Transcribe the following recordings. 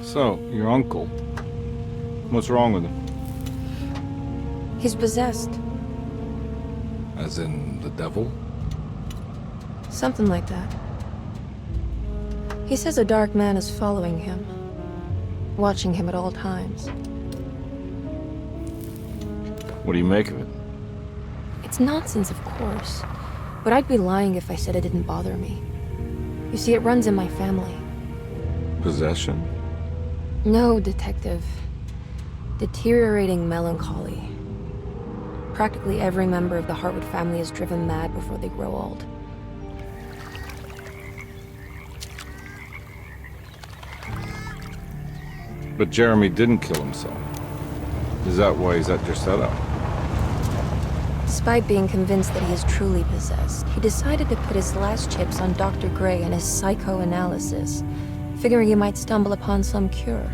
So, your uncle. What's wrong with him? He's possessed. As in the devil? Something like that. He says a dark man is following him, watching him at all times. What do you make of it? It's nonsense, of course, but I'd be lying if I said it didn't bother me. You see, it runs in my family. Possession? No, Detective. Deteriorating melancholy. Practically every member of the Hartwood family is driven mad before they grow old. But Jeremy didn't kill himself. Is that why he's at your setup? Despite being convinced that he is truly possessed, he decided to put his last chips on Dr. Gray and his psychoanalysis, figuring he might stumble upon some cure.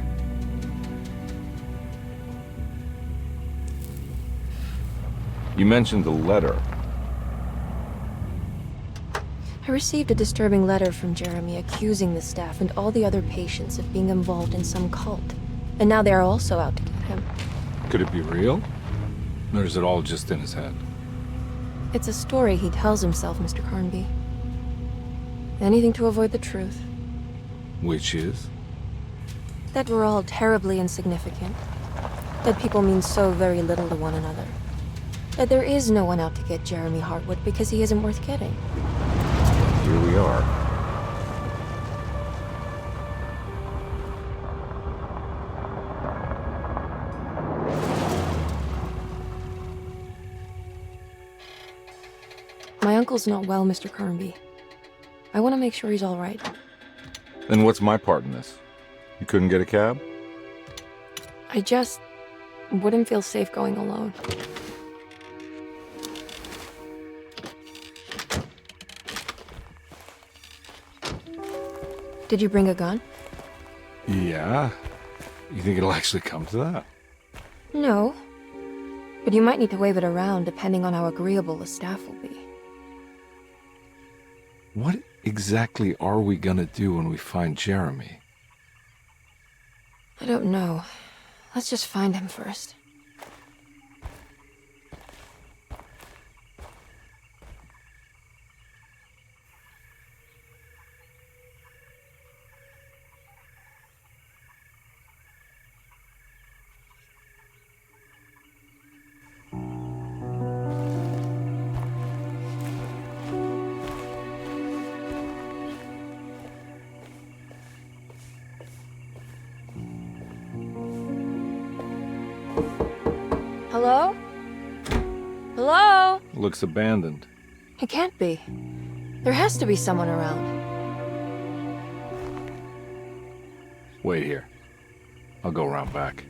You mentioned the letter. I received a disturbing letter from Jeremy accusing the staff and all the other patients of being involved in some cult. And now they are also out to get him. Could it be real? Or is it all just in his head? It's a story he tells himself, Mr. Carnby. Anything to avoid the truth. Which is? That we're all terribly insignificant. That people mean so very little to one another. That there is no one out to get Jeremy Hartwood because he isn't worth getting. Here we are. My uncle's not well, Mr. Carnby. I want to make sure he's all right. Then what's my part in this? You couldn't get a cab? I just wouldn't feel safe going alone. Did you bring a gun? Yeah. You think it'll actually come to that? No. But you might need to wave it around depending on how agreeable the staff will be. What exactly are we gonna do when we find Jeremy? I don't know. Let's just find him first. Hello? Hello? Looks abandoned. It can't be. There has to be someone around. Wait here. I'll go around back.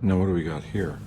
Now what do we got here?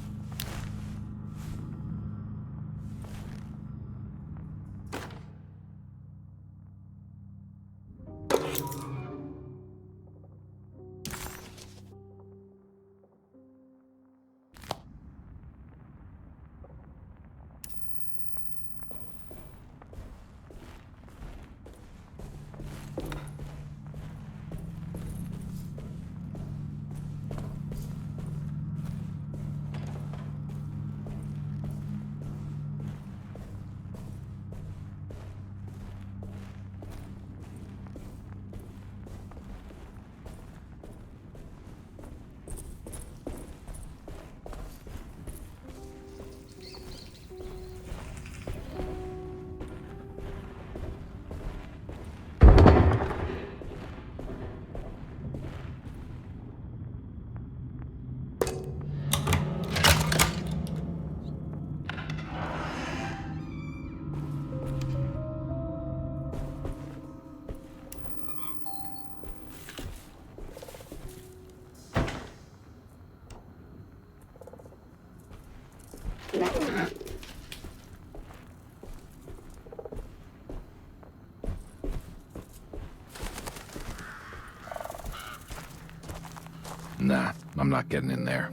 Nah, I'm not getting in there.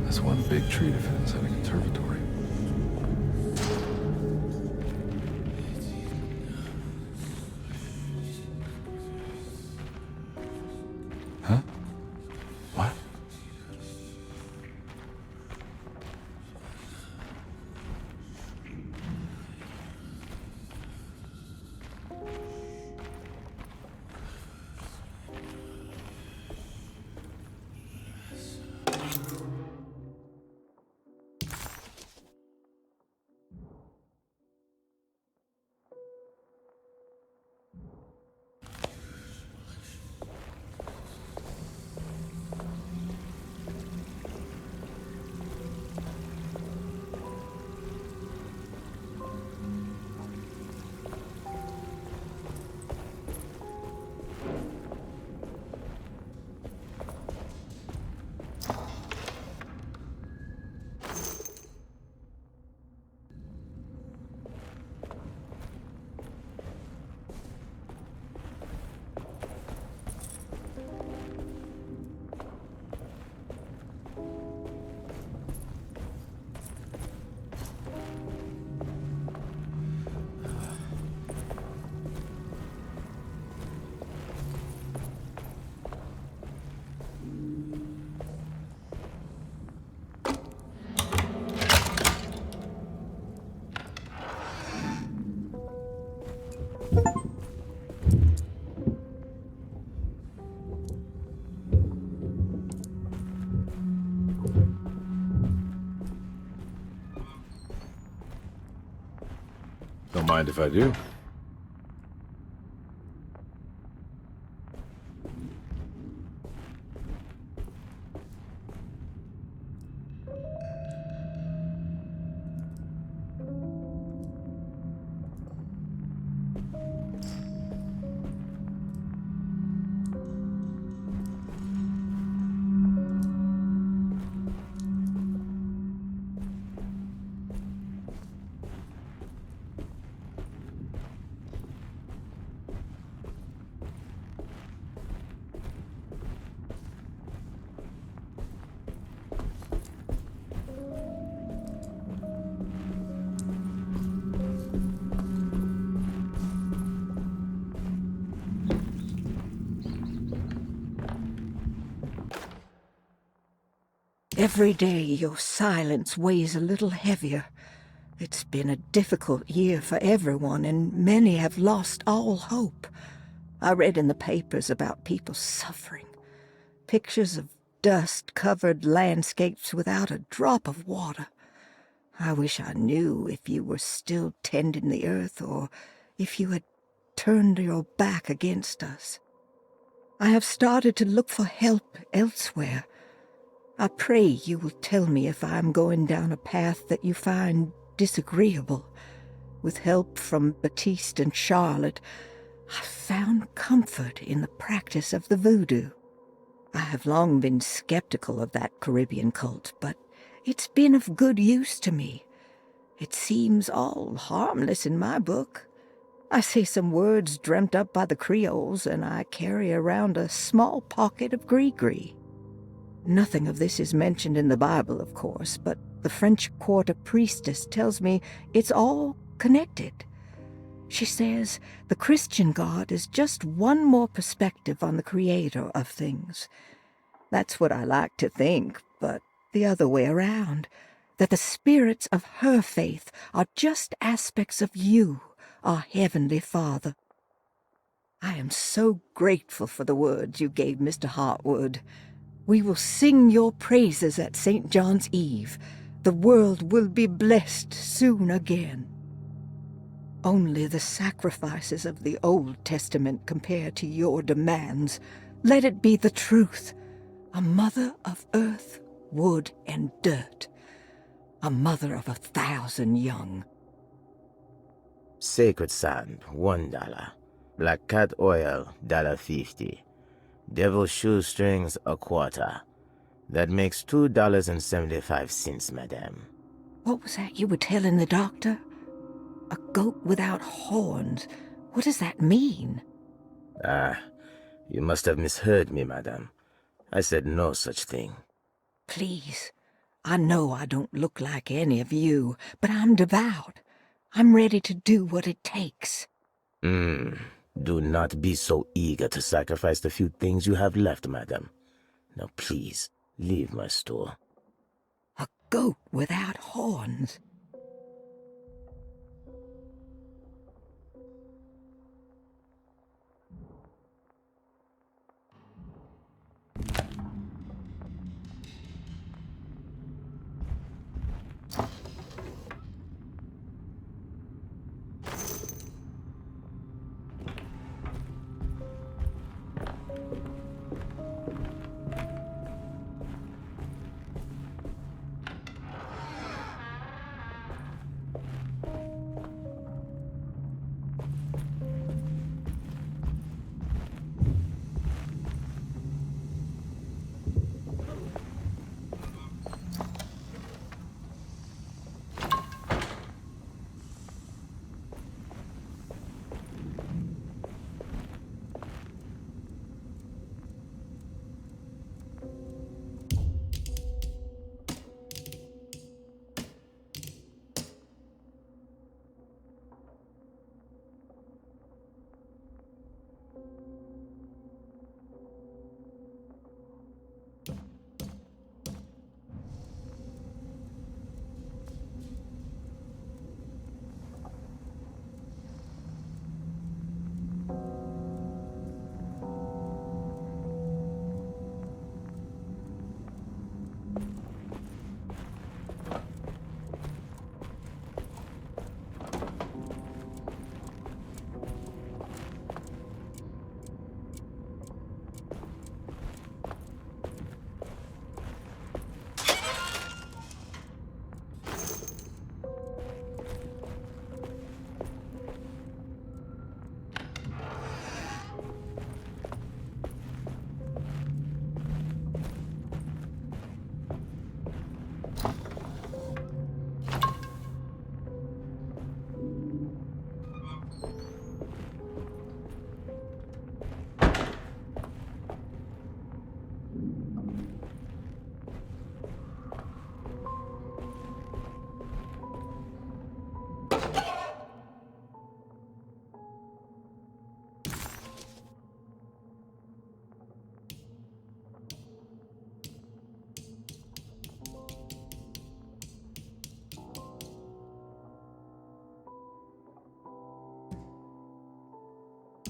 That's one big tree to fit inside a conservatory. Huh? What? Don't mind if I do. Every day your silence weighs a little heavier. It's been a difficult year for everyone, and many have lost all hope. I read in the papers about people suffering. Pictures of dust-covered landscapes without a drop of water. I wish I knew if you were still tending the earth or if you had turned your back against us. I have started to look for help elsewhere. I pray you will tell me if I am going down a path that you find disagreeable. With help from Baptiste and Charlotte, I found comfort in the practice of the voodoo. I have long been skeptical of that Caribbean cult, but it's been of good use to me. It seems all harmless in my book. I say some words dreamt up by the Creoles, and I carry around a small pocket of gris-gris. Nothing of this is mentioned in the Bible, of course, but the French Quarter priestess tells me it's all connected. She says the Christian God is just one more perspective on the creator of things. That's what I like to think, but the other way around, that the spirits of her faith are just aspects of you, our Heavenly Father. I am so grateful for the words you gave Mr. Hartwood. We will sing your praises at St. John's Eve. The world will be blessed soon again. Only the sacrifices of the Old Testament compare to your demands. Let it be the truth. A mother of earth, wood, and dirt. A mother of 1,000 young. Sacred sand, $1. Black cat oil, $1.50. Devil shoestrings, $0.25. That makes $2.75, madame. What was that you were telling the doctor? A goat without horns. What does that mean? Ah, you must have misheard me, madame. I said no such thing. Please, I know I don't look like any of you, but I'm devout. I'm ready to do what it takes. Do not be so eager to sacrifice the few things you have left, madame. Now please, leave my store. A goat without horns.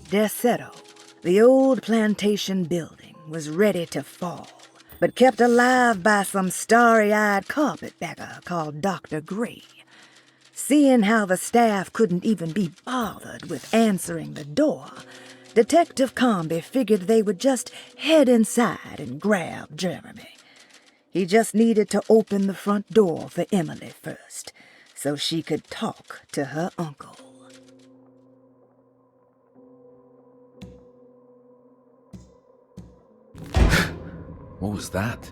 Deseto, the old plantation building, was ready to fall, but kept alive by some starry-eyed carpetbagger called Dr. Gray. Seeing how the staff couldn't even be bothered with answering the door, Detective Comby figured they would just head inside and grab Jeremy. He just needed to open the front door for Emily first, so she could talk to her uncle. What was that?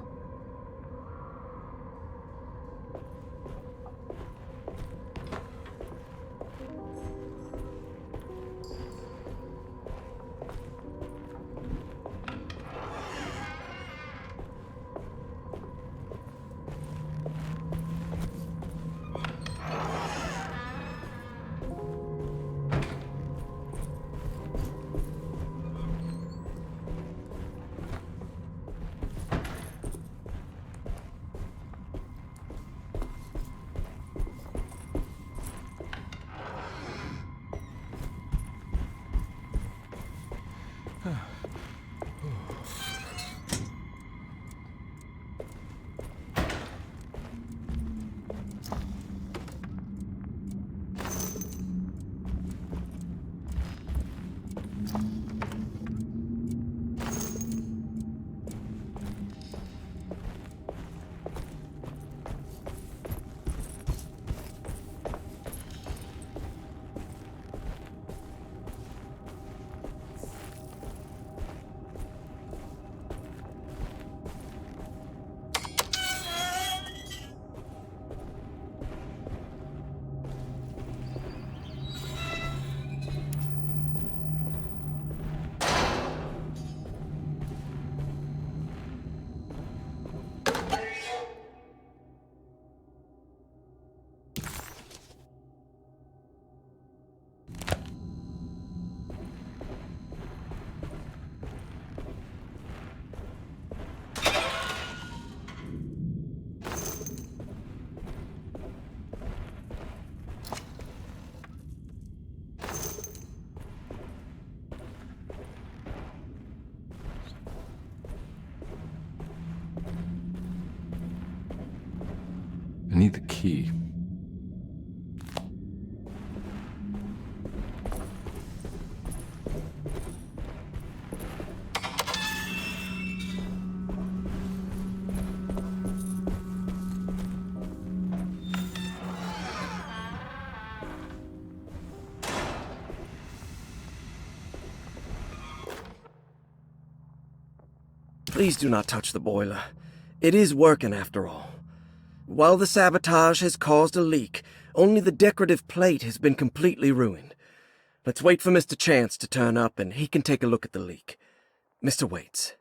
I need the key. Please do not touch the boiler. It is working after all. While the sabotage has caused a leak, only the decorative plate has been completely ruined. Let's wait for Mr. Chance to turn up and he can take a look at the leak. Mr. Waits.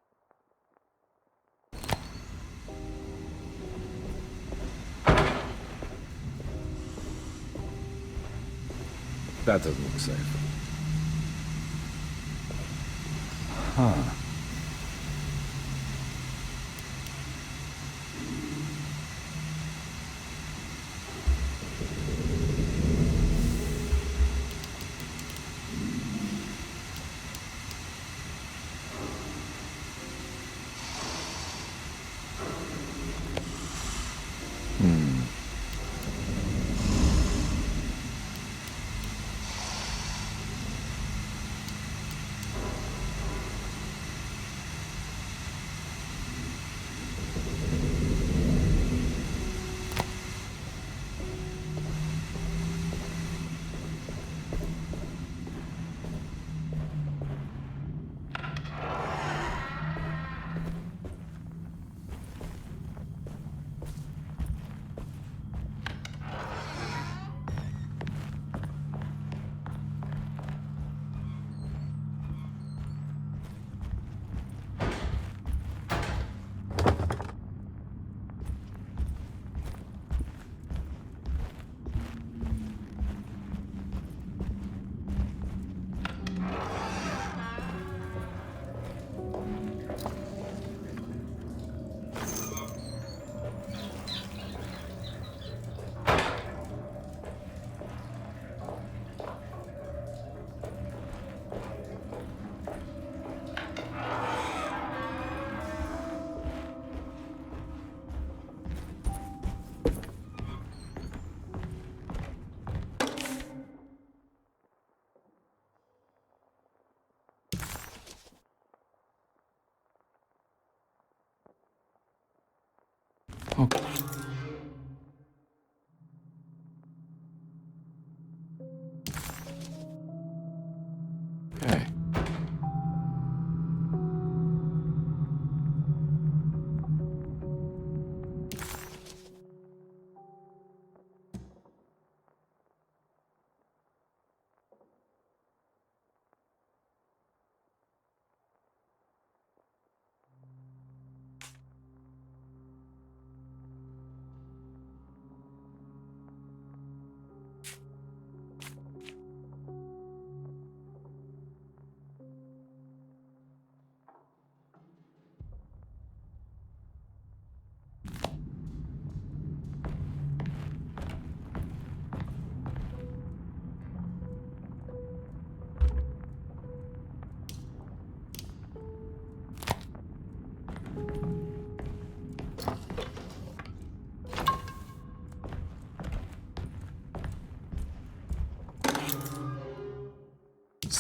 That doesn't look safe. Huh. Okay.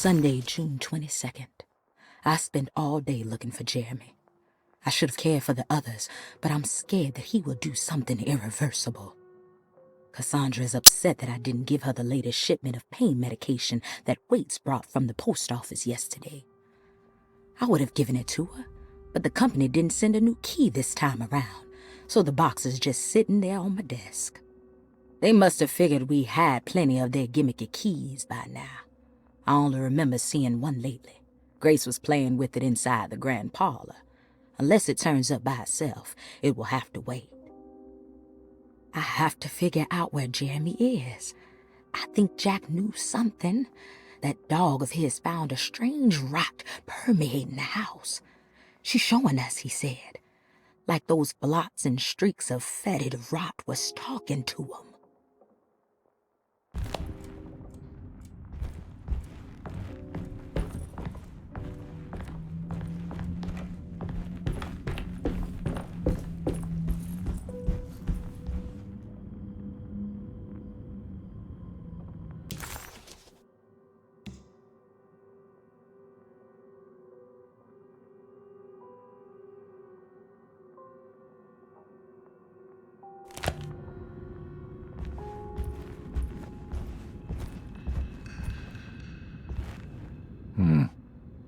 Sunday, June 22nd. I spent all day looking for Jeremy. I should have cared for the others, but I'm scared that he will do something irreversible. Cassandra is upset that I didn't give her the latest shipment of pain medication that Waits brought from the post office yesterday. I would have given it to her, but the company didn't send a new key this time around, so the box is just sitting there on my desk. They must have figured we had plenty of their gimmicky keys by now. I only remember seeing one lately. Grace was playing with it inside the grand parlor. Unless it turns up by itself, it will have to wait. I have to figure out where Jeremy is. I think Jack knew something. That dog of his found a strange rot permeating the house. She's showing us, he said. Like those blots and streaks of fetid rot was talking to him.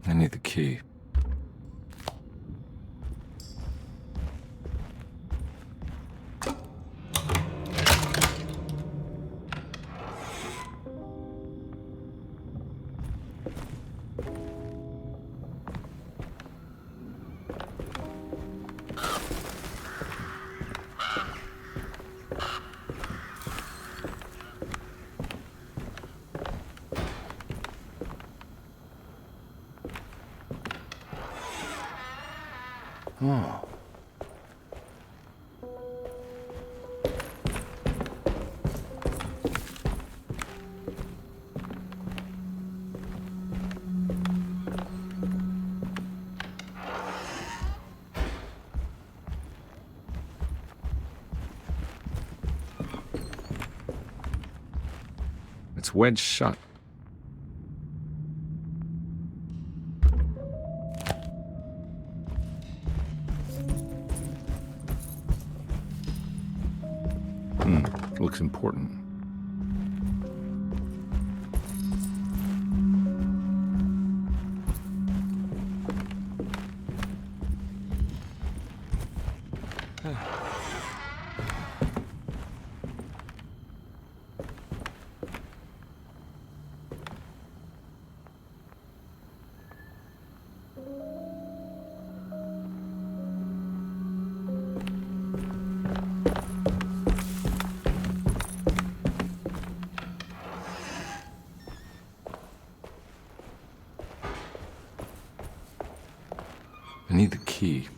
I need the key. Oh. It's wedged shut. Looks important. I need the key.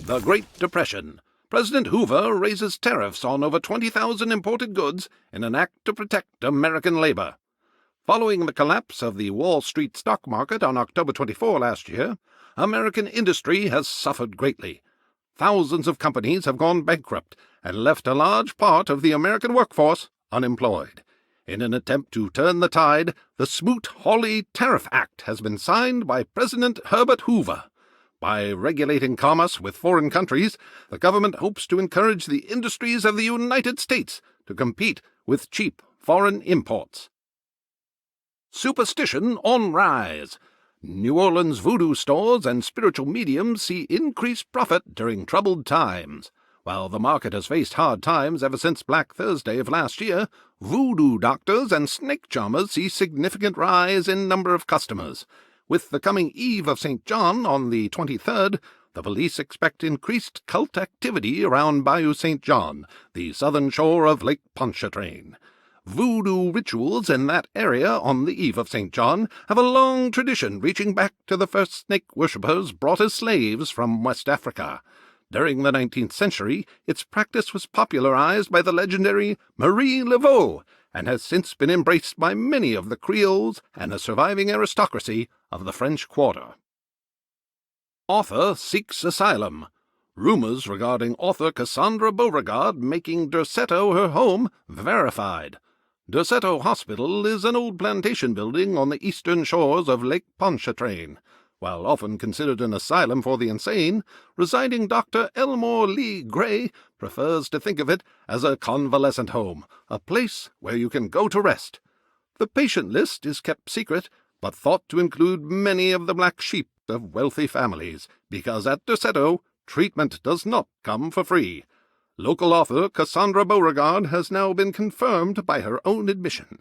The Great Depression. President Hoover raises tariffs on over 20,000 imported goods in an act to protect American labor. Following the collapse of the Wall Street stock market on October 24 last year, American industry has suffered greatly. Thousands of companies have gone bankrupt and left a large part of the American workforce unemployed. In an attempt to turn the tide, the Smoot-Hawley Tariff Act has been signed by President Herbert Hoover. By regulating commerce with foreign countries, the government hopes to encourage the industries of the United States to compete with cheap foreign imports. Superstition on rise. New Orleans voodoo stores and spiritual mediums see increased profit during troubled times. While the market has faced hard times ever since Black Thursday of last year, voodoo doctors and snake charmers see significant rise in number of customers. With the coming Eve of St. John on the 23rd, the police expect increased cult activity around Bayou St. John, the southern shore of Lake Pontchartrain. Voodoo rituals in that area on the Eve of St. John have a long tradition reaching back to the first snake worshippers brought as slaves from West Africa. During the 19th century, its practice was popularized by the legendary Marie Laveau and has since been embraced by many of the Creoles and the surviving aristocracy of the French Quarter. Author seeks asylum. Rumors regarding author Cassandra Beauregard making Derceto her home verified. Derceto Hospital is an old plantation building on the eastern shores of Lake Pontchartrain. While often considered an asylum for the insane, residing Dr. Elmore Lee Gray prefers to think of it as a convalescent home, a place where you can go to rest. The patient list is kept secret, but thought to include many of the black sheep of wealthy families, because at Derceto, treatment does not come for free. Local author Cassandra Beauregard has now been confirmed by her own admission.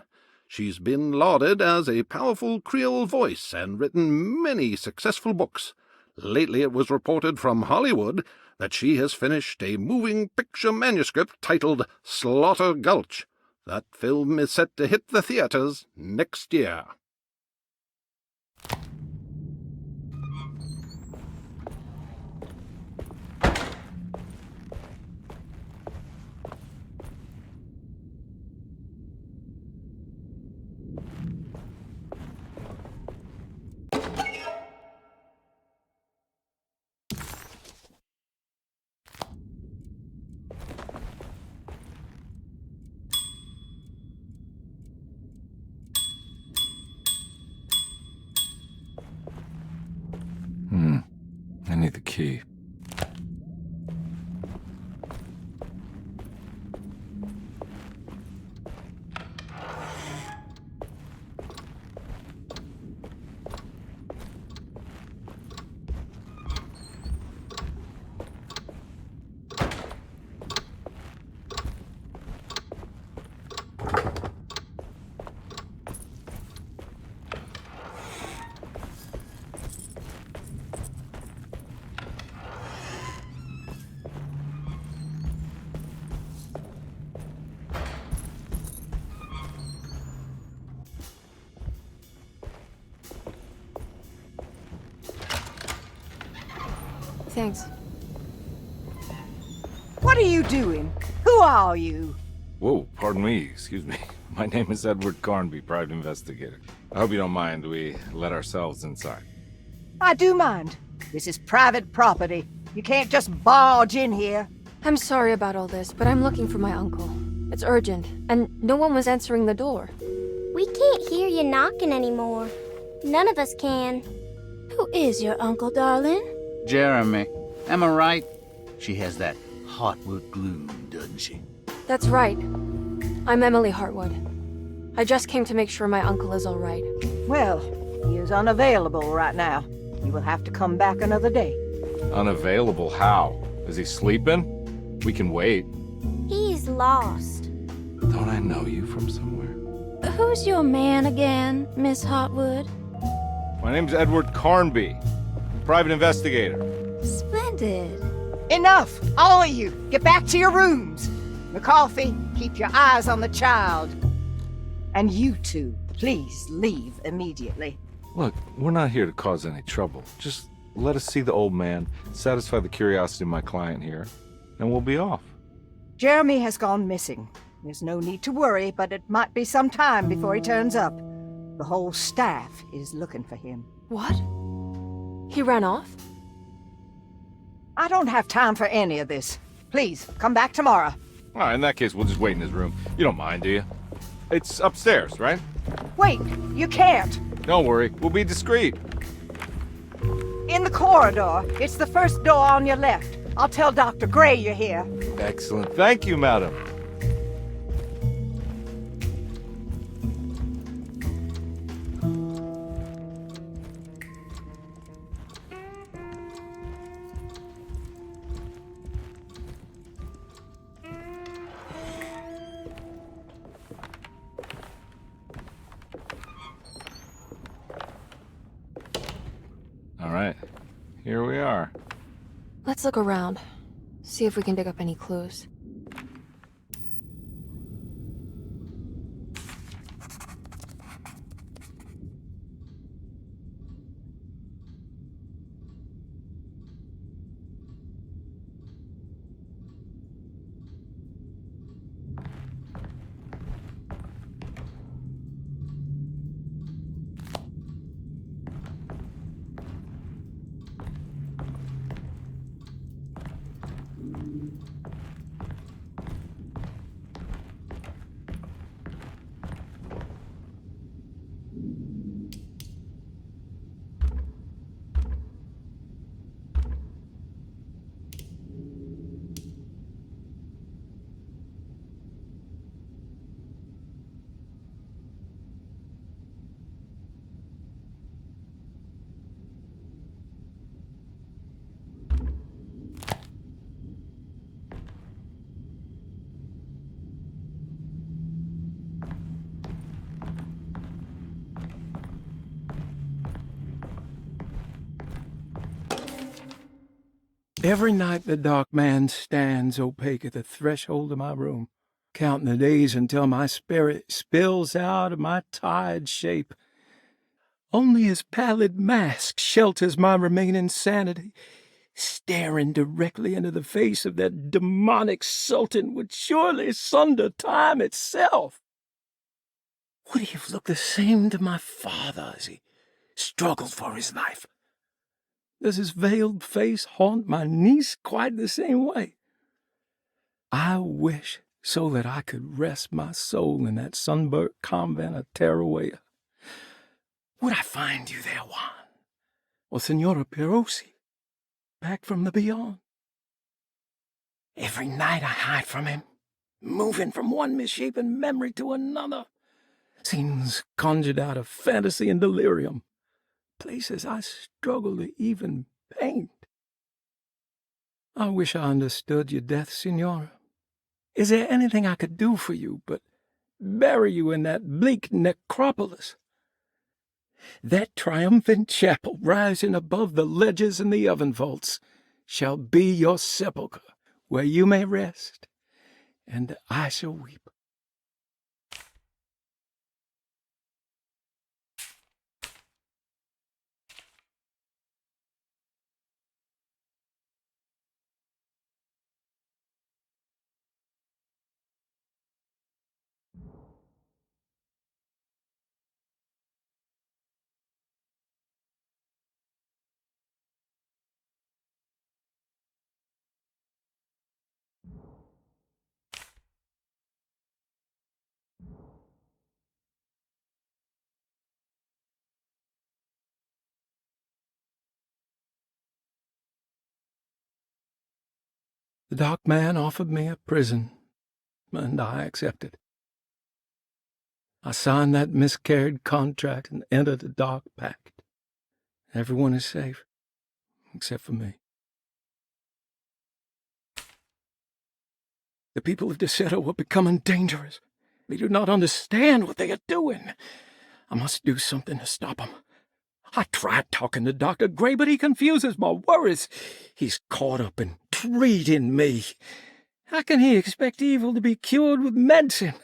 She's been lauded as a powerful Creole voice and written many successful books. Lately it was reported from Hollywood that she has finished a moving picture manuscript titled Slaughter Gulch. That film is set to hit the theaters next year. I need the key. Thanks. What are you doing? Who are you? Whoa, pardon me, excuse me. My name is Edward Carnby, private investigator. I hope you don't mind we let ourselves inside. I do mind. This is private property. You can't just barge in here. I'm sorry about all this, but I'm looking for my uncle. It's urgent, and no one was answering the door. We can't hear you knocking anymore. None of us can. Who is your uncle, darling? Jeremy. Am I right? She has that Hartwood gloom, doesn't she? That's right. I'm Emily Hartwood. I just came to make sure my uncle is all right. Well, he is unavailable right now. You will have to come back another day. Unavailable how? Is he sleeping? We can wait. He's lost. Don't I know you from somewhere? Who's your man again, Miss Hartwood? My name's Edward Carnby, private investigator. Splendid. Enough! All of you! Get back to your rooms! McCarthy, keep your eyes on the child. And you two, please leave immediately. Look, we're not here to cause any trouble. Just let us see the old man, satisfy the curiosity of my client here, and we'll be off. Jeremy has gone missing. There's no need to worry, but it might be some time before he turns up. The whole staff is looking for him. What? He ran off? I don't have time for any of this. Please, come back tomorrow. All right, in that case, we'll just wait in his room. You don't mind, do you? It's upstairs, right? Wait, you can't. Don't worry, we'll be discreet. In the corridor. It's the first door on your left. I'll tell Dr. Gray you're here. Excellent. Thank you, madam. All right, here we are. Let's look around. See if we can dig up any clues. Every night the dark man stands opaque at the threshold of my room, counting the days until my spirit spills out of my tired shape. Only his pallid mask shelters my remaining sanity. Staring directly into the face of that demonic sultan would surely sunder time itself. Would he have looked the same to my father as he struggled for his life? Does his veiled face haunt my niece quite the same way? I wish so that I could rest my soul in that sunburnt convent of Tarawea. Would I find you there, Juan? Or Senora Perosi, back from the beyond? Every night I hide from him, moving from one misshapen memory to another. Scenes conjured out of fantasy and delirium. Places I struggle to even paint. I wish I understood your death, Senora. Is there anything I could do for you but bury you in that bleak necropolis? That triumphant chapel rising above the ledges and the oven vaults shall be your sepulchre, where you may rest, and I shall weep. The dark man offered me a prison, and I accepted. I signed that miscarried contract and entered the dark pact. Everyone is safe, except for me. The people of Deseto are becoming dangerous. They do not understand what they are doing. I must do something to stop them. I tried talking to Dr. Gray, but he confuses my worries. He's caught up in treating me. How can he expect evil to be cured with medicine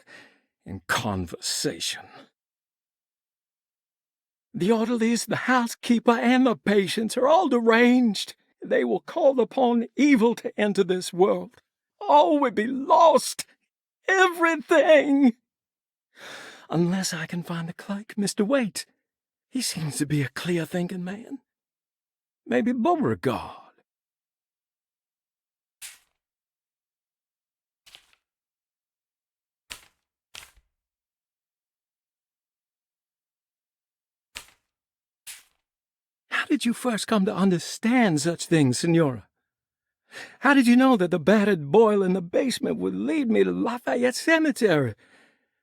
and conversation? The orderlies, the housekeeper, and the patients are all deranged. They will call upon evil to enter this world. All will be lost. Everything. unless I can find the clerk, Mr. Waite. He seems to be a clear-thinking man. Maybe Beauregard. How did you first come to understand such things, Senora? How did you know that the battered boiler in the basement would lead me to Lafayette Cemetery?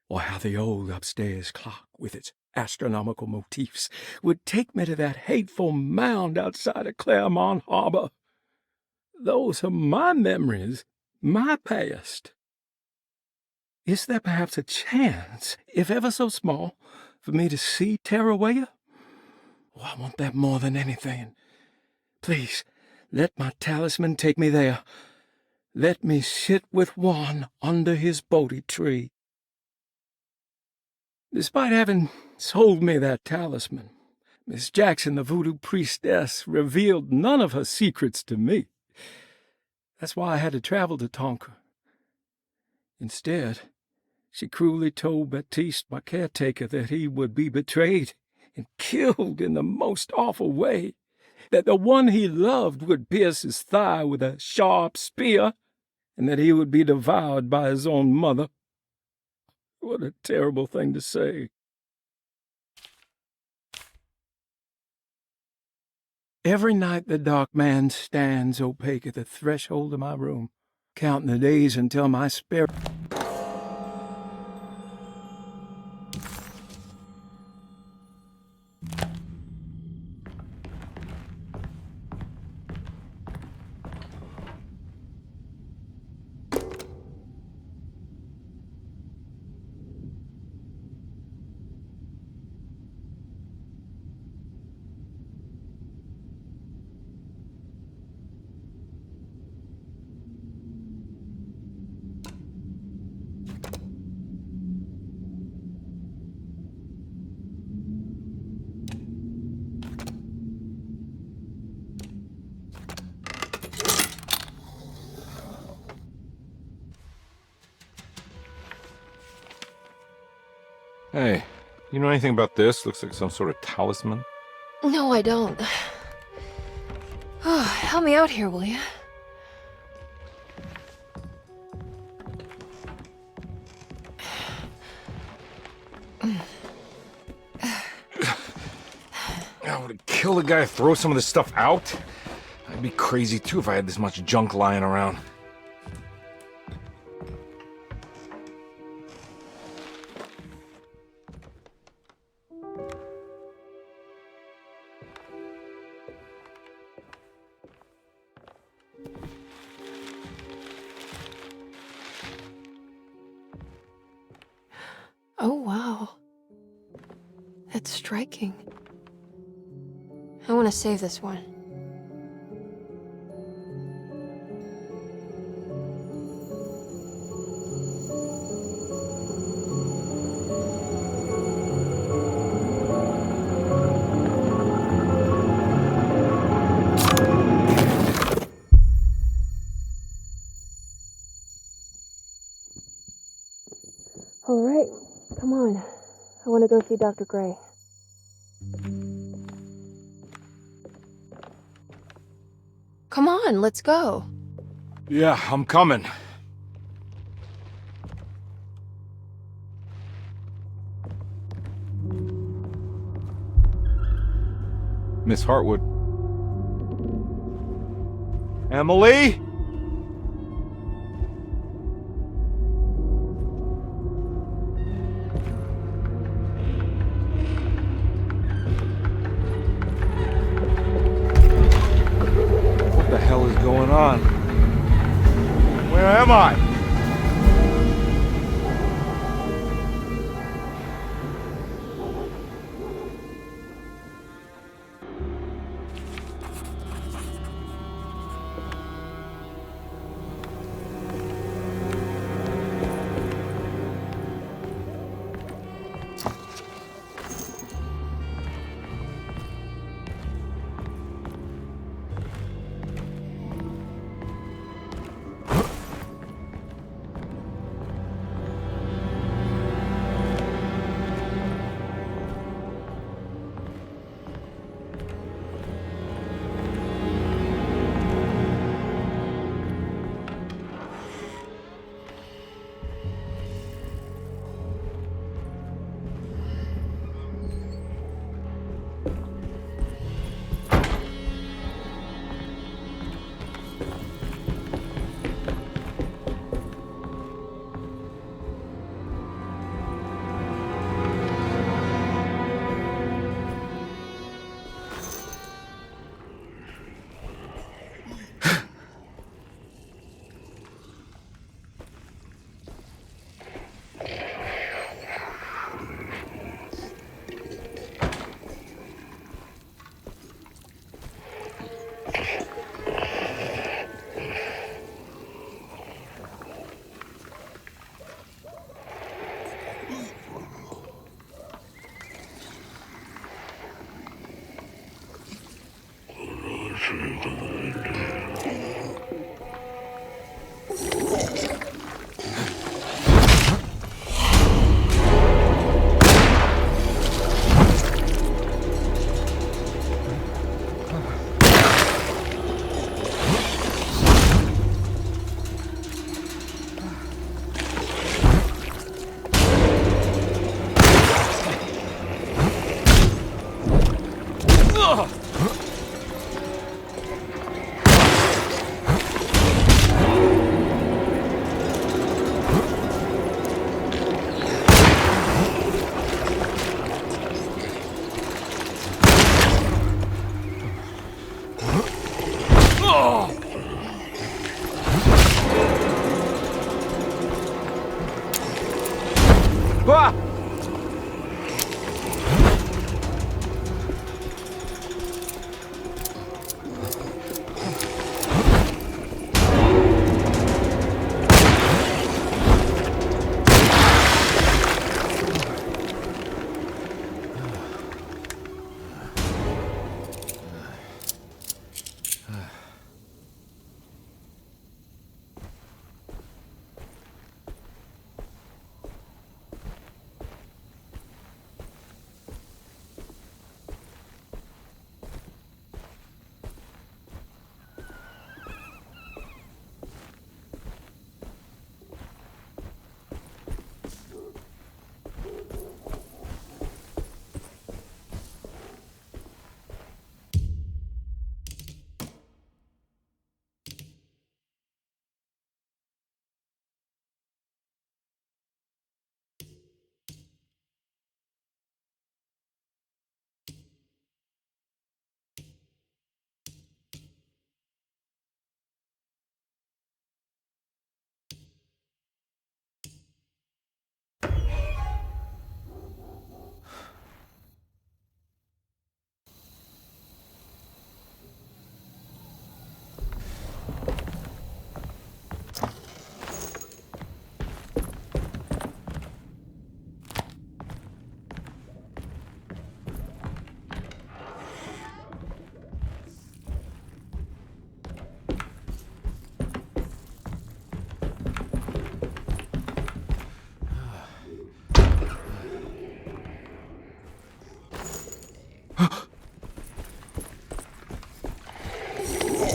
Or how the old upstairs clock, with its astronomical motifs, would take me to that hateful mound outside of Claremont Harbor? Those are my memories, my past. Is there perhaps a chance, if ever so small, for me to see Tarawaya? Oh, I want that more than anything. Please, let my talisman take me there. Let me sit with Juan under his Bodhi tree. Despite having sold me that talisman, Miss Jackson, the voodoo priestess, revealed none of her secrets to me. That's why I had to travel to Tonka. Instead, she cruelly told Baptiste, my caretaker, that he would be betrayed and killed in the most awful way, that the one he loved would pierce his thigh with a sharp spear, and that he would be devoured by his own mother. What a terrible thing to say. Every night the dark man stands opaque at the threshold of my room, counting the days until my spirit... Hey, you know anything about this? Looks like some sort of talisman. No, I don't. Oh, help me out here, will you? I would kill the guy to throw some of this stuff out. I'd be crazy too if I had this much junk lying around. Oh, wow. That's striking. I want to save this one. All right, come on. I want to go see Dr. Gray. Come on, let's go. Yeah, I'm coming. Miss Hartwood. Emily? What the hell is going on? Where am I? Ah!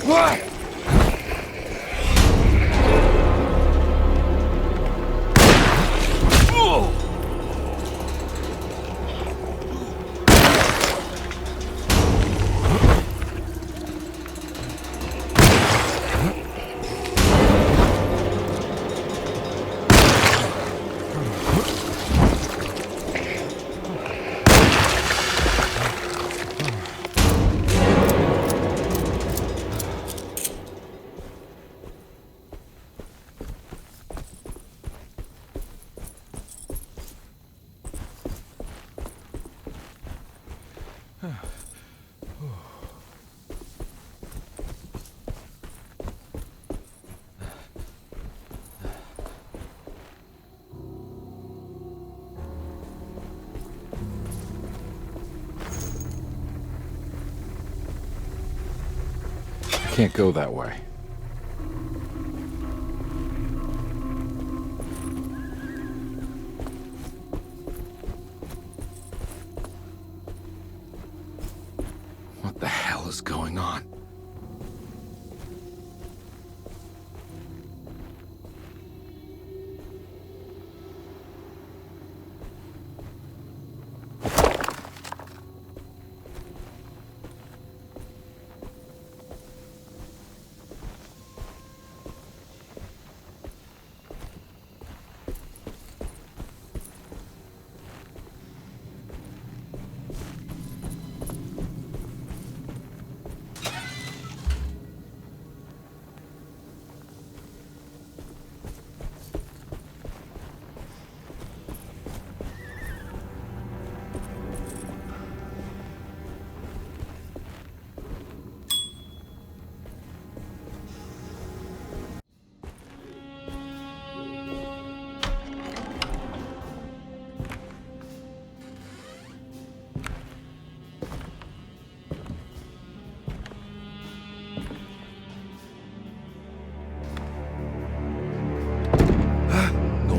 What? Can't go that way. What the hell is going on?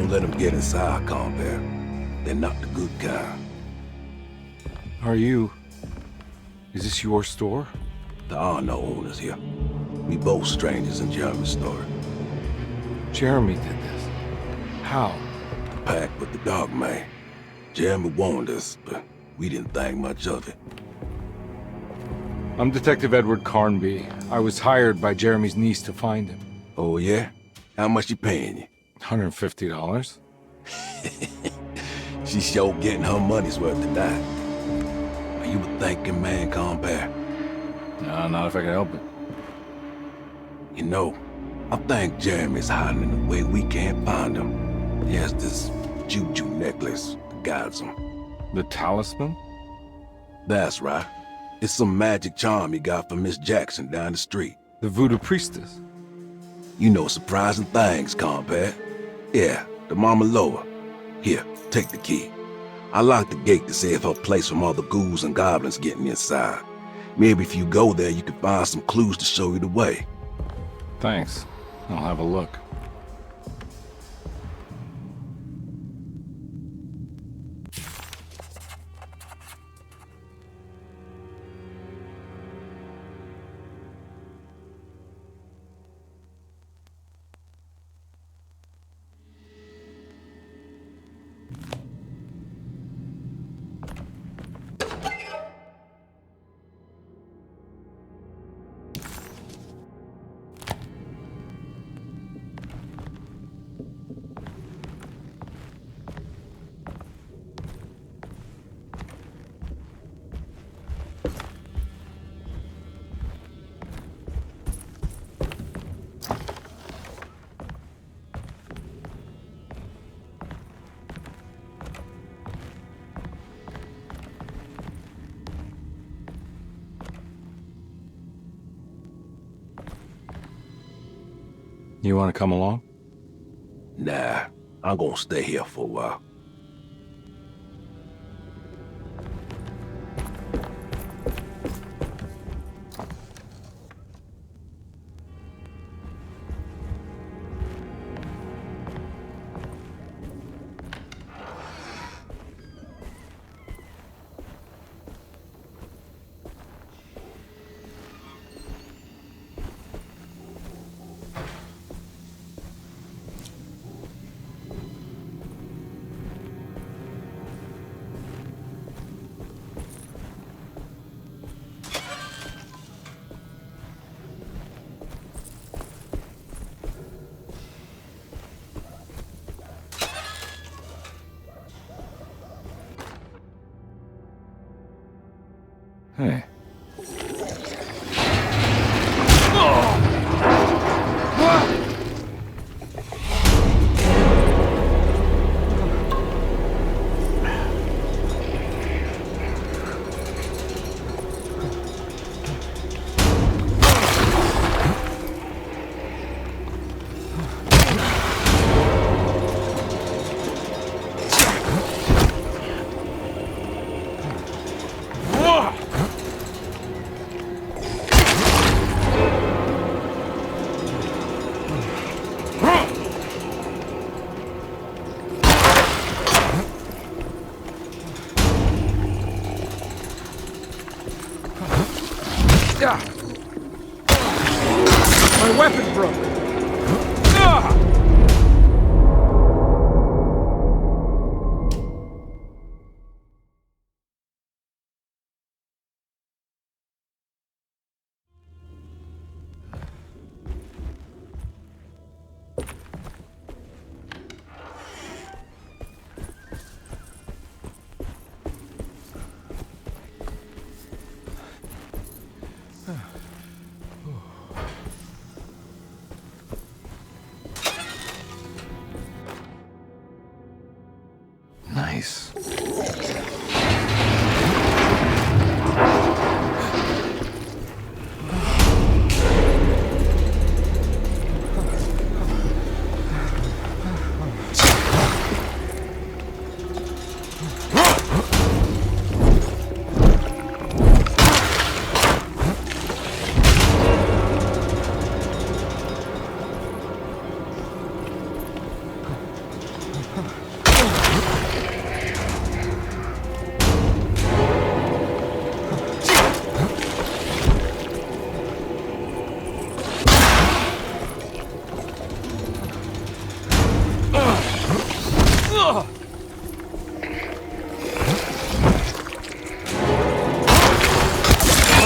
Let them get inside, Compare. They're not the good kind. Are you... Is this your store? There are no owners here. We both strangers in Jeremy's store. Jeremy did this. How? The pact with the dog man. Jeremy warned us, but we didn't think much of it. I'm Detective Edward Carnby. I was hired by Jeremy's niece to find him. Oh, yeah? How much she paying you? $150. She's sure getting her money's worth tonight. Are you a thinking man, compare? No, not if I can help it. You know, I think Jeremy's hiding in a way we can't find him. He has this juju necklace that guides him. The talisman? That's right. It's some magic charm he got from Miss Jackson down the street. The voodoo priestess? You know surprising things, compare. Yeah, the Mama Loa. Here, take the key. I locked the gate to save her place from all the ghouls and goblins getting inside. Maybe if you go there, you can find some clues to show you the way. Thanks. I'll have a look. You want to come along? Nah, I'm gonna stay here for a while. Hey. My weapon broke. Nice.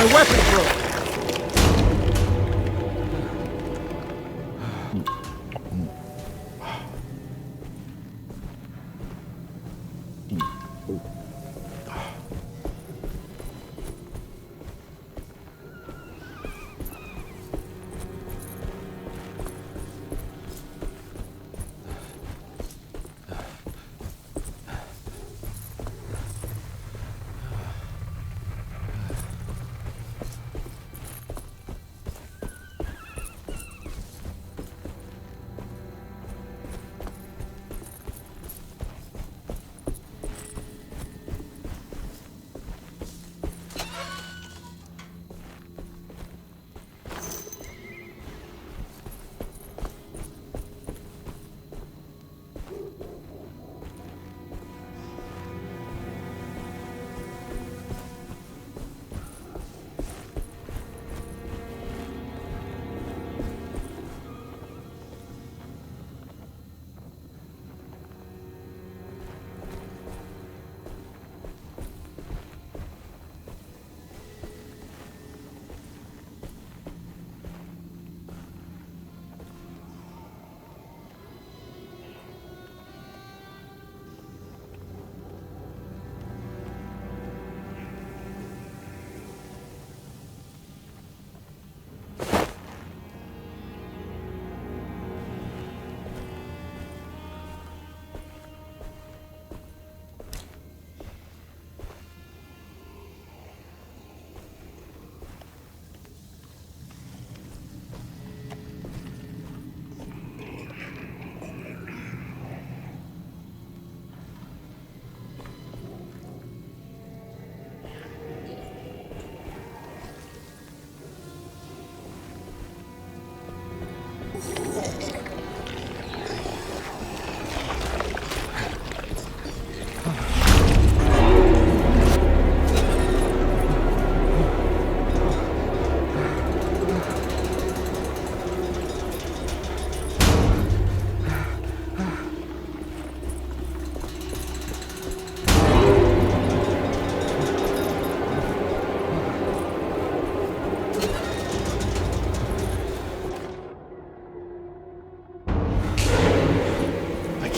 My weapon broke!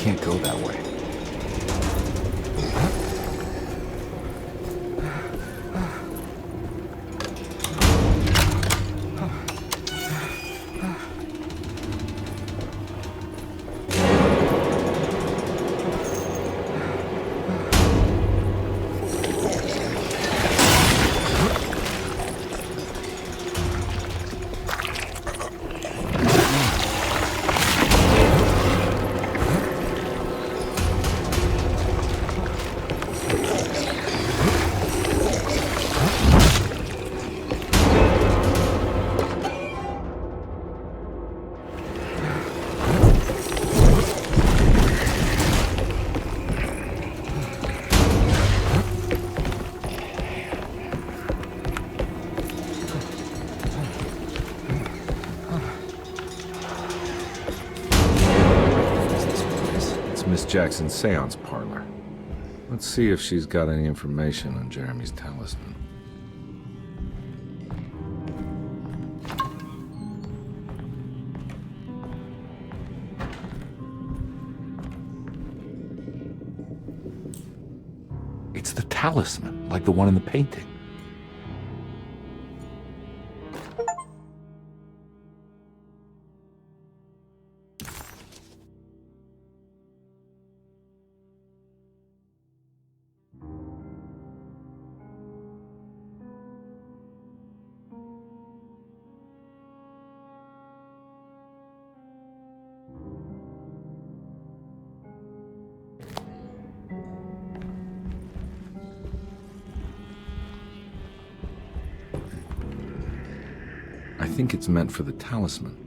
Can't go that way. Miss Jackson's seance parlor. Let's see if she's got any information on Jeremy's talisman. It's the talisman, like the one in the painting. I think it's meant for the talisman.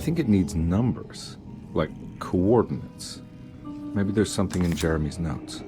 think it needs numbers, like coordinates. Maybe there's something in Jeremy's notes.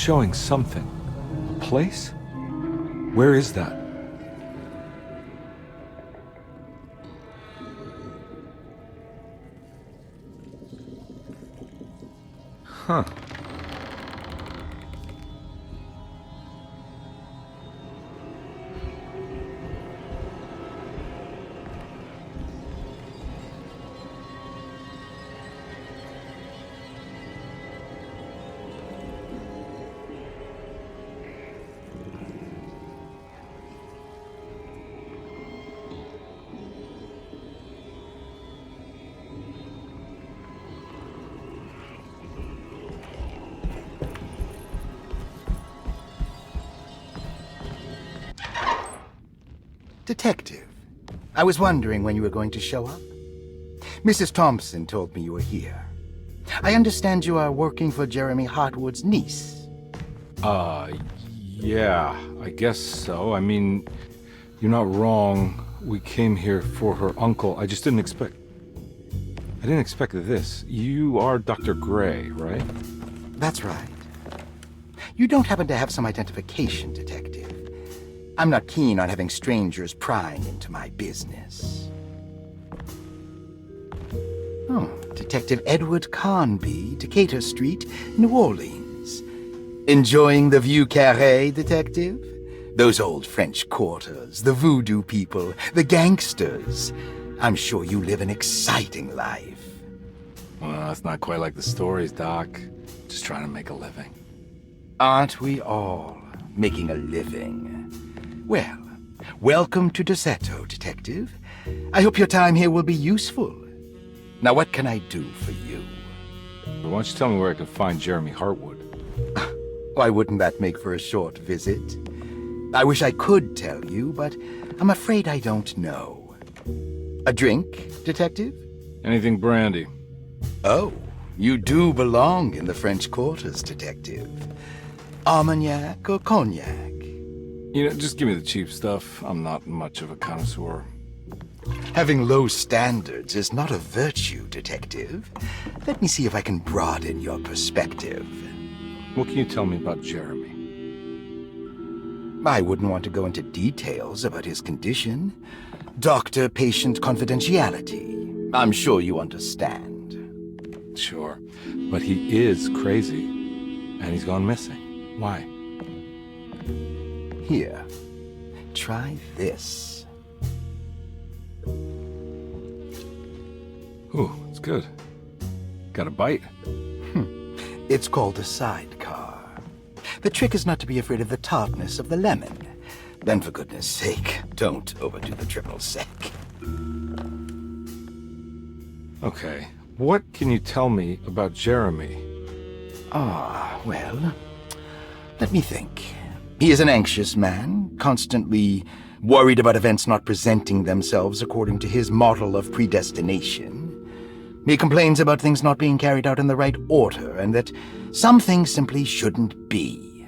showing something. A place? Where is that? Huh. Detective, I was wondering when you were going to show up. Mrs. Thompson told me you were here. I understand you are working for Jeremy Hartwood's niece. Yeah, I guess so. I mean, you're not wrong. We came here for her uncle. I just didn't expect... I didn't expect this. You are Dr. Gray, right? That's right. You don't happen to have some identification, Detective. I'm not keen on having strangers prying into my business. Oh, Detective Edward Carnby, Decatur Street, New Orleans. Enjoying the Vieux Carré, Detective? Those old French quarters, the voodoo people, the gangsters. I'm sure you live an exciting life. Well, it's not quite like the stories, Doc. Just trying to make a living. Aren't we all making a living? Well, welcome to Deseto, Detective. I hope your time here will be useful. Now, what can I do for you? Why don't you tell me where I can find Jeremy Hartwood? Why wouldn't that make for a short visit? I wish I could tell you, but I'm afraid I don't know. A drink, Detective? Anything brandy. Oh, you do belong in the French quarters, Detective. Armagnac or cognac? You know, just give me the cheap stuff. I'm not much of a connoisseur. Having low standards is not a virtue, Detective. Let me see if I can broaden your perspective. What can you tell me about Jeremy? I wouldn't want to go into details about his condition. Doctor-patient confidentiality. I'm sure you understand. Sure, but he is crazy, and he's gone missing. Why? Here, try this. Ooh, it's good. Got a bite? It's called a sidecar. The trick is not to be afraid of the tartness of the lemon. Then, for goodness sake, don't overdo the triple sec. Okay, what can you tell me about Jeremy? Well, let me think. He is an anxious man, constantly worried about events not presenting themselves according to his model of predestination. He complains about things not being carried out in the right order, and that some things simply shouldn't be.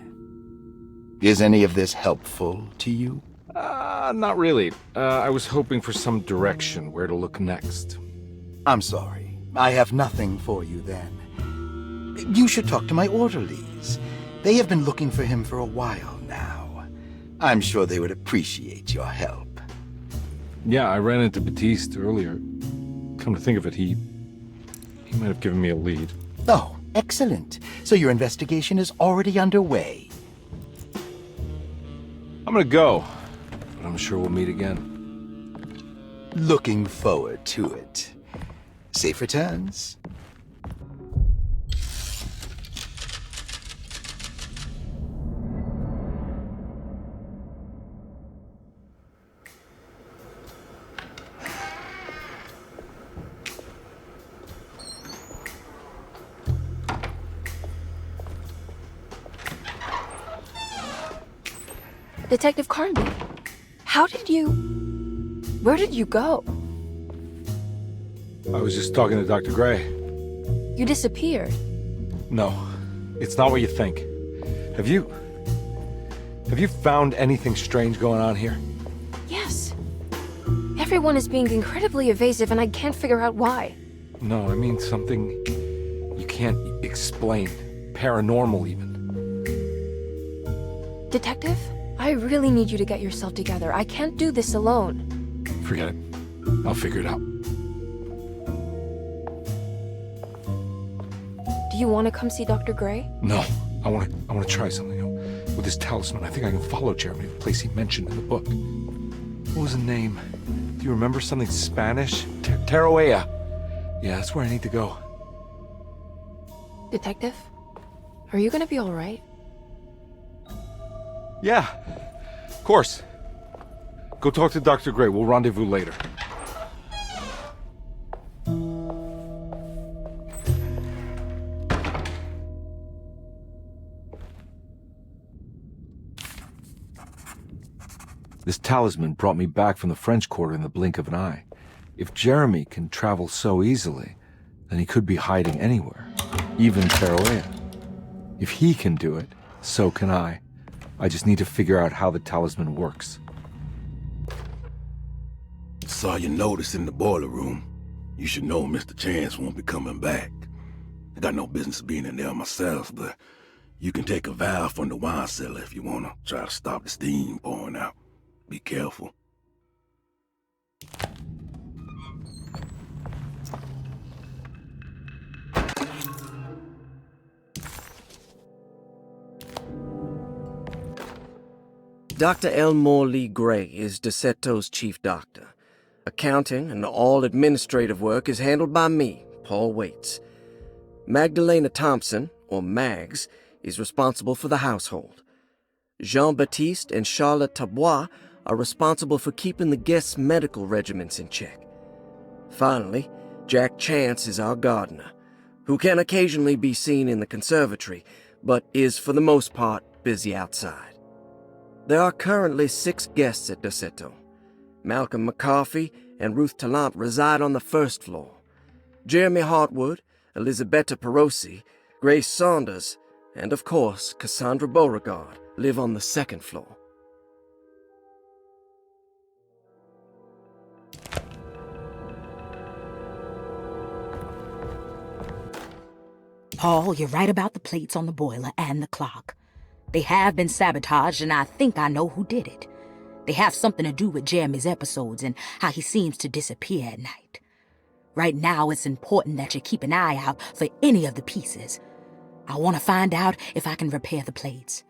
Is any of this helpful to you? Not really. I was hoping for some direction where to look next. I'm sorry. I have nothing for you then. You should talk to my orderlies. They have been looking for him for a while now. I'm sure they would appreciate your help. Yeah, I ran into Batiste earlier. Come to think of it, he might have given me a lead. Oh, excellent. So your investigation is already underway. I'm gonna go, but I'm sure we'll meet again. Looking forward to it. Safe returns. Detective Carnby, where did you go? I was just talking to Dr. Gray. You disappeared. No, it's not what you think. Have you found anything strange going on here? Yes. Everyone is being incredibly evasive and I can't figure out why. No, I mean something you can't explain. Paranormal, even. Detective, I really need you to get yourself together. I can't do this alone. Forget it. I'll figure it out. Do you want to come see Dr. Gray? No. I want to try something. With this talisman, I think I can follow Jeremy to the place he mentioned in the book. What was the name? Do you remember something Spanish? Tarawea. Yeah, that's where I need to go. Detective, are you gonna be all right? Yeah, of course. Go talk to Dr. Gray. We'll rendezvous later. This talisman brought me back from the French Quarter in the blink of an eye. If Jeremy can travel so easily, then he could be hiding anywhere, even Tarawea. If he can do it, so can I. I just need to figure out how the talisman works. Saw your notice in the boiler room. You should know Mr. Chance won't be coming back. I got no business being in there myself, but you can take a valve from the wine cellar if you want to try to stop the steam pouring out. Be careful. Dr. Elmore Lee Gray is DeSeto's chief doctor. Accounting and all administrative work is handled by me, Paul Waits. Magdalena Thompson, or Mags, is responsible for the household. Jean-Baptiste and Charlotte Tabois are responsible for keeping the guests' medical regimens in check. Finally, Jack Chance is our gardener, who can occasionally be seen in the conservatory, but is for the most part busy outside. There are currently 6 guests at DeSeto. Malcolm McCarthy and Ruth Tallant reside on the first floor. Jeremy Hartwood, Elisabetta Perosi, Grace Saunders, and of course Cassandra Beauregard live on the second floor. Paul, you're right about the plates on the boiler and the clock. They have been sabotaged, and I think I know who did it. They have something to do with Jeremy's episodes and how he seems to disappear at night. Right now, it's important that you keep an eye out for any of the pieces. I want to find out if I can repair the plates.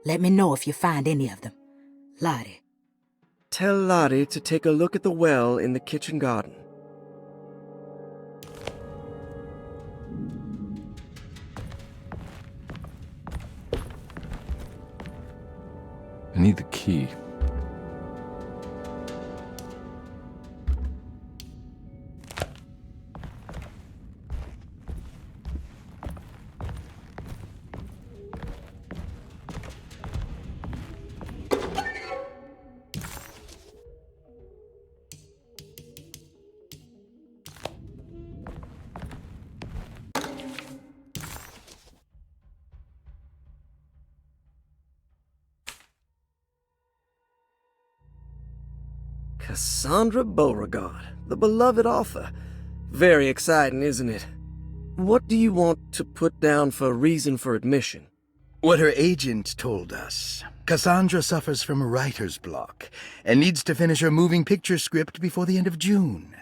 Let me know if you find any of them. Lottie. Tell Lottie to take a look at the well in the kitchen garden. I need the key. Cassandra Beauregard, the beloved author. Very exciting, isn't it? What do you want to put down for reason for admission? What her agent told us. Cassandra suffers from writer's block and needs to finish her moving picture script before the end of June.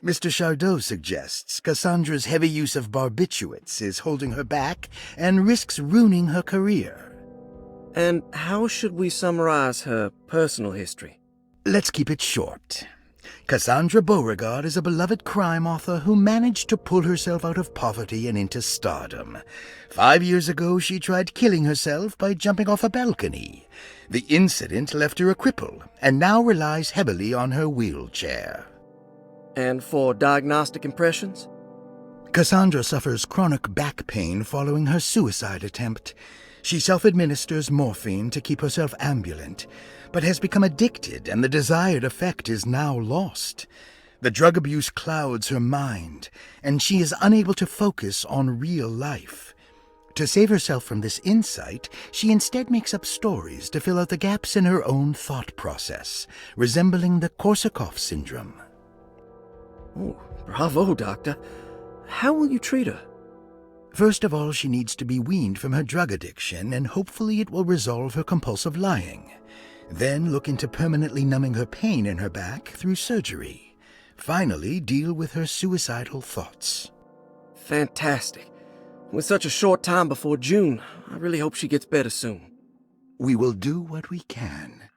Mr. Chardot suggests Cassandra's heavy use of barbiturates is holding her back and risks ruining her career. And how should we summarize her personal history? Let's keep it short. Cassandra Beauregard is a beloved crime author who managed to pull herself out of poverty and into stardom. 5 years ago, she tried killing herself by jumping off a balcony. The incident left her a cripple and now relies heavily on her wheelchair. And for diagnostic impressions? Cassandra suffers chronic back pain following her suicide attempt. She self-administers morphine to keep herself ambulant, but has become addicted and the desired effect is now lost. The drug abuse clouds her mind, and she is unable to focus on real life. To save herself from this insight, she instead makes up stories to fill out the gaps in her own thought process, resembling the Korsakoff syndrome. Oh, bravo, Doctor. How will you treat her? First of all, she needs to be weaned from her drug addiction, and hopefully it will resolve her compulsive lying. Then look into permanently numbing her pain in her back through surgery. Finally, deal with her suicidal thoughts. Fantastic. With such a short time before June, I really hope she gets better soon. We will do what we can.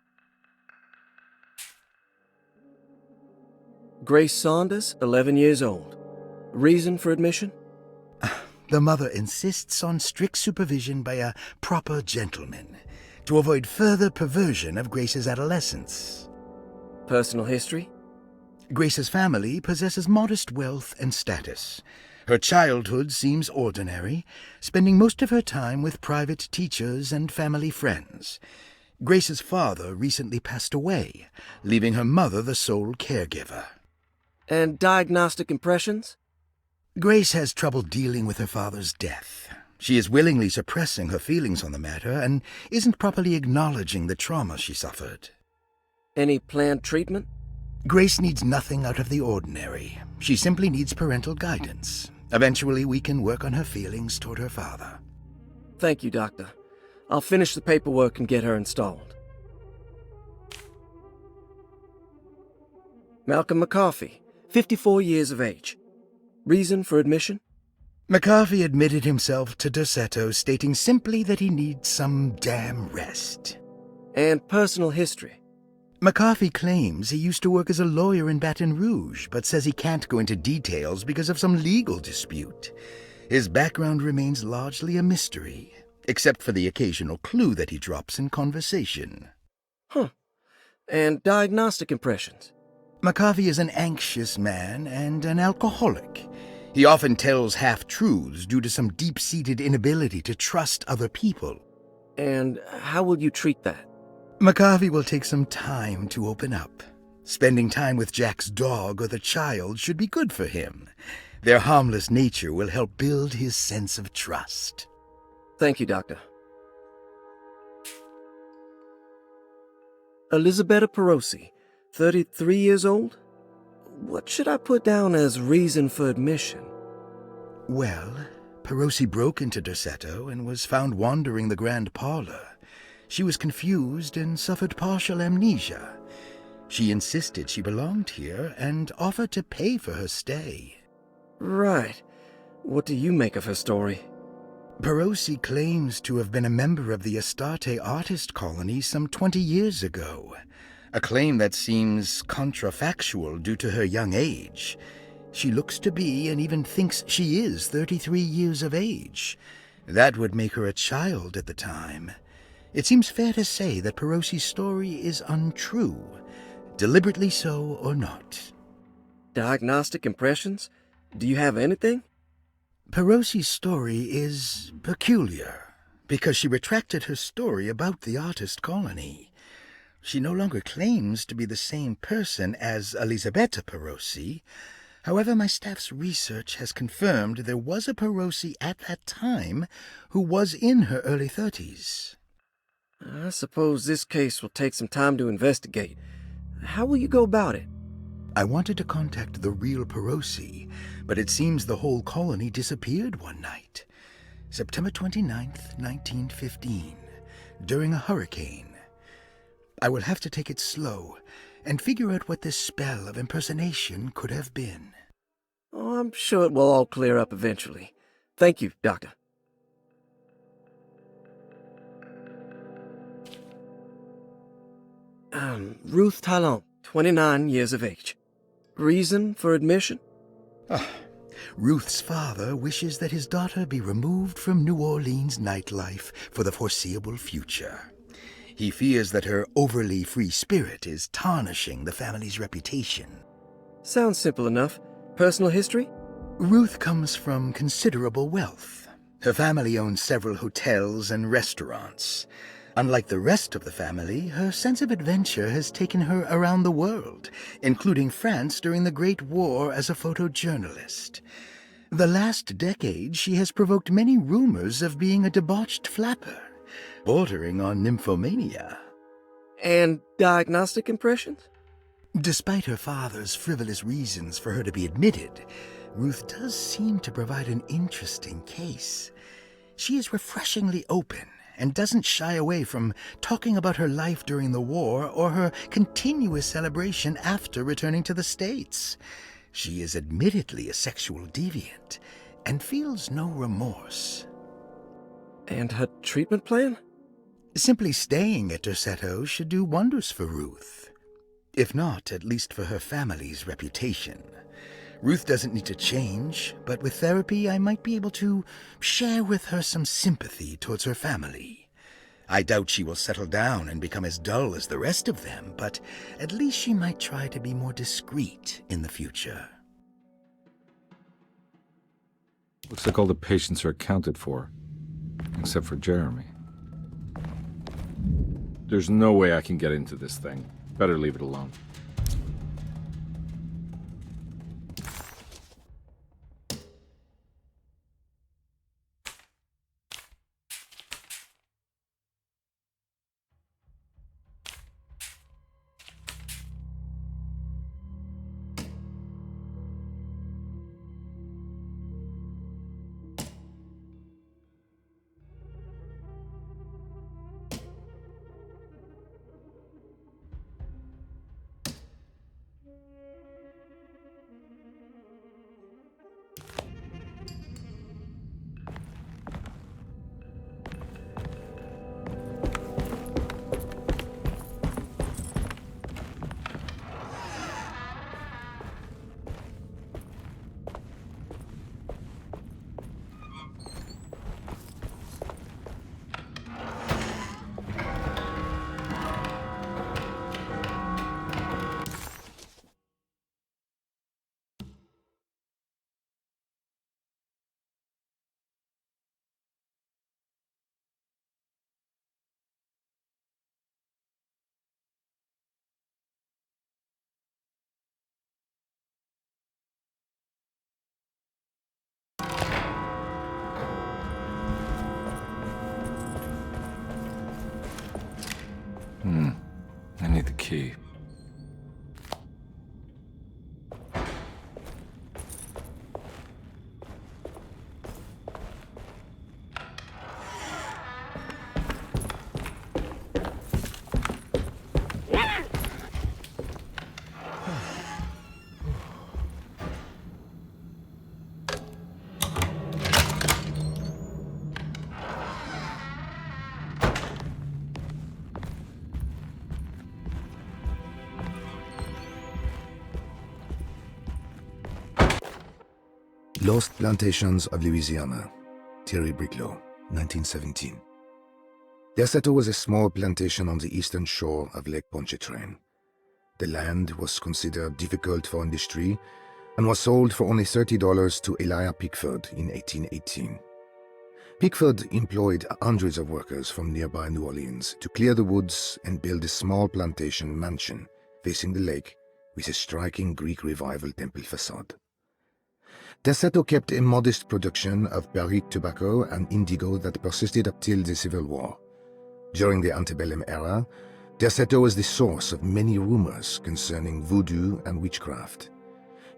Grace Saunders, 11 years old. Reason for admission? The mother insists on strict supervision by a proper gentleman to avoid further perversion of Grace's adolescence. Personal history? Grace's family possesses modest wealth and status. Her childhood seems ordinary, spending most of her time with private teachers and family friends. Grace's father recently passed away, leaving her mother the sole caregiver. And diagnostic impressions? Grace has trouble dealing with her father's death. She is willingly suppressing her feelings on the matter and isn't properly acknowledging the trauma she suffered. Any planned treatment? Grace needs nothing out of the ordinary. She simply needs parental guidance. Eventually, we can work on her feelings toward her father. Thank you, Doctor. I'll finish the paperwork and get her installed. Malcolm McCarthy, 54 years of age. Reason for admission? McCarthy admitted himself to Derceto, stating simply that he needs some damn rest. And personal history? McCarthy claims he used to work as a lawyer in Baton Rouge, but says he can't go into details because of some legal dispute. His background remains largely a mystery, except for the occasional clue that he drops in conversation. Huh. And diagnostic impressions? McCarthy is an anxious man and an alcoholic. He often tells half-truths due to some deep-seated inability to trust other people. And how will you treat that? McCarthy will take some time to open up. Spending time with Jack's dog or the child should be good for him. Their harmless nature will help build his sense of trust. Thank you, Doctor. Elisabetta Perosi, 33 years old? What should I put down as reason for admission? Well, Perosi broke into Derceto and was found wandering the grand parlor. She was confused and suffered partial amnesia. She insisted she belonged here and offered to pay for her stay. Right. What do you make of her story? Perosi claims to have been a member of the Astarte artist colony some 20 years ago. A claim that seems contrafactual due to her young age. She looks to be and even thinks she is 33 years of age. That would make her a child at the time. It seems fair to say that Perosi's story is untrue, deliberately so or not. Diagnostic impressions? Do you have anything? Perosi's story is peculiar, because she retracted her story about the artist colony. She no longer claims to be the same person as Elisabetta Perosi. However, my staff's research has confirmed there was a Perosi at that time who was in her early 30s. I suppose this case will take some time to investigate. How will you go about it? I wanted to contact the real Perosi, but it seems the whole colony disappeared one night. September 29th, 1915, during a hurricane. I will have to take it slow and figure out what this spell of impersonation could have been. Oh, I'm sure it will all clear up eventually. Thank you, Doctor. Ruth Talon, 29 years of age. Reason for admission? Ruth's father wishes that his daughter be removed from New Orleans nightlife for the foreseeable future. He fears that her overly free spirit is tarnishing the family's reputation. Sounds simple enough. Personal history? Ruth comes from considerable wealth. Her family owns several hotels and restaurants. Unlike the rest of the family, her sense of adventure has taken her around the world, including France during the Great War as a photojournalist. The last decade, she has provoked many rumors of being a debauched flapper, bordering on nymphomania. And diagnostic impressions? Despite her father's frivolous reasons for her to be admitted, Ruth does seem to provide an interesting case. She is refreshingly open and doesn't shy away from talking about her life during the war or her continuous celebration after returning to the States. She is admittedly a sexual deviant and feels no remorse. And her treatment plan? Simply staying at Derceto should do wonders for Ruth. If not, at least for her family's reputation. Ruth doesn't need to change, but with therapy I might be able to share with her some sympathy towards her family. I doubt she will settle down and become as dull as the rest of them, but at least she might try to be more discreet in the future. Looks like all the patients are accounted for, except for Jeremy. There's no way I can get into this thing. Better leave it alone. I need the key. Lost Plantations of Louisiana, Thierry Briclot, 1917. Derceto was a small plantation on the eastern shore of Lake Pontchartrain. The land was considered difficult for industry and was sold for only $30 to Elijah Pickford in 1818. Pickford employed hundreds of workers from nearby New Orleans to clear the woods and build a small plantation mansion facing the lake with a striking Greek Revival temple facade. Derceto kept a modest production of barrique tobacco and indigo that persisted up till the Civil War. During the antebellum era, Derceto was the source of many rumors concerning voodoo and witchcraft.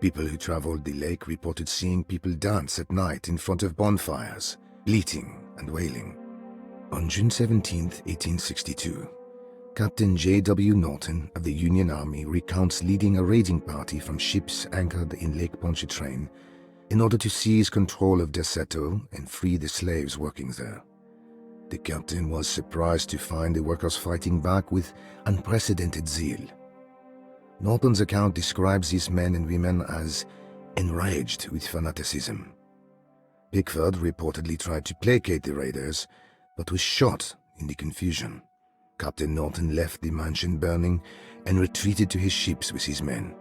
People who traveled the lake reported seeing people dance at night in front of bonfires, bleating and wailing. On June 17, 1862, Captain J.W. Norton of the Union Army recounts leading a raiding party from ships anchored in Lake Pontchartrain in order to seize control of Derceto and free the slaves working there. The captain was surprised to find the workers fighting back with unprecedented zeal. Norton's account describes these men and women as enraged with fanaticism. Pickford reportedly tried to placate the raiders, but was shot in the confusion. Captain Norton left the mansion burning and retreated to his ships with his men.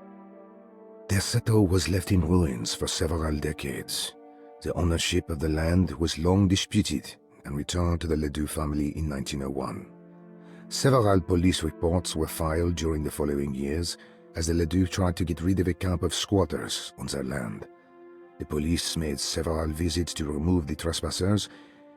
Derceto was left in ruins for several decades. The ownership of the land was long disputed and returned to the Ledoux family in 1901. Several police reports were filed during the following years as the Ledoux tried to get rid of a camp of squatters on their land. The police made several visits to remove the trespassers,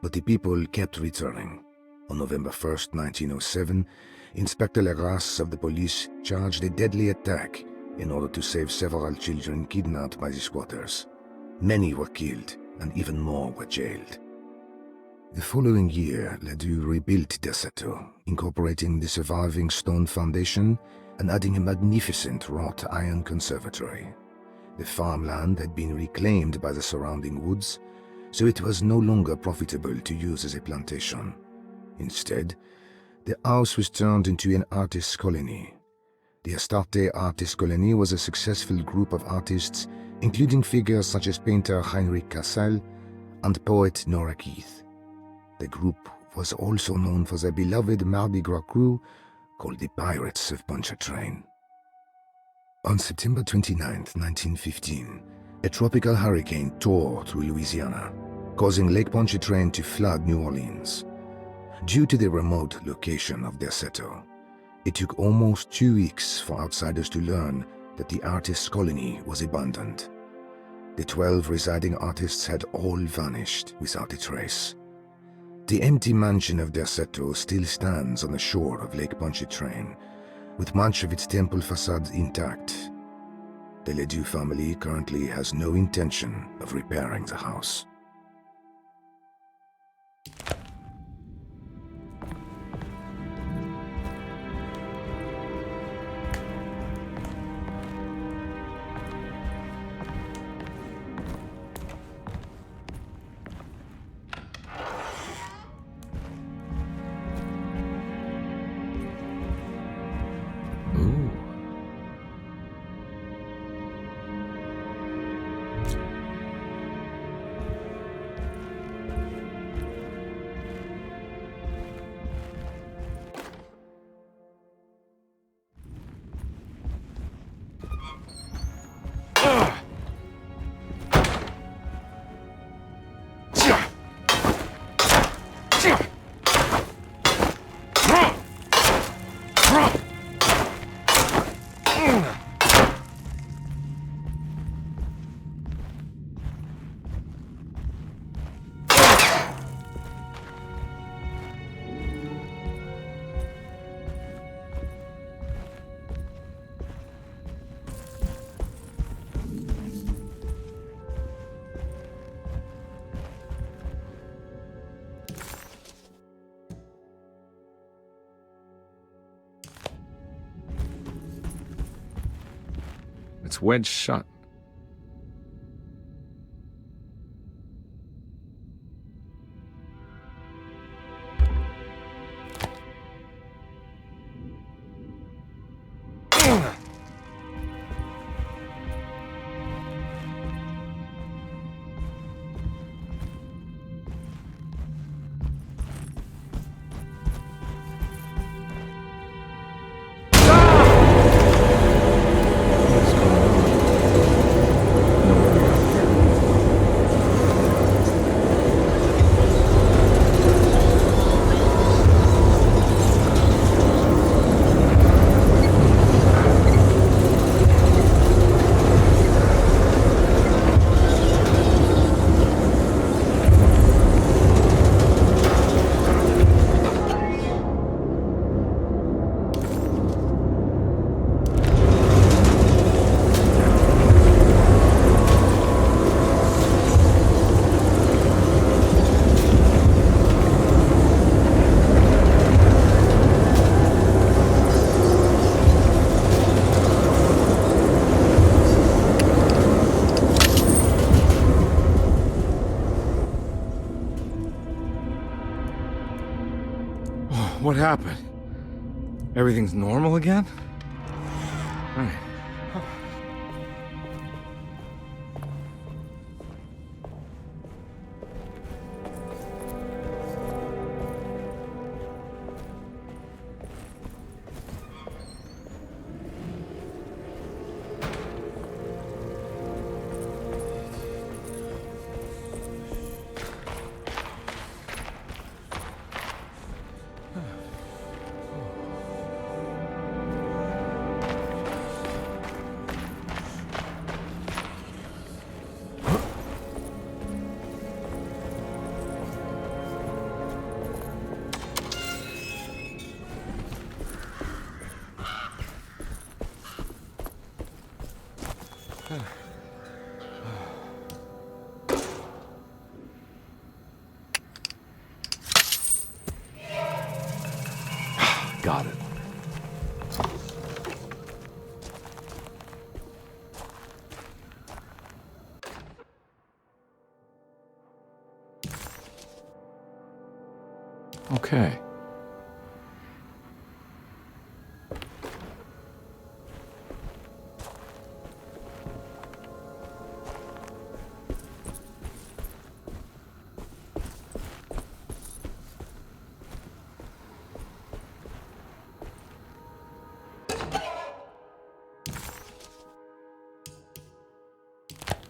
but the people kept returning. On November 1st, 1907, Inspector Legras of the police charged a deadly attack in order to save several children kidnapped by the squatters. Many were killed, and even more were jailed. The following year, Ledoux rebuilt Derceto, incorporating the surviving stone foundation and adding a magnificent wrought iron conservatory. The farmland had been reclaimed by the surrounding woods, so it was no longer profitable to use as a plantation. Instead, the house was turned into an artist's colony. The Astarte Artist Colony was a successful group of artists, including figures such as painter Heinrich Cassel and poet Nora Keith. The group was also known for their beloved Mardi Gras crew called the Pirates of Pontchartrain. On September 29, 1915, a tropical hurricane tore through Louisiana, causing Lake Pontchartrain to flood New Orleans. Due to the remote location of Derceto, it took almost 2 weeks for outsiders to learn that the artist's colony was abandoned. The 12 residing artists had all vanished without a trace. The empty mansion of Derceto still stands on the shore of Lake Pontchartrain, with much of its temple facade intact. The Ledoux family currently has no intention of repairing the house. It's wedged shut. What happened? Everything's normal again? All right. Okay.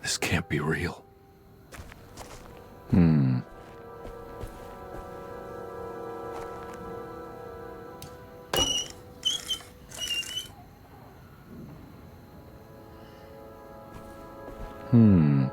This can't be real. Hmm. Hmm.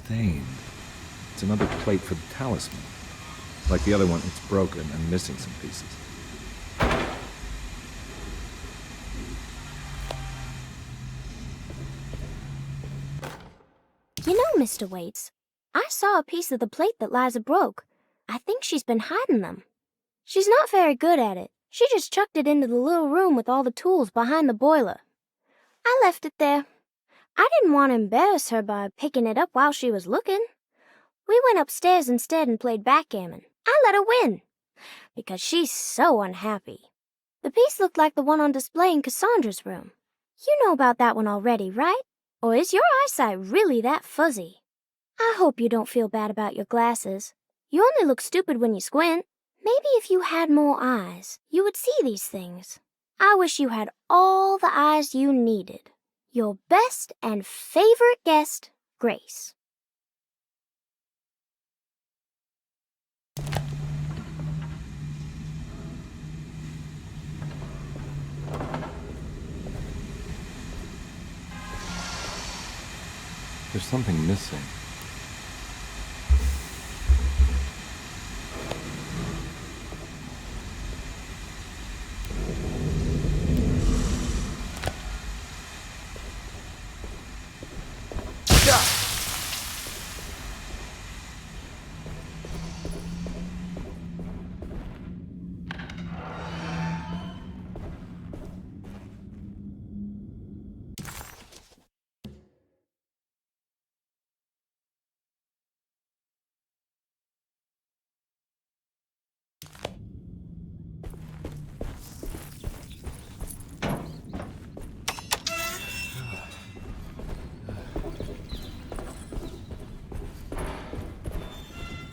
stain. It's another plate for the talisman. Like the other one, it's broken and missing some pieces. You know, Mr. Waits, I saw a piece of the plate that Liza broke. I think she's been hiding them. She's not very good at it. She just chucked it into the little room with all the tools behind the boiler. I left it there. I didn't want to embarrass her by picking it up while she was looking. We went upstairs instead and played backgammon. I let her win, because she's so unhappy. The piece looked like the one on display in Cassandra's room. You know about that one already, right? Or is your eyesight really that fuzzy? I hope you don't feel bad about your glasses. You only look stupid when you squint. Maybe if you had more eyes, you would see these things. I wish you had all the eyes you needed. Your best and favorite guest, Grace. There's something missing.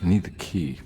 I need the key.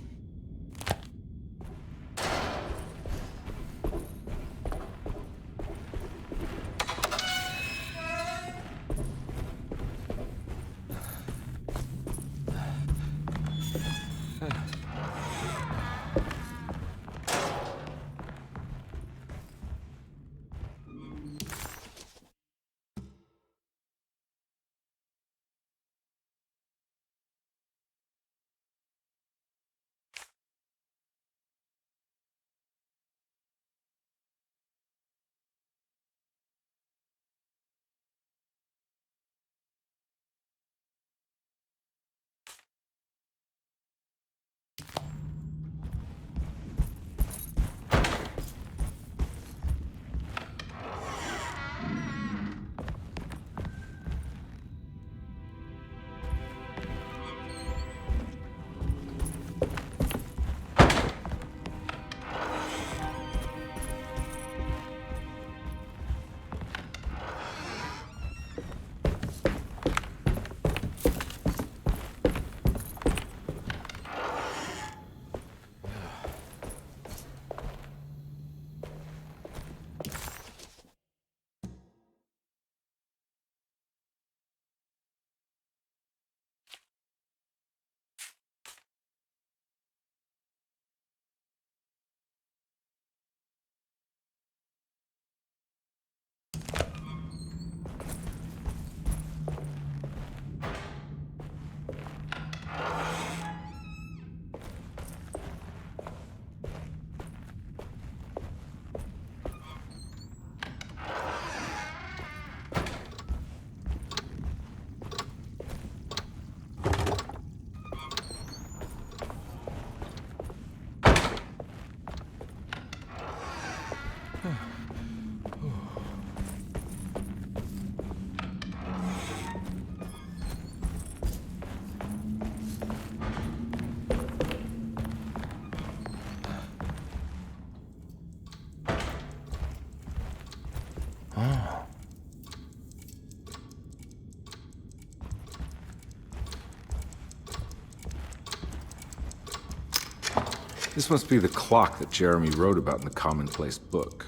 This must be the clock that Jeremy wrote about in the Commonplace book.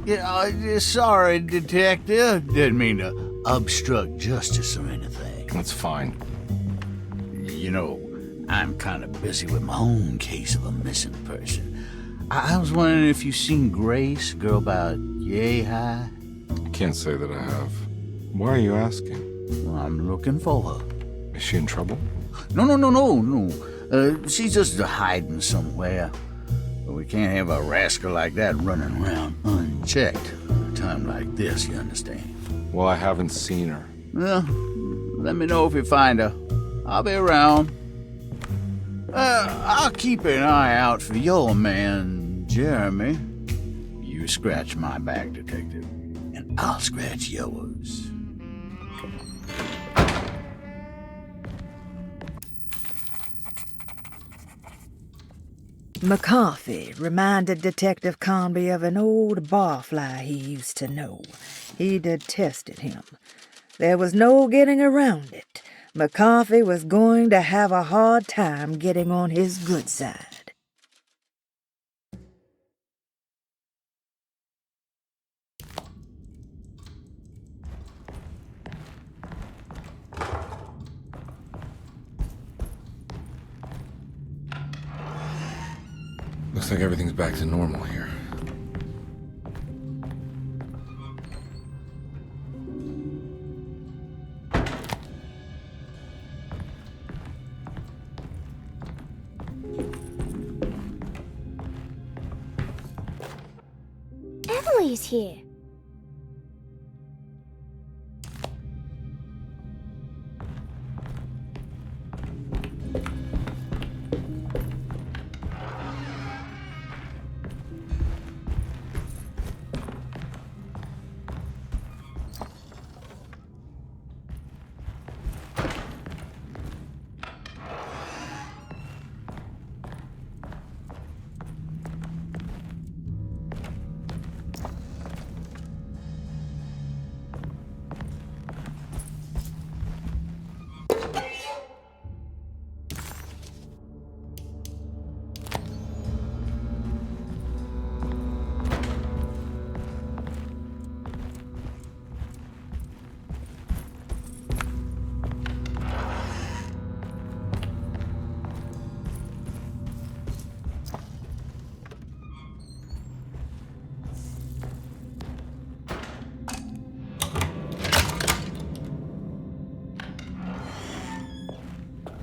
Yeah, sorry, Detective. Didn't mean to obstruct justice or anything. That's fine. You know, I'm kind of busy with my own case of a missing person. I was wondering if you've seen Grace, girl about yay high? I can't say that I have. Why are you asking? I'm looking for her. Is she in trouble? No. She's just hiding somewhere. But we can't have a rascal like that running around unchecked at a time like this, you understand? Well, I haven't seen her. Well, let me know if you find her. I'll be around. I'll keep an eye out for your man, Jeremy. You scratch my back, Detective, and I'll scratch yours. McCarthy reminded Detective Conby of an old barfly he used to know. He detested him. There was no getting around it. McCarthy was going to have a hard time getting on his good side. Looks like everything's back to normal here. Emily's here.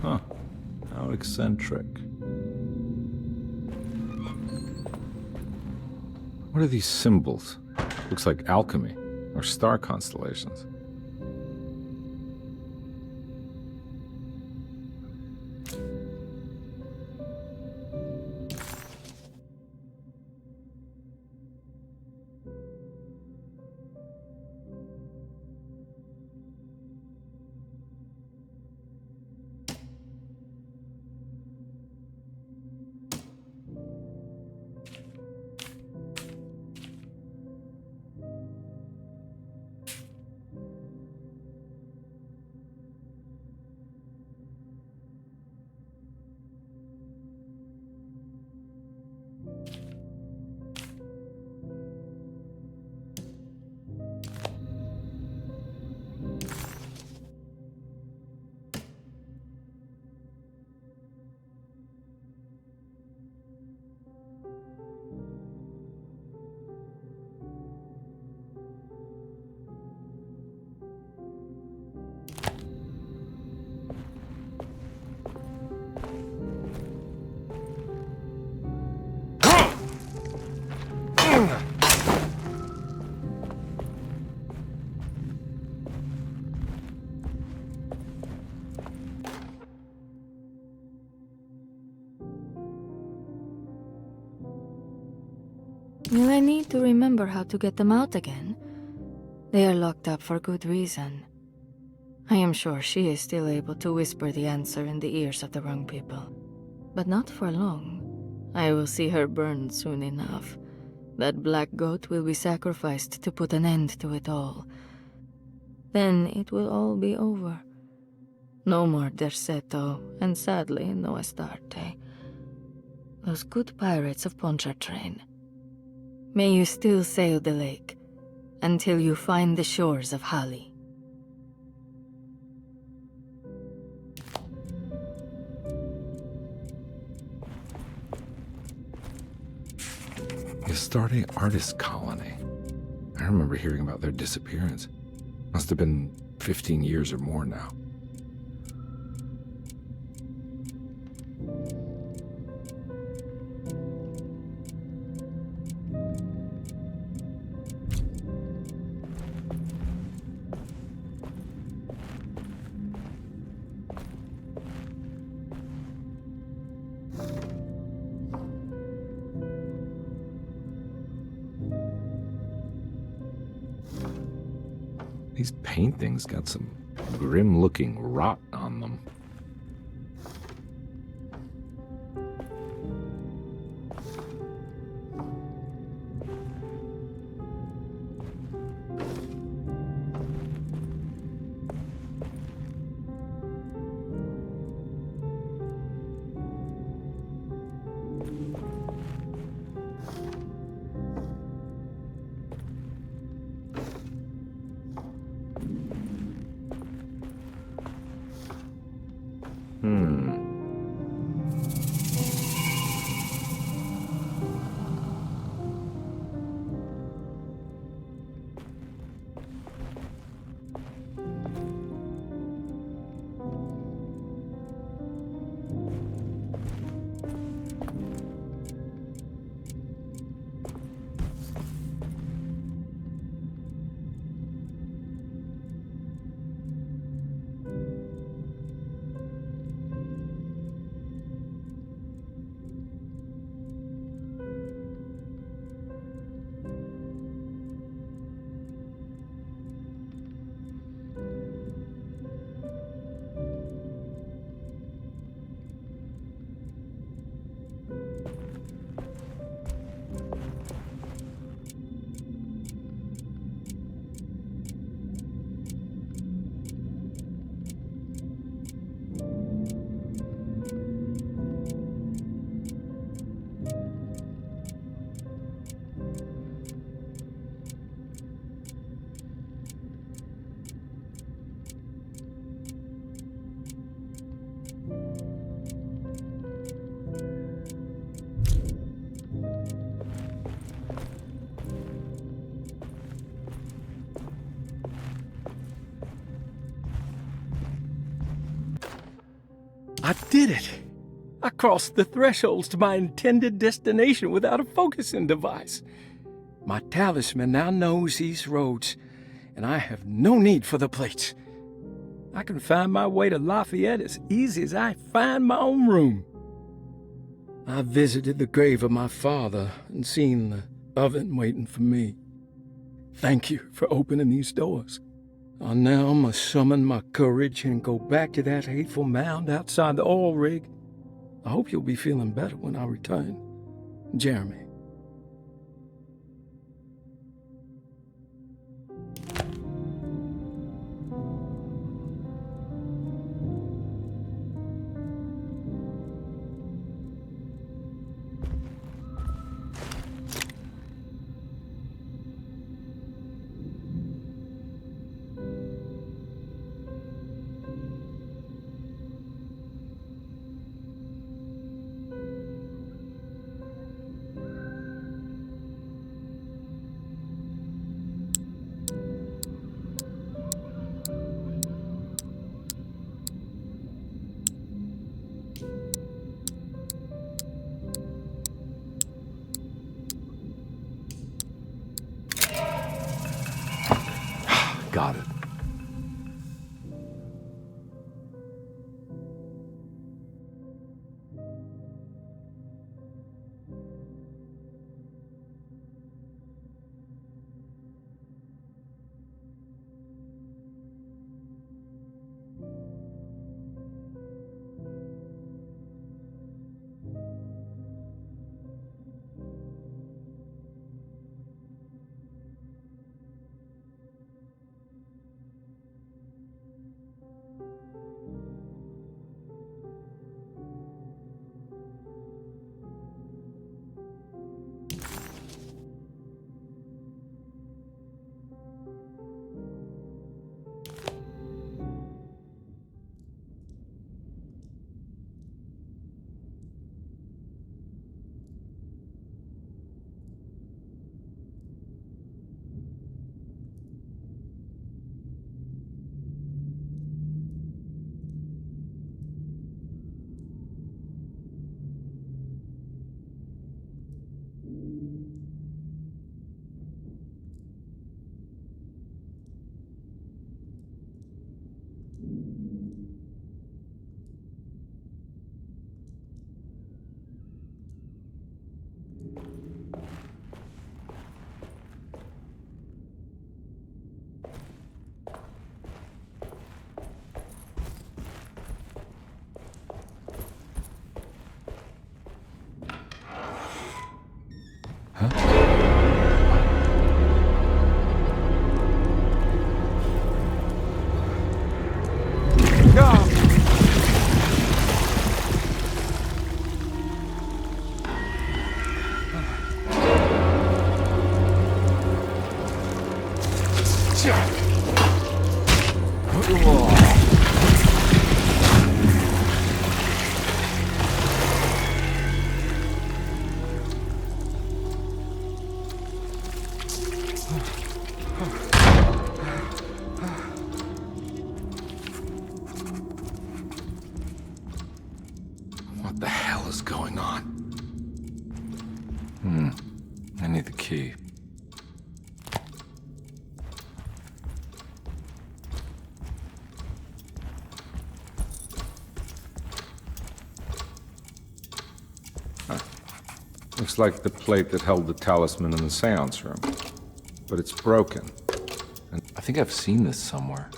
Huh. How eccentric. What are these symbols? Looks like alchemy or star constellations. Will I need to remember how to get them out again? They are locked up for good reason. I am sure she is still able to whisper the answer in the ears of the wrong people. But not for long. I will see her burned soon enough. That black goat will be sacrificed to put an end to it all. Then it will all be over. No more Derceto, and sadly, no Astarte. Those good pirates of Pontchartrain. May you still sail the lake, until you find the shores of Hali. Astarte Artist Colony. I I remember hearing about their disappearance. Must have been 15 years or more now. These paintings got some grim-looking rot on them. I did it! I crossed the thresholds to my intended destination without a focusing device. My talisman now knows these roads, and I have no need for the plates. I can find my way to Lafayette as easy as I find my own room. I visited the grave of my father and seen the oven waiting for me. Thank you for opening these doors. I now must summon my courage and go back to that hateful mound outside the oil rig. I hope you'll be feeling better when I return. Jeremy. Got it. What the hell is going on? I need the key. Looks like the plate that held the talisman in the seance room. But it's broken. And I think I've seen this somewhere.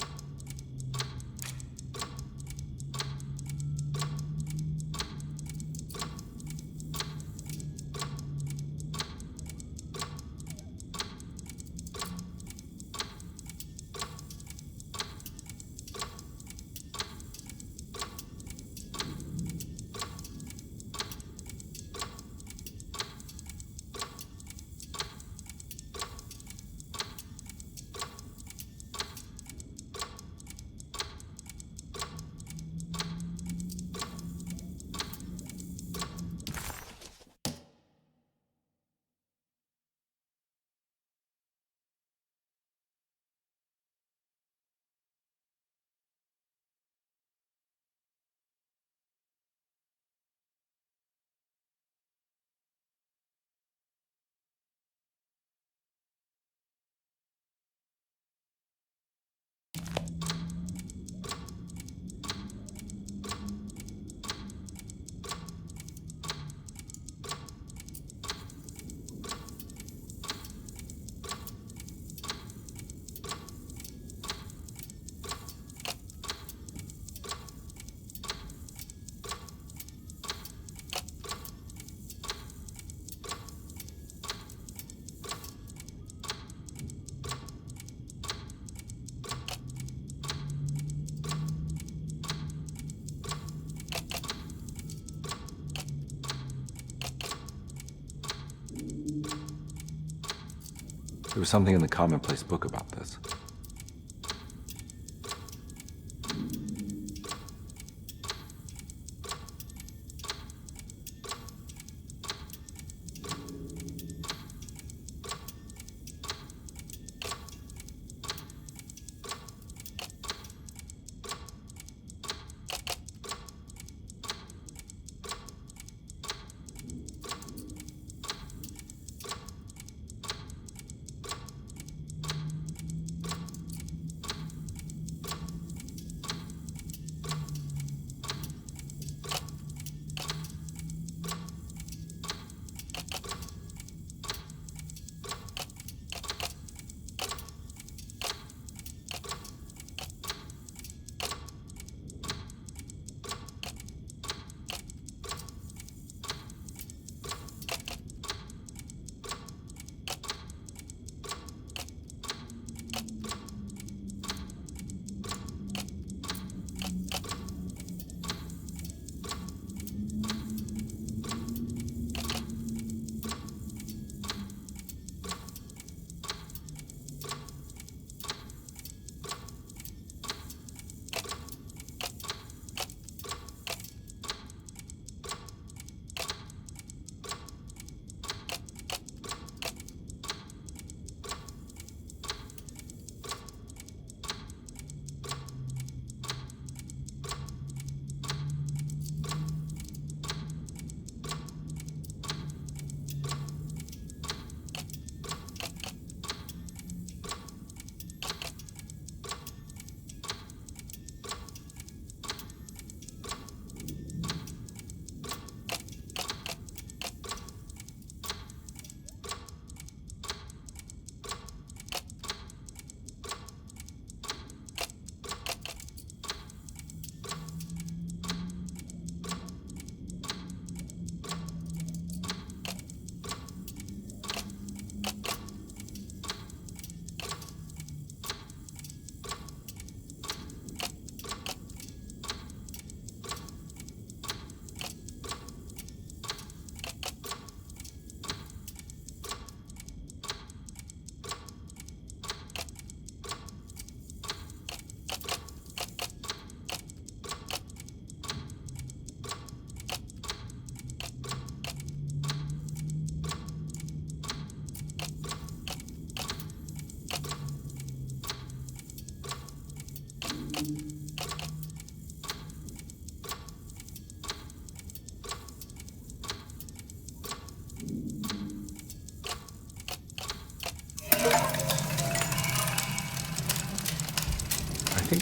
There was something in the commonplace book about this.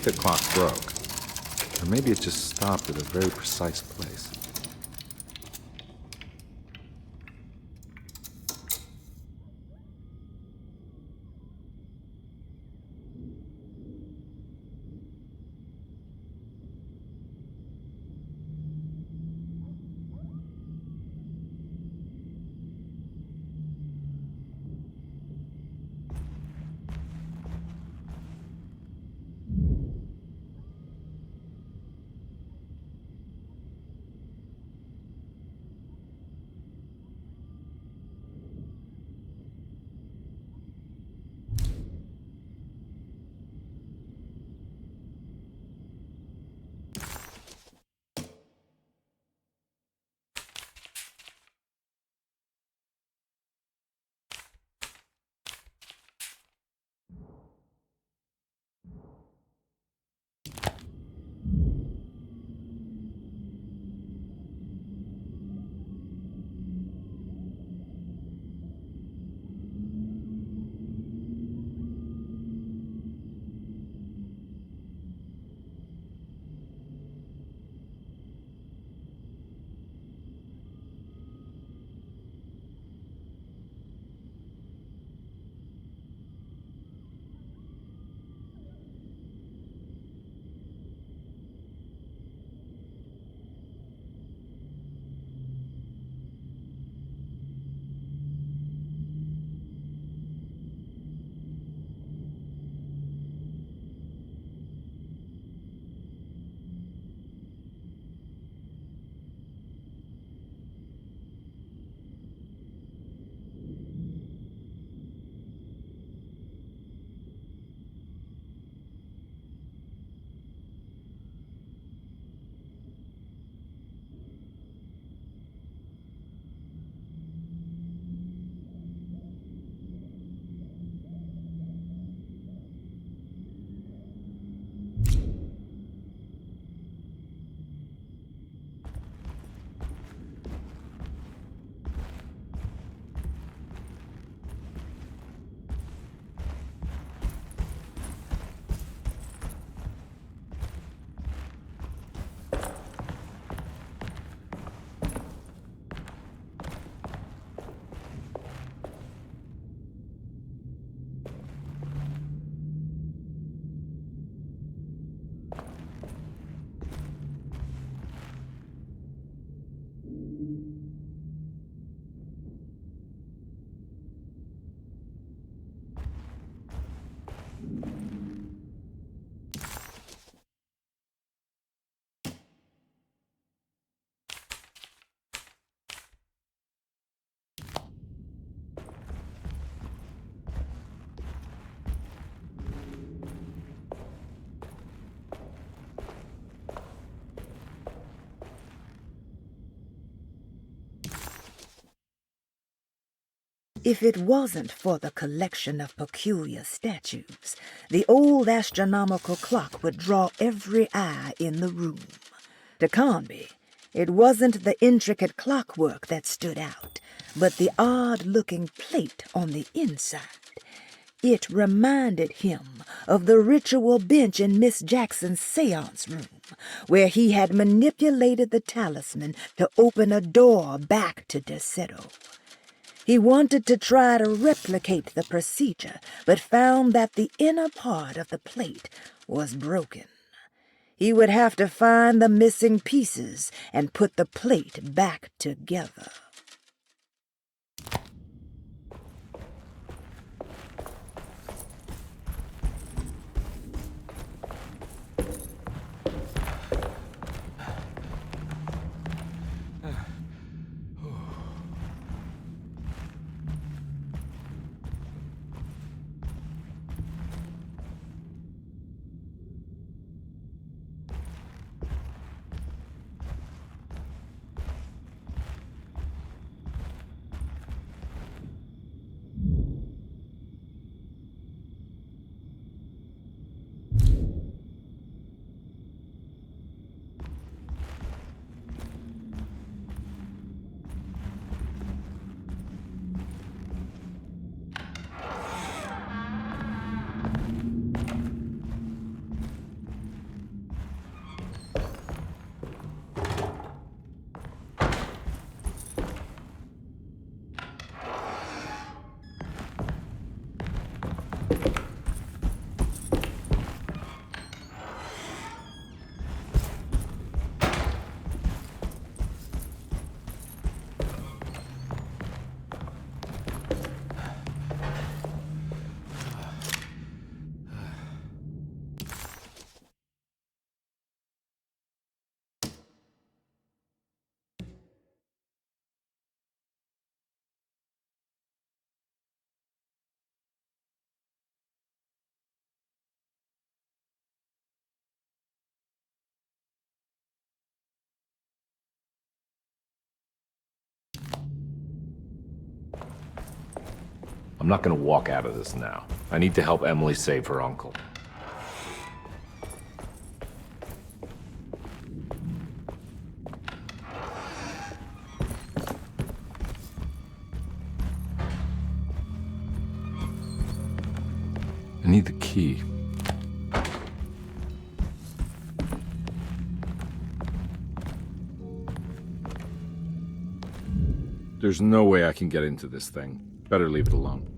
the clock broke. Or maybe it just stopped at a very precise place. If it wasn't for the collection of peculiar statues, the old astronomical clock would draw every eye in the room. To Conby, it wasn't the intricate clockwork that stood out, but the odd-looking plate on the inside. It reminded him of the ritual bench in Miss Jackson's seance room, where he had manipulated the talisman to open a door back to Derceto. He wanted to try to replicate the procedure, but found that the inner part of the plate was broken. He would have to find the missing pieces and put the plate back together. I'm not gonna walk out of this now. I need to help Emily save her uncle. I need the key. There's no way I can get into this thing. Better leave it alone.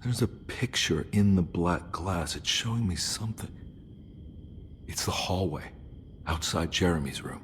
There's a picture in the black glass. It's showing me something. It's the hallway outside Jeremy's room.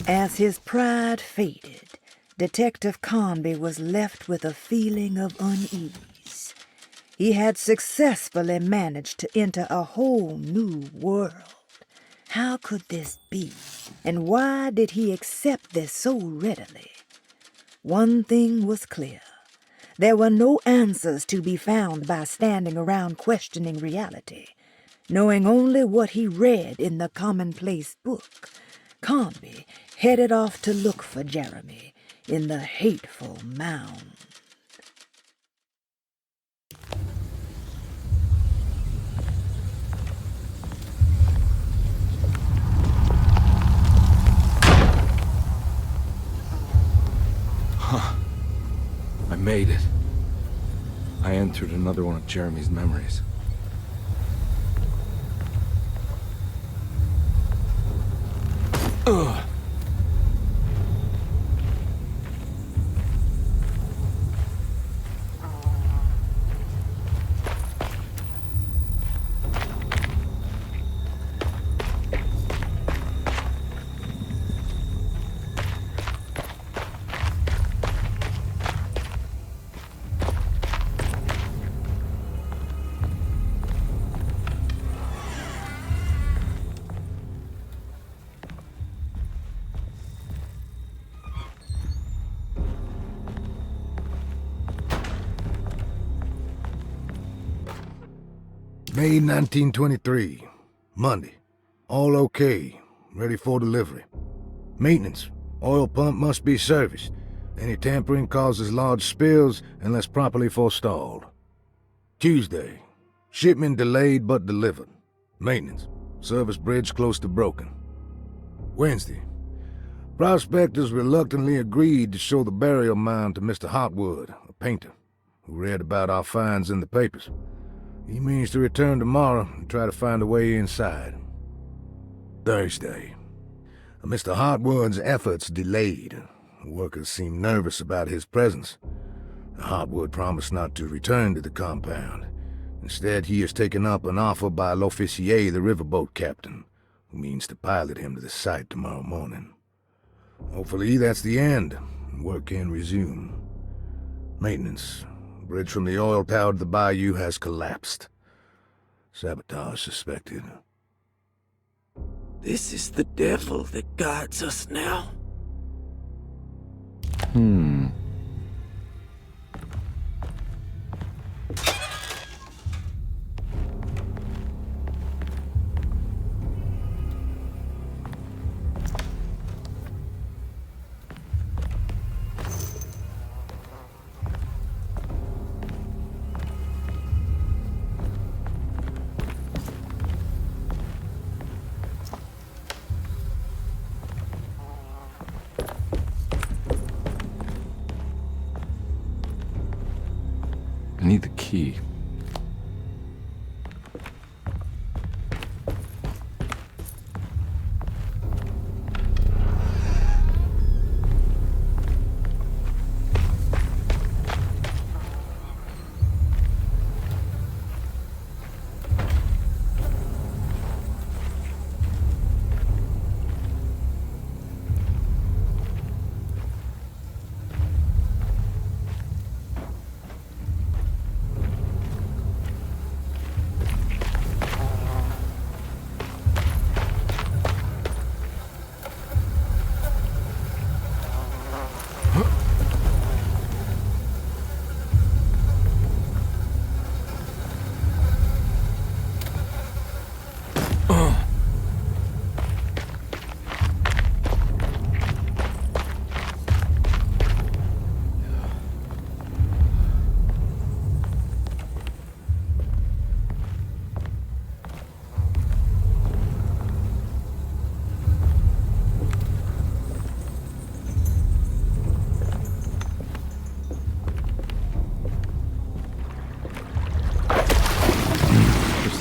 As his pride faded, Detective Conby was left with a feeling of unease. He had successfully managed to enter a whole new world. How could this be? And why did he accept this so readily? One thing was clear. There were no answers to be found by standing around questioning reality, knowing only what he read in the commonplace book. Conby headed off to look for Jeremy in the hateful mound. Huh. I made it. I entered another one of Jeremy's memories. Ugh. May 1923, Monday. All okay, ready for delivery. Maintenance, oil pump must be serviced. Any tampering causes large spills unless properly forestalled. Tuesday, shipment delayed but delivered. Maintenance, service bridge close to broken. Wednesday, prospectors reluctantly agreed to show the burial mound to Mr. Hotwood, a painter, who read about our finds in the papers. He means to return tomorrow and try to find a way inside. Thursday. Mr. Hotwood's efforts delayed. The workers seemed nervous about his presence. Hotwood promised not to return to the compound. Instead, he has taken up an offer by L'Officier, the riverboat captain, who means to pilot him to the site tomorrow morning. Hopefully that's the end, and work can resume. Maintenance. Bridge from the oil tower to the bayou has collapsed. Sabotage suspected. This is the devil that guides us now. I need the key.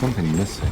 something missing.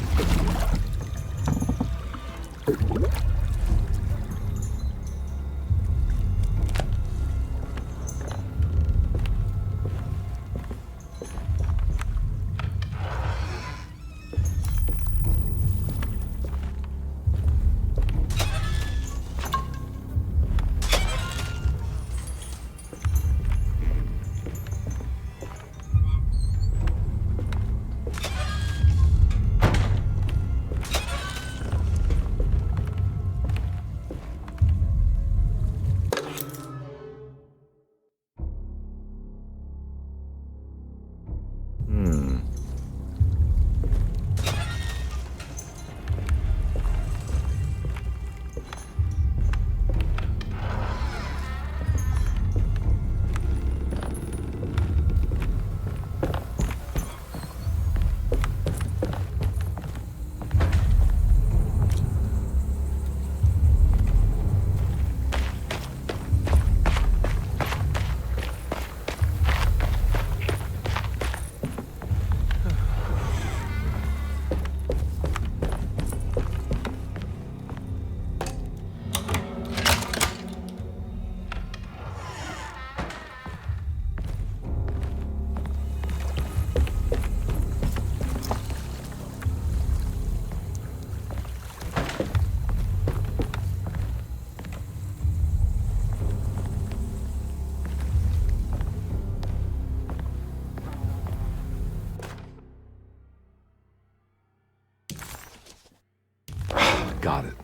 Got it.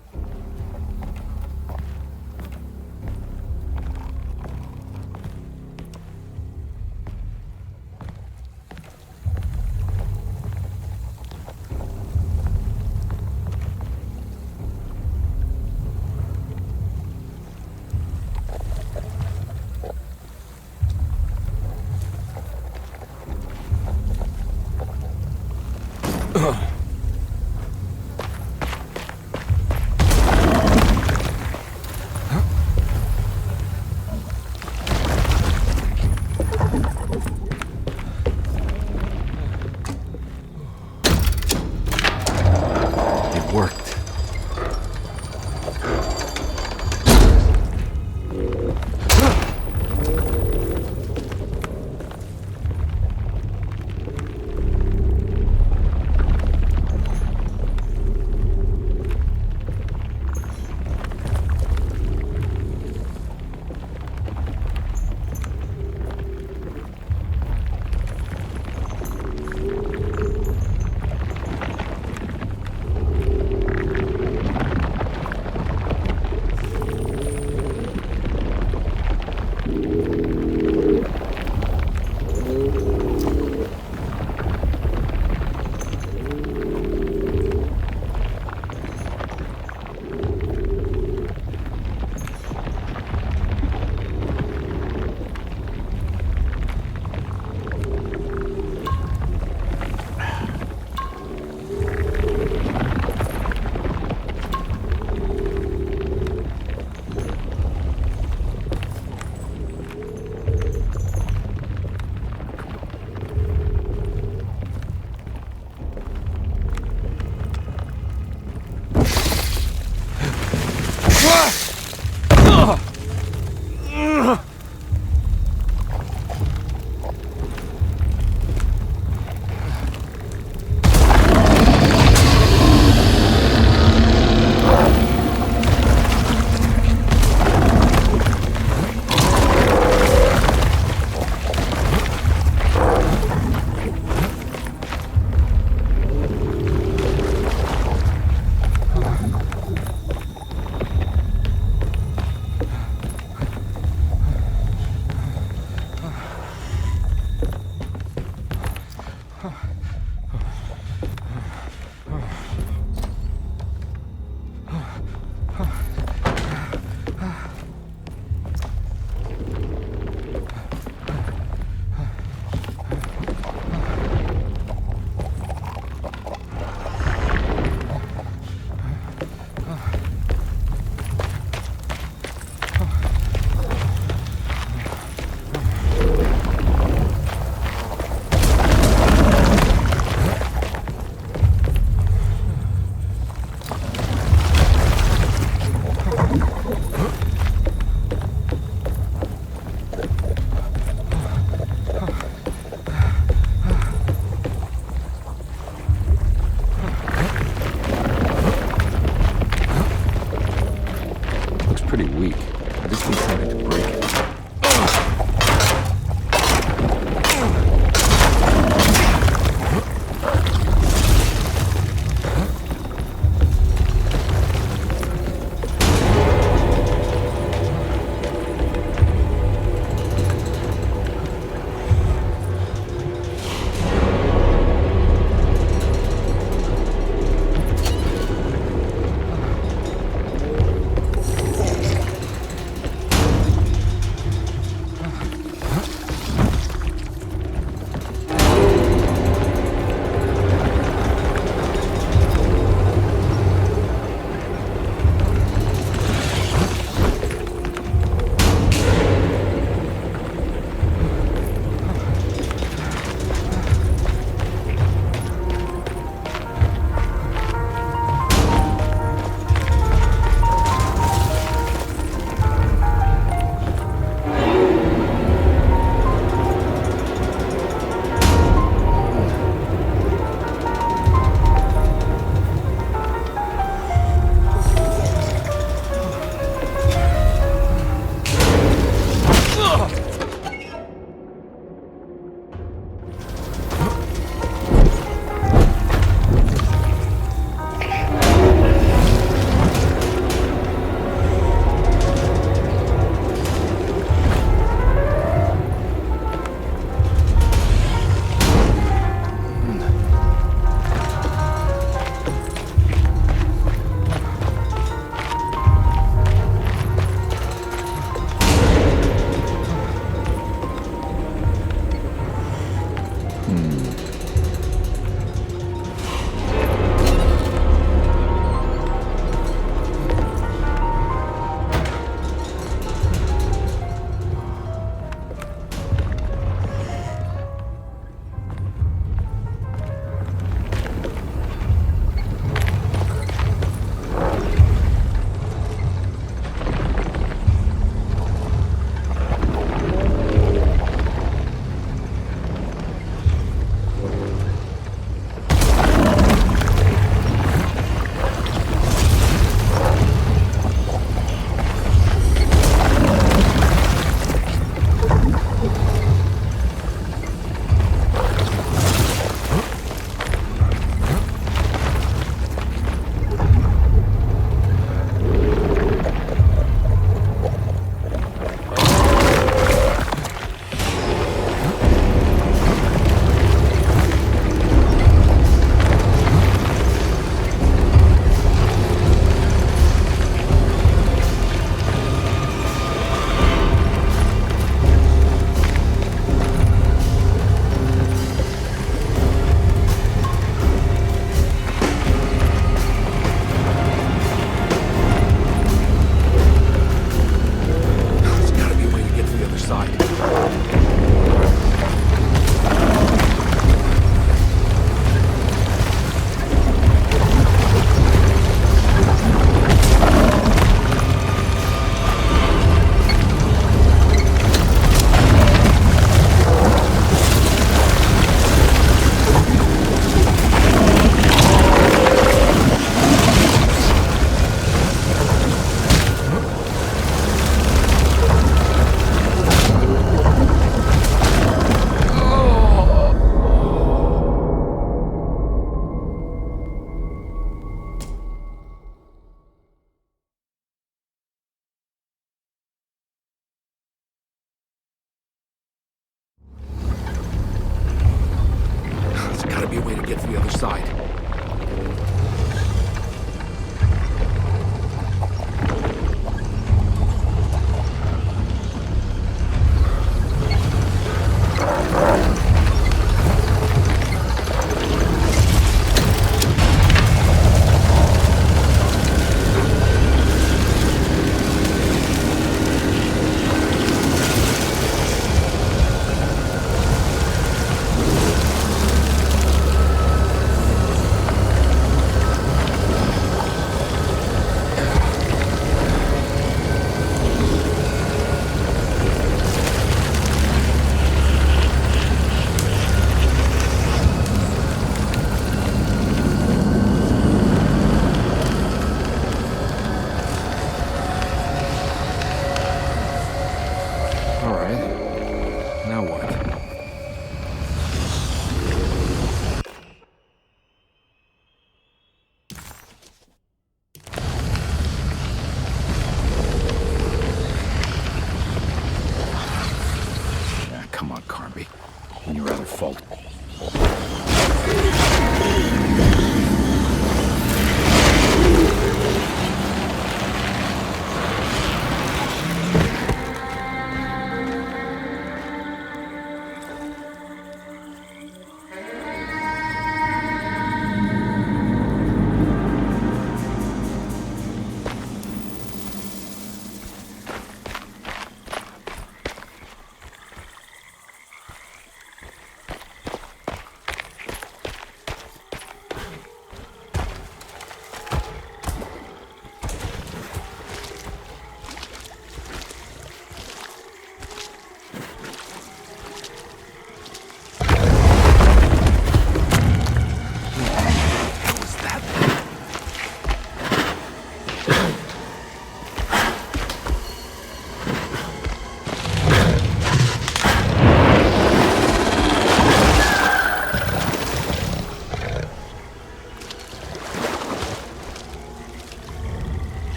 outside.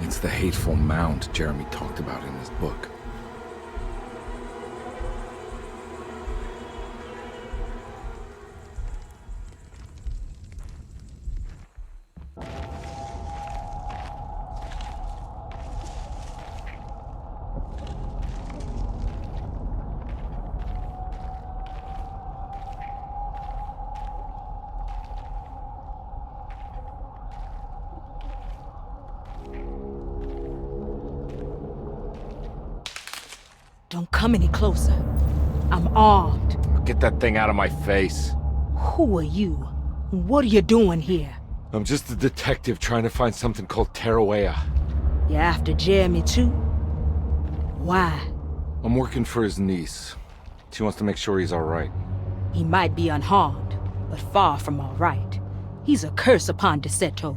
It's the hateful mound Jeremy talked about in his book. Don't come any closer. I'm armed. Get that thing out of my face. Who are you? What are you doing here? I'm just a detective trying to find something called Tarawea. You're after Jeremy too? Why? I'm working for his niece. She wants to make sure he's alright. He might be unharmed, but far from alright. He's a curse upon Deseto.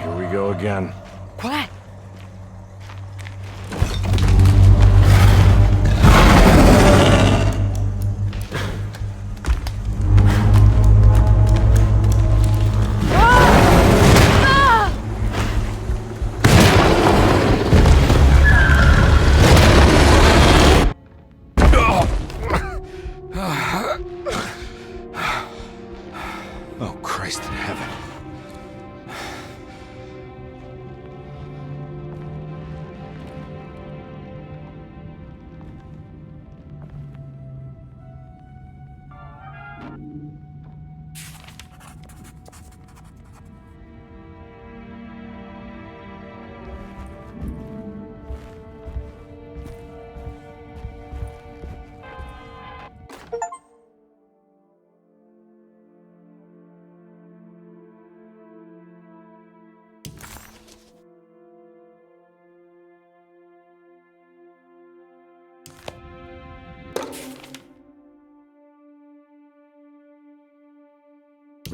Here we go again. Quiet!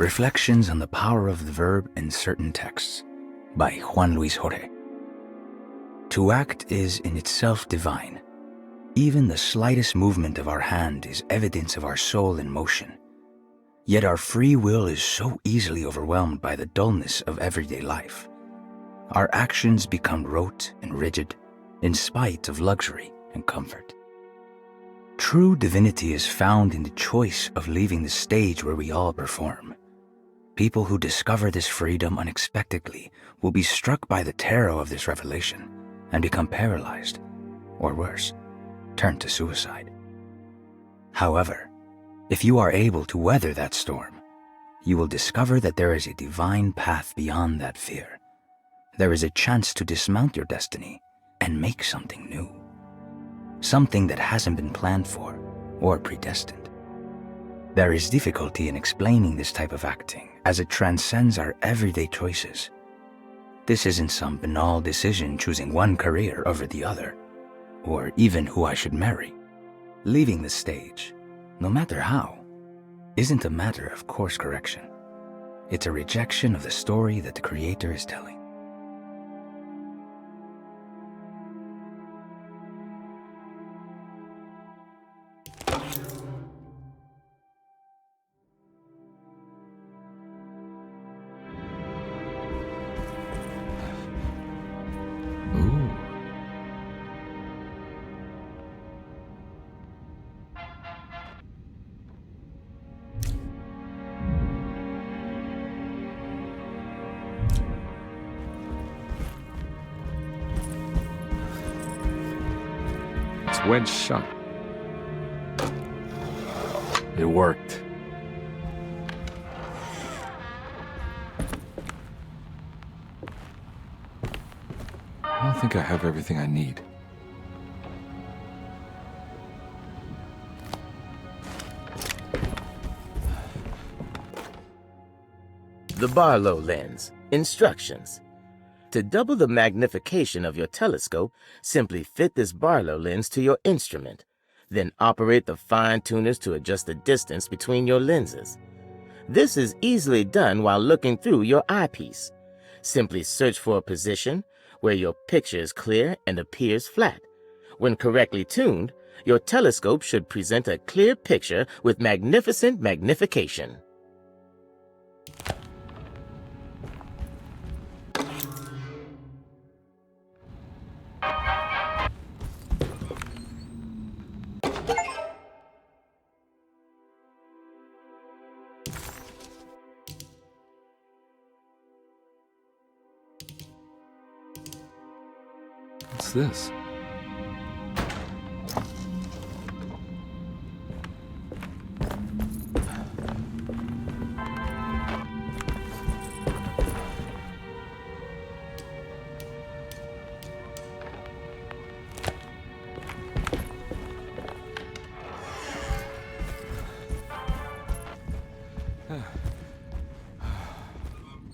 Reflections on the Power of the Verb in Certain Texts by Juan Luis Jorge. To act is in itself divine. Even the slightest movement of our hand is evidence of our soul in motion. Yet our free will is so easily overwhelmed by the dullness of everyday life. Our actions become rote and rigid, in spite of luxury and comfort. True divinity is found in the choice of leaving the stage where we all perform. People who discover this freedom unexpectedly will be struck by the terror of this revelation and become paralyzed, or worse, turn to suicide. However, if you are able to weather that storm, you will discover that there is a divine path beyond that fear. There is a chance to dismount your destiny and make something new. Something that hasn't been planned for or predestined. There is difficulty in explaining this type of acting as it transcends our everyday choices. This isn't some banal decision choosing one career over the other, or even who I should marry. Leaving the stage, no matter how, isn't a matter of course correction. It's a rejection of the story that the Creator is telling. Wedge shut. It worked. I don't think I have everything I need. The Barlow lens. Instructions. To double the magnification of your telescope, simply fit this Barlow lens to your instrument. Then operate the fine-tuners to adjust the distance between your lenses. This is easily done while looking through your eyepiece. Simply search for a position where your picture is clear and appears flat. When correctly tuned, your telescope should present a clear picture with magnificent magnification. What's this?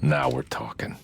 Now we're talking.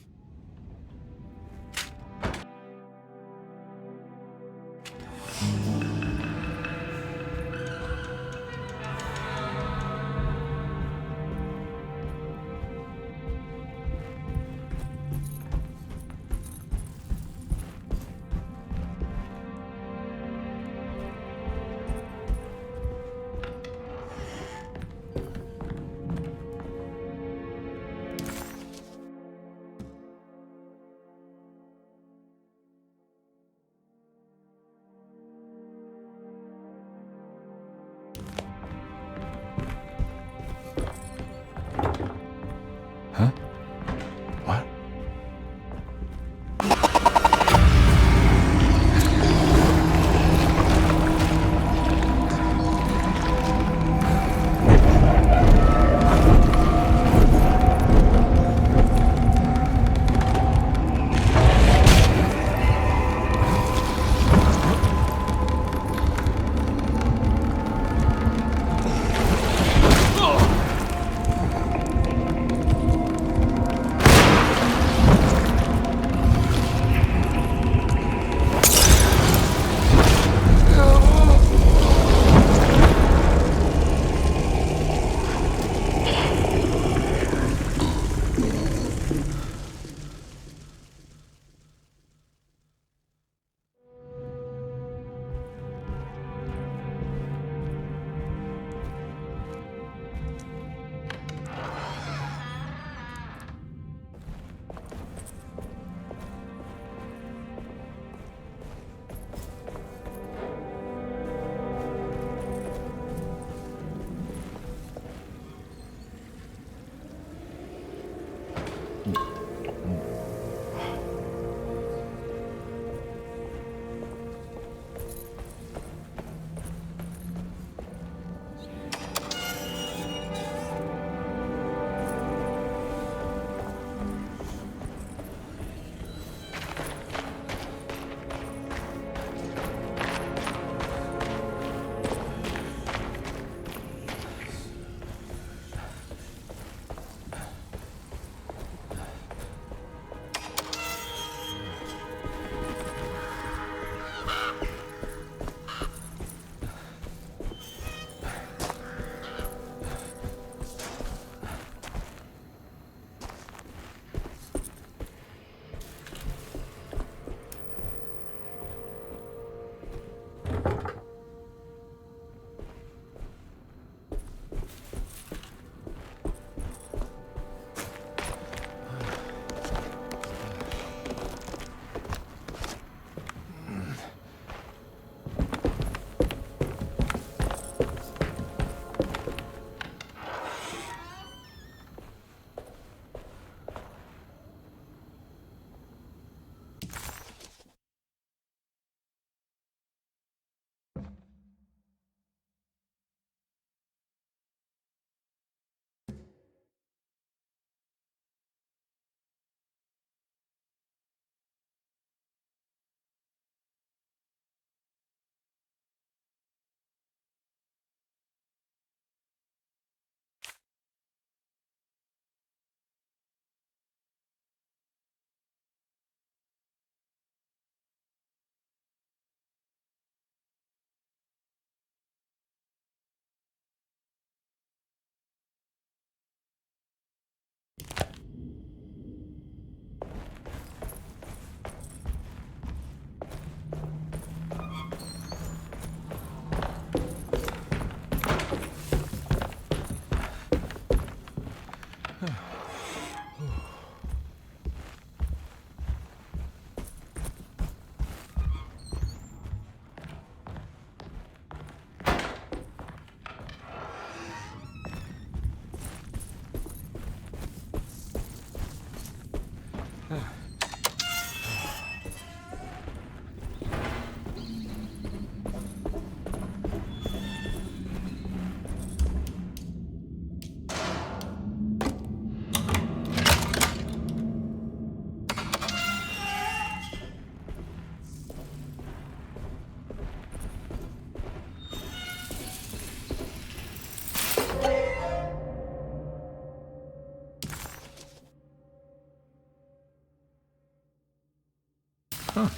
Huh.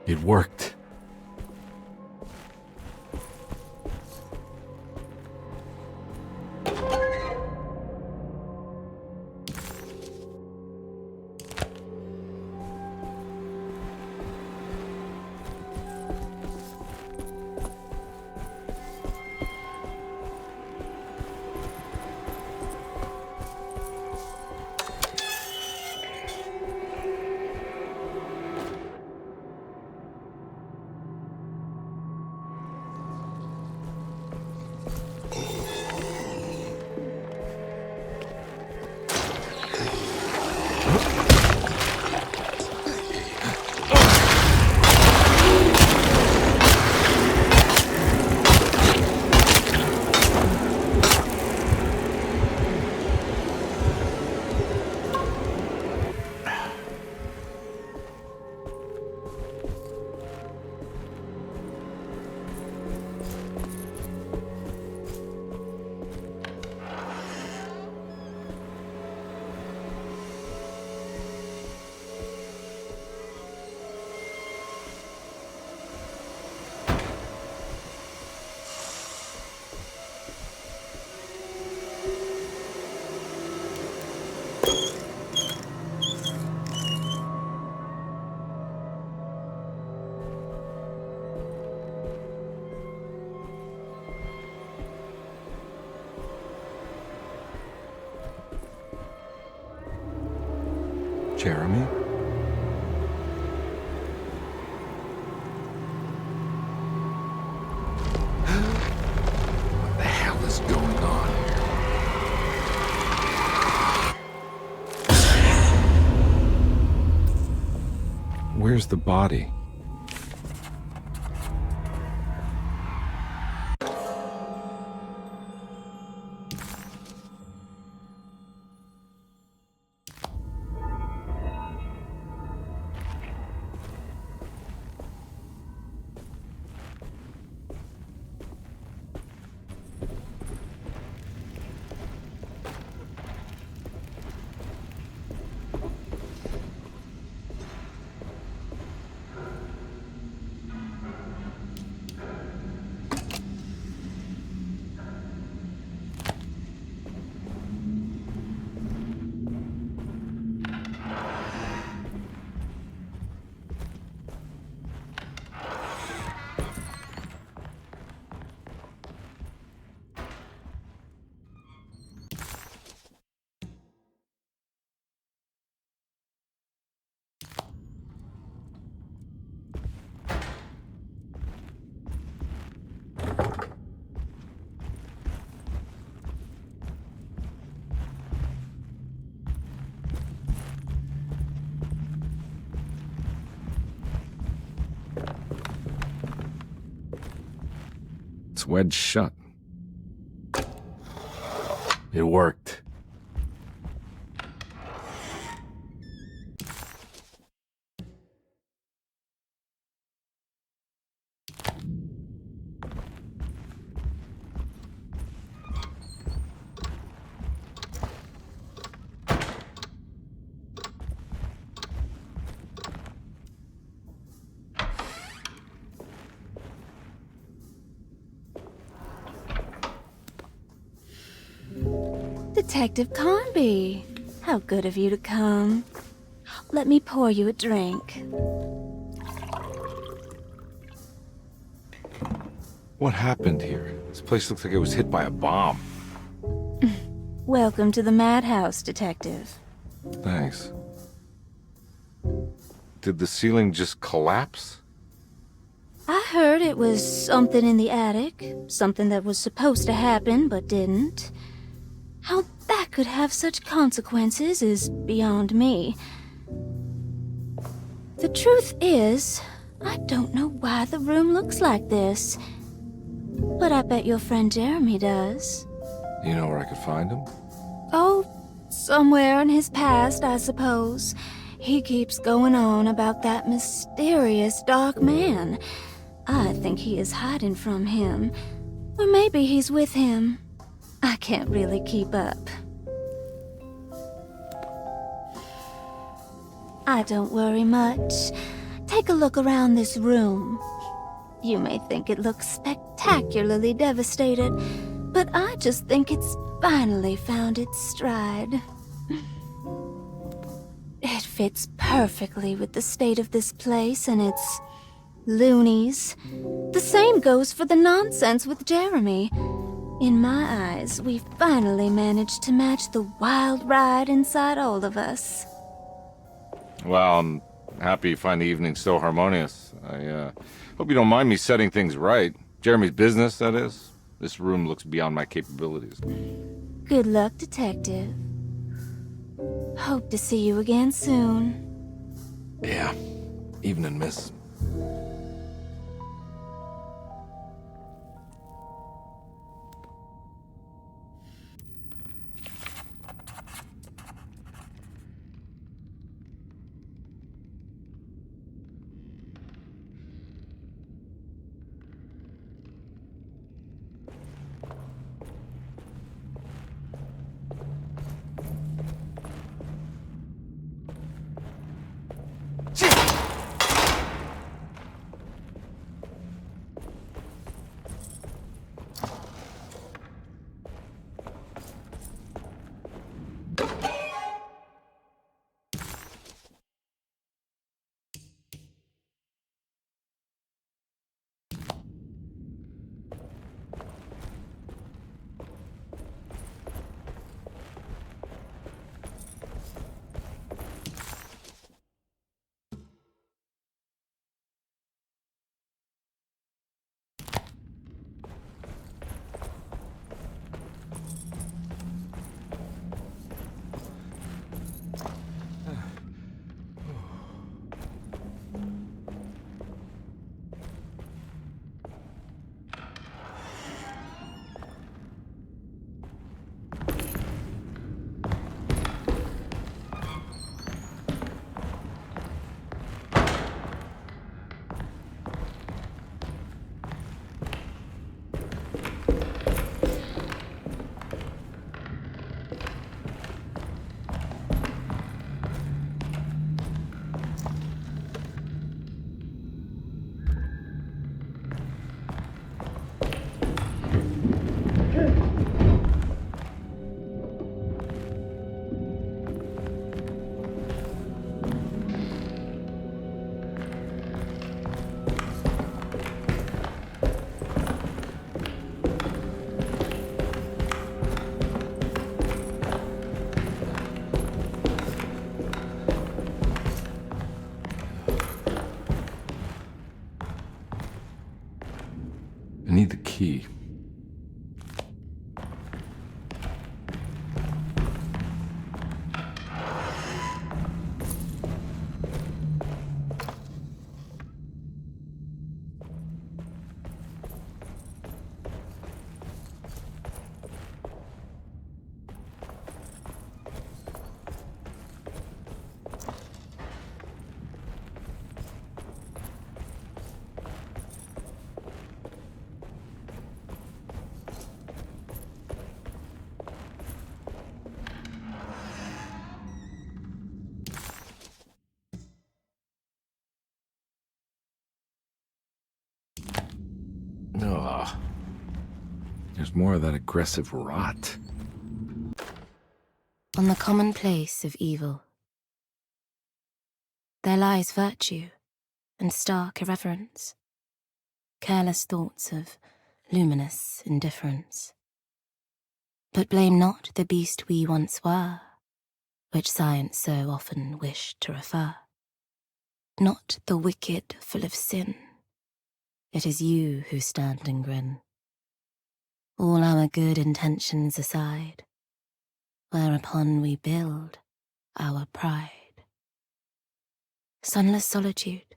It worked. Jeremy? What the hell is going on here? Where's the body? It's wedged shut. It worked. Detective Carnby, how good of you to come. Let me pour you a drink. What happened here? This place looks like it was hit by a bomb. Welcome to the madhouse, Detective. Thanks. Did the ceiling just collapse? I heard it was something in the attic, something that was supposed to happen but didn't. How that could have such consequences is beyond me. The truth is, I don't know why the room looks like this. But I bet your friend Jeremy does. You know where I could find him? Oh, somewhere in his past, I suppose. He keeps going on about that mysterious dark man. I think he is hiding from him. Or maybe he's with him. I can't really keep up. I don't worry much. Take a look around this room. You may think it looks spectacularly devastated, but I just think it's finally found its stride. It fits perfectly with the state of this place and its loonies. The same goes for the nonsense with Jeremy. In my eyes, we finally managed to match the wild ride inside all of us. Well, I'm happy you find the evening so harmonious. I hope you don't mind me setting things right. Jeremy's business, that is. This room looks beyond my capabilities. Good luck, Detective. Hope to see you again soon. Yeah. Evening, miss. I need the key. Ugh. There's more of that aggressive rot. On the commonplace of evil, there lies virtue and stark irreverence, careless thoughts of luminous indifference. But blame not the beast we once were, which science so often wished to refer. Not the wicked full of sin, it is you who stand and grin. All our good intentions aside, whereupon we build our pride. Sunless solitude,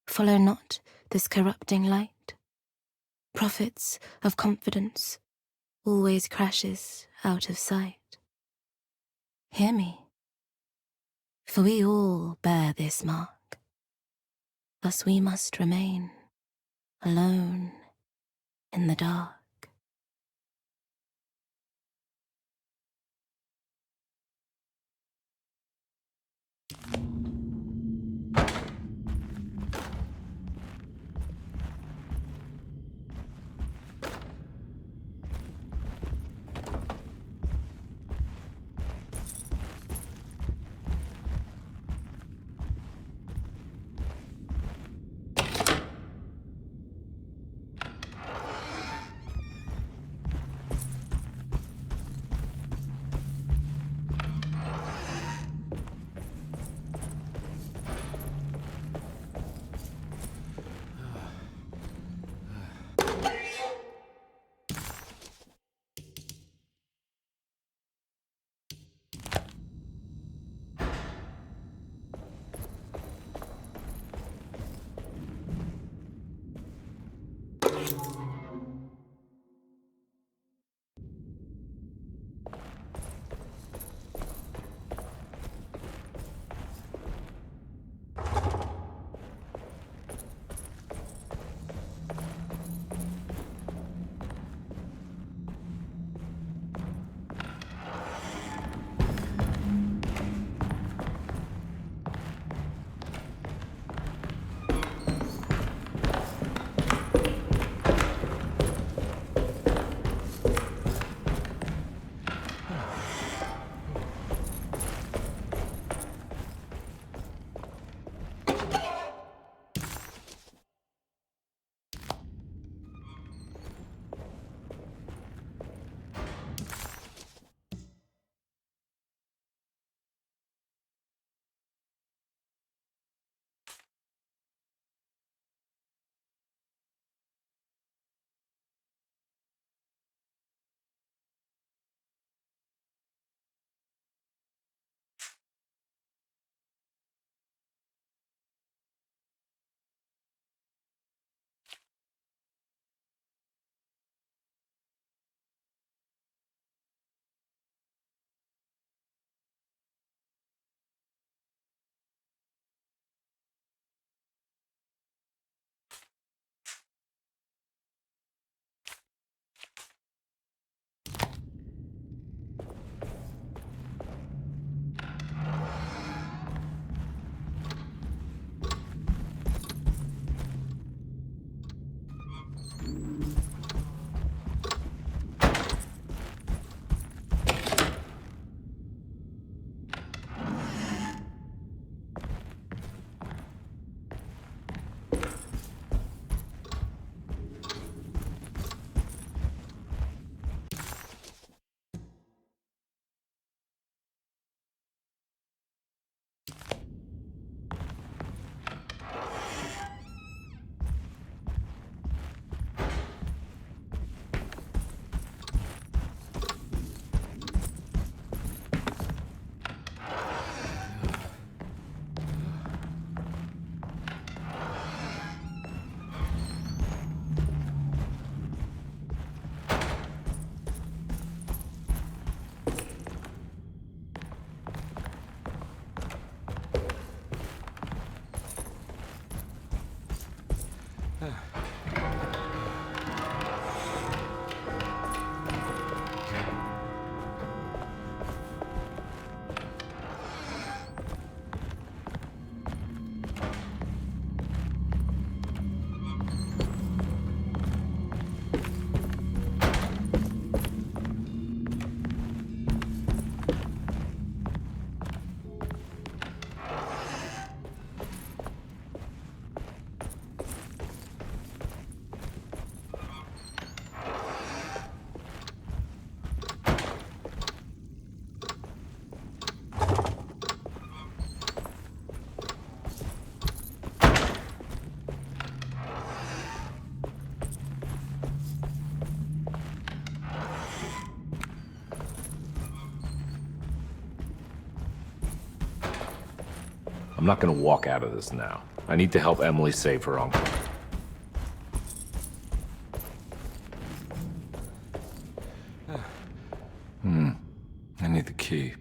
follow not this corrupting light. Prophets of confidence always crashes out of sight. Hear me. For we all bear this mark. Thus we must remain alone in the dark. I'm not gonna walk out of this now. I need to help Emily save her uncle. I need the key.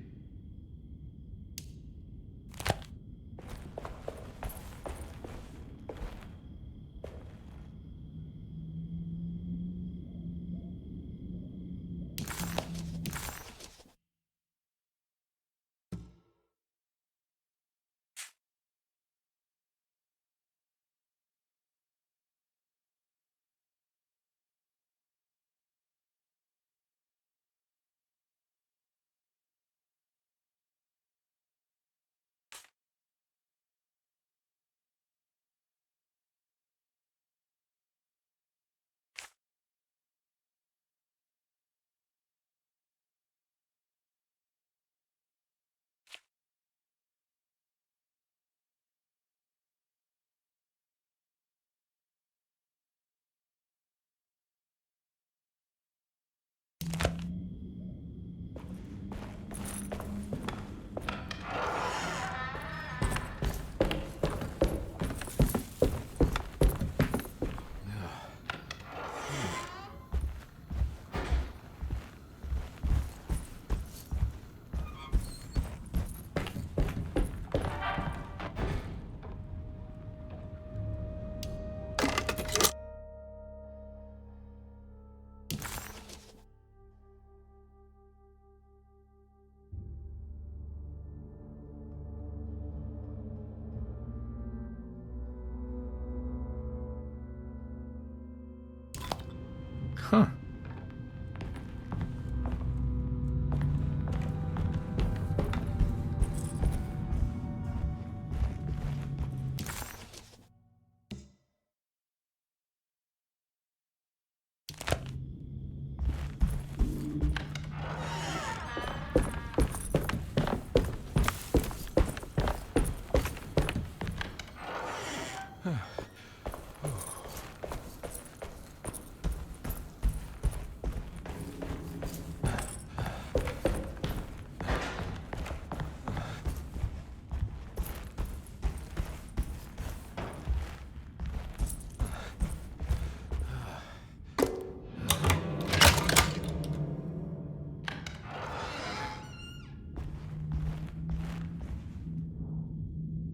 Huh.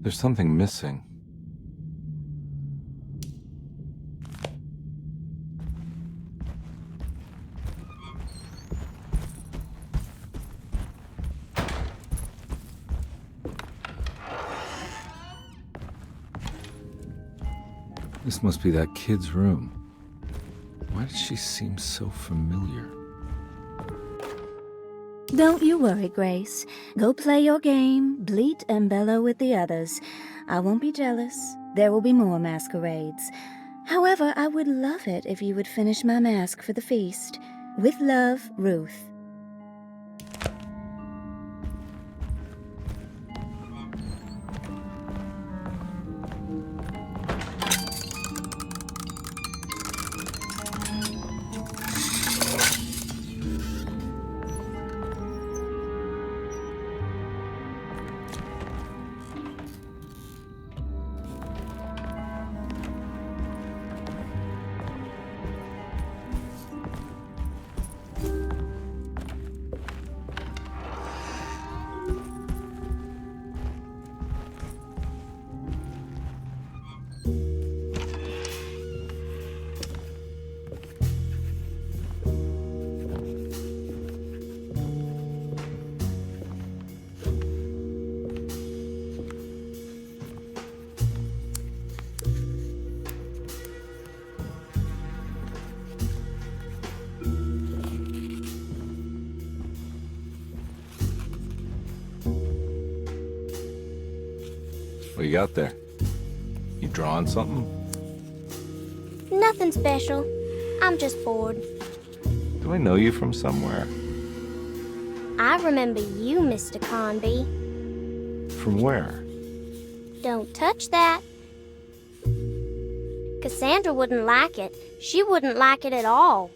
There's something missing. This must be that kid's room. Why does she seem so familiar? Don't you worry, Grace. Go play your game, bleat and bellow with the others. I won't be jealous. There will be more masquerades. However, I would love it if you would finish my mask for the feast. With love, Ruth. What you got there? You drawing something? Nothing special. I'm just bored. Do I know you from somewhere? I remember you, Mr. Conby. From where? Don't touch that. Cassandra wouldn't like it. She wouldn't like it at all.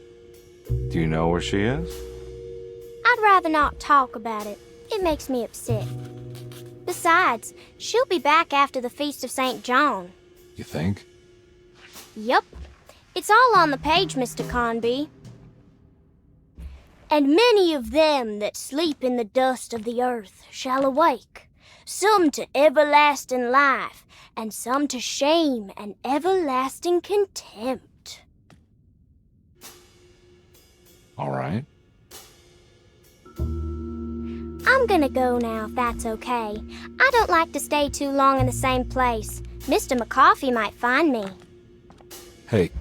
Do you know where she is? I'd rather not talk about it. It makes me upset. Besides, she'll be back after the Feast of St. John. You think? Yup. It's all on the page, Mr. Conby. And many of them that sleep in the dust of the earth shall awake, some to everlasting life, and some to shame and everlasting contempt. All right. I'm gonna go now, if that's okay. I don't like to stay too long in the same place. Mr. McCoffey might find me. Hey.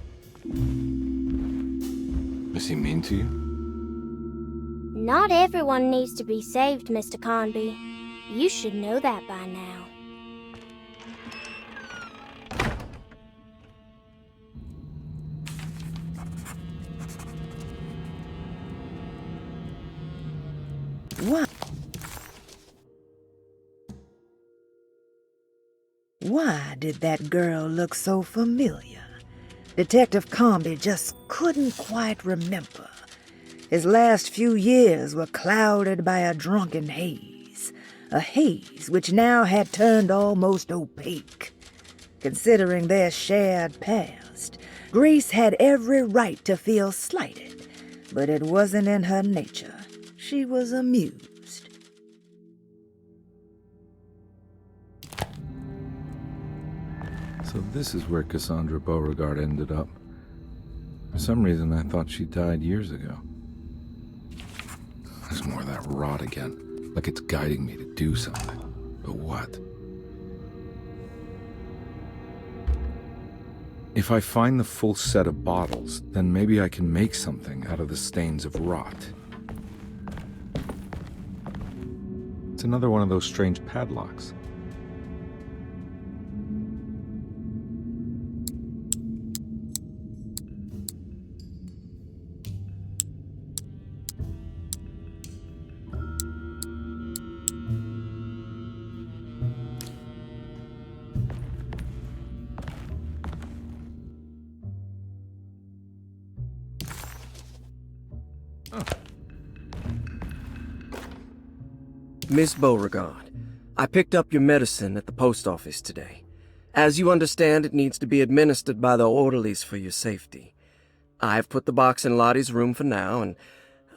Is he mean to you? Not everyone needs to be saved, Mr. Conby. You should know that by now. What? Why did that girl look so familiar? Detective Conby just couldn't quite remember. His last few years were clouded by a drunken haze, a haze which now had turned almost opaque. Considering their shared past, Grace had every right to feel slighted, but it wasn't in her nature. She was amused. So this is where Cassandra Beauregard ended up. For some reason, I thought she died years ago. There's more of that rot again, like it's guiding me to do something. But what? If I find the full set of bottles, then maybe I can make something out of the stains of rot. It's another one of those strange padlocks. Miss Beauregard, I picked up your medicine at the post office today. As you understand, it needs to be administered by the orderlies for your safety. I've put the box in Lottie's room for now, and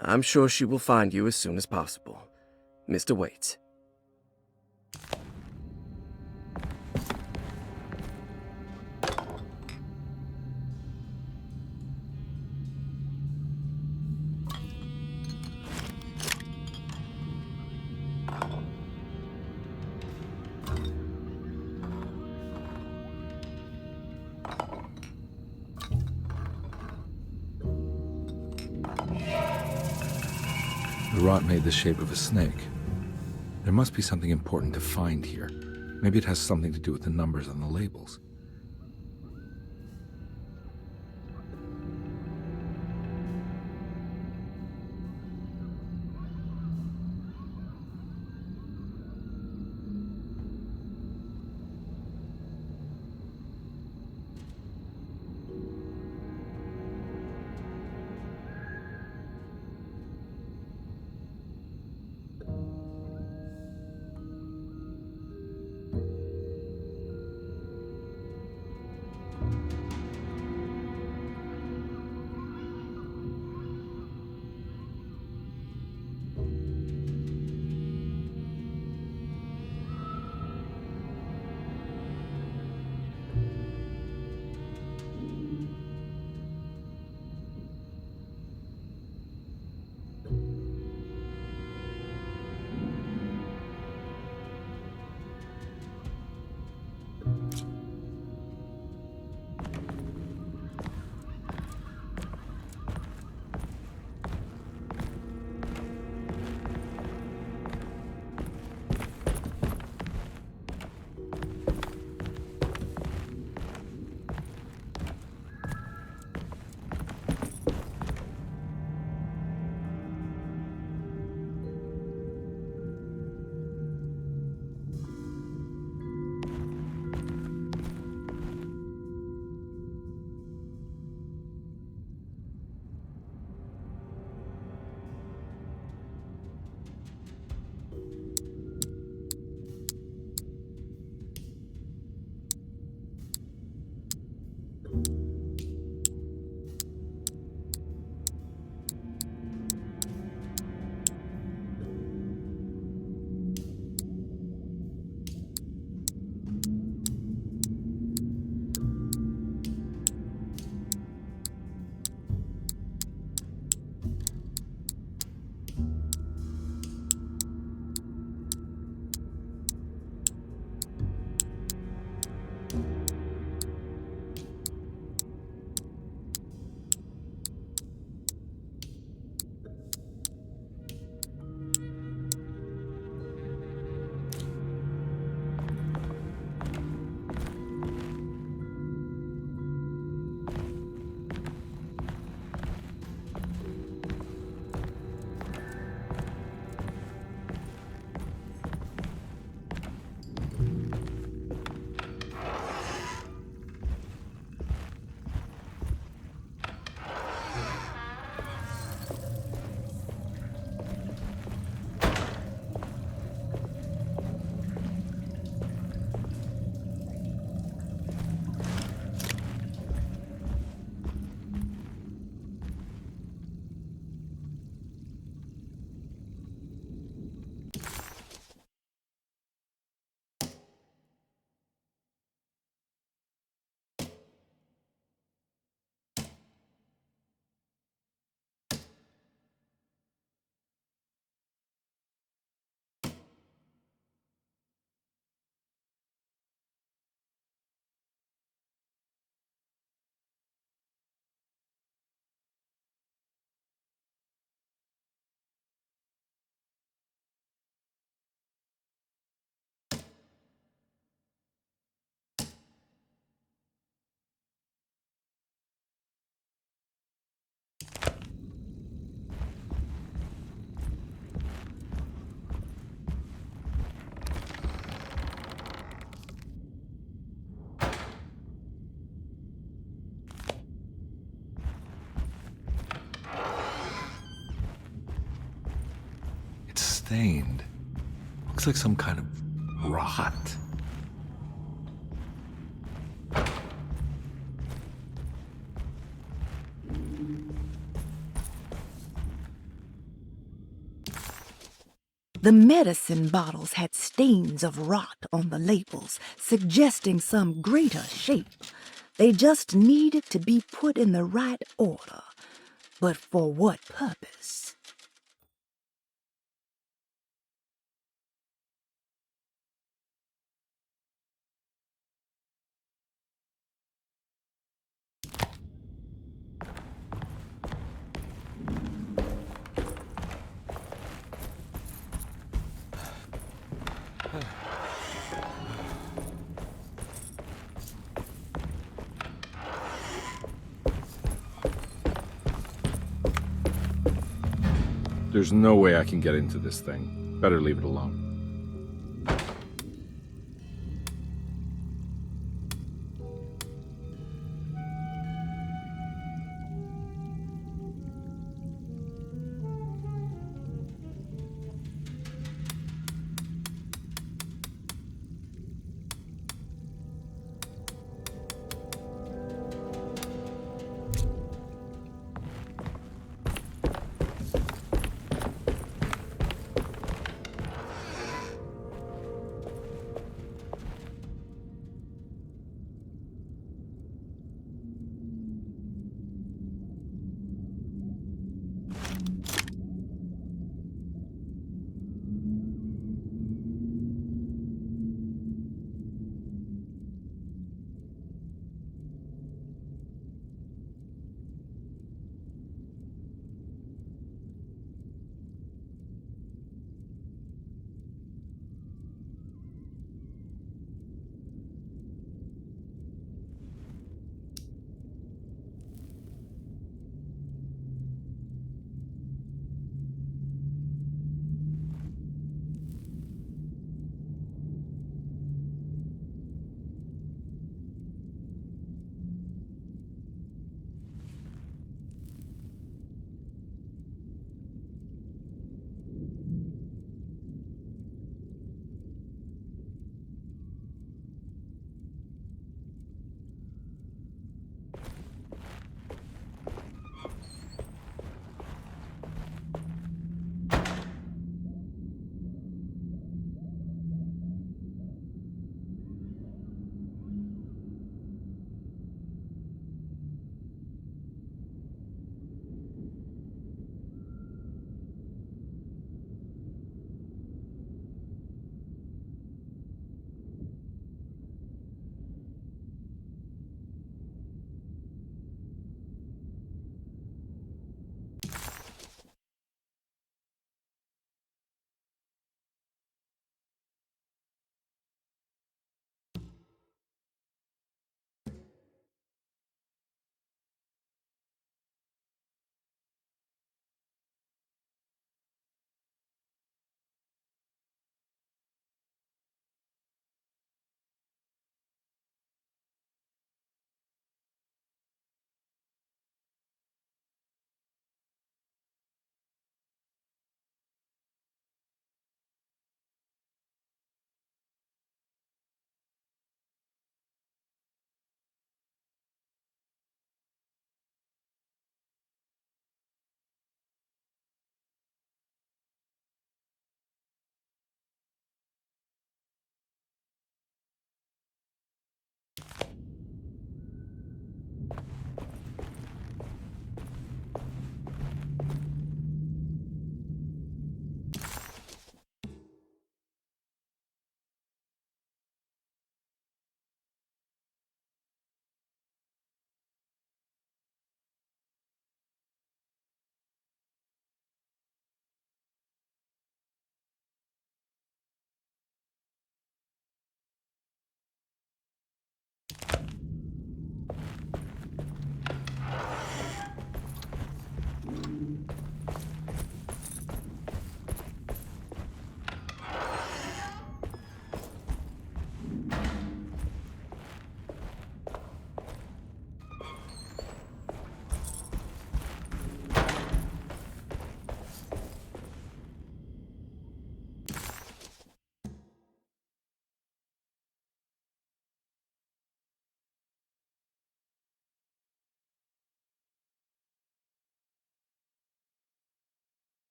I'm sure she will find you as soon as possible. Mr. Waits. The rot made the shape of a snake. There must be something important to find here. Maybe it has something to do with the numbers on the labels. stained. Looks like some kind of rot. The medicine bottles had stains of rot on the labels, suggesting some greater shape. They just needed to be put in the right order. But for what purpose? There's no way I can get into this thing. Better leave it alone.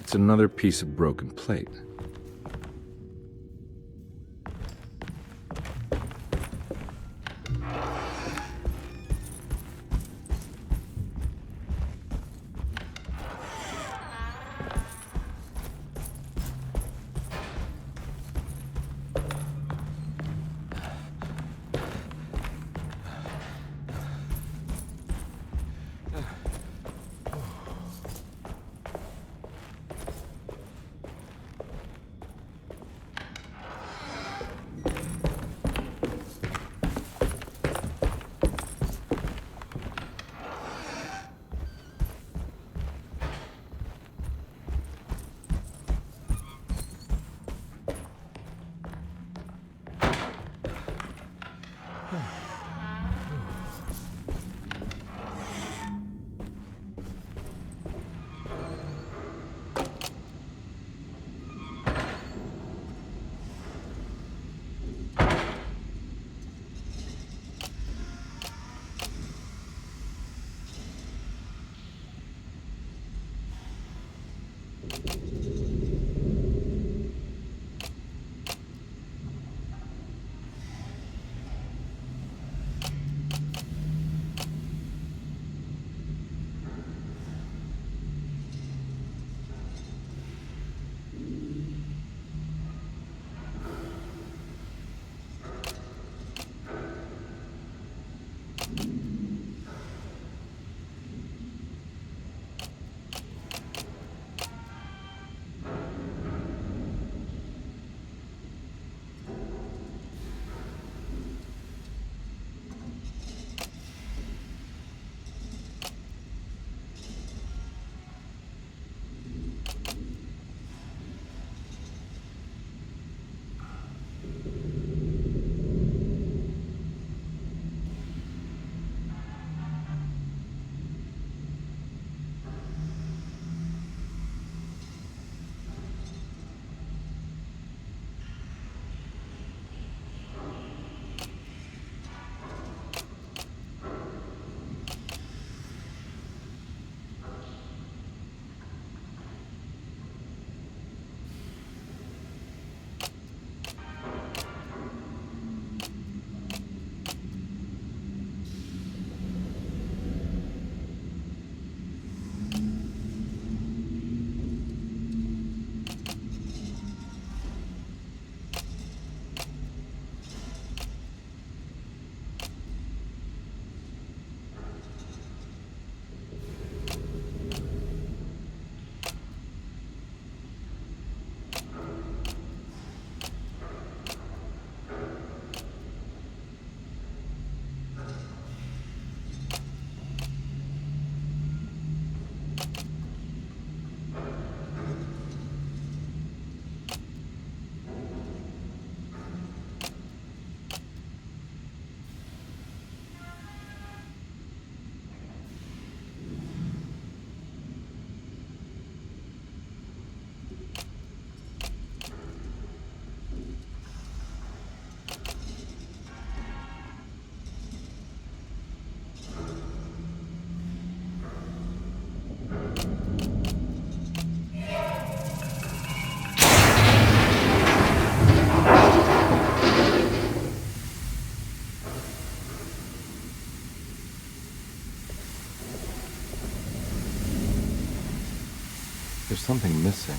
It's another piece of broken plate. There's something missing.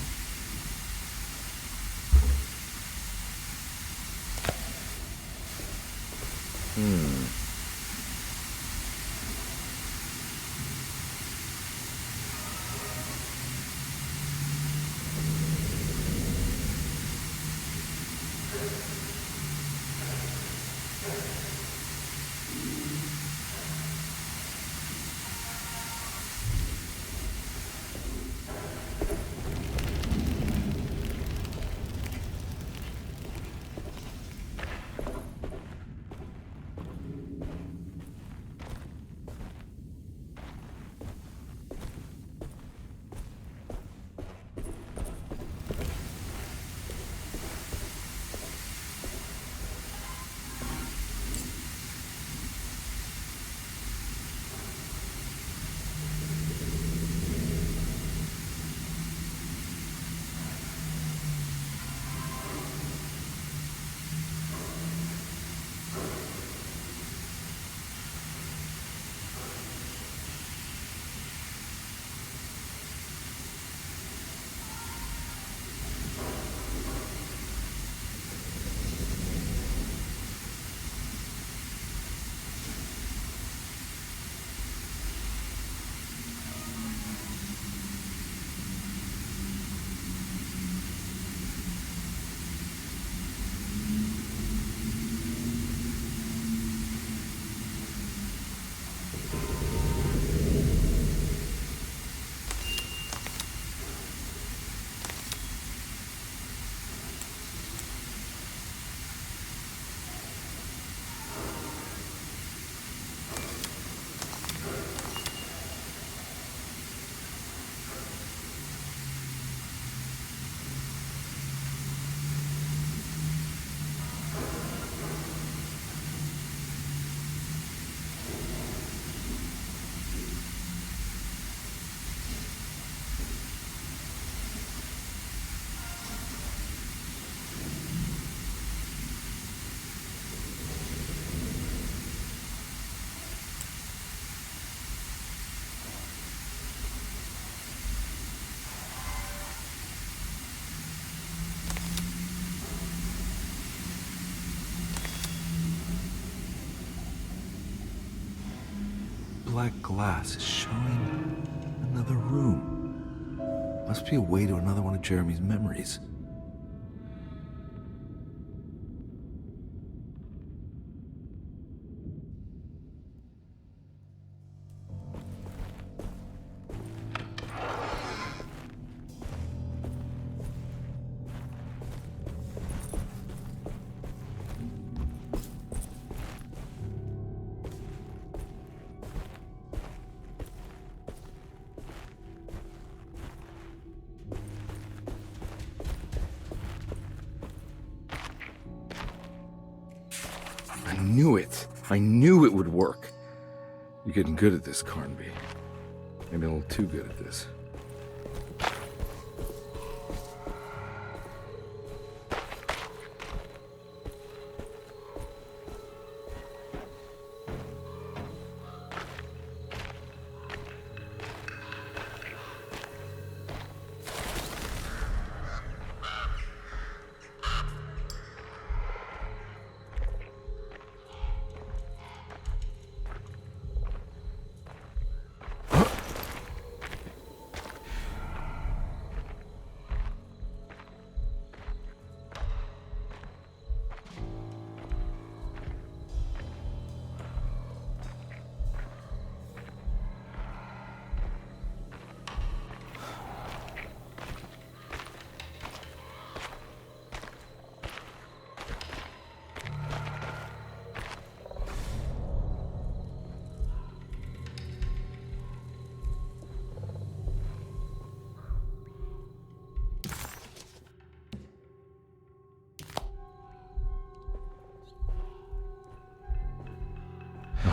black glass is showing another room. Must be a way to another one of Jeremy's memories. I knew it would work. You're getting good at this, Carnby. Maybe a little too good at this.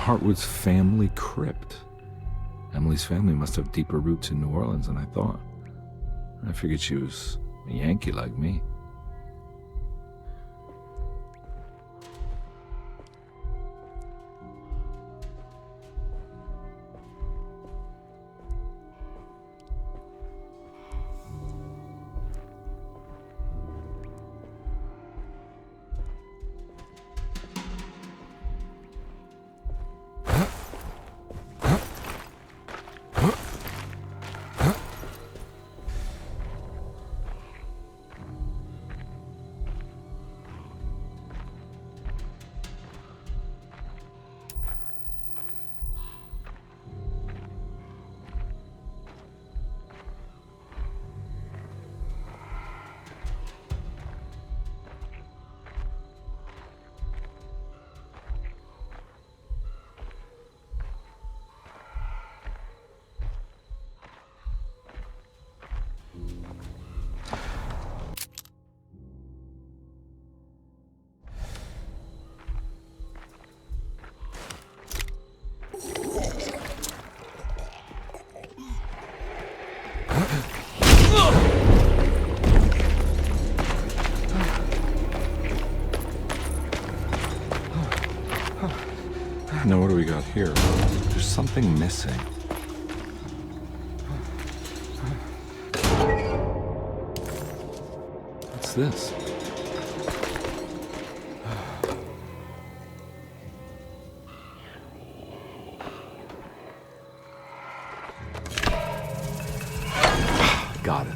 Hartwood's family crypt. Emily's family must have deeper roots in New Orleans than I thought. I figured she was a Yankee like me. Now what do we got here? There's something missing. What's this? Got it.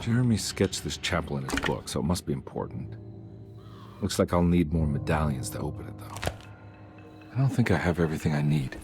Jeremy sketched this chapel in his book, so it must be important. Looks like I'll need more medallions to open it, though. I don't think I have everything I need.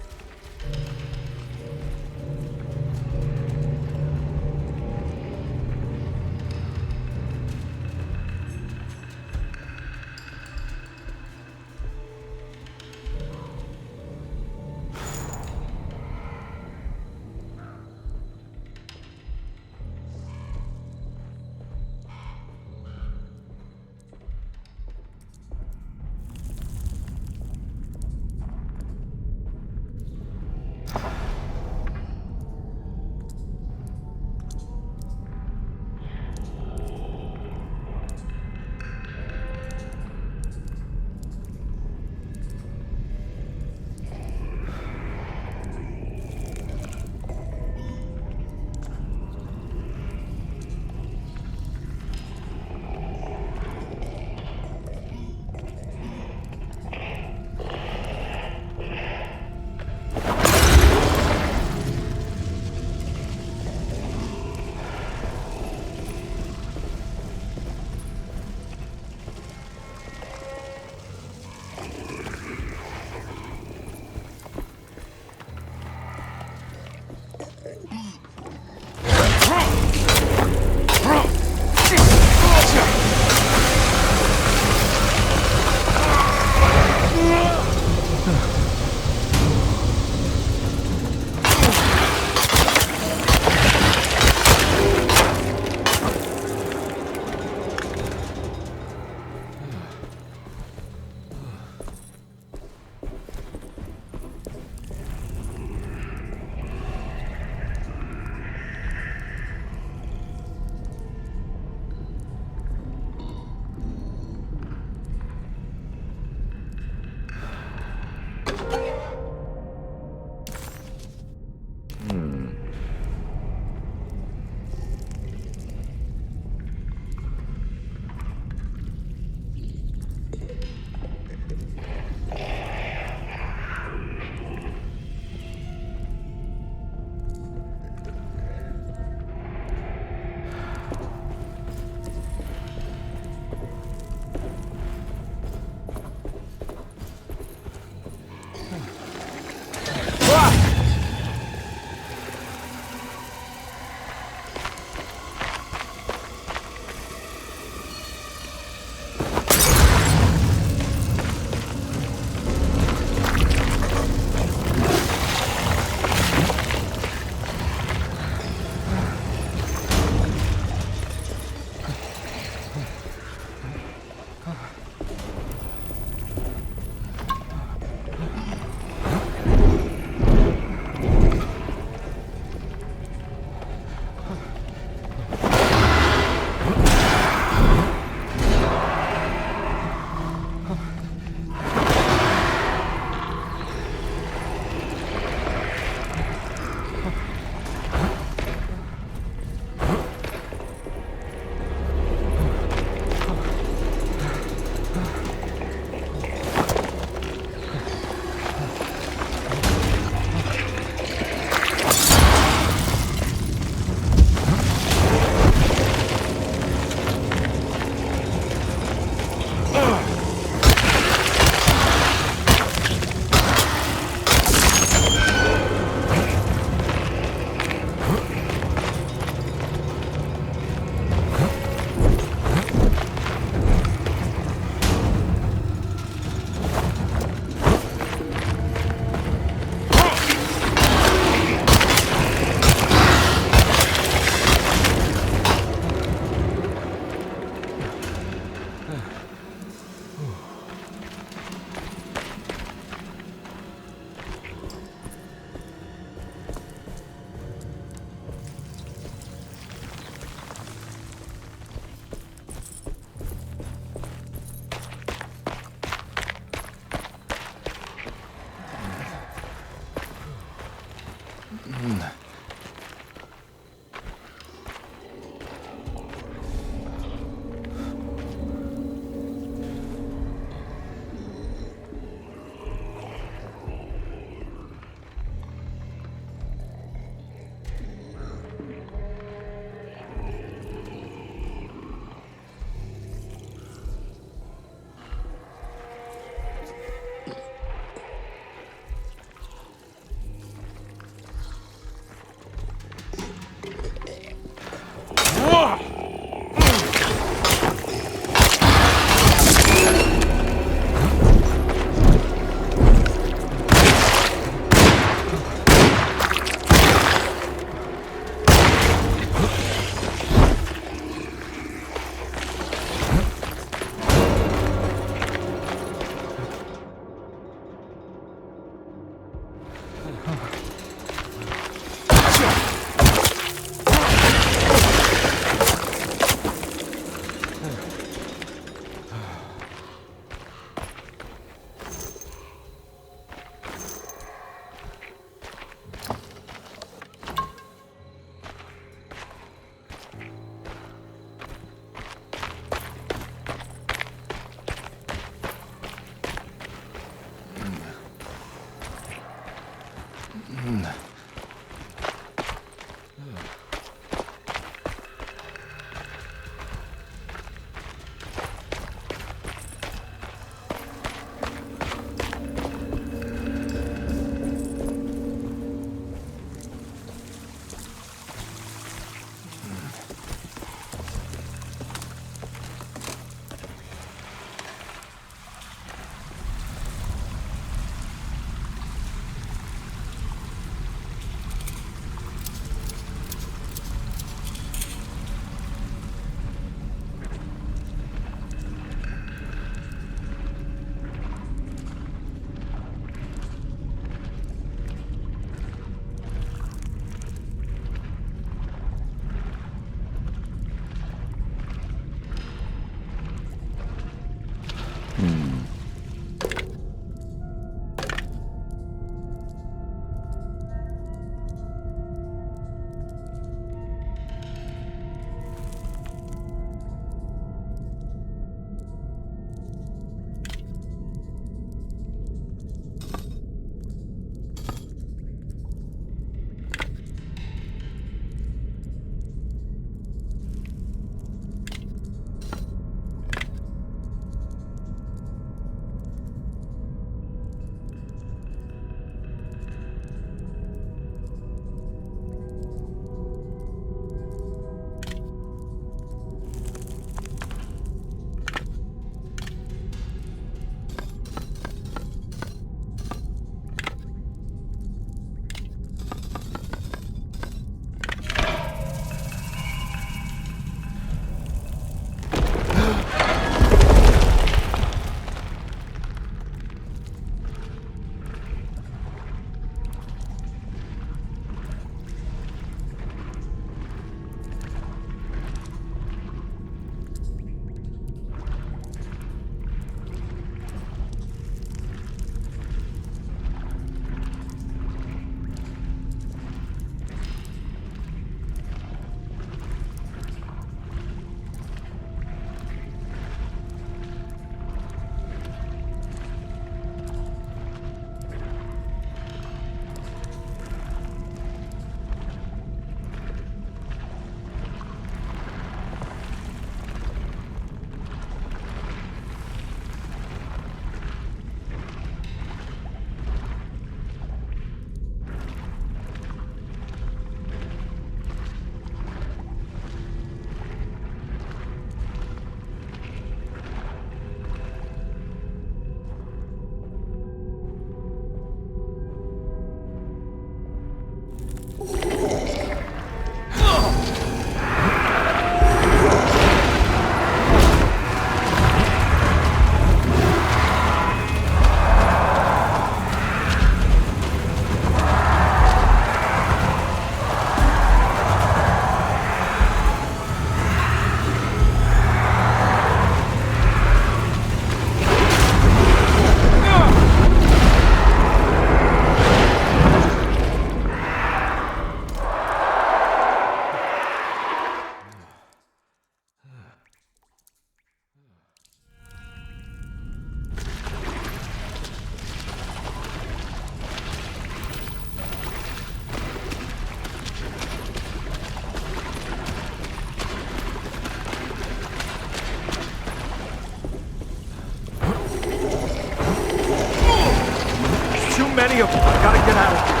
many of them. I gotta get out of here.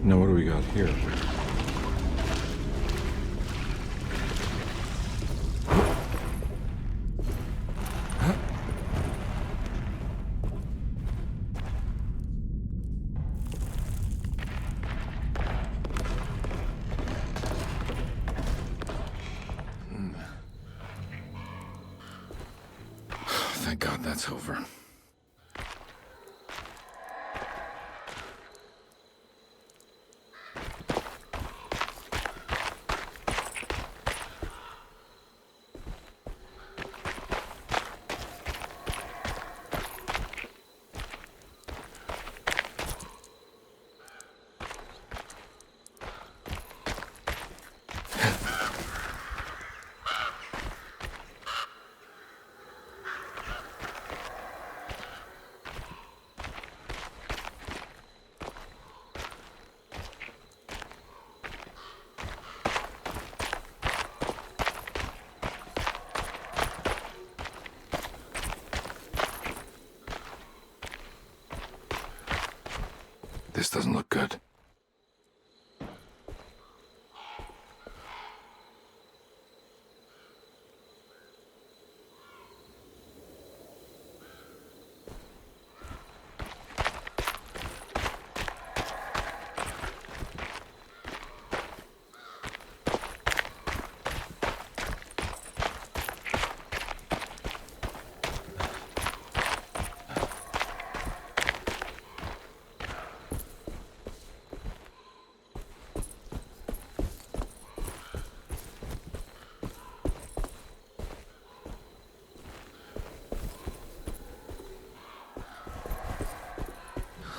Now what do we got here? Thank God that's over. This doesn't look good.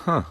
Huh.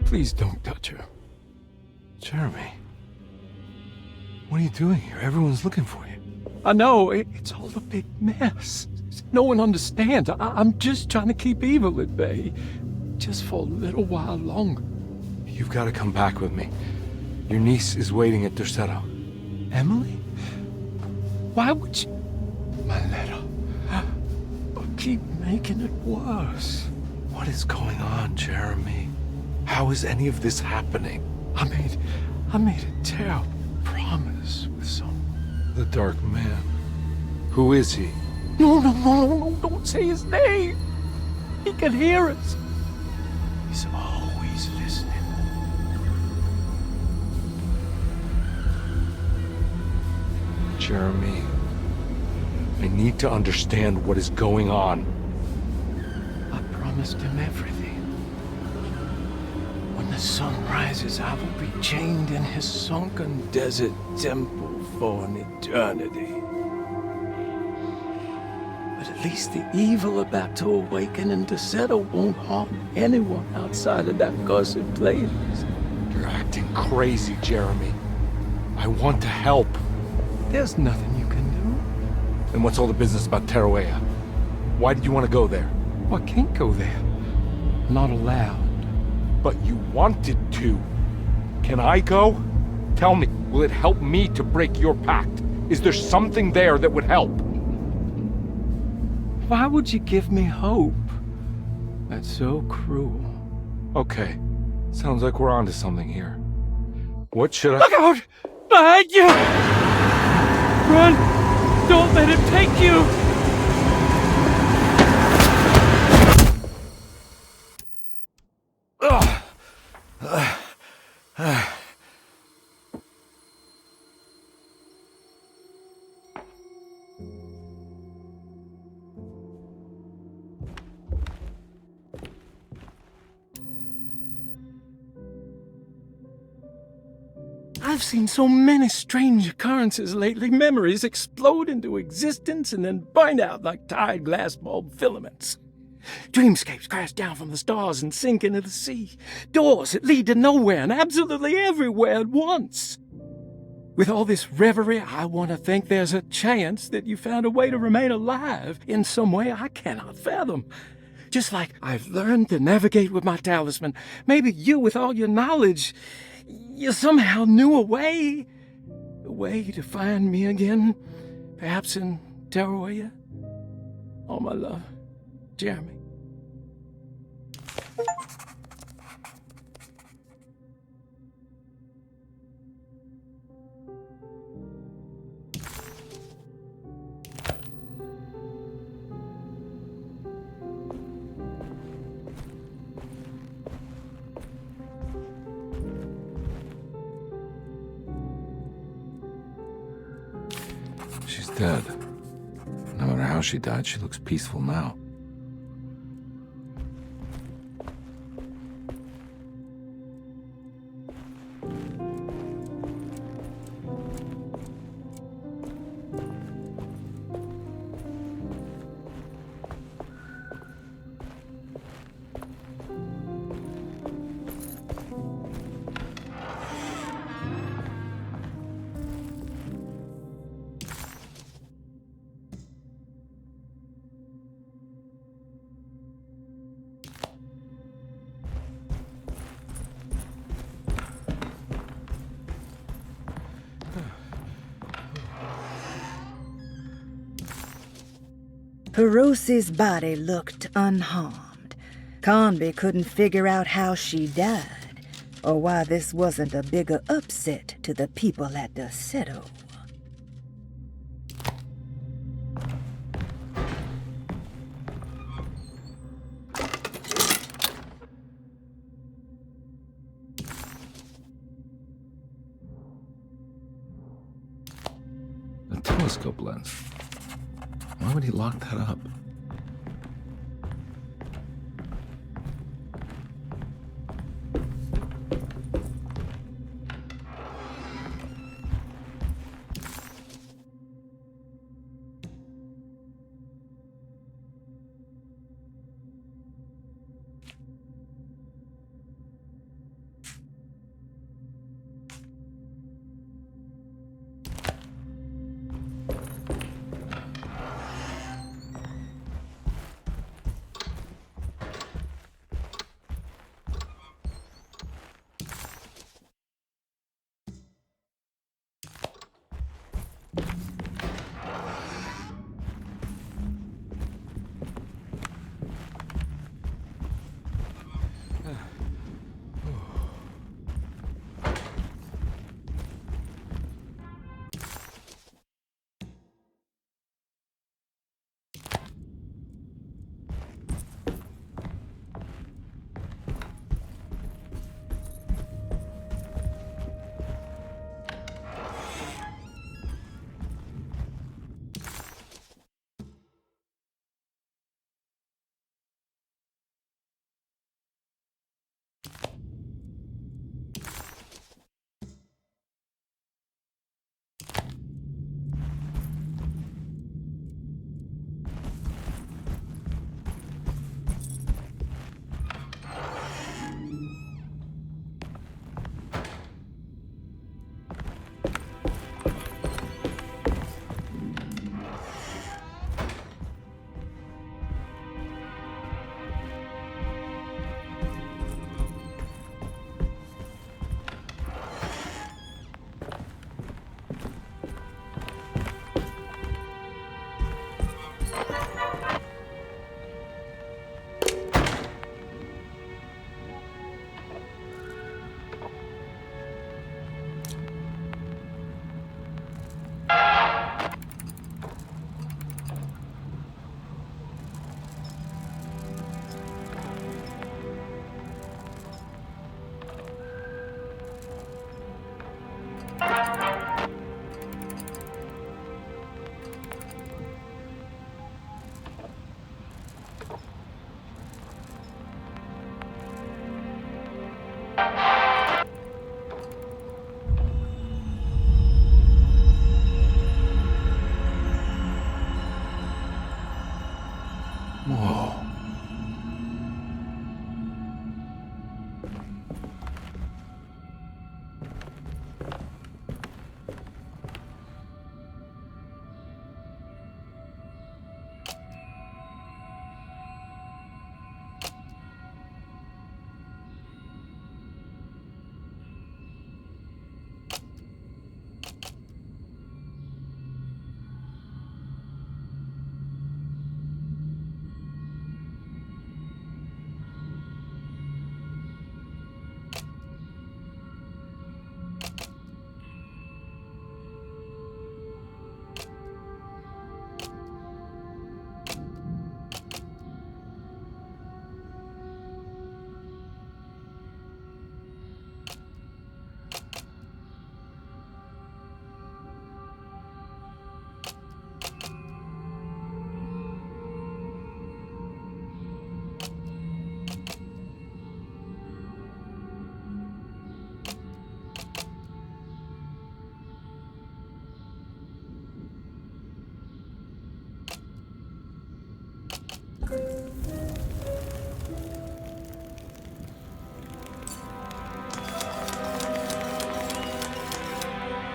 Please don't touch her. Jeremy. What are you doing here? Everyone's looking for you. I know, it's all a big mess. No one understands. I'm just trying to keep evil at bay. Just for a little while longer. You've got to come back with me. Your niece is waiting at Derceto. Emily? Why would you... My letter. Keep making it worse. What is going on, Jeremy? How is any of this happening? I made a terrible promise with someone. The Dark Man. Who is he? No, don't say his name. He can hear us. He's always listening. Jeremy, I need to understand what is going on. I promised him everything. When the sun rises, I will be chained in his sunken desert temple for an eternity. But at least the evil about to awaken in Derceto won't harm anyone outside of that cursed place. You're acting crazy, Jeremy. I want to help. There's nothing you can do. Then what's all the business about Teruya? Why did you want to go there? Well, I can't go there. I'm not allowed. But you wanted to. Can I go? Tell me, will it help me to break your pact? Is there something there that would help? Why would you give me hope? That's so cruel. Okay, sounds like we're onto something here. What should I— Look out! Behind you! Run! Don't let it take you! I've seen so many strange occurrences lately. Memories explode into existence and then burn out like tired glass bulb filaments. Dreamscapes crash down from the stars and sink into the sea. Doors that lead to nowhere and absolutely everywhere at once. With all this reverie, I want to think there's a chance that you found a way to remain alive in some way I cannot fathom. Just like I've learned to navigate with my talisman, maybe you, with all your knowledge, you somehow knew a way to find me again, perhaps in Teruya. All my love, Jeremy. She's dead. No matter how she died, she looks peaceful now. Hirosi's body looked unharmed. Conby couldn't figure out how she died, or why this wasn't a bigger upset to the people at Derceto. A telescope lens. Why would he lock that up?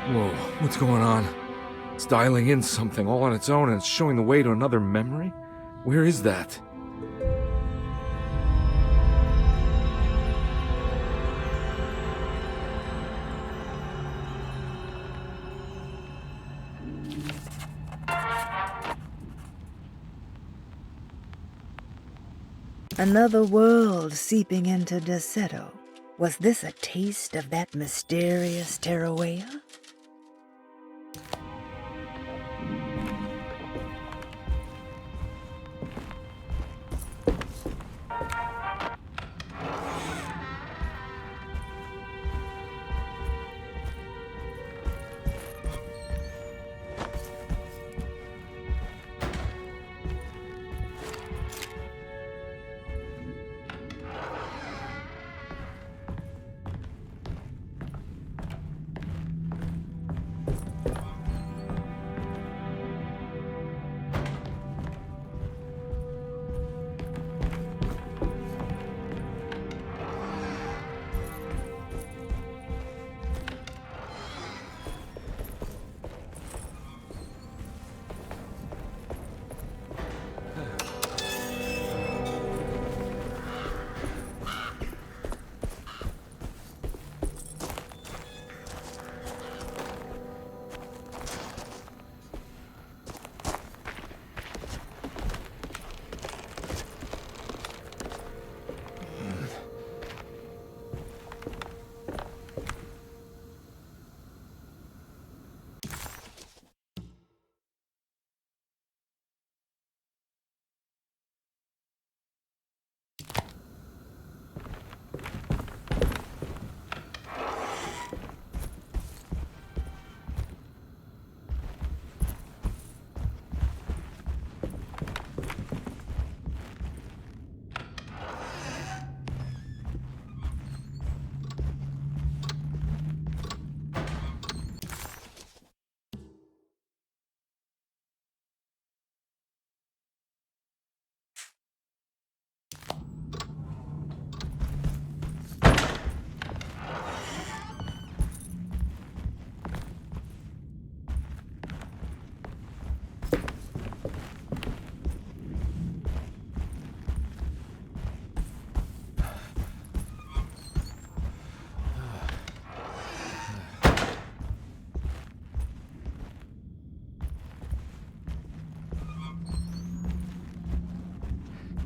Whoa, what's going on? It's dialing in something all on its own and it's showing the way to another memory? Where is that? Another world seeping into Deseto. Was this a taste of that mysterious Tarawea?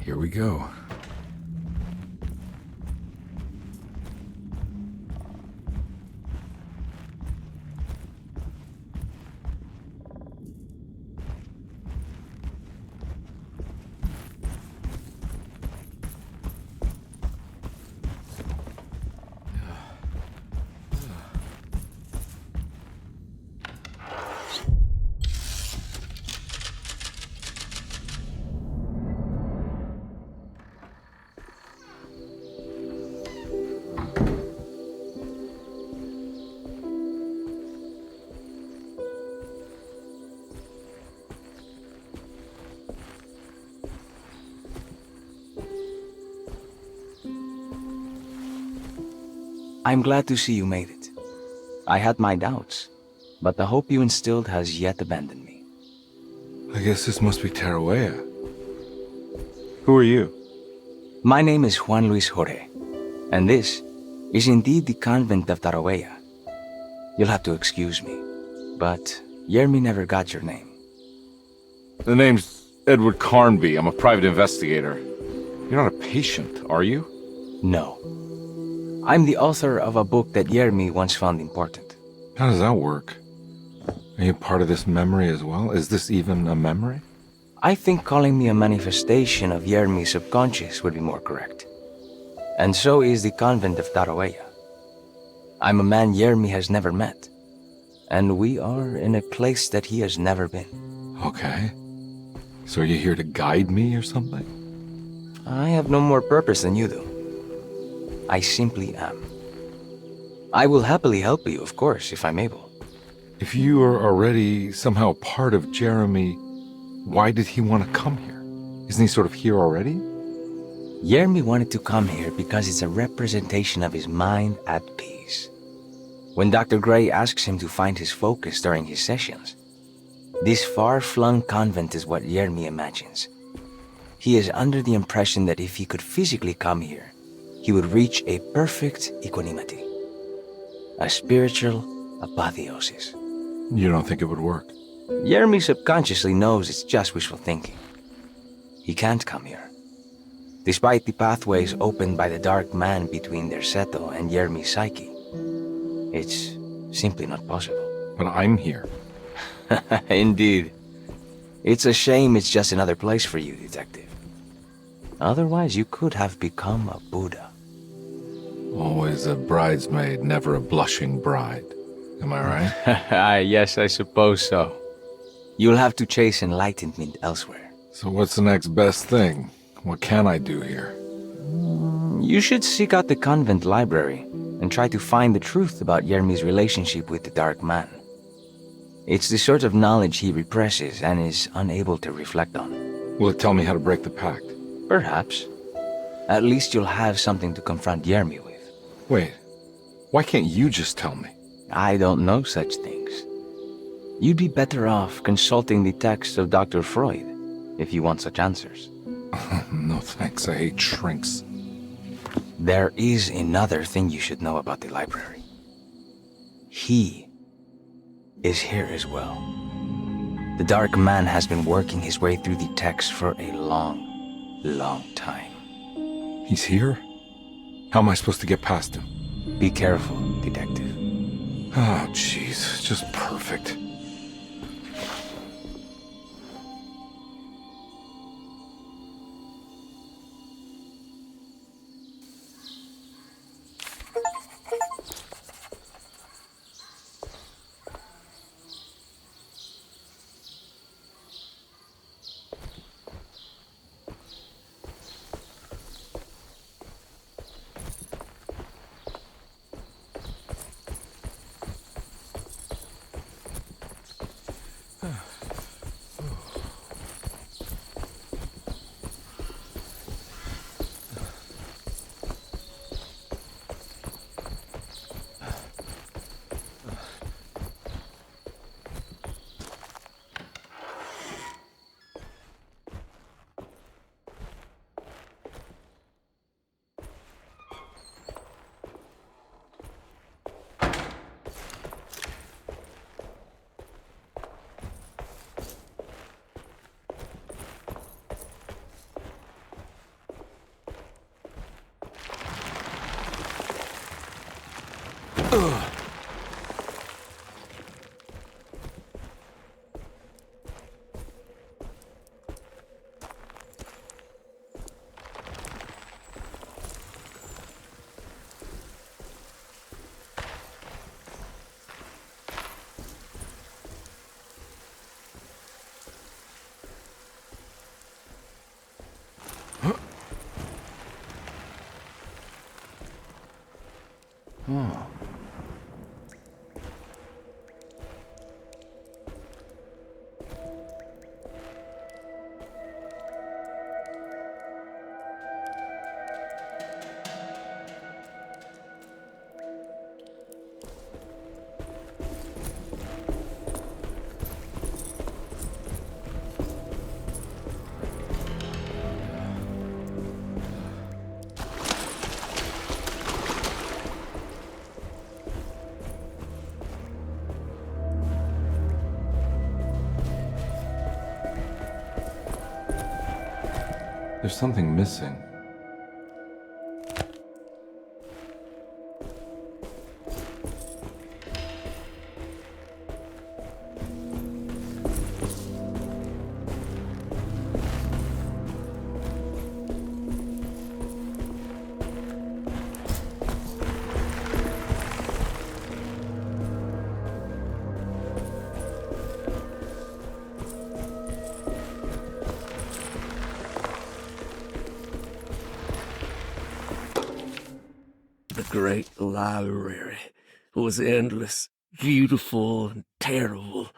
Here we go. I'm glad to see you made it. I had my doubts, but the hope you instilled has yet abandoned me. I guess this must be Tarawea. Who are you? My name is Juan Luis Jorge, and this is indeed the convent of Tarawea. You'll have to excuse me, but Yermi never got your name. The name's Edward Carnby. I'm a private investigator. You're not a patient, are you? No. I'm the author of a book that Yermi once found important. How does that work? Are you part of this memory as well? Is this even a memory? I think calling me a manifestation of Yermi's subconscious would be more correct. And so is the convent of Tarawea. I'm a man Yermi has never met, and we are in a place that he has never been. Okay. So are you here to guide me or something? I have no more purpose than you do. I simply am. I will happily help you, of course, if I'm able. If you are already somehow part of Jeremy, why did he want to come here? Isn't he sort of here already? Yermi wanted to come here because it's a representation of his mind at peace. when Dr. Gray asks him to find his focus during his sessions. This far-flung convent is what Yermi imagines. He is under the impression that if he could physically come here, he would reach a perfect equanimity. A spiritual apotheosis. You don't think it would work? Yermi subconsciously knows it's just wishful thinking. He can't come here. Despite the pathways opened by the dark man between Derceto and Yermi's psyche, it's simply not possible. But I'm here. Indeed. It's a shame it's just another place for you, Detective. Otherwise, you could have become a Buddha. Always a bridesmaid, never a blushing bride. Am I right? Yes, I suppose so. You'll have to chase enlightenment elsewhere. So what's the next best thing? What can I do here? You should seek out the convent library and try to find the truth about Yermi's relationship with the Dark Man. It's the sort of knowledge he represses and is unable to reflect on. Will it tell me how to break the pact? Perhaps. At least you'll have something to confront Yermi with. Wait, why can't you just tell me? I don't know such things. You'd be better off consulting the texts of Dr. Freud if you want such answers. No thanks, I hate shrinks. There is another thing you should know about the library. He is here as well. The Dark Man has been working his way through the text for a long time. He's here? How am I supposed to get past him? Be careful, Detective. Oh, jeez, just perfect. Oh. There's something missing. The great library was endless, beautiful, and terrible.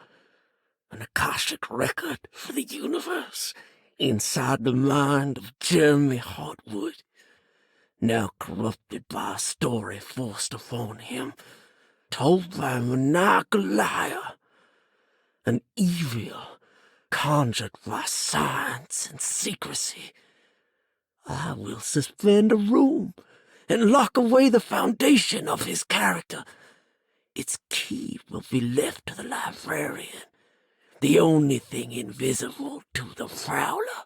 An Akashic record for the universe inside the mind of Jeremy Hartwood, now corrupted by a story forced upon him told by a maniacal liar, an evil conjured by science and secrecy. I will suspend a room and lock away the foundation of his character. Its key will be left to the librarian, the only thing invisible to the prowler.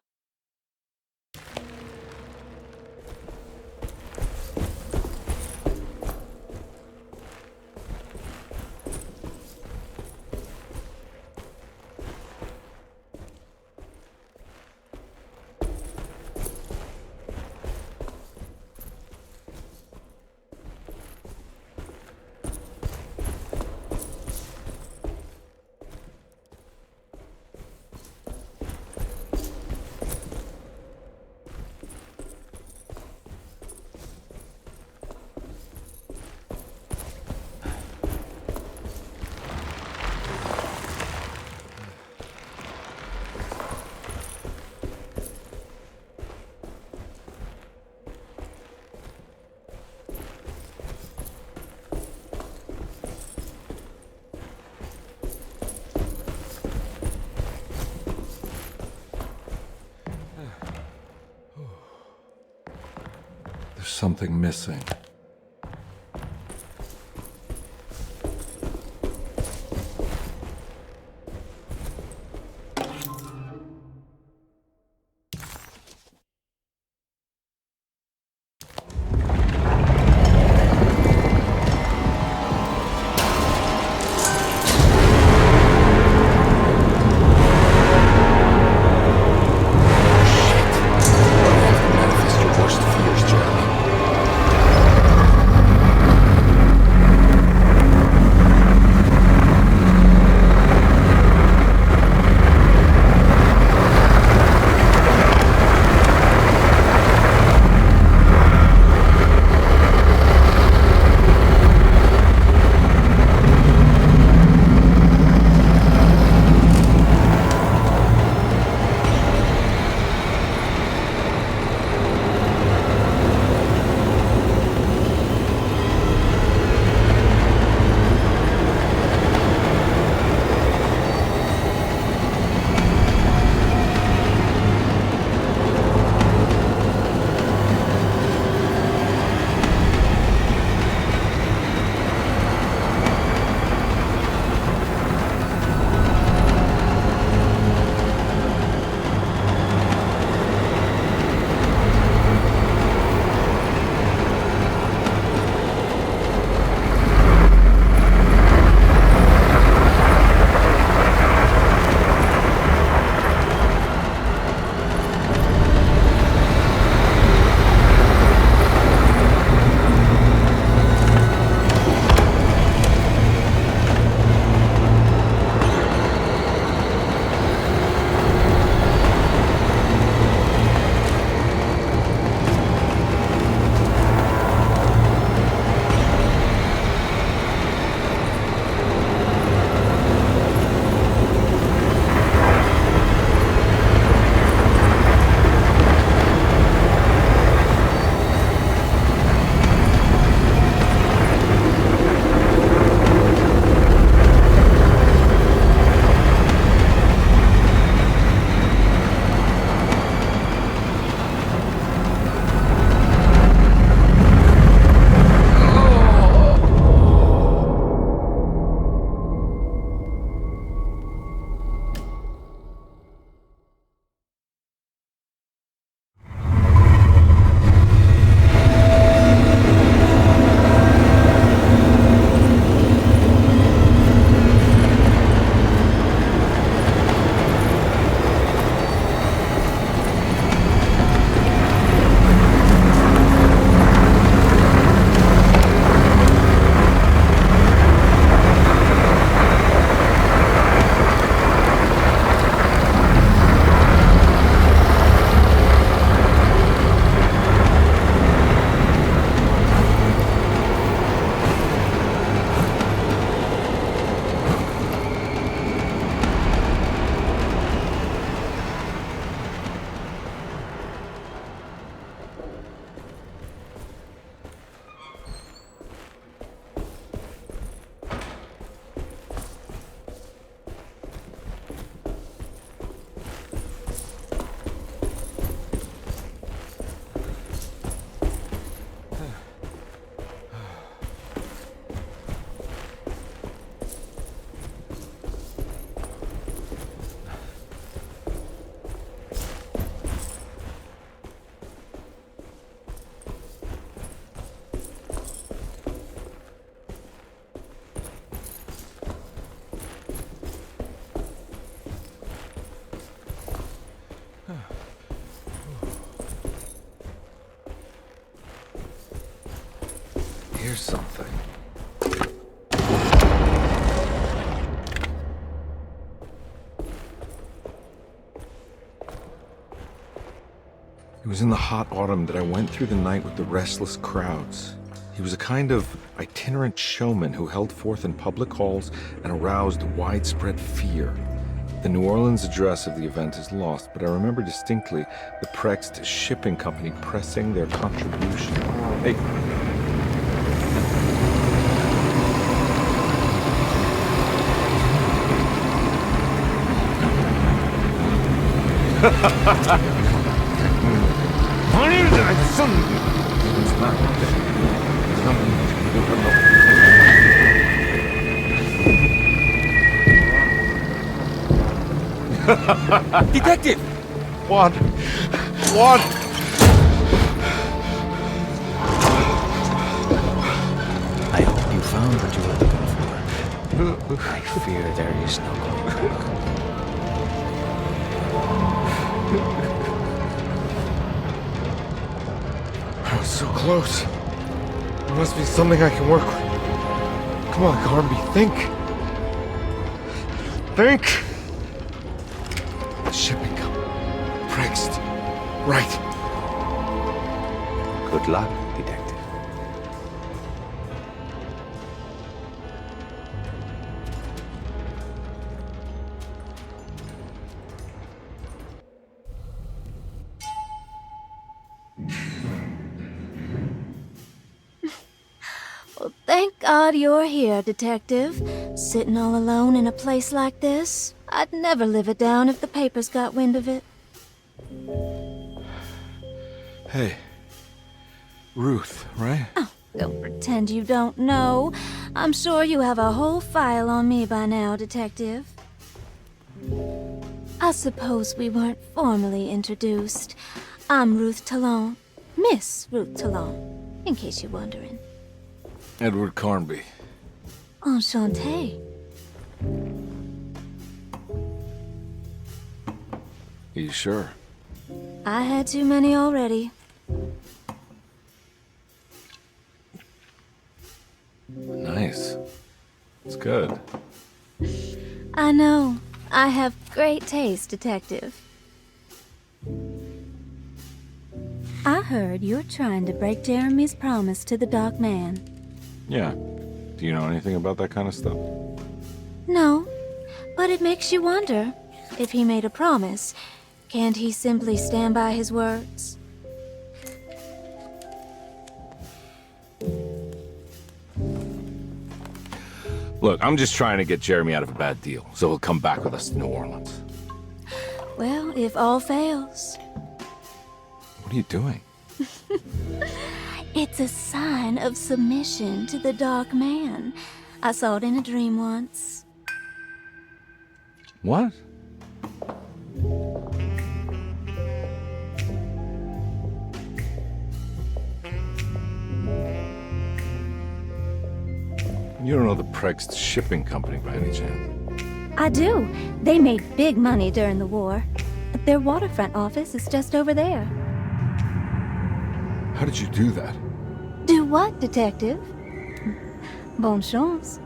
There's something missing. Manifest your worst fears, Jeremy. It was in the hot autumn that I went through the night with the restless crowds. He was a kind of itinerant showman who held forth in public halls and aroused widespread fear. The New Orleans address of the event is lost, but I remember distinctly the Prext Shipping Company pressing their contribution. Hey. Detective! Juan! Juan! I hope you found what you were looking for. I fear there is no going back. I was so close. There must be something I can work with. Come on, Carnby, think! Think! Shipping company. Prext. Right. Good luck, detective. Well, thank God you're here, Detective. Sitting all alone in a place like this. I'd never live it down if the papers got wind of it. Hey. Ruth, right? Oh, don't pretend you don't know. I'm sure you have a whole file on me by now, Detective. I suppose we weren't formally introduced. I'm Ruth Talon. Miss Ruth Talon, in case you're wondering. Edward Carnby. Enchanté. Are you sure? I had too many already. Nice. It's good. I know. I have great taste, Detective. I heard you're trying to break Jeremy's promise to the Dark Man. Yeah. Do you know anything about that kind of stuff? No, but it makes you wonder. If he made a promise, can't he simply stand by his words? Look, I'm just trying to get Jeremy out of a bad deal, so he'll come back with us to New Orleans. Well, if all fails. What are you doing? It's a sign of submission to the Dark Man. I saw it in a dream once. What? You don't know the Prext Shipping Company by any chance? I do. They made big money during the war. Their waterfront office is just over there. How did you do that? Do what, Detective? Bonne chance.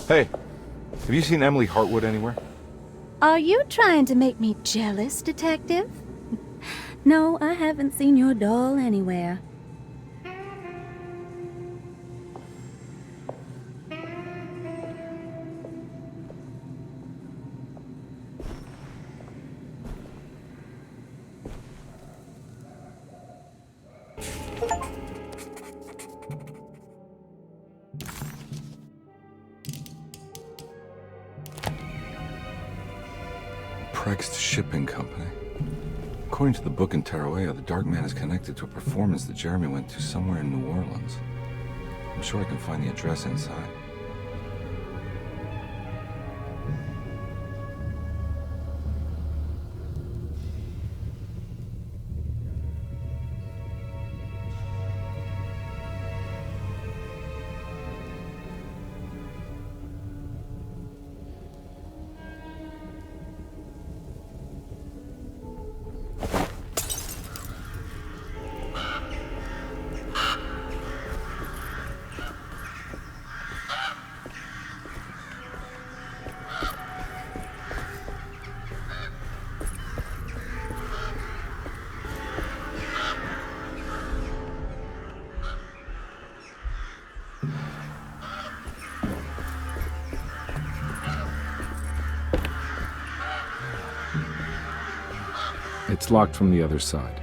Hey, have you seen Emily Hartwood anywhere? Are you trying to make me jealous, Detective? No, I haven't seen your doll anywhere. Prext Shipping Company. According to the book in Tarawea, the Dark Man is connected to a performance that Jeremy went to somewhere in New Orleans. I'm sure I can find the address inside. It's locked from the other side.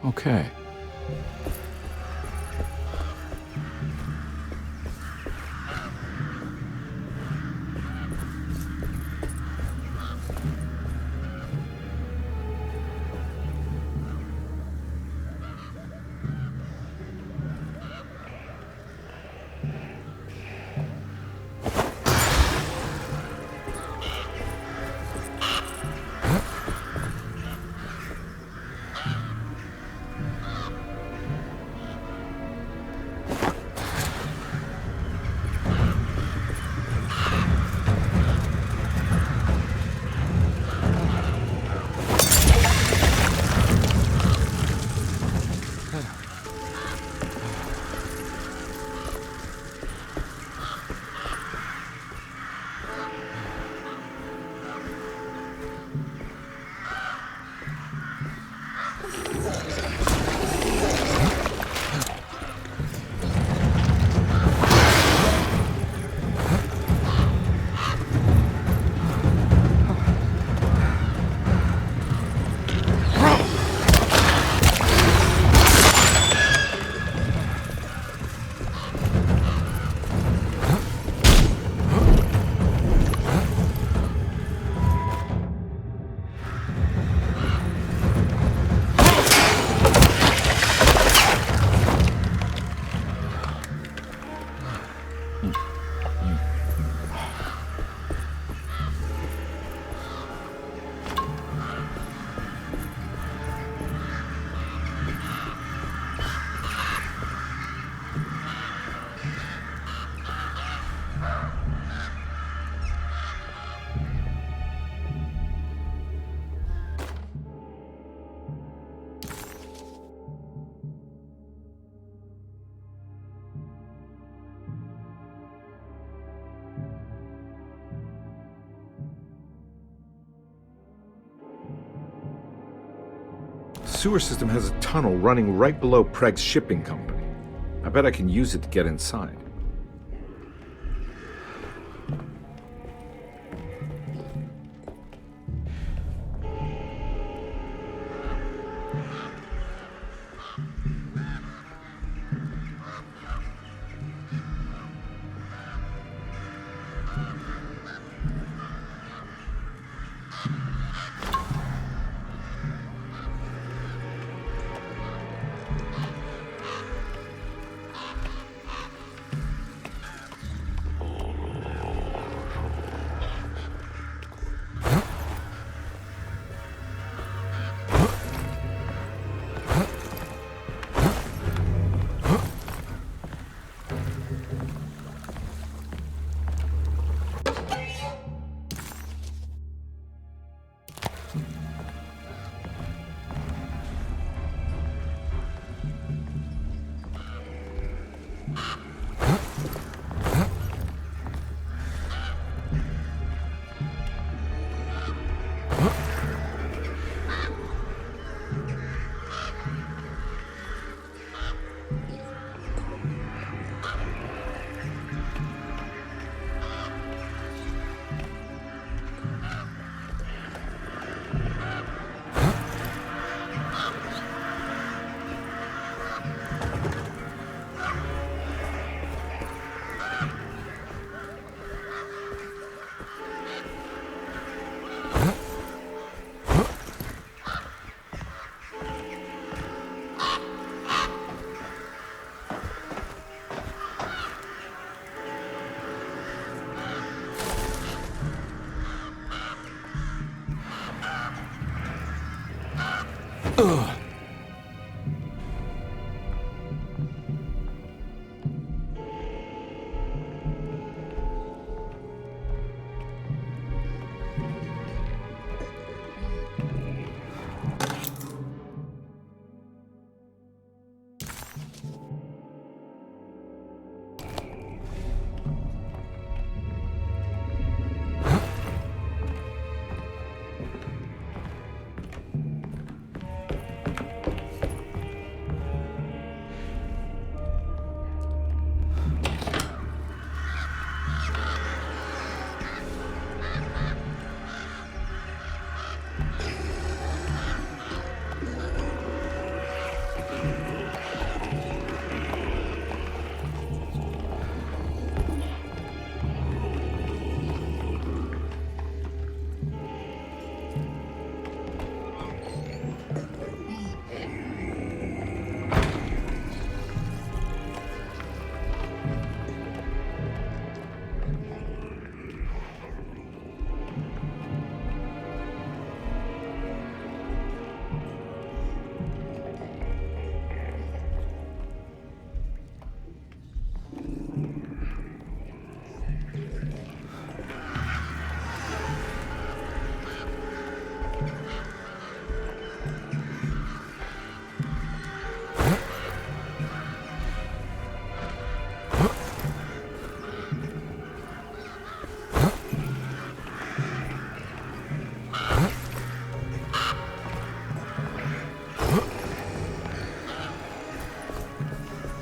Okay. sewer system has a tunnel running right below Preg's shipping company. I bet I can use it to get inside.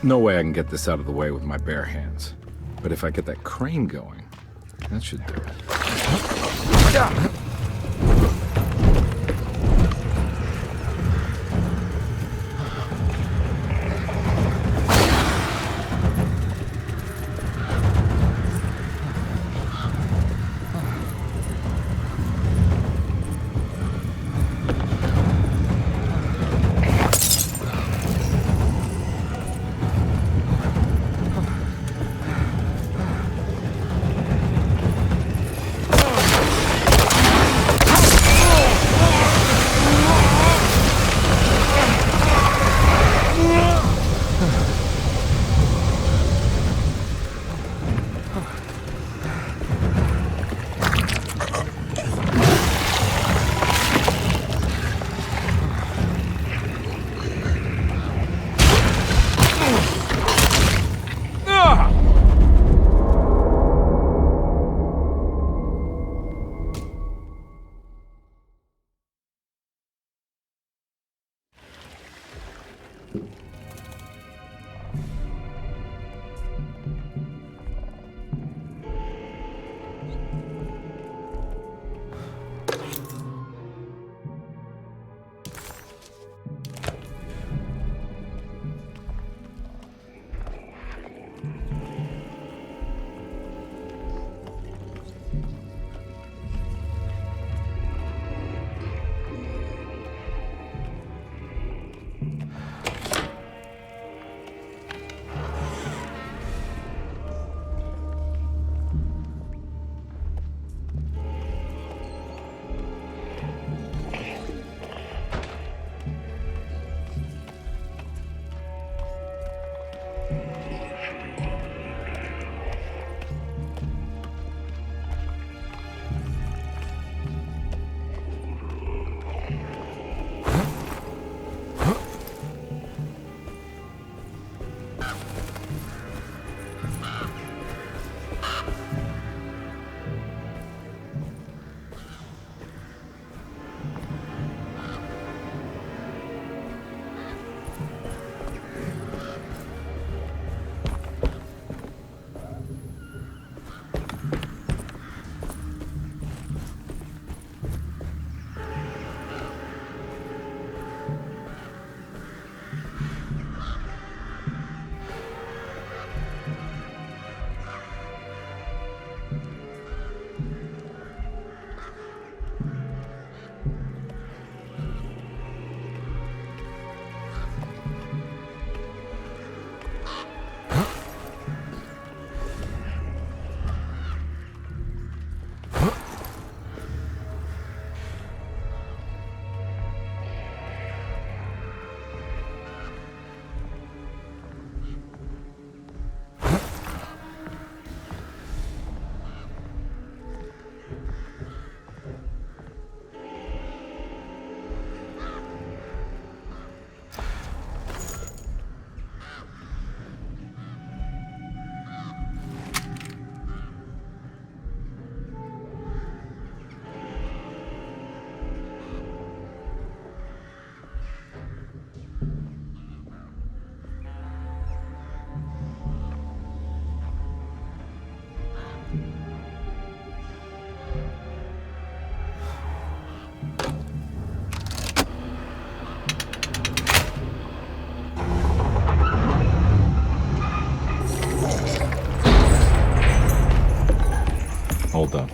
No way I can get this out of the way with my bare hands. But if I get that crane going, that should do it. Hold on.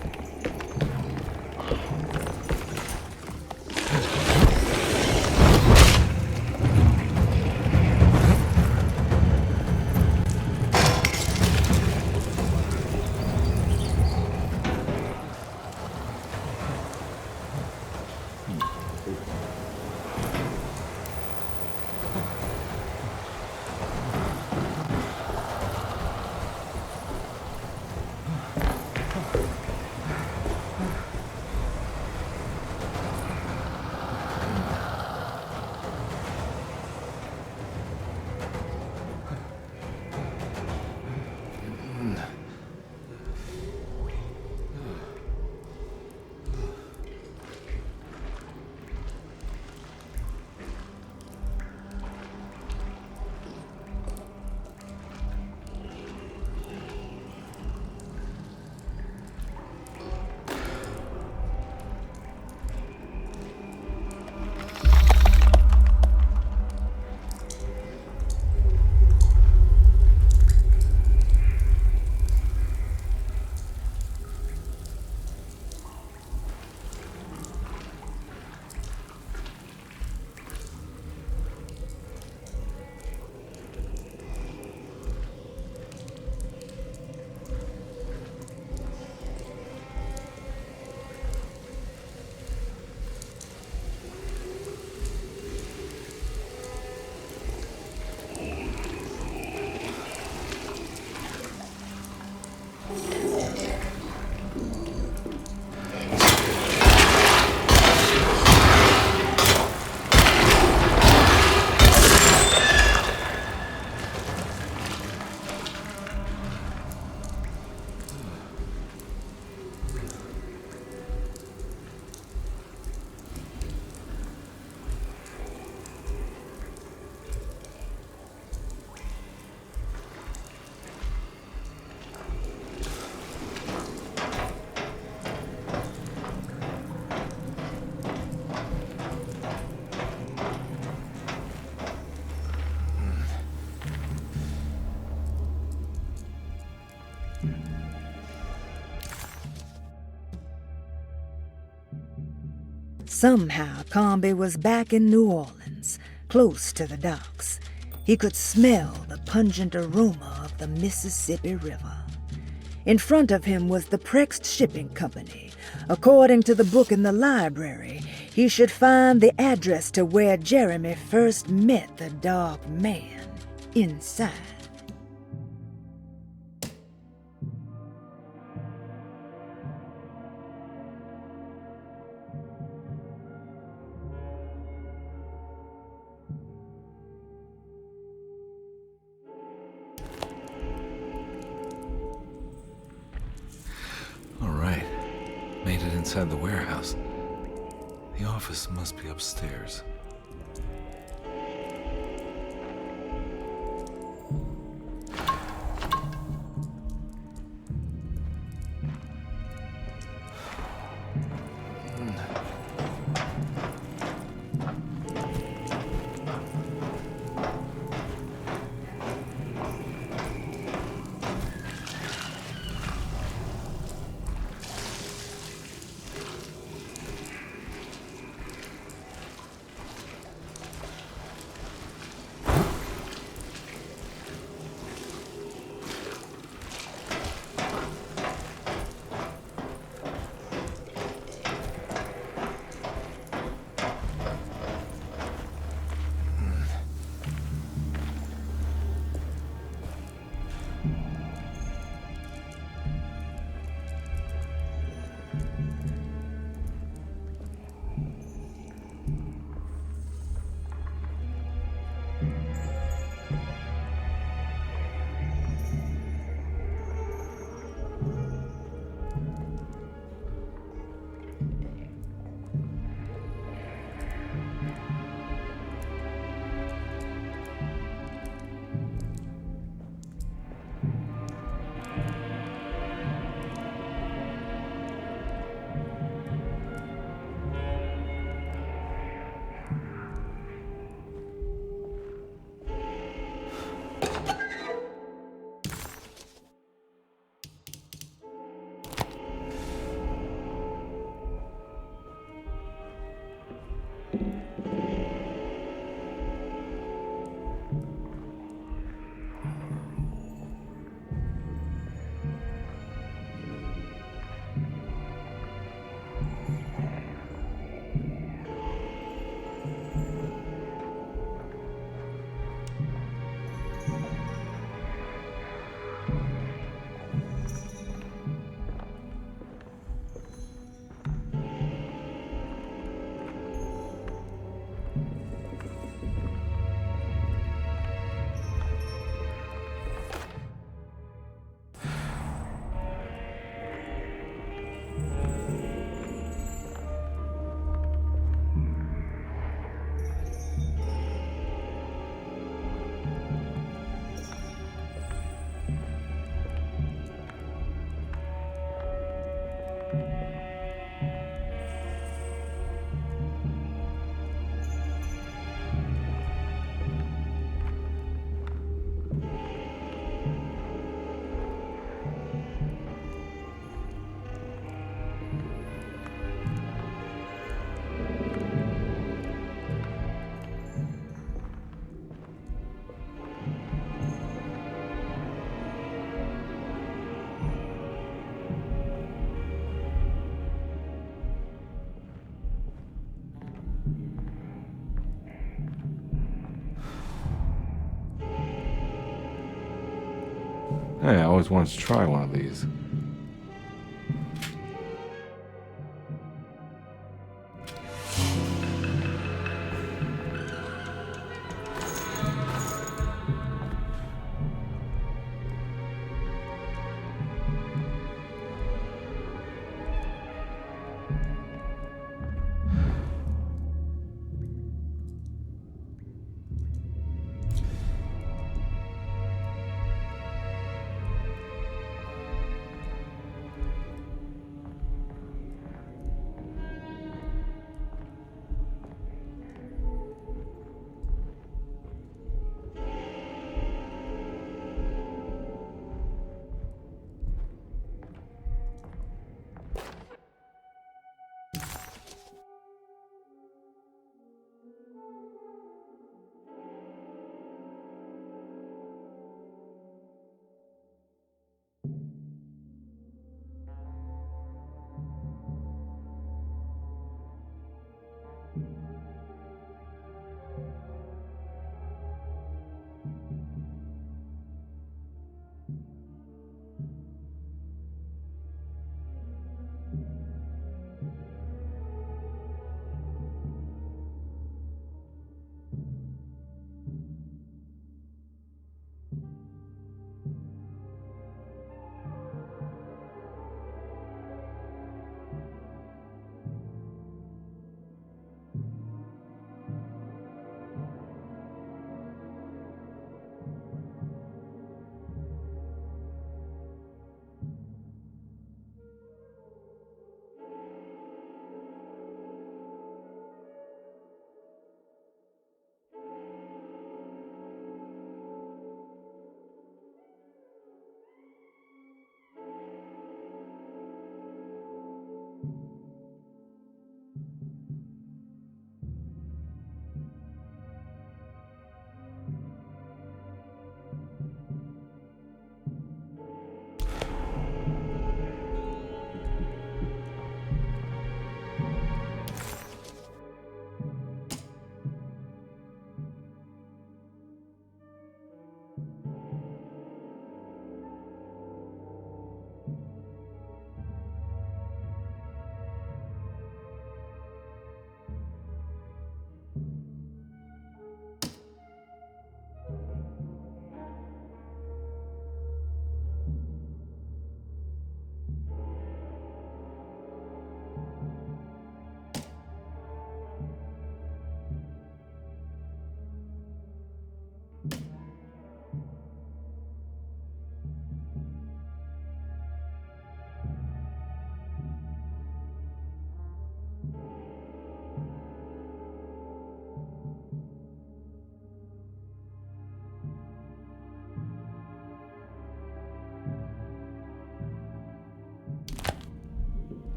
Somehow, Comby was back in New Orleans, close to the docks. He could smell the pungent aroma of the Mississippi River. In front of him was the Prext Shipping Company. According to the book in the library, he should find the address to where Jeremy first met the dark man inside. All right. Made it inside the warehouse. The office must be upstairs. Hey, I always wanted to try one of these.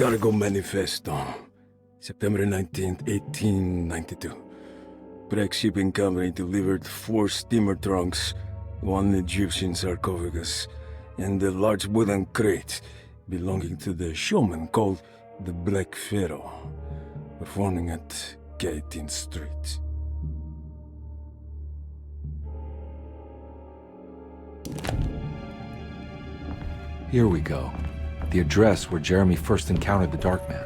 Cargo Manifesto, September 19th, 1892. Breck Shipping Company delivered 4 steamer trunks, 1 Egyptian sarcophagus, and a large wooden crate belonging to the showman called the Black Pharaoh, performing at Gaitin Street. Here we go. The address where Jeremy first encountered the Dark Man.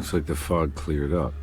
Looks like the fog cleared up.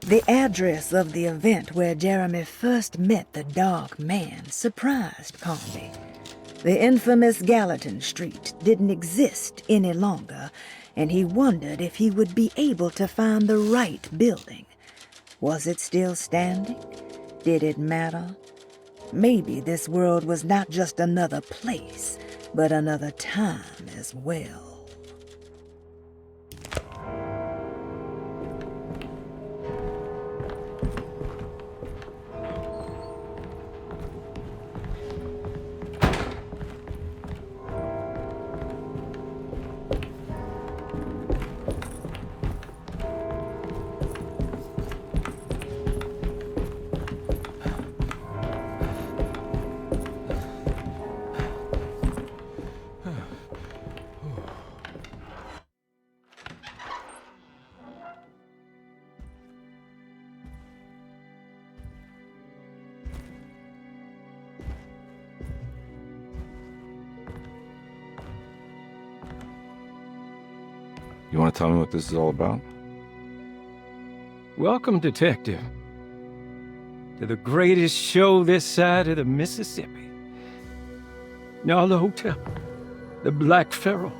The address of the event where Jeremy first met the Dark Man surprised Conley. The infamous Gallatin Street didn't exist any longer, and he wondered if he would be able to find the right building. Was it still standing? Did it matter? Maybe this world was not just another place, but another time as well. You want to tell me what this is all about? Welcome, Detective, to the greatest show this side of the Mississippi. Now the hotel, the Black Pharaoh,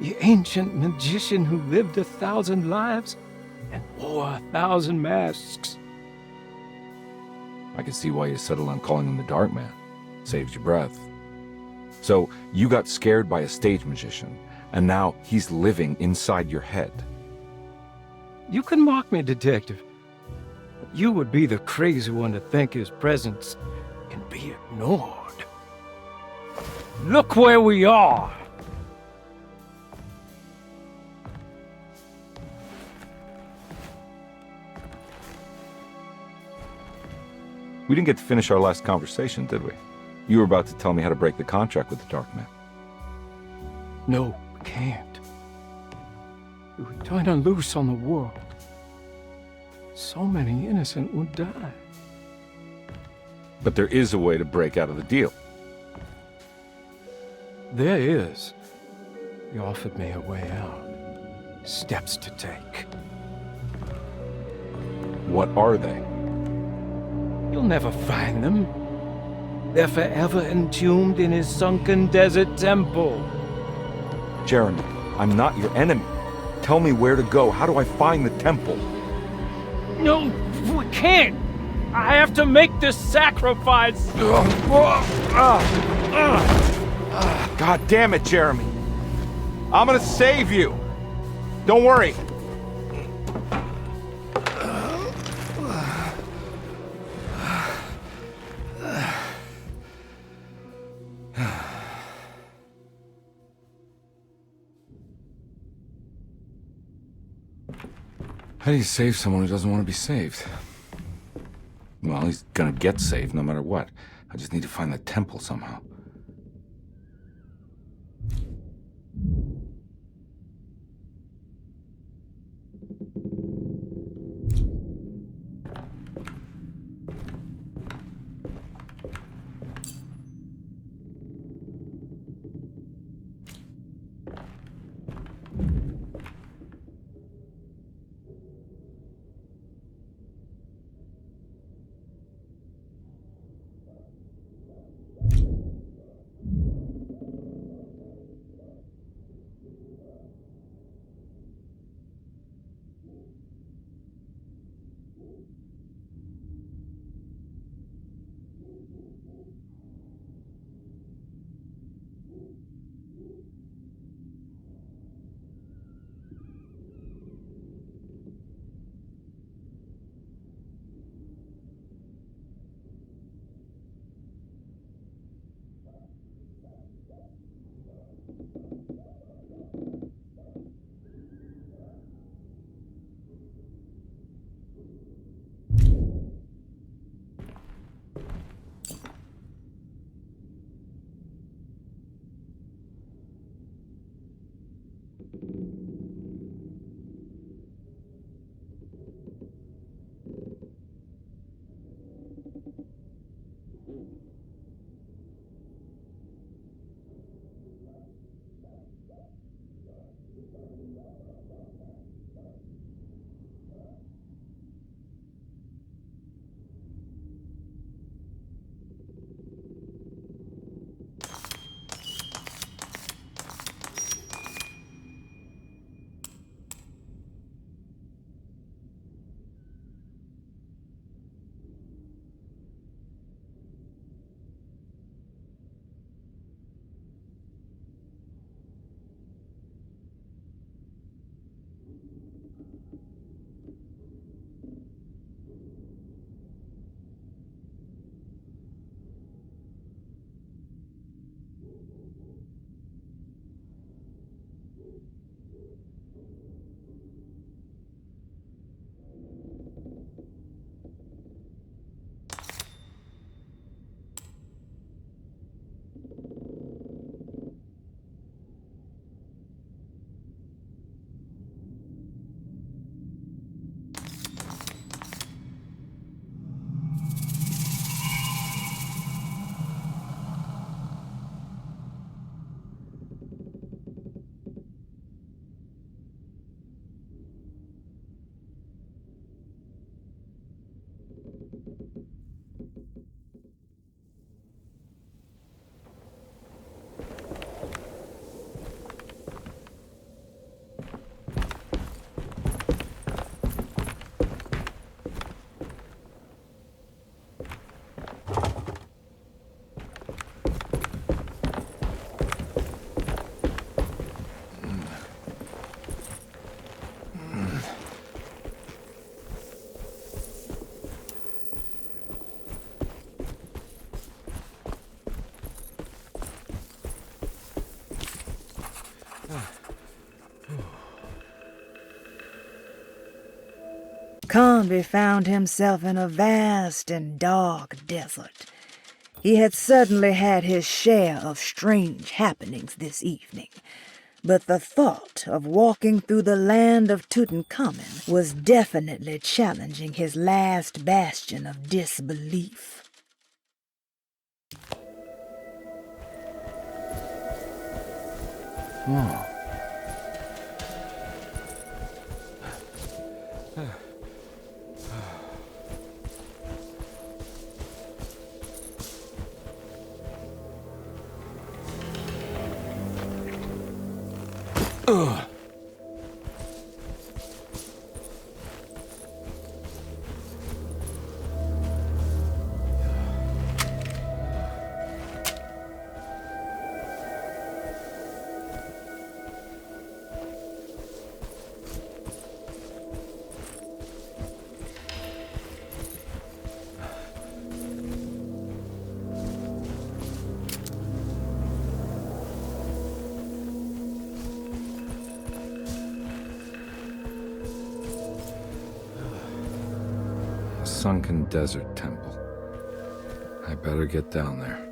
the ancient magician who lived 1,000 lives and wore 1,000 masks. I can see why you settled on calling him the Dark Man. Saves your breath. So, you got scared by a stage magician, and now he's living inside your head. You can mock me, Detective, but you would be the crazy one to think his presence can be ignored. Look where we are! We didn't get to finish our last conversation, did we? You were about to tell me how to break the contract with the Dark Man. No, we can't. If we turn her loose on the world, so many innocent would die. But there is a way to break out of the deal. There is. You offered me a way out. Steps to take. What are they? You'll never find them. They're forever entombed in his sunken desert temple. Jeremy, I'm not your enemy. Tell me where to go. How do I find the temple? No, we can't. I have to make this sacrifice. God damn it, Jeremy. I'm gonna save you. Don't worry. How do you save someone who doesn't want to be saved? Well, he's gonna get saved no matter what. I just need to find the temple somehow. Conby found himself in a vast and dark desert. He had certainly had his share of strange happenings this evening, but the thought of walking through the land of Tutankhamun was definitely challenging his last bastion of disbelief. Oh. Ugh. Sunken Desert Temple. I better get down there.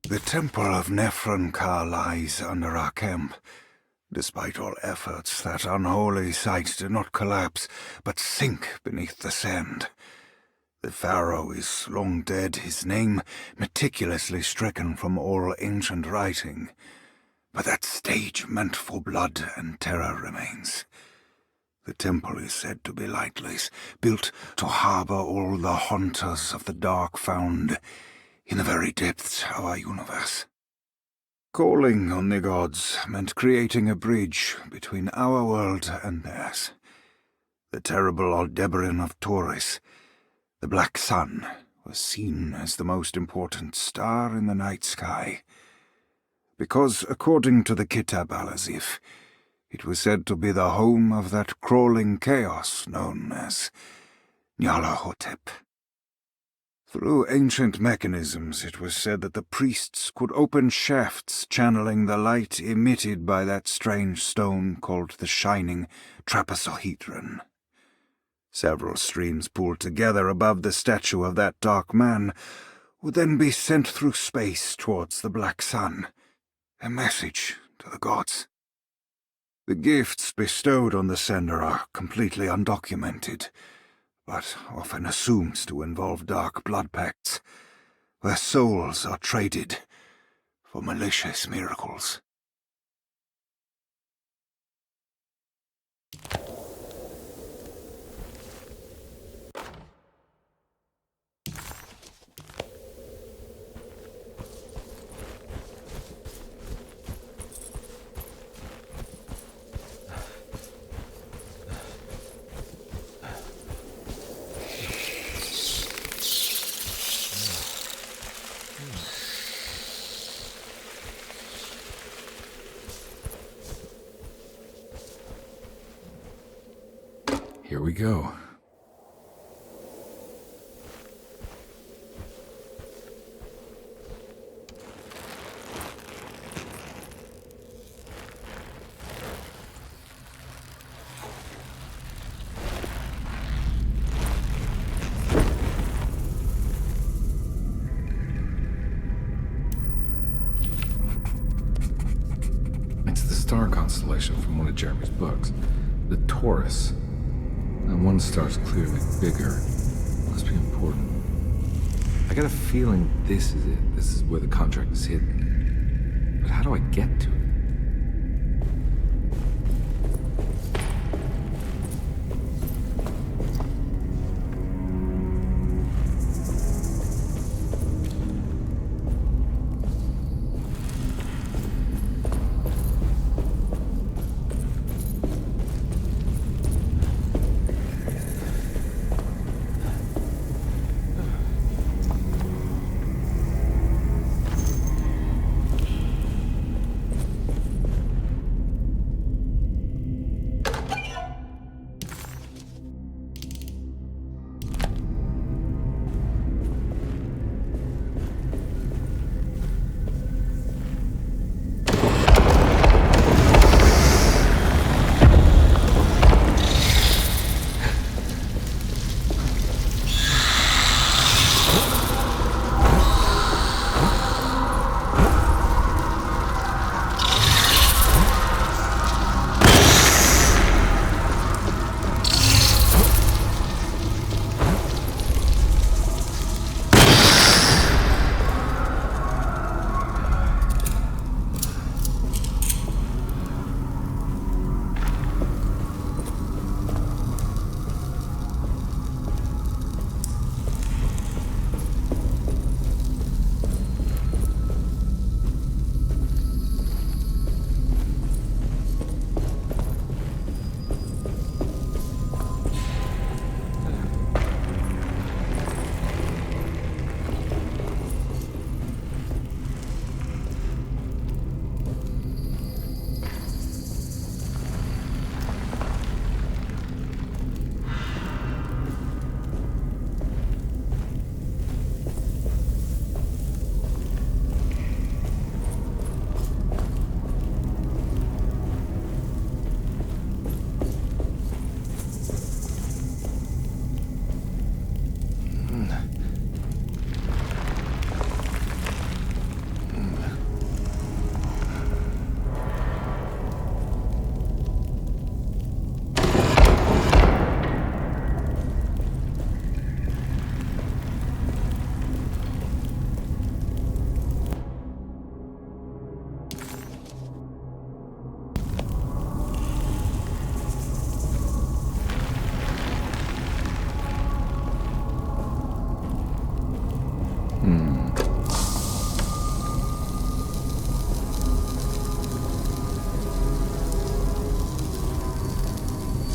The Temple of Nephron-Ka lies under our camp. Despite all efforts, that unholy site did not collapse, but sink beneath the sand. The pharaoh is long dead, his name meticulously stricken from all ancient writing. But that stage meant for blood and terror remains. The temple is said to be lightless, built to harbor all the haunters of the dark found in the very depths of our universe. Calling on the gods meant creating a bridge between our world and theirs. The terrible Aldebaran of Taurus, the Black Sun, was seen as the most important star in the night sky. because according to the Kitab al-Azif, it was said to be the home of that crawling chaos known as Nyarlathotep. Through ancient mechanisms, it was said that the priests could open shafts channeling the light emitted by that strange stone called the Shining Trapezohedron. Several streams pooled together above the statue of that dark man would then be sent through space towards the Black Sun, a message to the gods. The gifts bestowed on the sender are completely undocumented, but often assumed to involve dark blood pacts, where souls are traded for malicious miracles. Here we go. It's the star constellation from one of Jeremy's books, the Taurus. And one star's clearly bigger. Must be important. I got a feeling this is it. This is where the contract is hidden. But how do I get to it?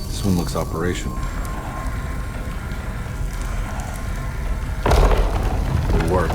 This one looks operational. It worked.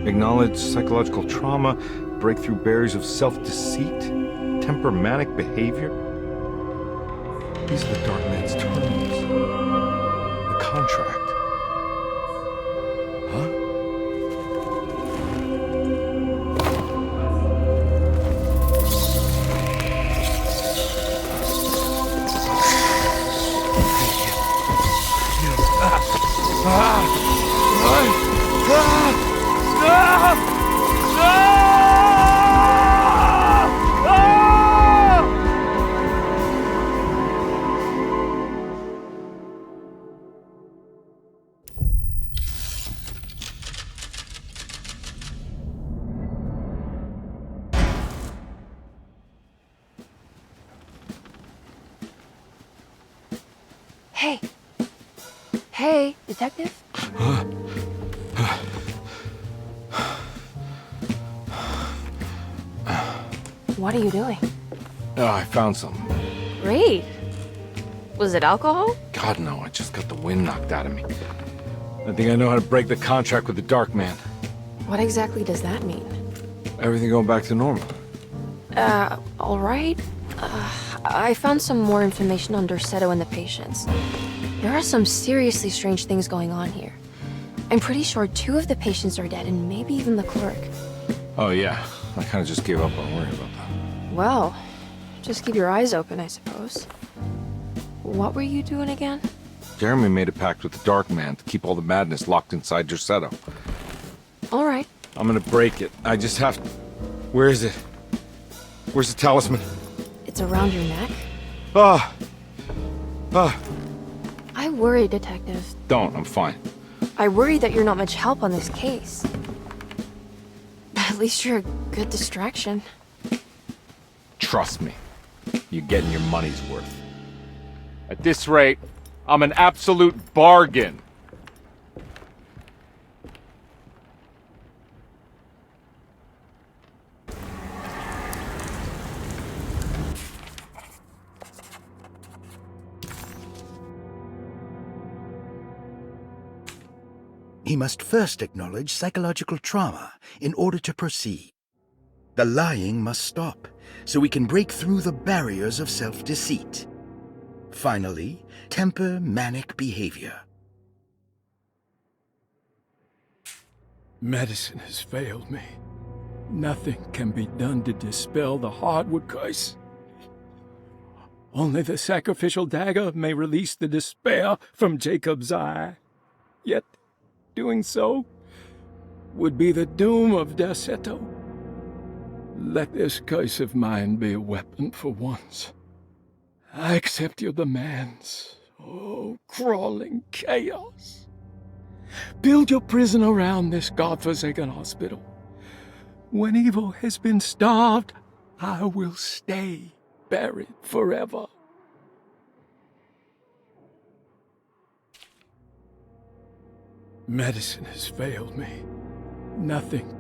Acknowledge psychological trauma, break through barriers of self-deceit, temper manic behavior. These are the Dark Man's terms. The contract. Huh? Hey. Hey, detective? What are you doing? Oh, I found something. Great. Was it alcohol? God, no, I just got the wind knocked out of me. I think I know how to break the contract with the Dark Man. What exactly does that mean? Everything going back to normal. All right. I found some more information on Dorsetto and the patients. There are some seriously strange things going on here. I'm pretty sure 2 of the patients are dead, and maybe even the clerk. Oh, yeah. I kind of just gave up on worrying about that. Well, just keep your eyes open, I suppose. What were you doing again? Jeremy made a pact with the Dark Man to keep all the madness locked inside Dorsetto. All right. I'm gonna break it. I just have to... Where is it? Where's the talisman? It's around your neck? I worry, Detective. Don't. I'm fine. I worry that you're not much help on this case. At least you're a good distraction. Trust me. You're getting your money's worth. At this rate, I'm an absolute bargain. He must first acknowledge psychological trauma in order to proceed. The lying must stop, so we can break through the barriers of self-deceit. Finally, temper manic behavior. Medicine has failed me. Nothing can be done to dispel the hardwood curse. Only the sacrificial dagger may release the despair from Jacob's eye. Yet, doing so would be the doom of Dorsetto. Let this curse of mine be a weapon for once. I accept your demands. Oh, crawling chaos. Build your prison around this godforsaken hospital. When evil has been starved, I will stay buried forever. Medicine has failed me. Nothing.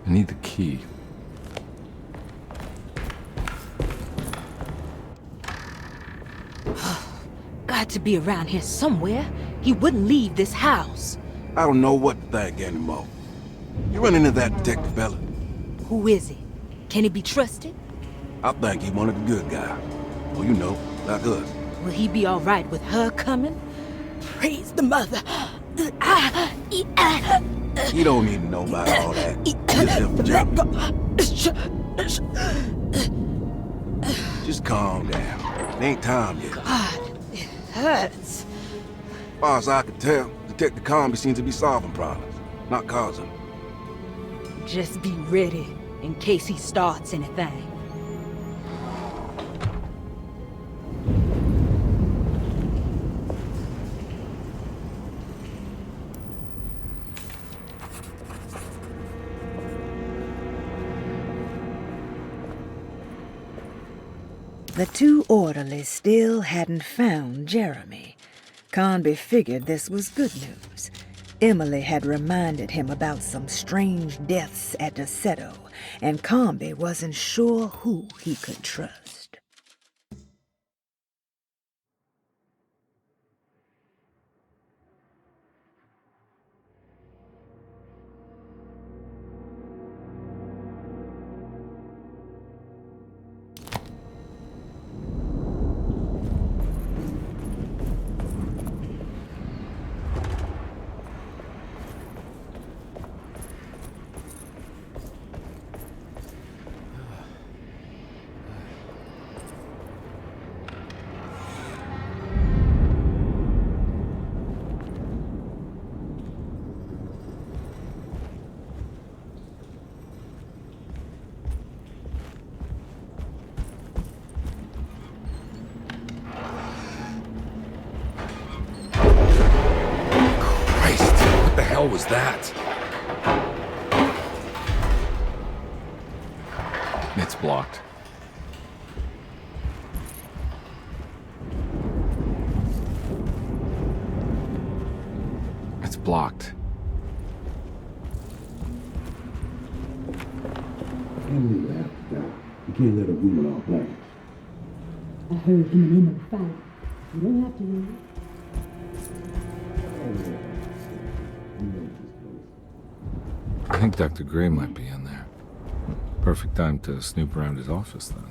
I need the key. got to be around here somewhere. He wouldn't leave this house. I don't know what to think anymore. You run into that detective fella? Who is he? Can he be trusted? I think he one of the good guys. Well, you know, like us. Will he be all right with her coming? Praise the mother. You don't need to know about all that. Just calm down. It ain't time yet. God, it hurts. As far as I can tell, Detective Comby seems to be solving problems, not causing them. Just be ready in case he starts anything. The two orderlies still hadn't found Jeremy. Conby figured this was good news. Emily had reminded him about some strange deaths at Deseto, and Conby wasn't sure who he could trust. What the hell was that? It's blocked. It's blocked. Emily left. You can't let a woman off blank. I heard him and Emily fight. You don't have to worry. I think Dr. Gray might be in there. Perfect time to snoop around his office, then.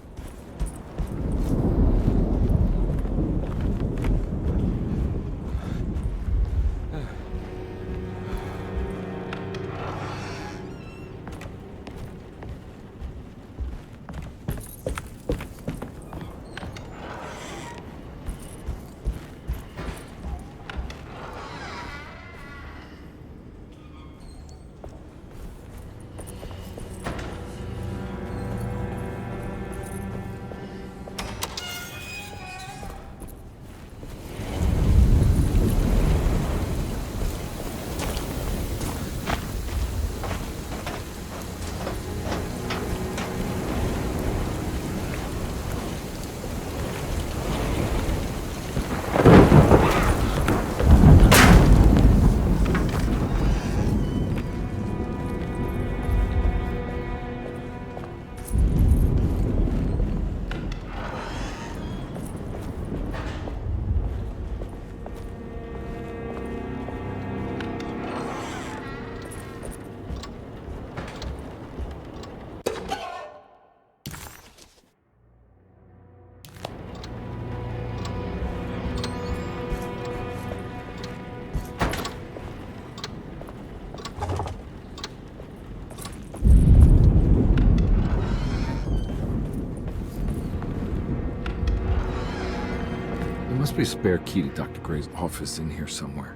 There must be a spare key to Dr. Gray's office in here somewhere.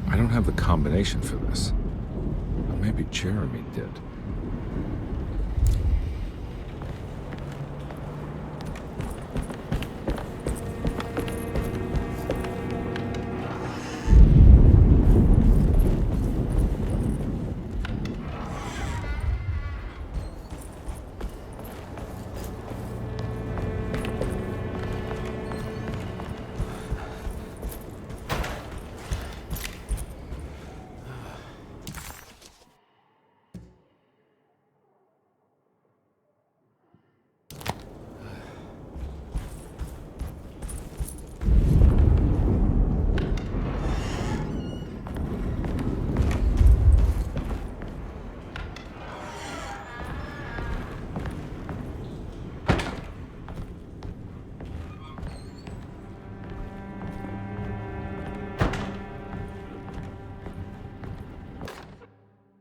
I don't have the combination for this. But maybe Jeremy did.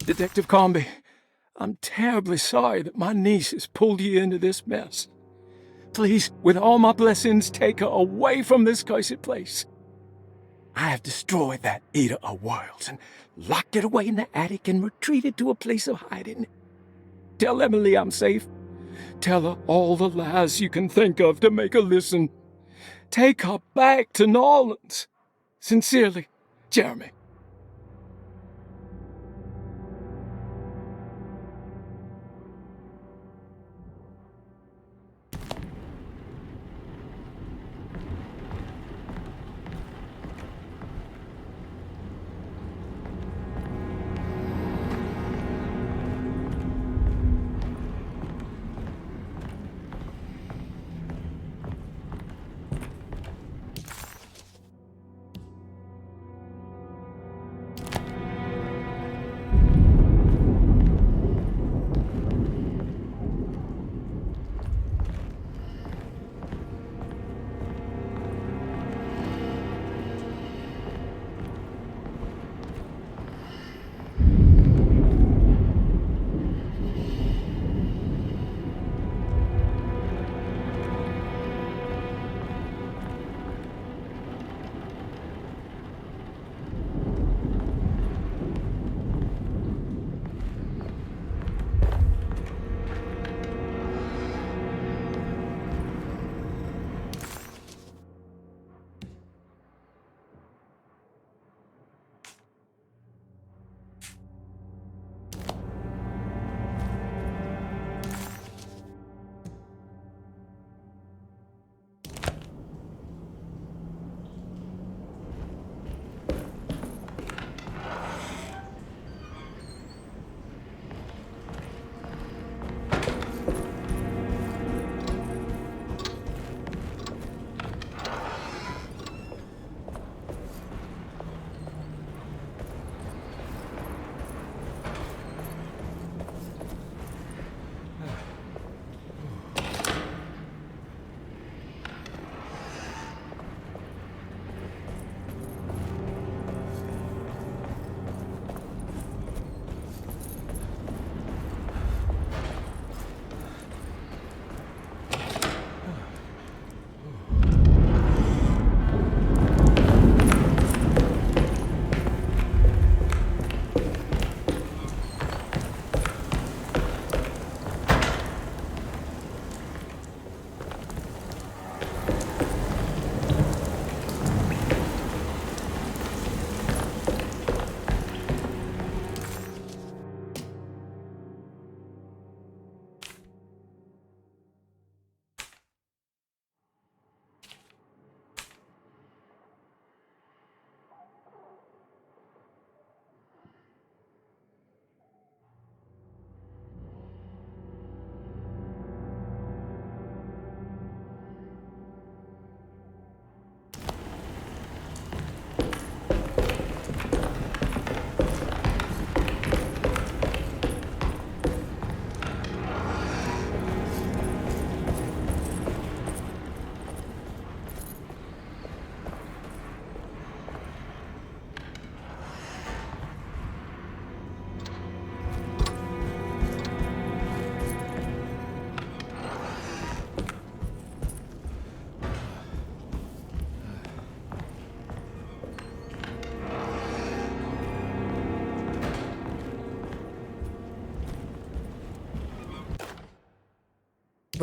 Detective Comby, I'm terribly sorry that my niece has pulled you into this mess. Please, with all my blessings, take her away from this cursed place. I have destroyed that Eater of Worlds and locked it away in the attic and retreated to a place of hiding. Tell Emily I'm safe. Tell her all the lies you can think of to make her listen. Take her back to New Orleans. Sincerely, Jeremy.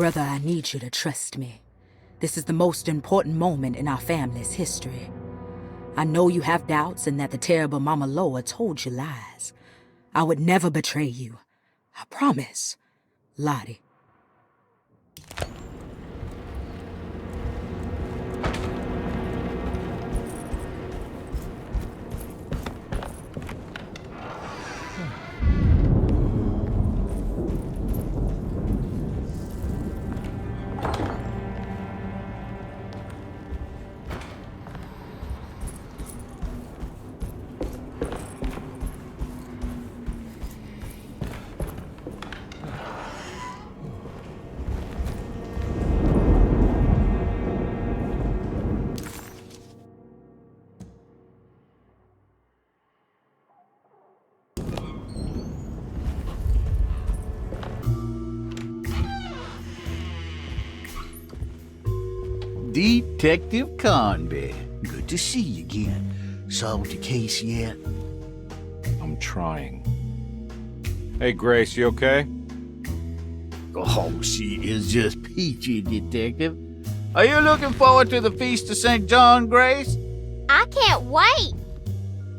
Brother, I need you to trust me. This is the most important moment in our family's history. I know you have doubts and that the terrible Mama Loa told you lies. I would never betray you. I promise. Lottie. Detective Conbear. Good to see you again. Solved your case yet? I'm trying. Hey, Grace, you okay? Oh, she is just peachy, Detective. Are you looking forward to the Feast of St. John, Grace? I can't wait.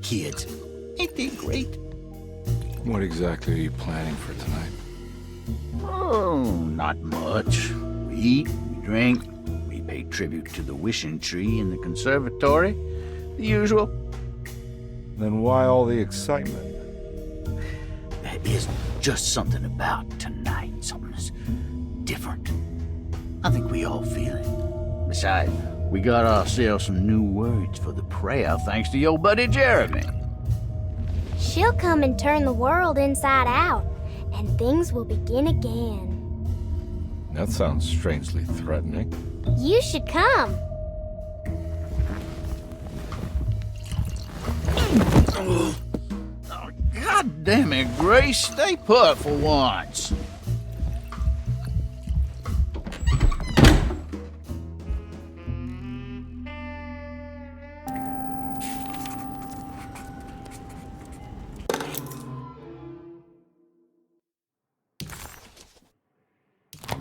Kids, ain't they great? What exactly are you planning for tonight? Oh, not much. We eat, we drink, we pay tribute to the wishing tree in the conservatory. The usual. Then why all the excitement? There is just something about tonight. Something's different. I think we all feel it. Besides, we got ourselves some new words for the prayer thanks to your buddy Jeremy. She'll come and turn the world inside out, and things will begin again. That sounds strangely threatening. You should come. God damn it, Grace, stay put for once.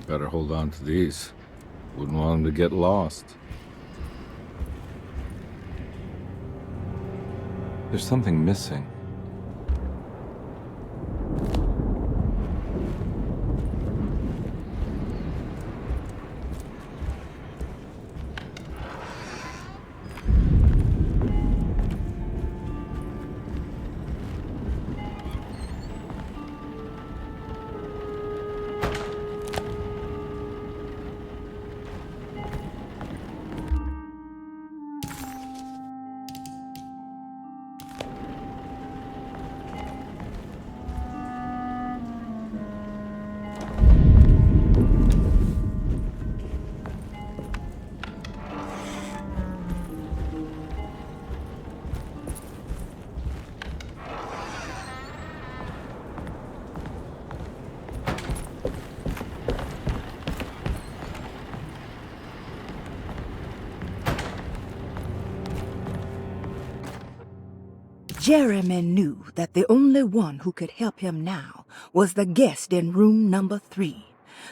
Better hold on to these. Wouldn't want them to get lost. There's something missing. Jeremy knew that the only one who could help him now was the guest in room number 3.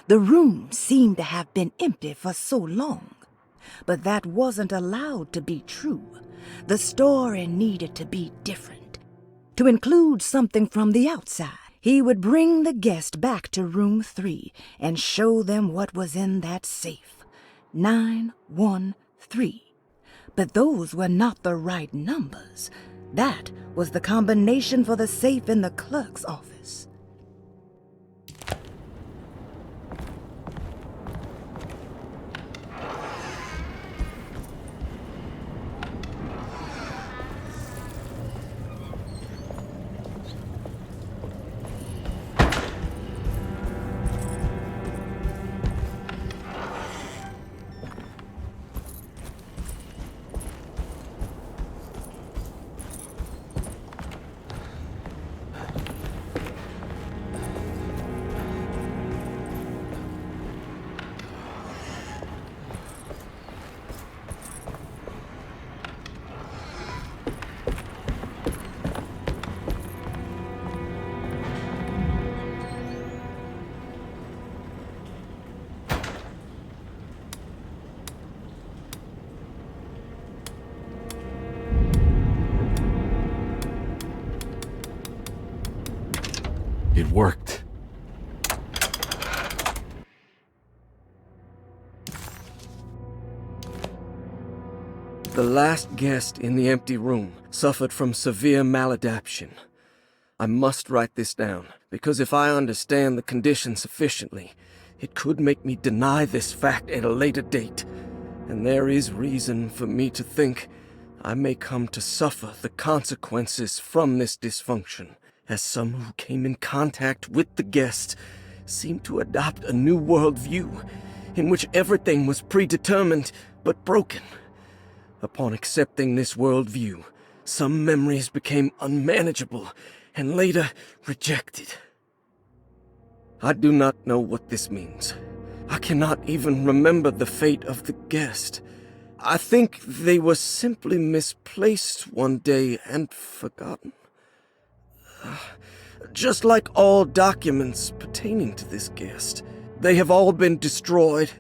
The room seemed to have been empty for so long. But that wasn't allowed to be true. The story needed to be different. To include something from the outside, he would bring the guest back to room 3 and show them what was in that safe. 913. But those were not the right numbers. That was the combination for the safe in the clerk's office. It worked. The last guest in the empty room suffered from severe maladaptation. I must write this down, because if I understand the condition sufficiently, it could make me deny this fact at a later date, and there is reason for me to think I may come to suffer the consequences from this dysfunction, as some who came in contact with the guest seemed to adopt a new worldview in which everything was predetermined but broken. Upon accepting this worldview, some memories became unmanageable and later rejected. I do not know what this means, I cannot even remember the fate of the guest. I think they were simply misplaced one day and forgotten. Just like all documents pertaining to this guest, they have all been destroyed,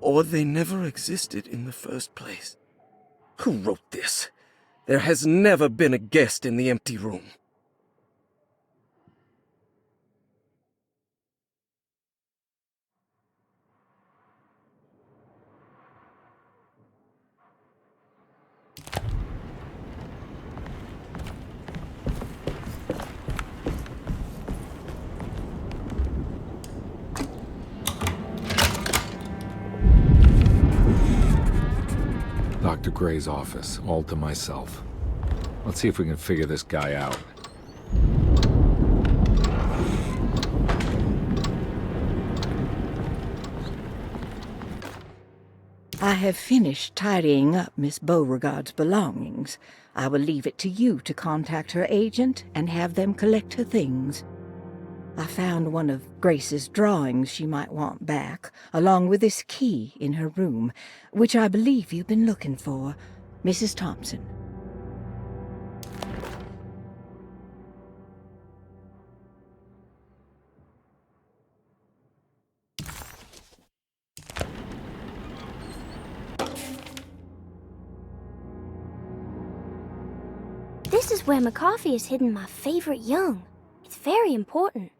or they never existed in the first place. Who wrote this? There has never been a guest in the empty room. Dr. Gray's office, all to myself. Let's see if we can figure this guy out. I have finished tidying up Miss Beauregard's belongings. I will leave it to you to contact her agent and have them collect her things. I found one of Grace's drawings she might want back, along with this key in her room, which I believe you've been looking for. Mrs. Thompson. This is where McCoffey has hidden my favorite young. It's very important.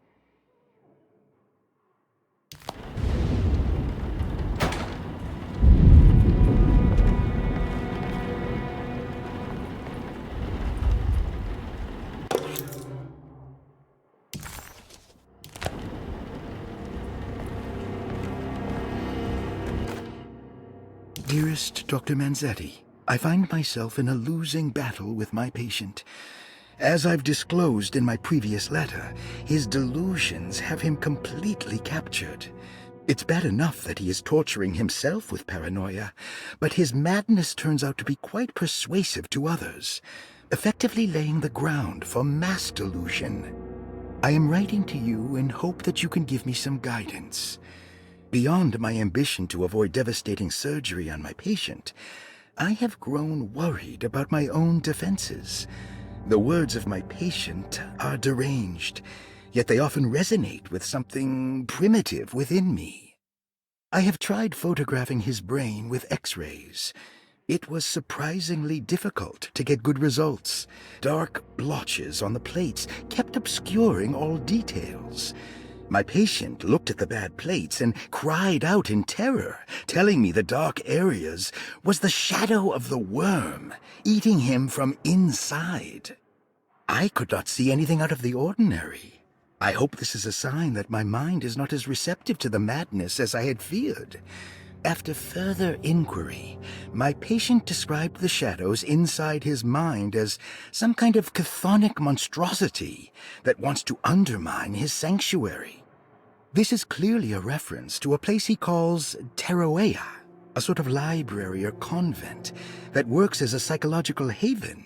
Dearest Dr. Manzetti, I find myself in a losing battle with my patient. As I've disclosed in my previous letter, his delusions have him completely captured. It's bad enough that he is torturing himself with paranoia, but his madness turns out to be quite persuasive to others, effectively laying the ground for mass delusion. I am writing to you in hope that you can give me some guidance. Beyond my ambition to avoid devastating surgery on my patient, I have grown worried about my own defenses. The words of my patient are deranged, yet they often resonate with something primitive within me. I have tried photographing his brain with X-rays. It was surprisingly difficult to get good results. Dark blotches on the plates kept obscuring all details. My patient looked at the bad plates and cried out in terror, telling me the dark areas was the shadow of the worm, eating him from inside. I could not see anything out of the ordinary. I hope this is a sign that my mind is not as receptive to the madness as I had feared. After further inquiry, my patient described the shadows inside his mind as some kind of chthonic monstrosity that wants to undermine his sanctuary. This is clearly a reference to a place he calls Teroea, a sort of library or convent that works as a psychological haven.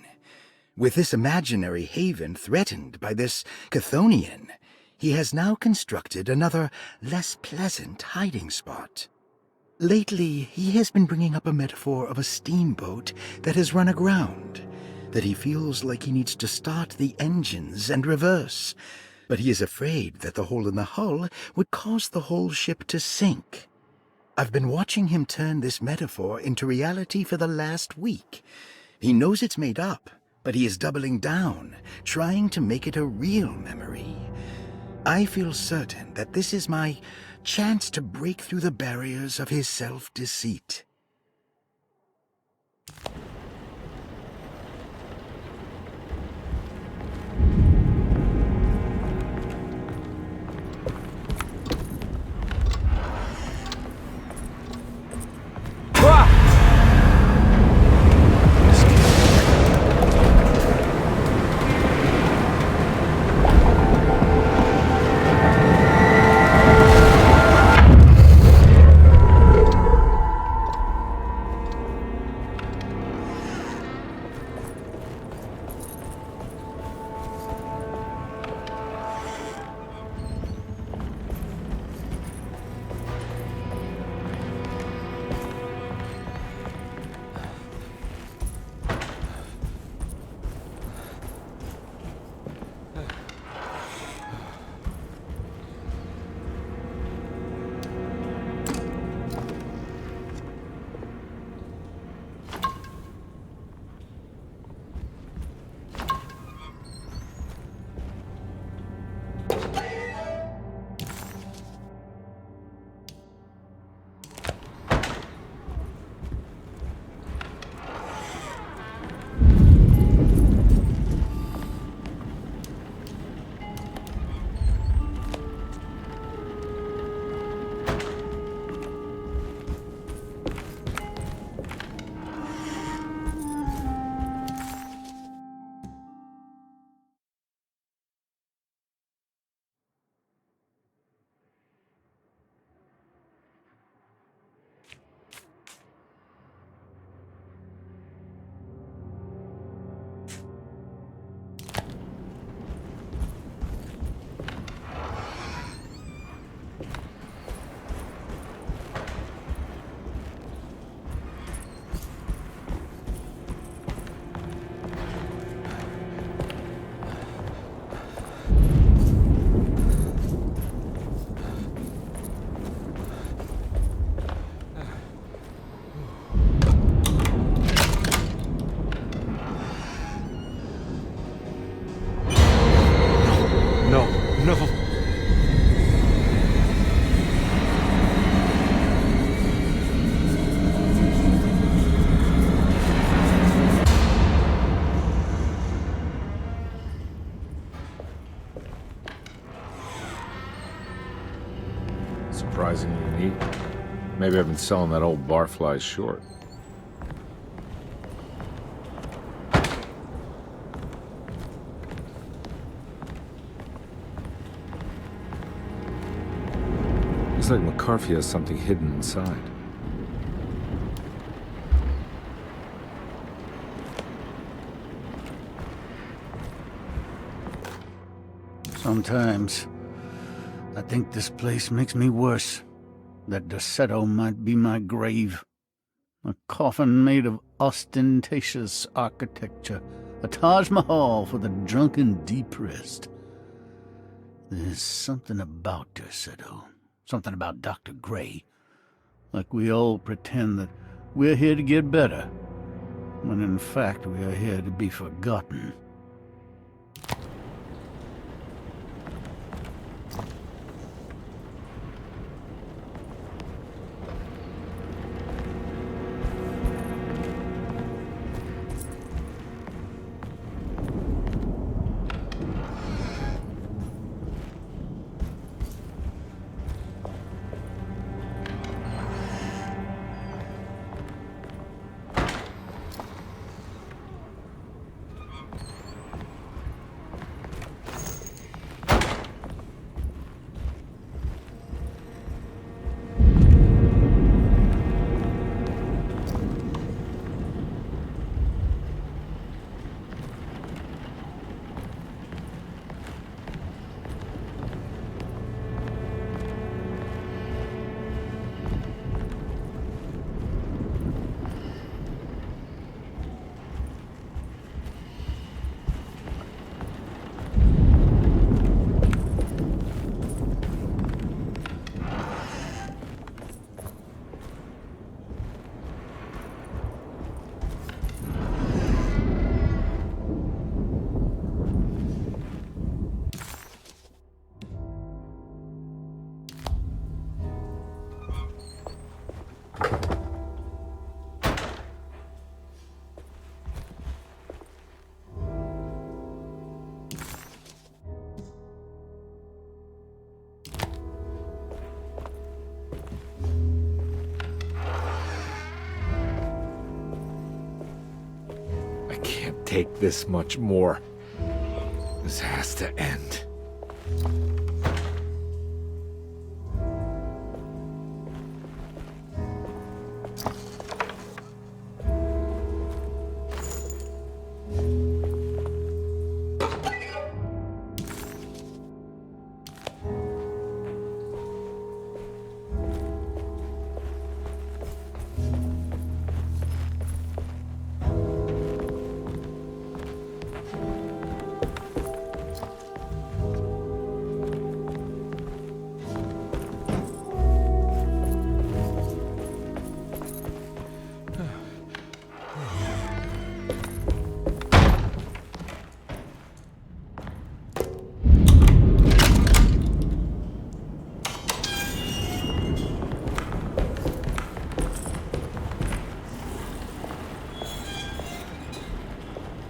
With this imaginary haven threatened by this Chthonian, he has now constructed another, less pleasant hiding spot. Lately, he has been bringing up a metaphor of a steamboat that has run aground, that he feels like he needs to start the engines and reverse, but he is afraid that the hole in the hull would cause the whole ship to sink. I've been watching him turn this metaphor into reality for the last week. He knows it's made up, but he is doubling down, trying to make it a real memory. I feel certain that this is my chance to break through the barriers of his self-deceit. No. Surprisingly neat. Maybe I've been selling that old barfly short. Looks like McCarthy has something hidden inside. Sometimes, I think this place makes me worse. That Derceto might be my grave. A coffin made of ostentatious architecture. A Taj Mahal for the drunken depressed. There's something about Derceto. Something about Dr. Gray. Like we all pretend that we're here to get better, when in fact we are here to be forgotten. Take this much more. This has to end.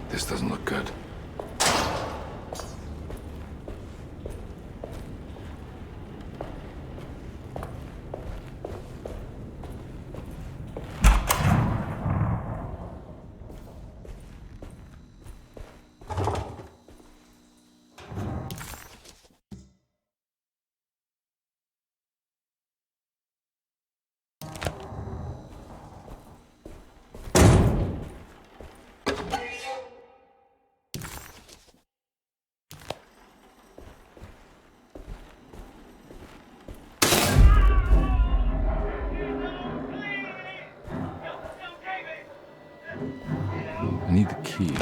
This doesn't look good. I need the key.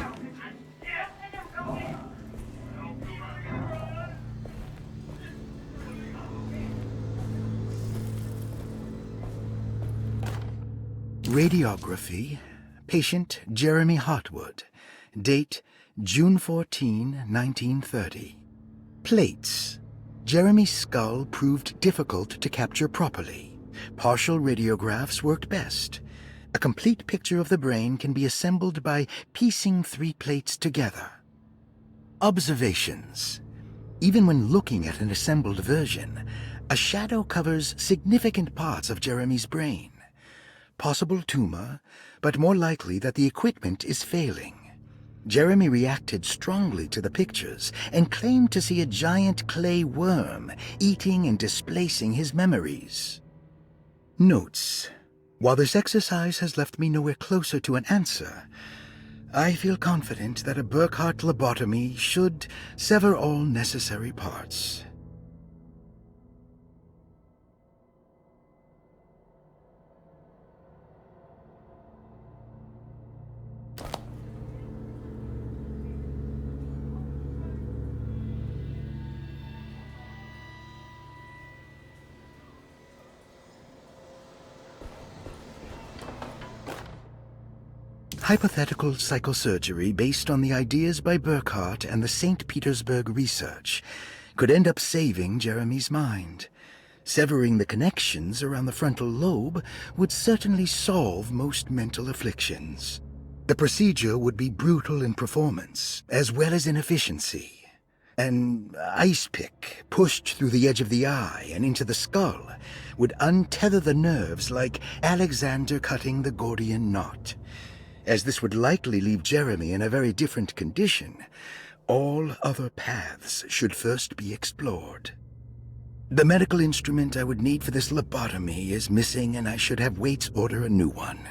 Radiography. Patient Jeremy Hartwood. Date June 14, 1930. Plates. Jeremy's skull proved difficult to capture properly. Partial radiographs worked best. A complete picture of the brain can be assembled by piecing 3 plates together. Observations. Even when looking at an assembled version, a shadow covers significant parts of Jeremy's brain. Possible tumor, but more likely that the equipment is failing. Jeremy reacted strongly to the pictures and claimed to see a giant clay worm eating and displacing his memories. Notes. While this exercise has left me nowhere closer to an answer, I feel confident that a Burkhardt lobotomy should sever all necessary parts. Hypothetical psychosurgery based on the ideas by Burkhardt and the St. Petersburg research could end up saving Jeremy's mind. Severing the connections around the frontal lobe would certainly solve most mental afflictions. The procedure would be brutal in performance, as well as in efficiency. An ice pick pushed through the edge of the eye and into the skull would untether the nerves like Alexander cutting the Gordian knot. As this would likely leave Jeremy in a very different condition, all other paths should first be explored. The medical instrument I would need for this lobotomy is missing, and I should have Waits order a new one.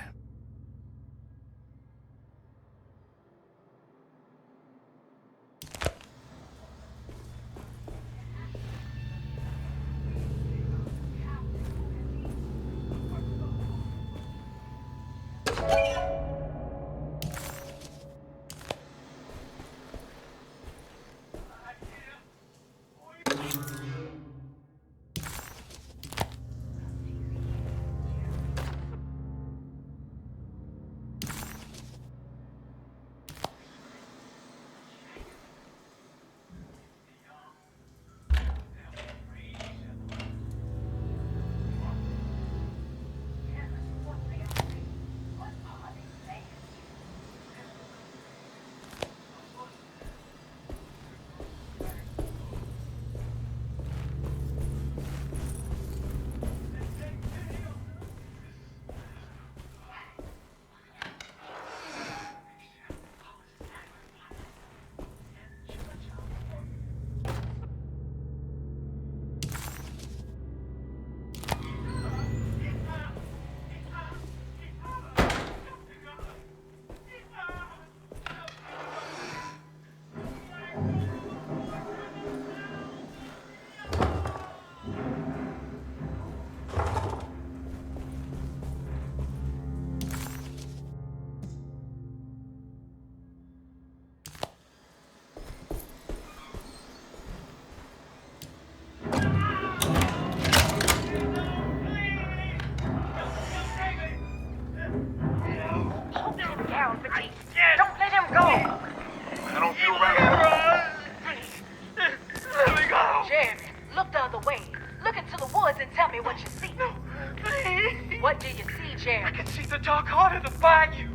What do you see, Jeremy? I can see the dark heart of the bayou.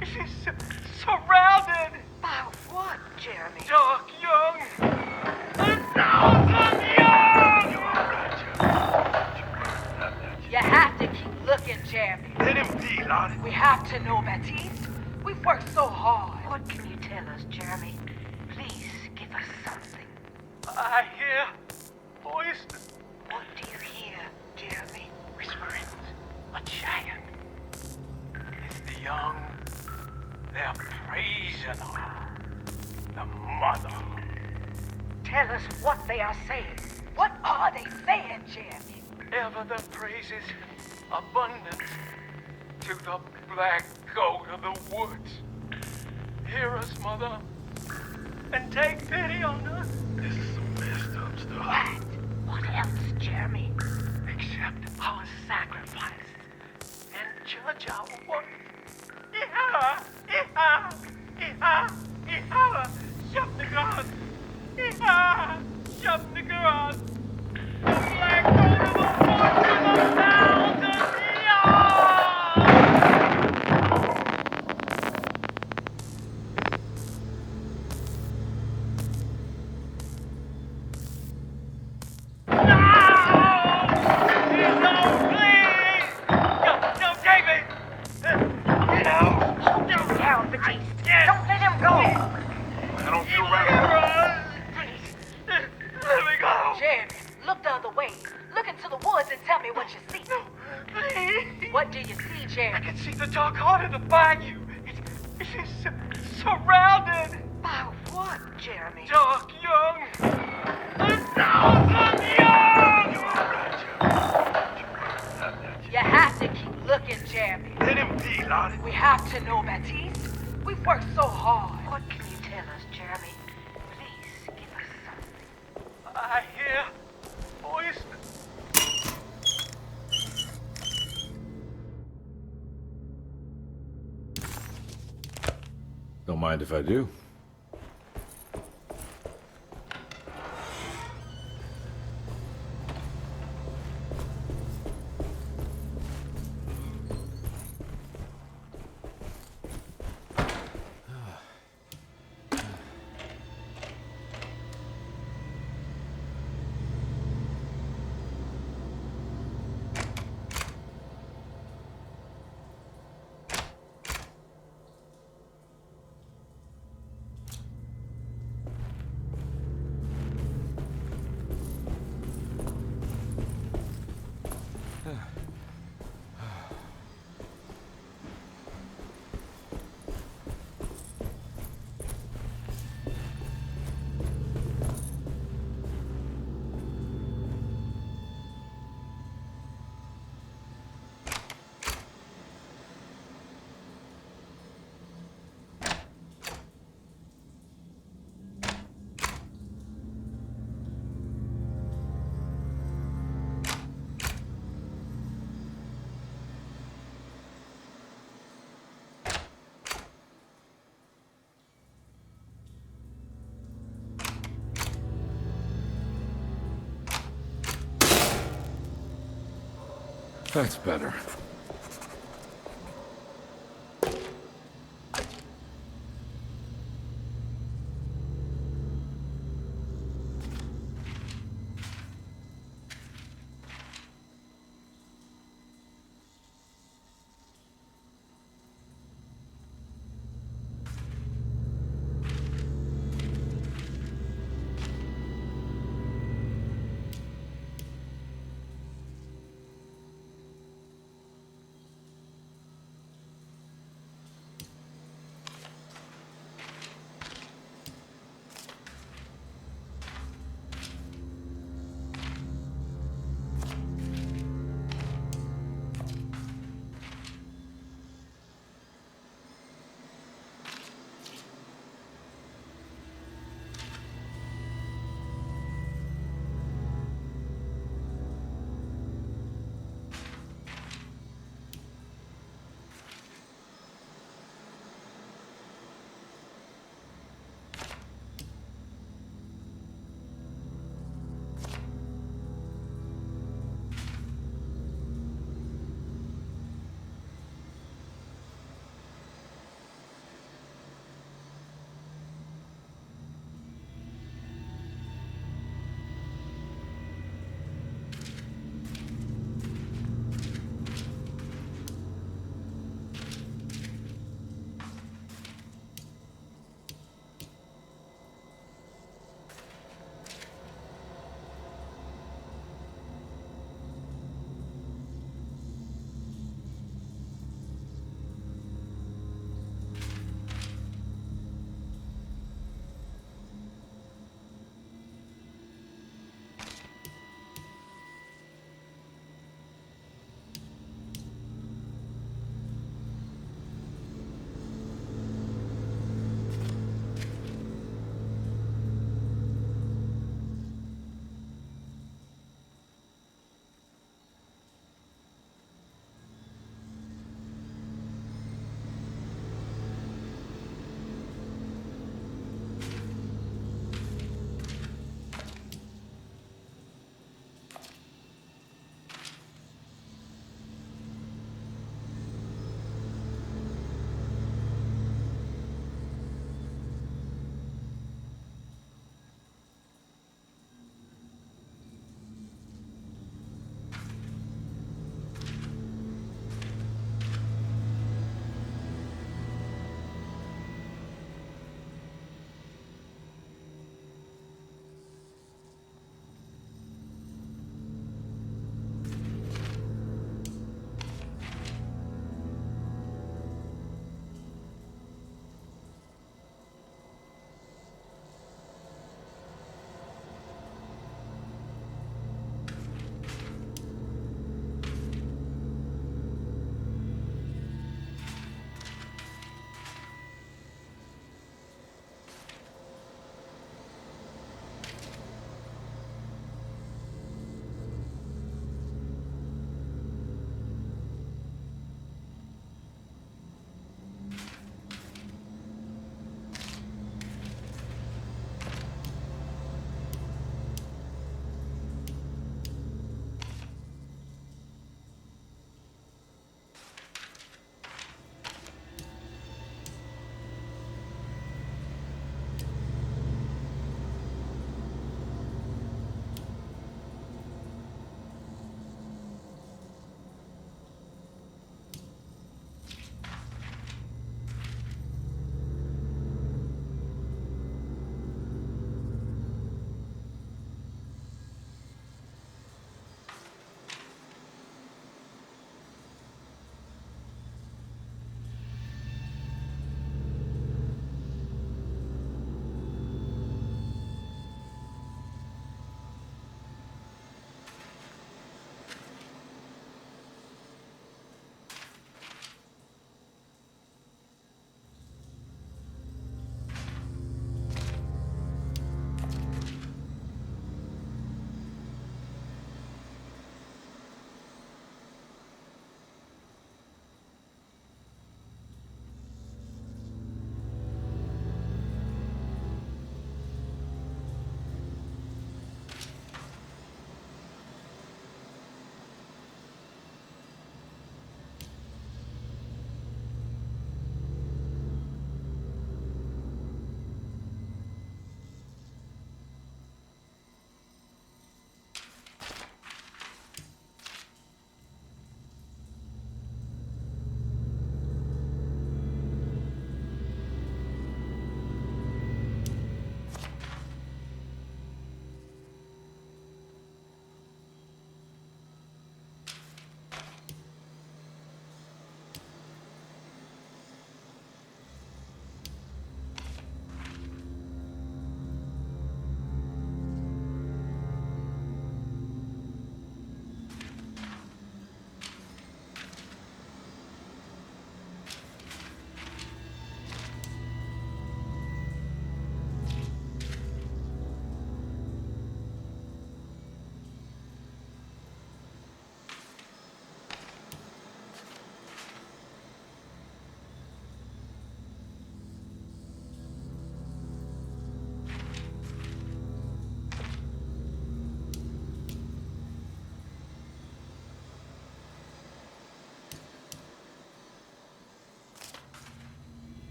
It's surrounded. By what, Jeremy? Dark young. 1,000 young! You have to keep looking, Jeremy. Let him be, Lottie. We have to know, Baptiste. We've worked so hard. What can you tell us, Jeremy? Please give us something. I hear voices. What do you hear, Jeremy? Whisperings. A giant. It's the young. They're praising her. The mother. Tell us what they are saying. What are they saying, Jeremy? Ever the praises, abundance, to the black goat of the woods. Hear us, Mother, and take pity on us. This is some messed up stuff. What else, Jeremy? Accept our sacrifice and judge our work. Shut the gun! Shut the gun! Jeremy, look the other way. Look into the woods and tell me what you see. Please. What do you see, Jeremy? I can see the dark heart of the bayou. It's surrounded. By what, Jeremy? Dark young. 1,000 young! You have to keep looking, Jeremy. Let him be, Lottie. We have to know, Baptiste. We've worked so hard. What can you tell us, Jeremy? Please, give us something. I hear voices. Don't mind if I do. That's better.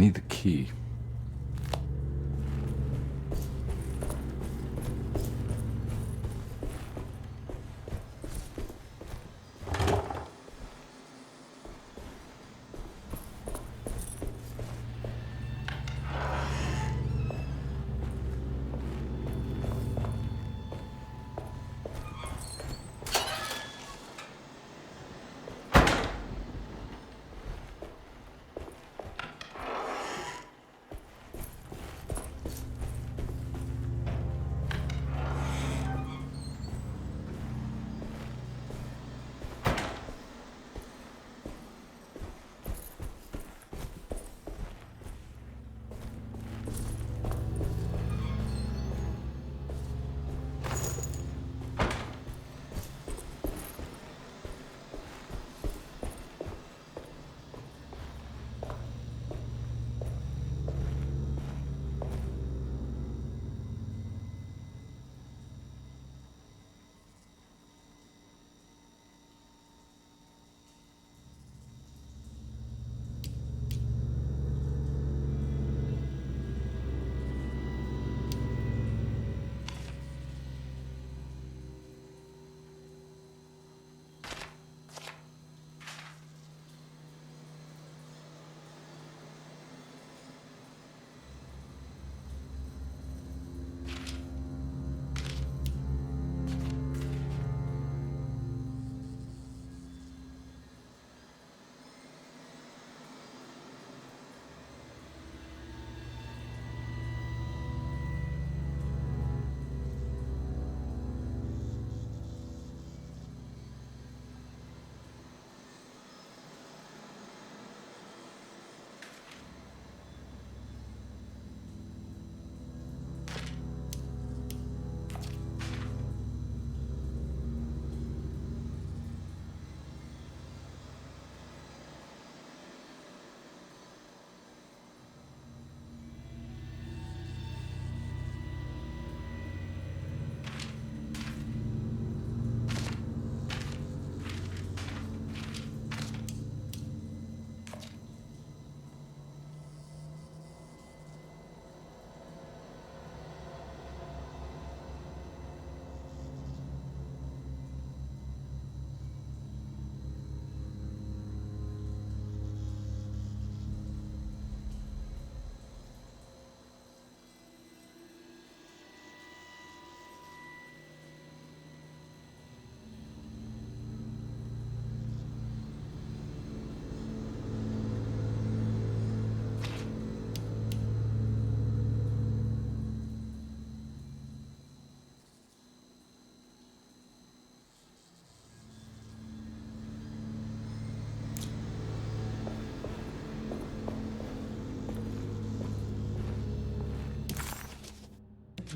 need the key.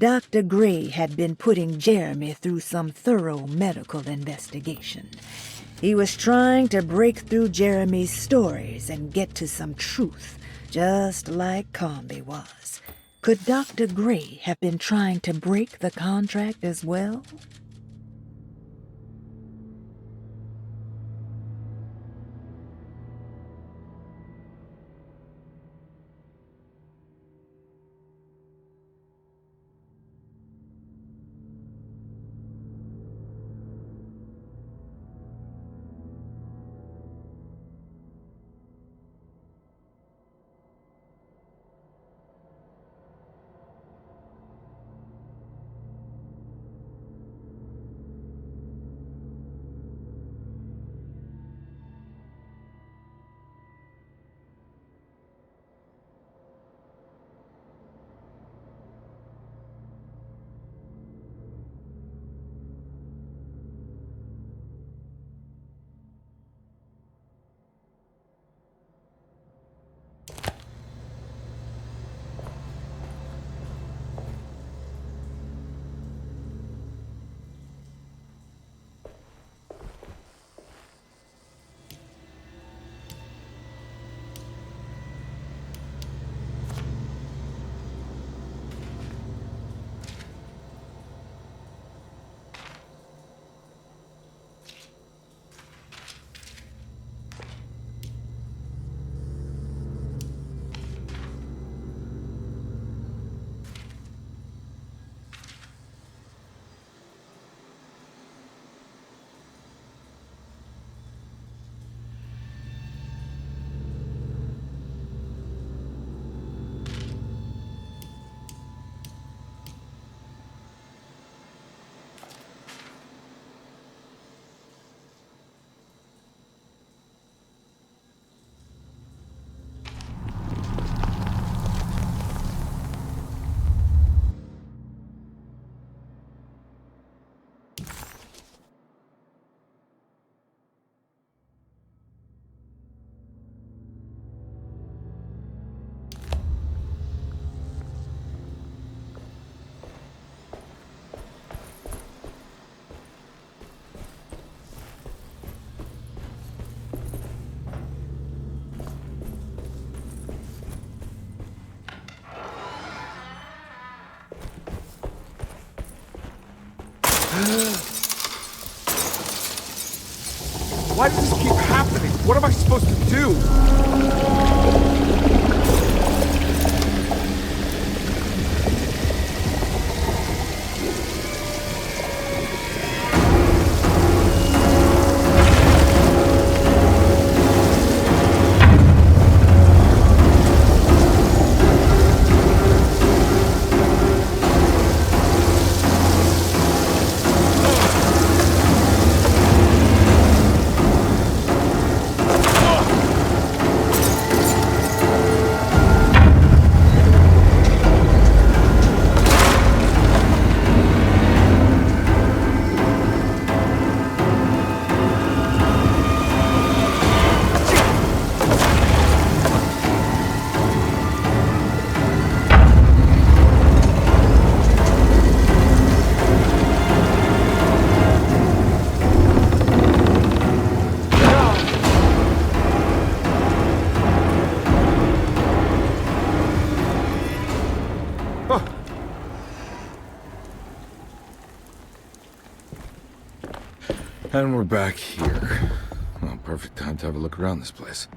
Dr. Gray had been putting Jeremy through some thorough medical investigation. He was trying to break through Jeremy's stories and get to some truth, just like Comby was. Could Dr. Gray have been trying to break the contract as well? am I supposed to do? And we're back here. Well, perfect time to have a look around this place.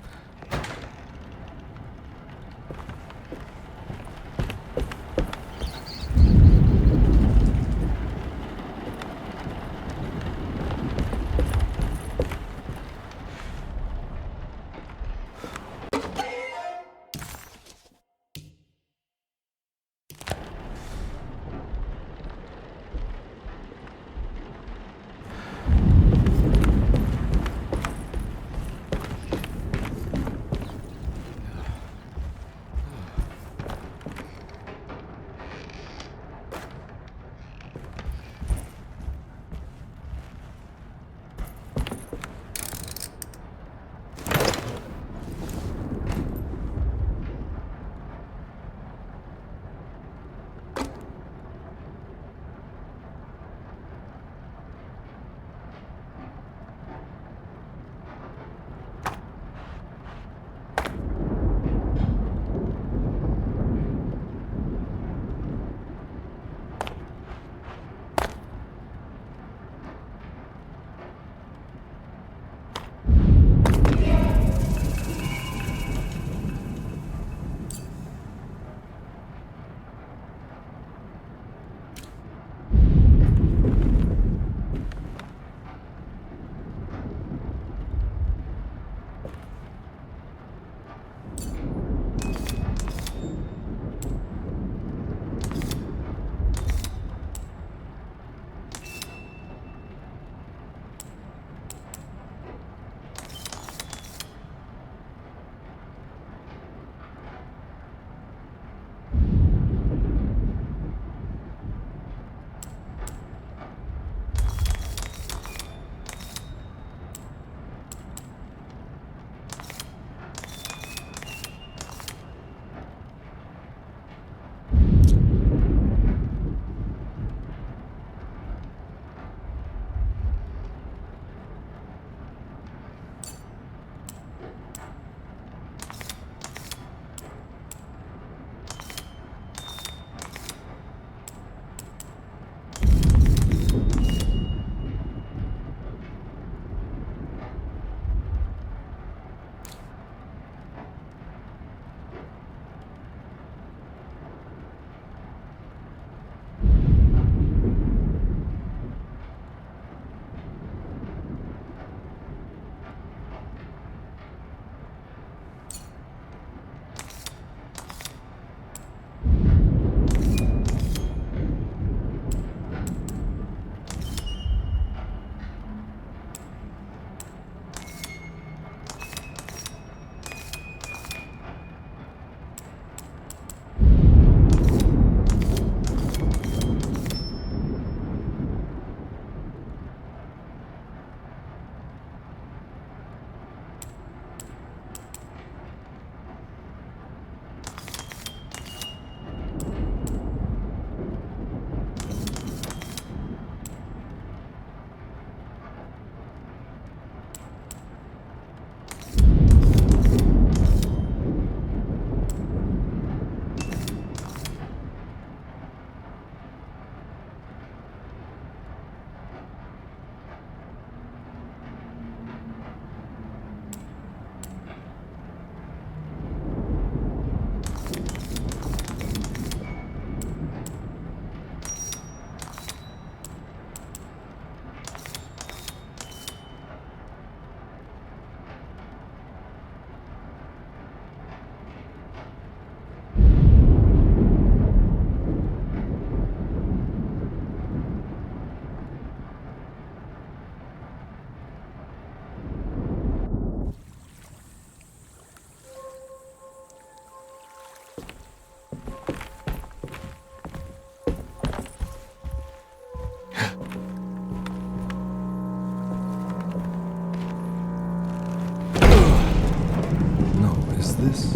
this?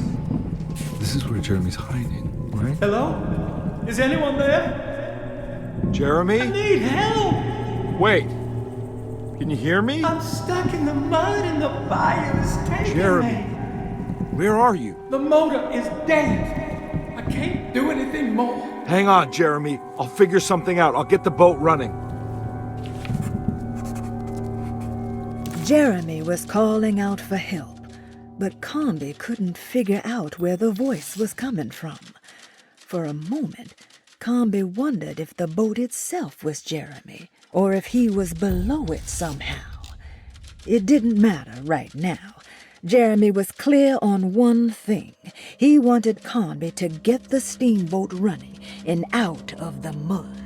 This is where Jeremy's hiding, right? Hello? Is anyone there? Jeremy? I need help! Wait! Can you hear me? I'm stuck in the mud and the fire is taking Jeremy, me. where are you? The motor is dead. I can't do anything more. Hang on, Jeremy. I'll figure something out. I'll get the boat running. Jeremy was calling out for help, but Comby couldn't figure out where the voice was coming from. For a moment, Comby wondered if the boat itself was Jeremy, or if he was below it somehow. It didn't matter right now. Jeremy was clear on one thing. He wanted Comby to get the steamboat running and out of the mud.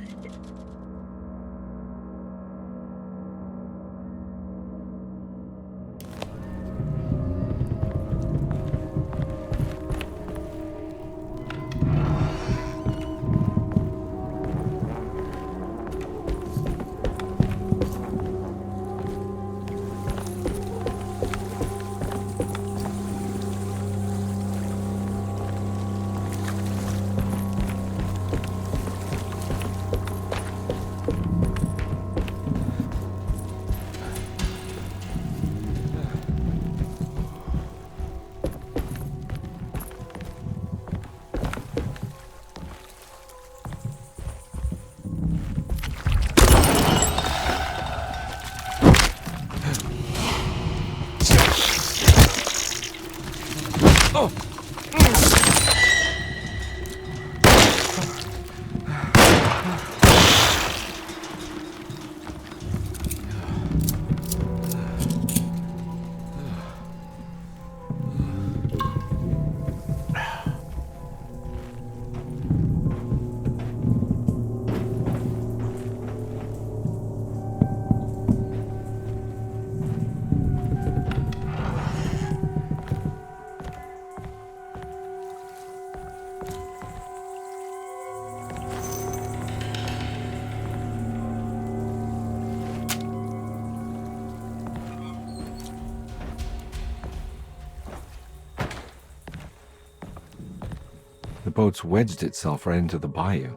The boat's wedged itself right into the bayou.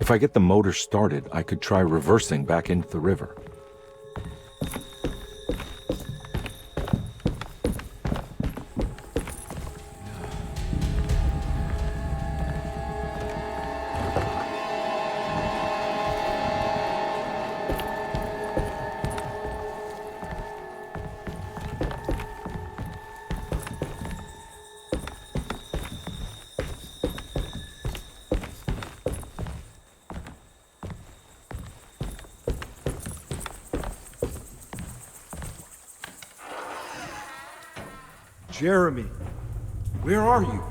If I get the motor started, I could try reversing back into the river. Jeremy, where are you?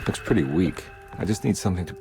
Looks pretty weak. I just need something to...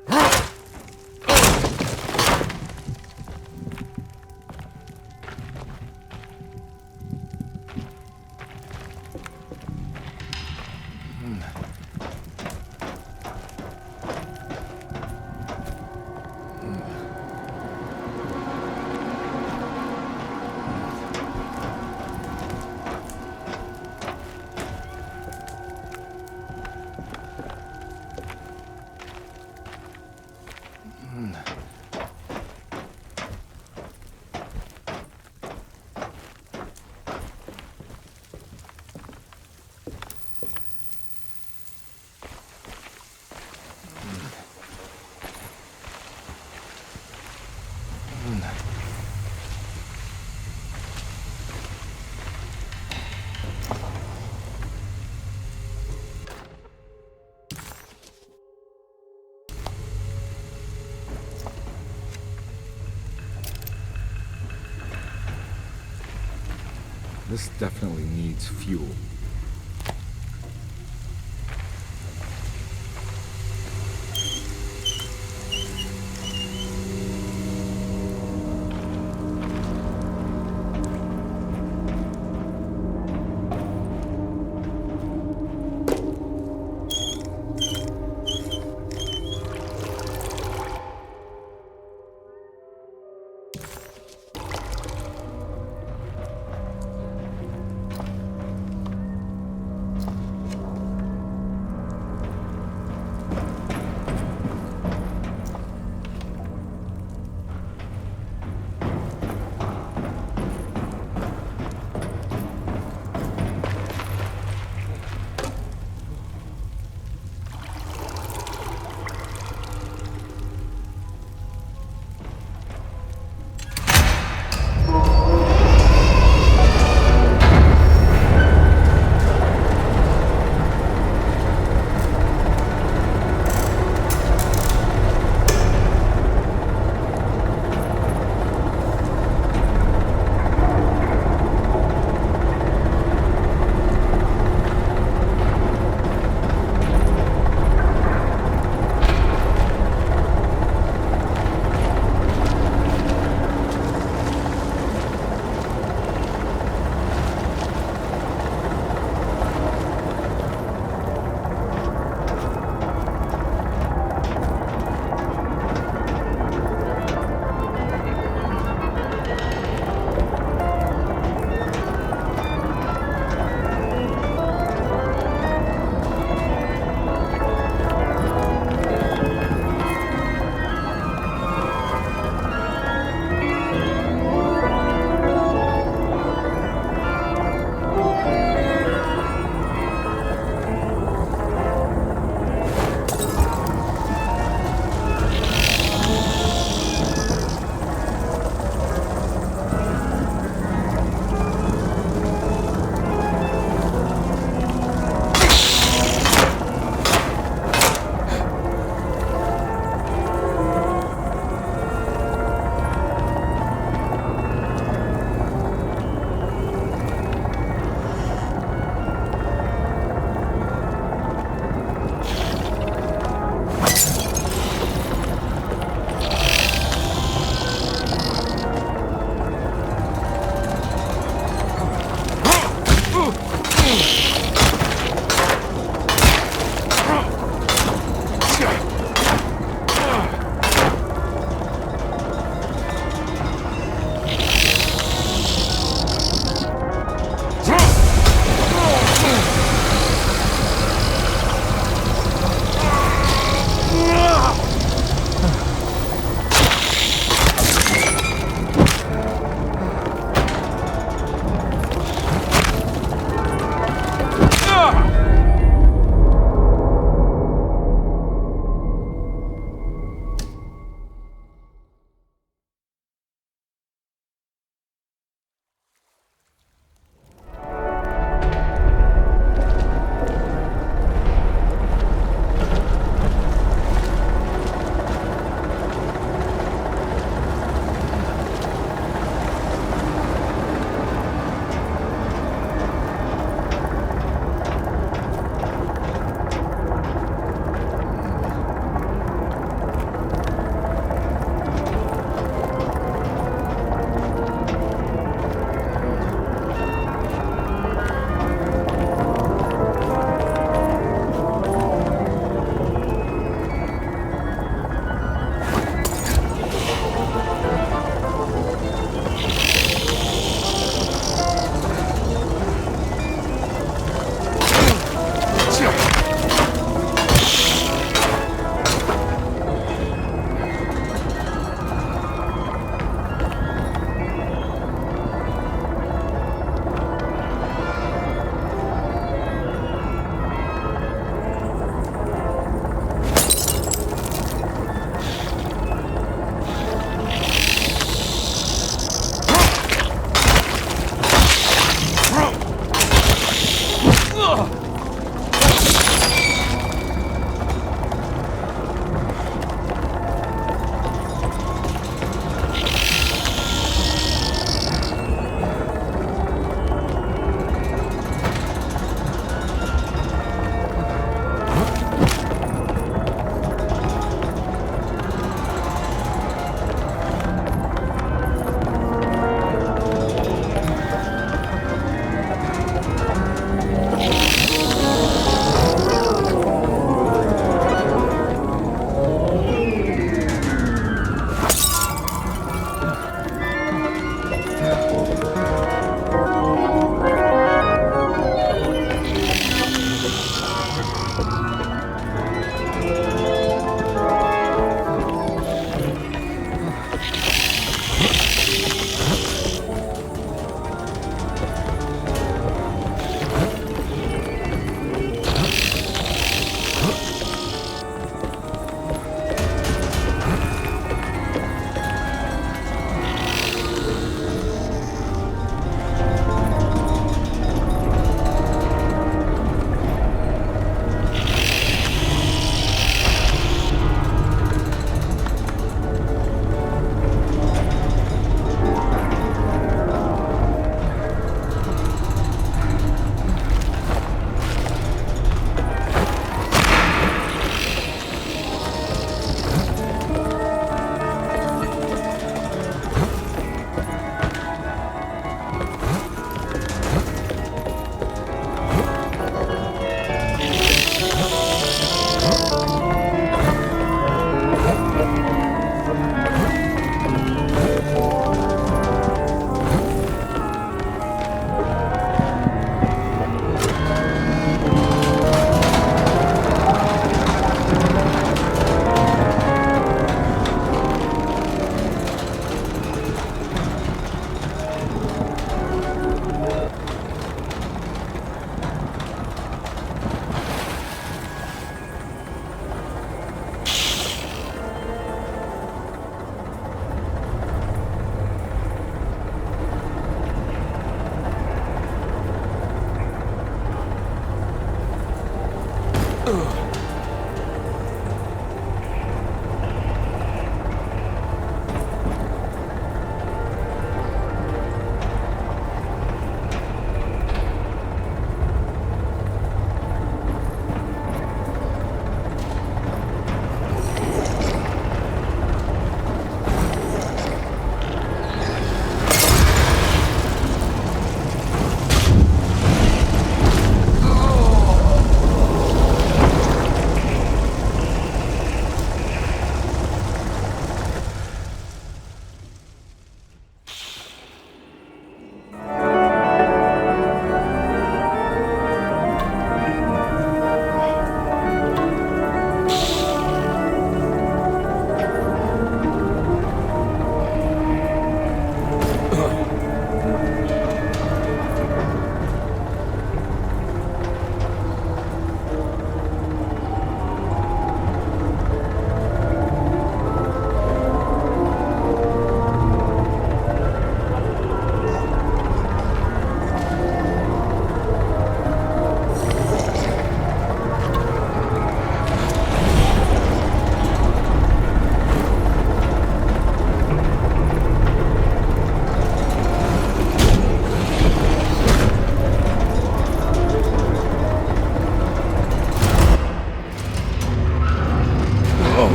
This definitely needs fuel.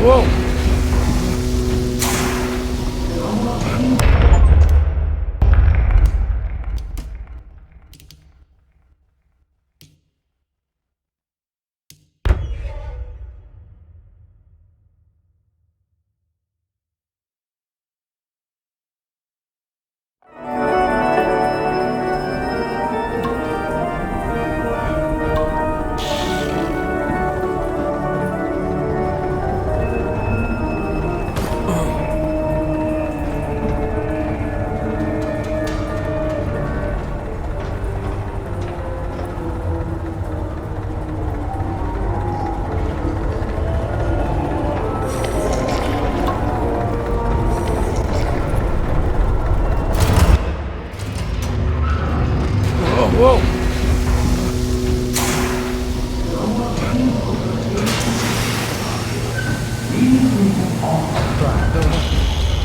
Whoa! Whoa!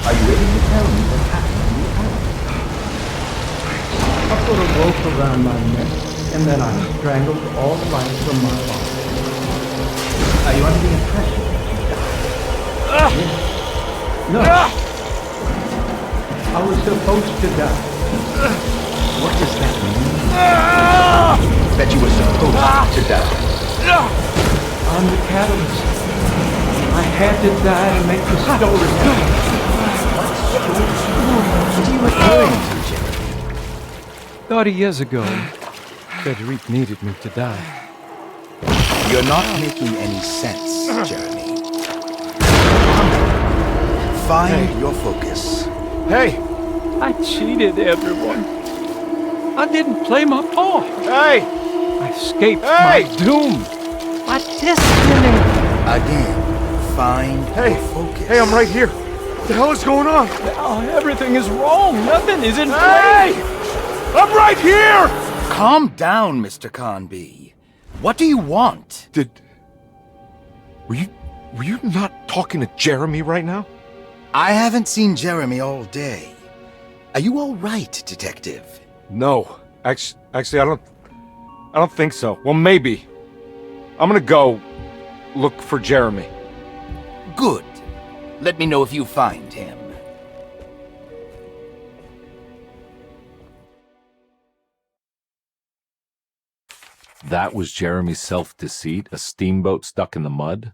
Are you ready to tell me what happened in the attic? I put a rope around my neck, and then I strangled all life from my body. Are you under the impression that you died? No. I was supposed to die. What does that mean? That you were supposed to die? I'm the catalyst. I had to die to make the story good. What are you referring to, Jeremy? 30 years ago, Frederic needed me to die. You're not making any sense, Jeremy. Find your focus. Hey! I cheated everyone. I didn't play my part. Hey! I escaped my doom. My destiny. Again, find your focus. Hey, I'm right here. What the hell is going on? Now everything is wrong. Nothing is in Hey! place. I'm right here! Calm down, Mr. Conby. What do you want? Were you not talking to Jeremy right now? I haven't seen Jeremy all day. Are you all right, Detective? No. Actually, I don't think so. Well, maybe. I'm gonna go look for Jeremy. Good. Let me know if you find him. That was Jeremy's self-deceit? A steamboat stuck in the mud?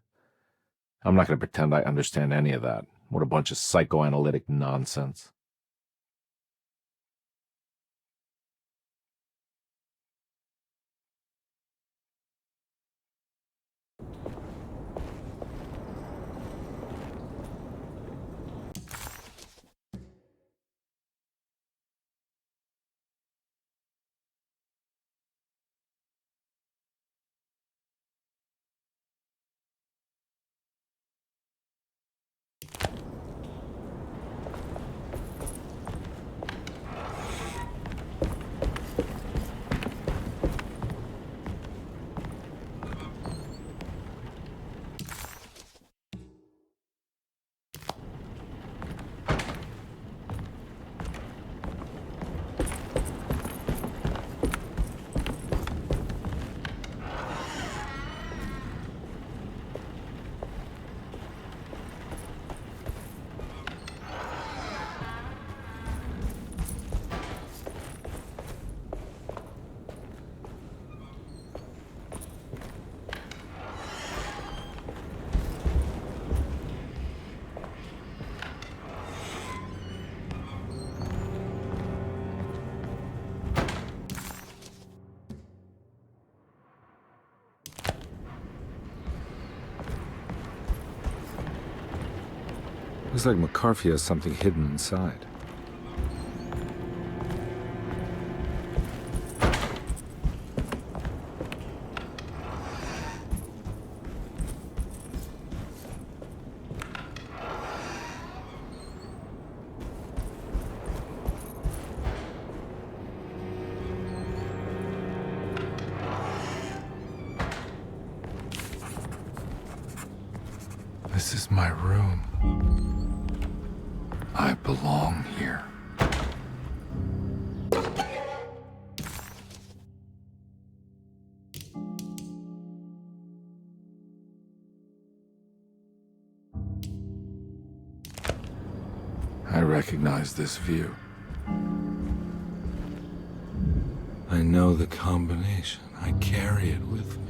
I'm not going to pretend I understand any of that. What a bunch of psychoanalytic nonsense. Looks like McCarthy has something hidden inside. This is my room. I belong here. I recognize this view. I know the combination. I carry it with me.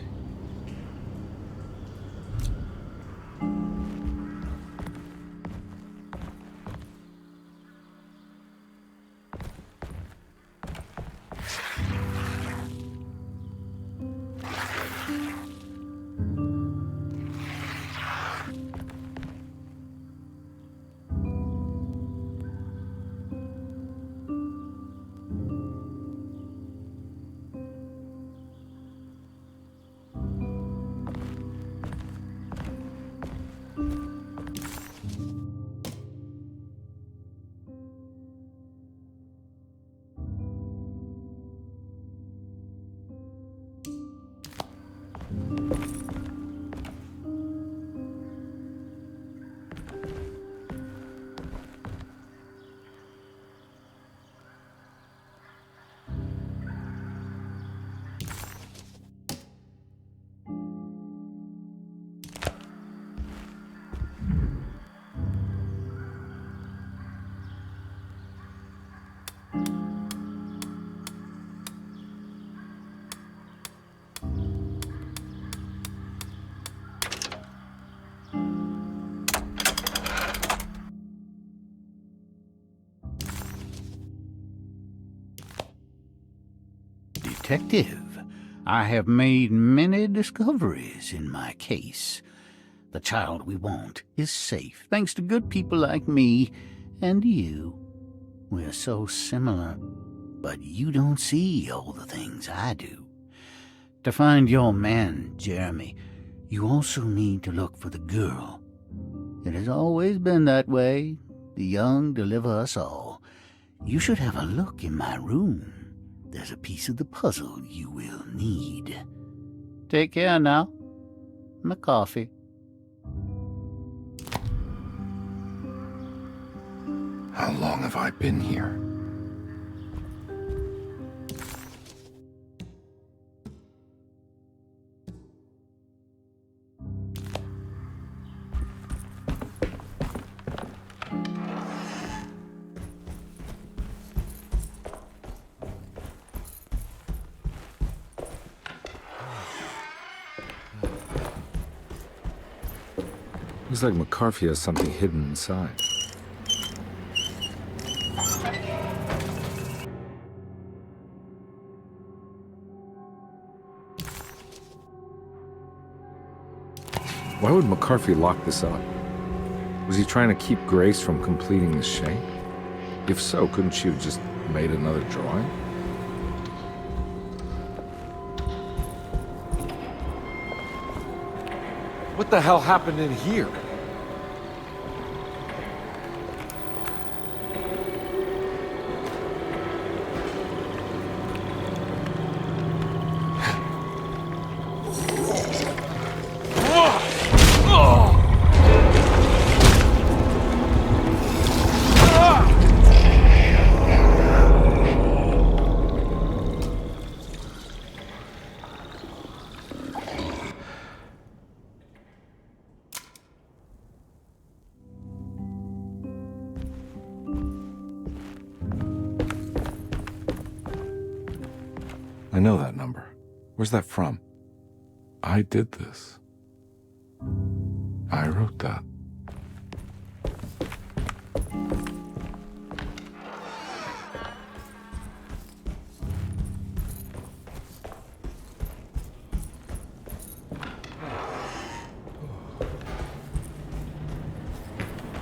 Detective, I have made many discoveries in my case. The child we want is safe, thanks to good people like me and you. We're so similar, but you don't see all the things I do. To find your man, Jeremy, you also need to look for the girl. It has always been that way. The young deliver us all. You should have a look in my room. There's a piece of the puzzle you will need. Take care now. My coffee. How long have I been here? Looks like McCarthy has something hidden inside. Why would McCarthy lock this up? Was he trying to keep Grace from completing the shape? If so, couldn't she have just made another drawing? What the hell happened in here? I know that number. Where's that from? I did this. I wrote that.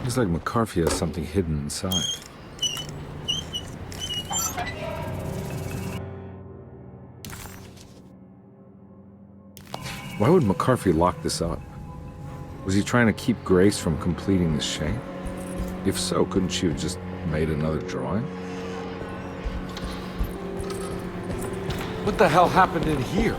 Looks like McCarthy has something hidden inside. Why would McCarthy lock this up? Was he trying to keep Grace from completing the shape? If so, couldn't she have just made another drawing? What the hell happened in here?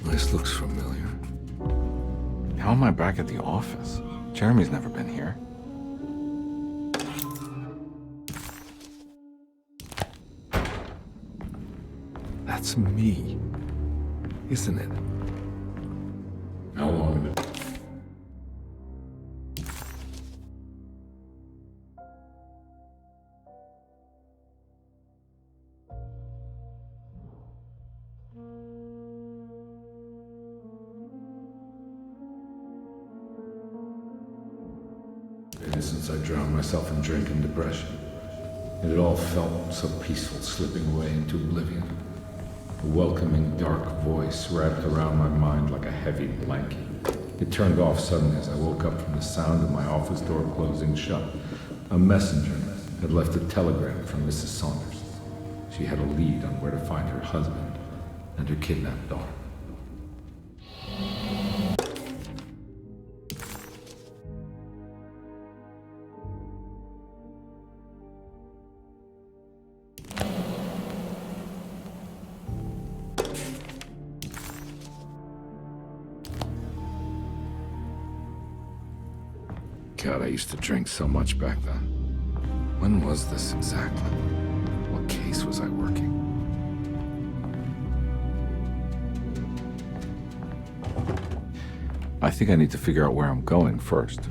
This looks familiar. How am I back at the office? Jeremy's never been here. That's me, isn't it? How long did it? Since I drowned myself in drink and depression. And it all felt so peaceful, slipping away into oblivion. A welcoming, dark voice wrapped around my mind like a heavy blanket. It turned off suddenly as I woke up from the sound of my office door closing shut. A messenger had left a telegram from Mrs. Saunders. She had a lead on where to find her husband and her kidnapped daughter. God, I used to drink so much back then. When was this exactly? What case was I working? I think I need to figure out where I'm going first.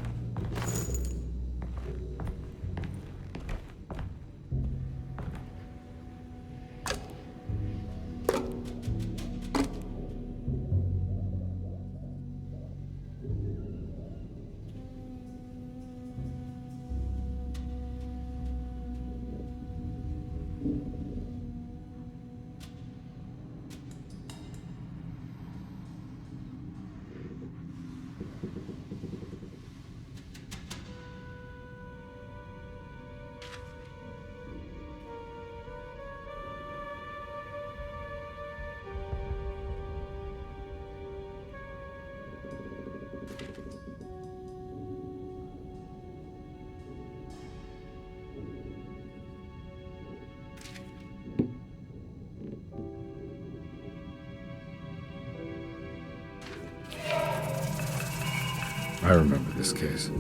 I remember this case.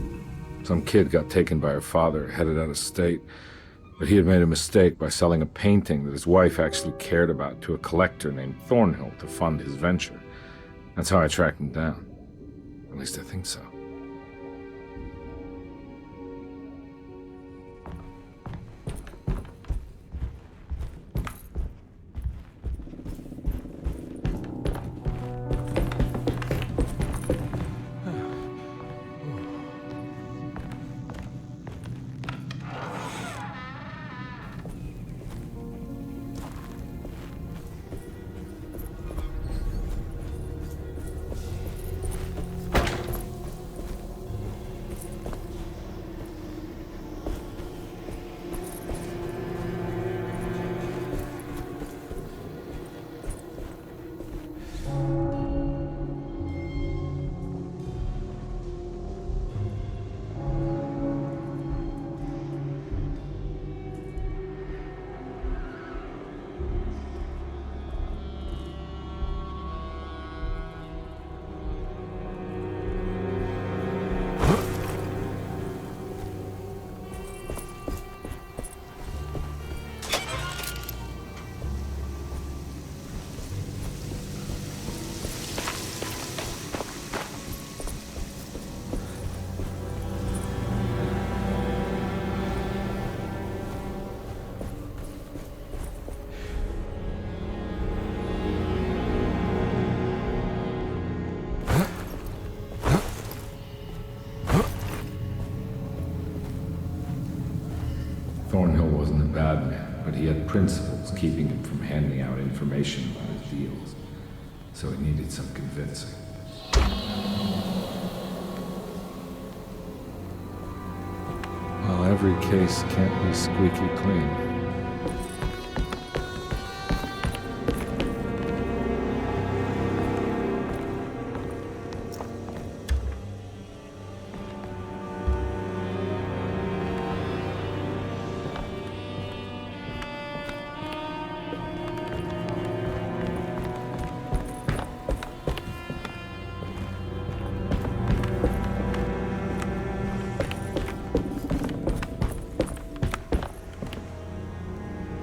Some kid got taken by her father, headed out of state, but he had made a mistake by selling a painting that his wife actually cared about to a collector named Thornhill to fund his venture. That's how I tracked him down. At least I think so. Thornhill wasn't a bad man, but he had principles keeping him from handing out information about his deals. So it needed some convincing. Well, every case can't be squeaky clean.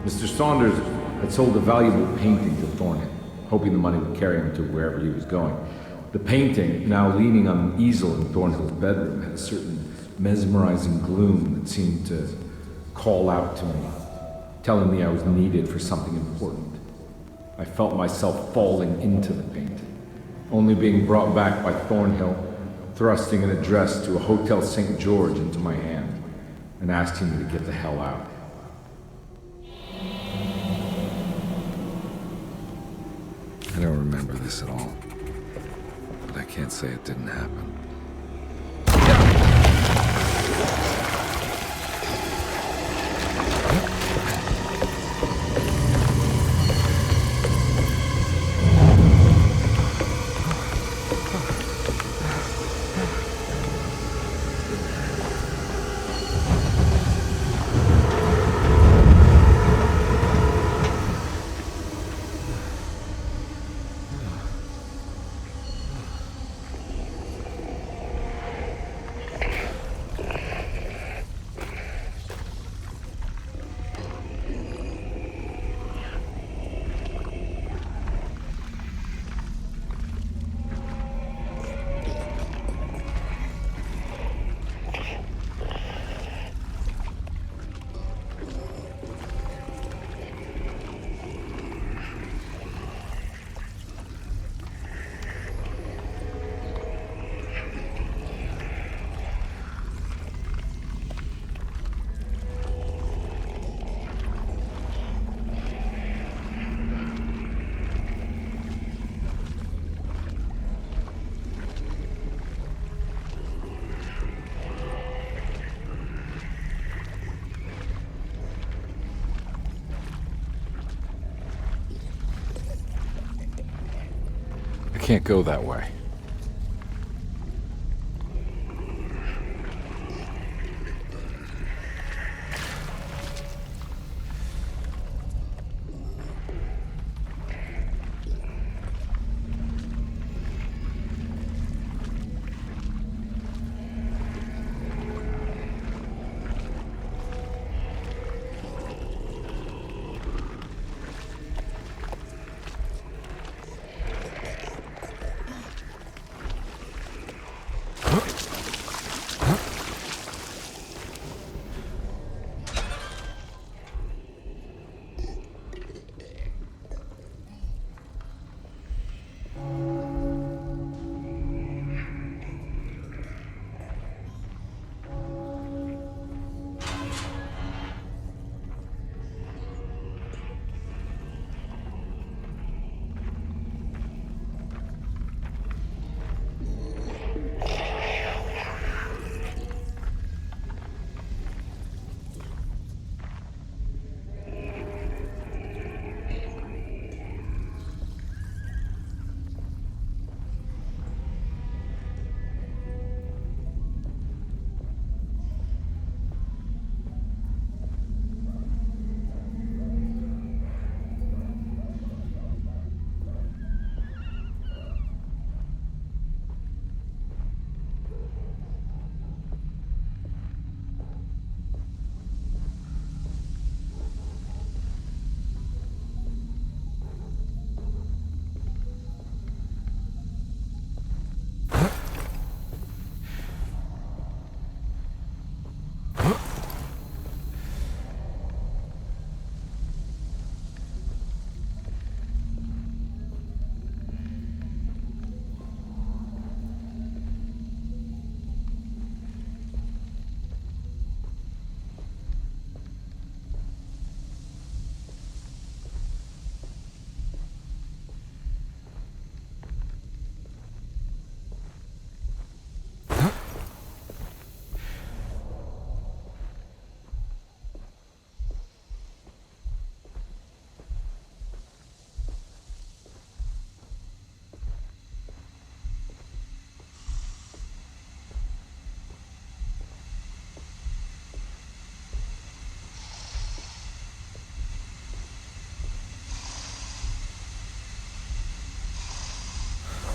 Mr. Saunders had sold a valuable painting to Thornhill, hoping the money would carry him to wherever he was going. The painting, now leaning on an easel in Thornhill's bedroom, had a certain mesmerizing gloom that seemed to call out to me, telling me I was needed for something important. I felt myself falling into the painting, only being brought back by Thornhill, thrusting an address to a Hotel St. George into my hand, and asking me to get the hell out. I don't remember this at all, but I can't say it didn't happen. I can't go that way.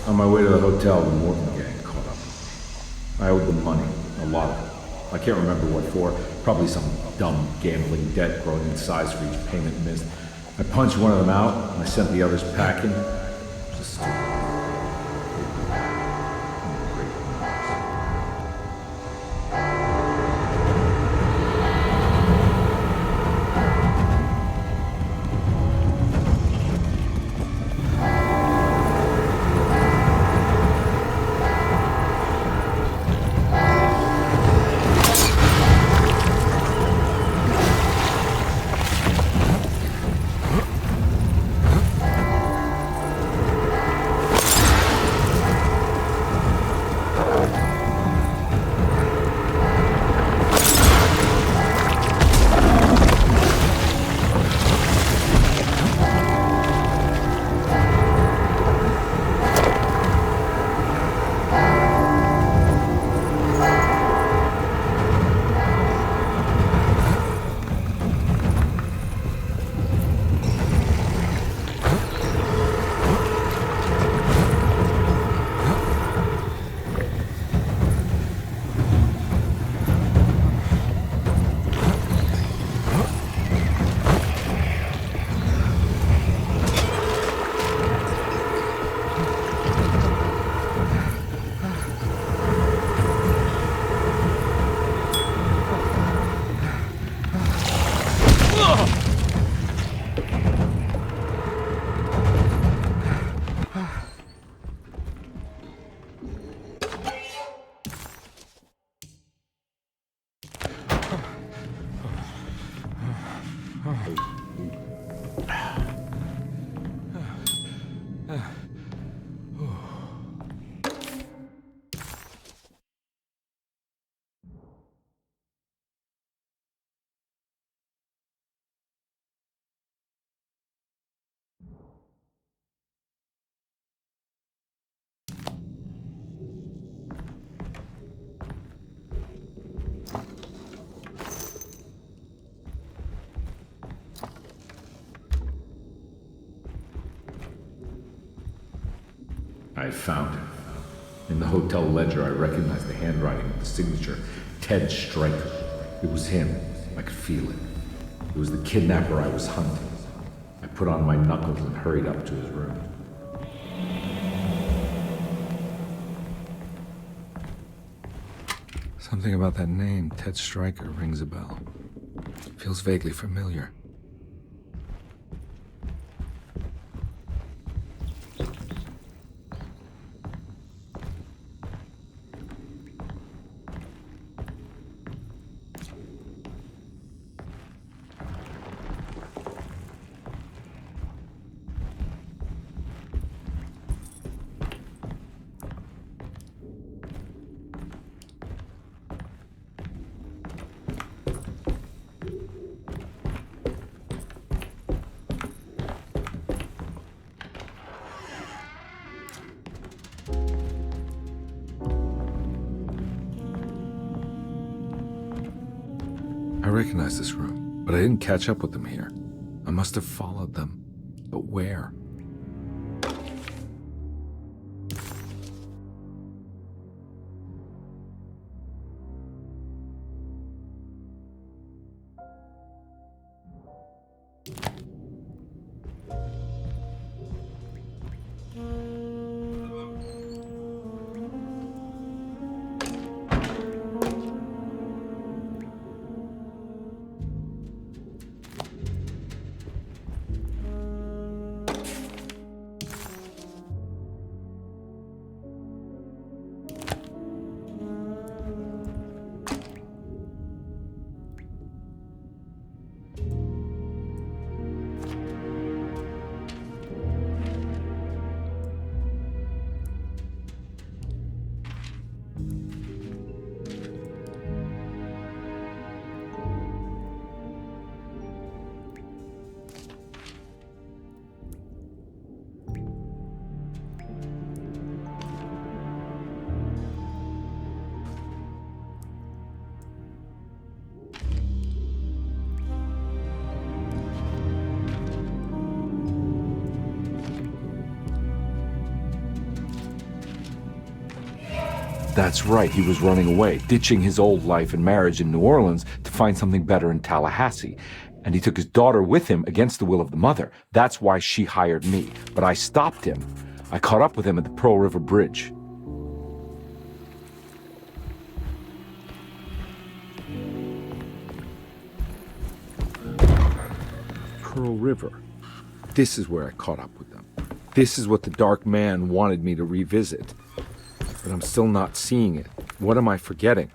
On my way to the hotel, the Morton gang caught up. I owed them money, a lot of it. I can't remember what for. Probably some dumb gambling debt growing in size for each payment missed. I punched one of them out, and I sent the others packing. Just stupid. I found it. In the hotel ledger, I recognized the handwriting of the signature, Ted Stryker. It was him. I could feel it. It was the kidnapper I was hunting. I put on my knuckles and hurried up to his room. Something about that name, Ted Stryker, rings a bell. Feels vaguely familiar. I recognize this room, but I didn't catch up with them here. I must have followed them. But where? That's right, he was running away, ditching his old life and marriage in New Orleans to find something better in Tallahassee. And he took his daughter with him against the will of the mother. That's why she hired me. But I stopped him. I caught up with him at the Pearl River Bridge. Pearl River. This is where I caught up with them. This is what the Dark Man wanted me to revisit. But I'm still not seeing it. What am I forgetting?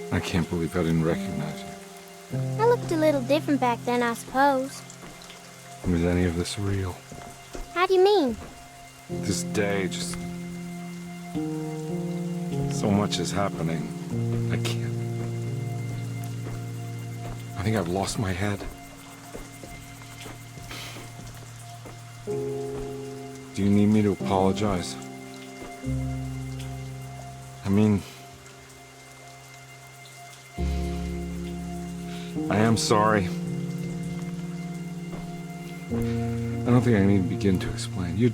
I can't believe I didn't recognize you. I looked a little different back then, I suppose. Was any of this real? How do you mean? This day, just... so much is happening. I can't... I think I've lost my head. Do you need me to apologize? I mean... I am sorry. I don't think I need to begin to explain. You're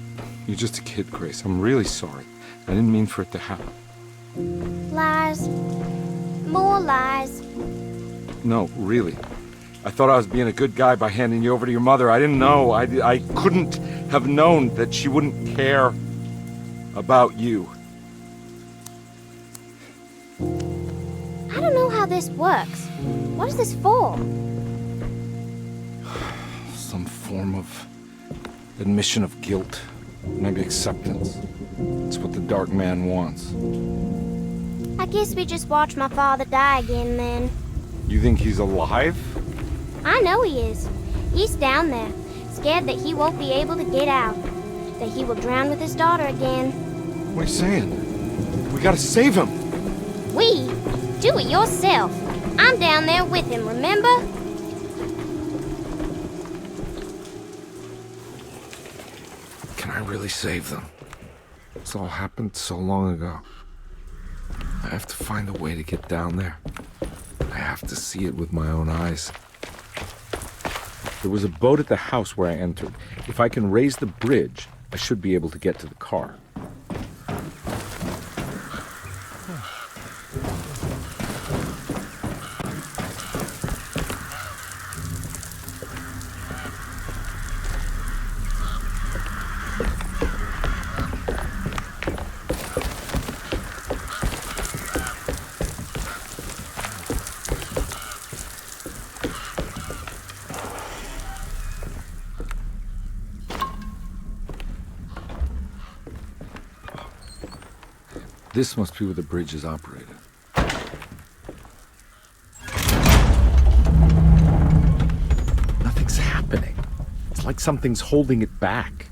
just a kid, Grace. I'm really sorry. I didn't mean for it to happen. Lies. More lies. No, really. I thought I was being a good guy by handing you over to your mother. I didn't know. I couldn't have known that she wouldn't care about you. I don't know how this works. What is this for? Some form of admission of guilt. Maybe acceptance. It's what the Dark Man wants. I guess we just watched my father die again then. You think he's alive? I know he is. He's down there, scared that he won't be able to get out. That he will drown with his daughter again. What are you saying? We gotta save him! We? Do it yourself. I'm down there with him, remember? Can I really save them? This all happened so long ago. I have to find a way to get down there. I have to see it with my own eyes. There was a boat at the house where I entered. If I can raise the bridge, I should be able to get to the car. This must be where the bridge is operated. Nothing's happening. It's like something's holding it back.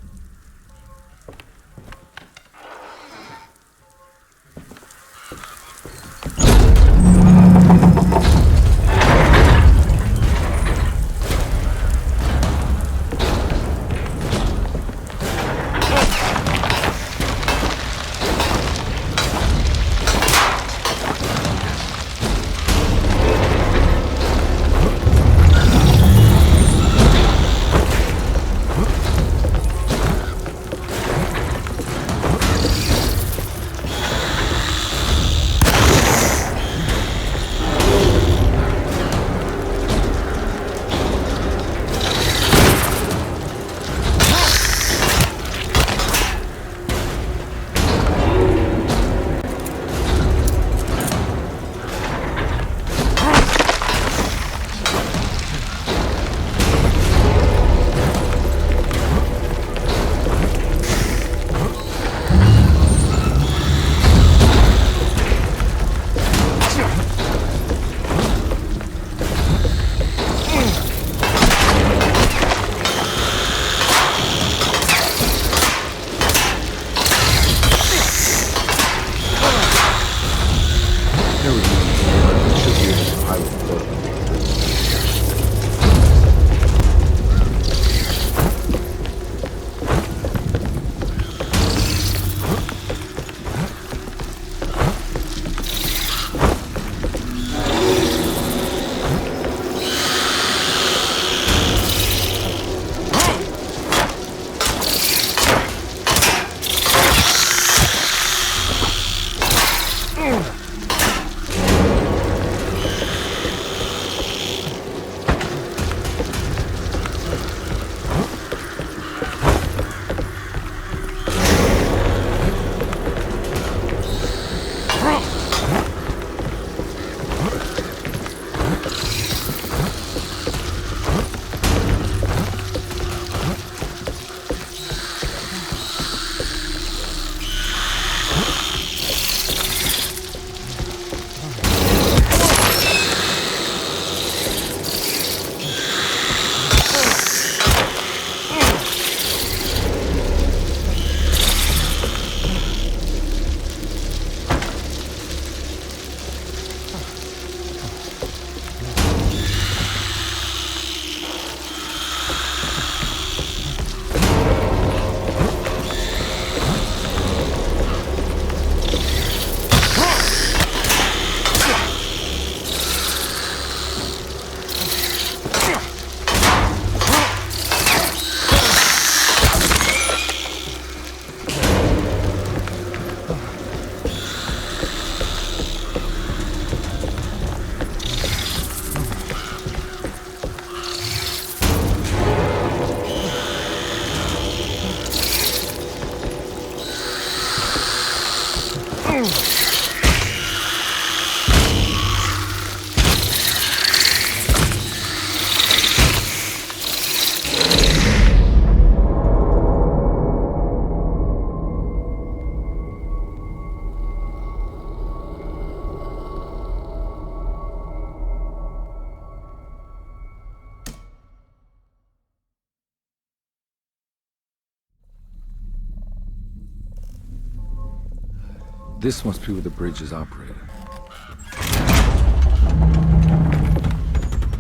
This must be where the bridge is operated.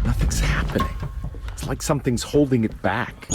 Nothing's happening. It's like something's holding it back.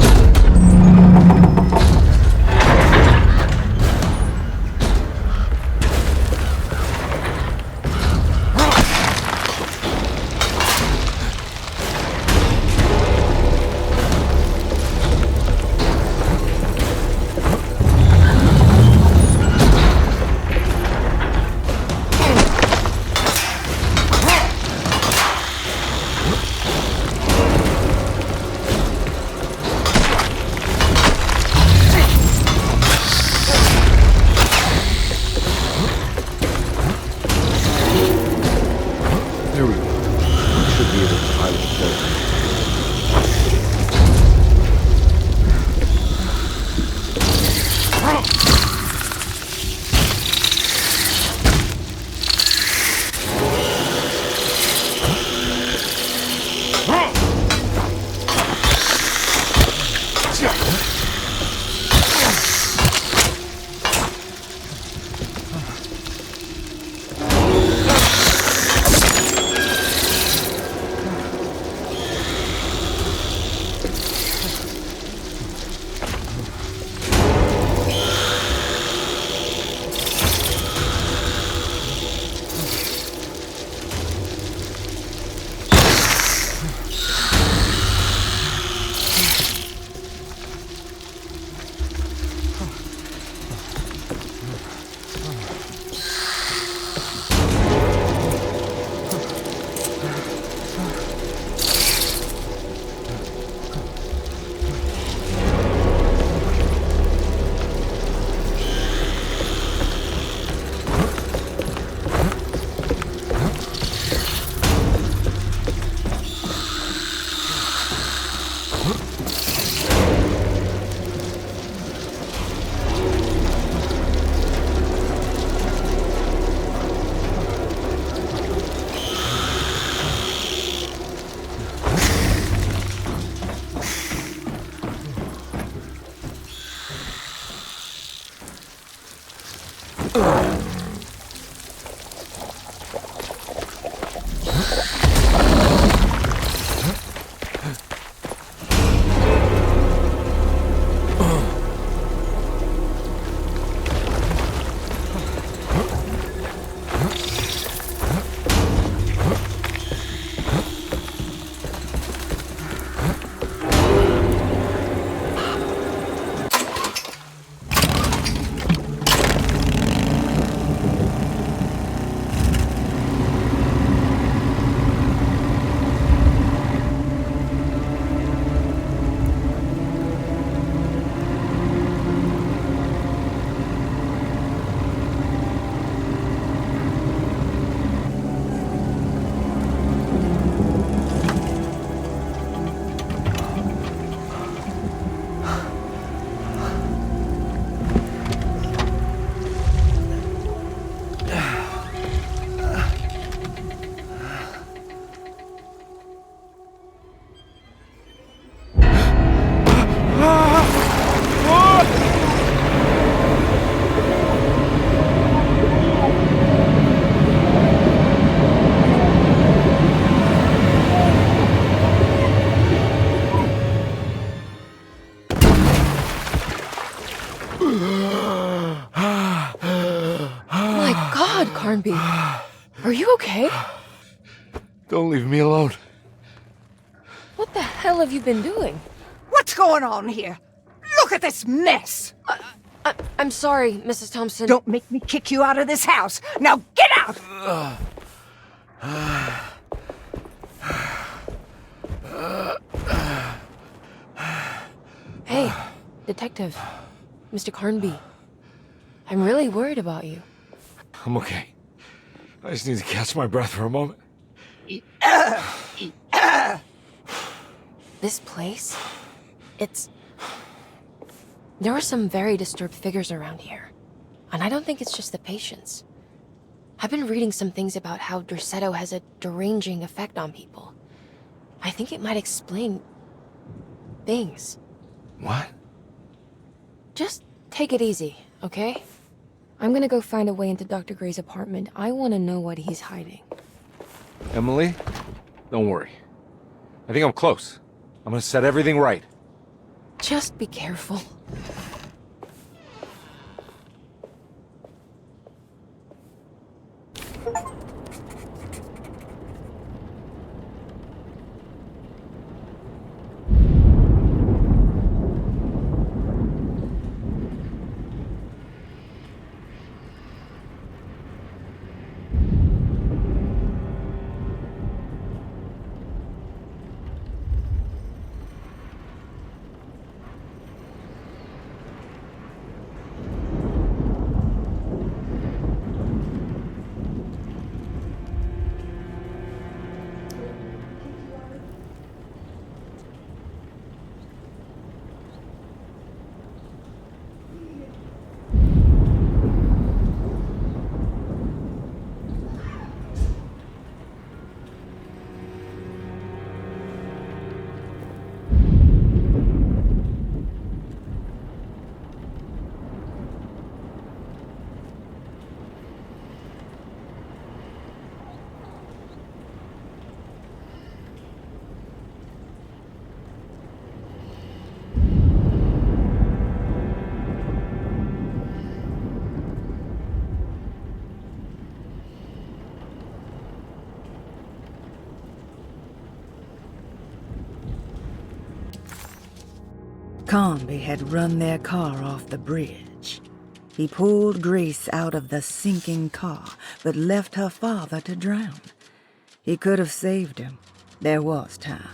My God, Carnby. Are you okay? Don't leave me alone. What the hell have you been doing? What's going on here? Look at this mess! I'm sorry, Mrs. Thompson. Don't make me kick you out of this house. Now get out! Hey, Detective. Mr. Carnby. I'm really worried about you. I'm okay. I just need to catch my breath for a moment. This place? There are some very disturbed figures around here. And I don't think it's just the patients. I've been reading some things about how Derceto has a deranging effect on people. I think it might explain... things. What? Just take it easy, okay? I'm gonna go find a way into Dr. Gray's apartment. I want to know what he's hiding. Emily, don't worry. I think I'm close. I'm gonna set everything right. Just be careful. Carnby had run their car off the bridge. He pulled Grace out of the sinking car, but left her father to drown. He could have saved him. There was time.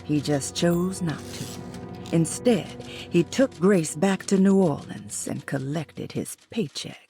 He just chose not to. Instead, he took Grace back to New Orleans and collected his paycheck.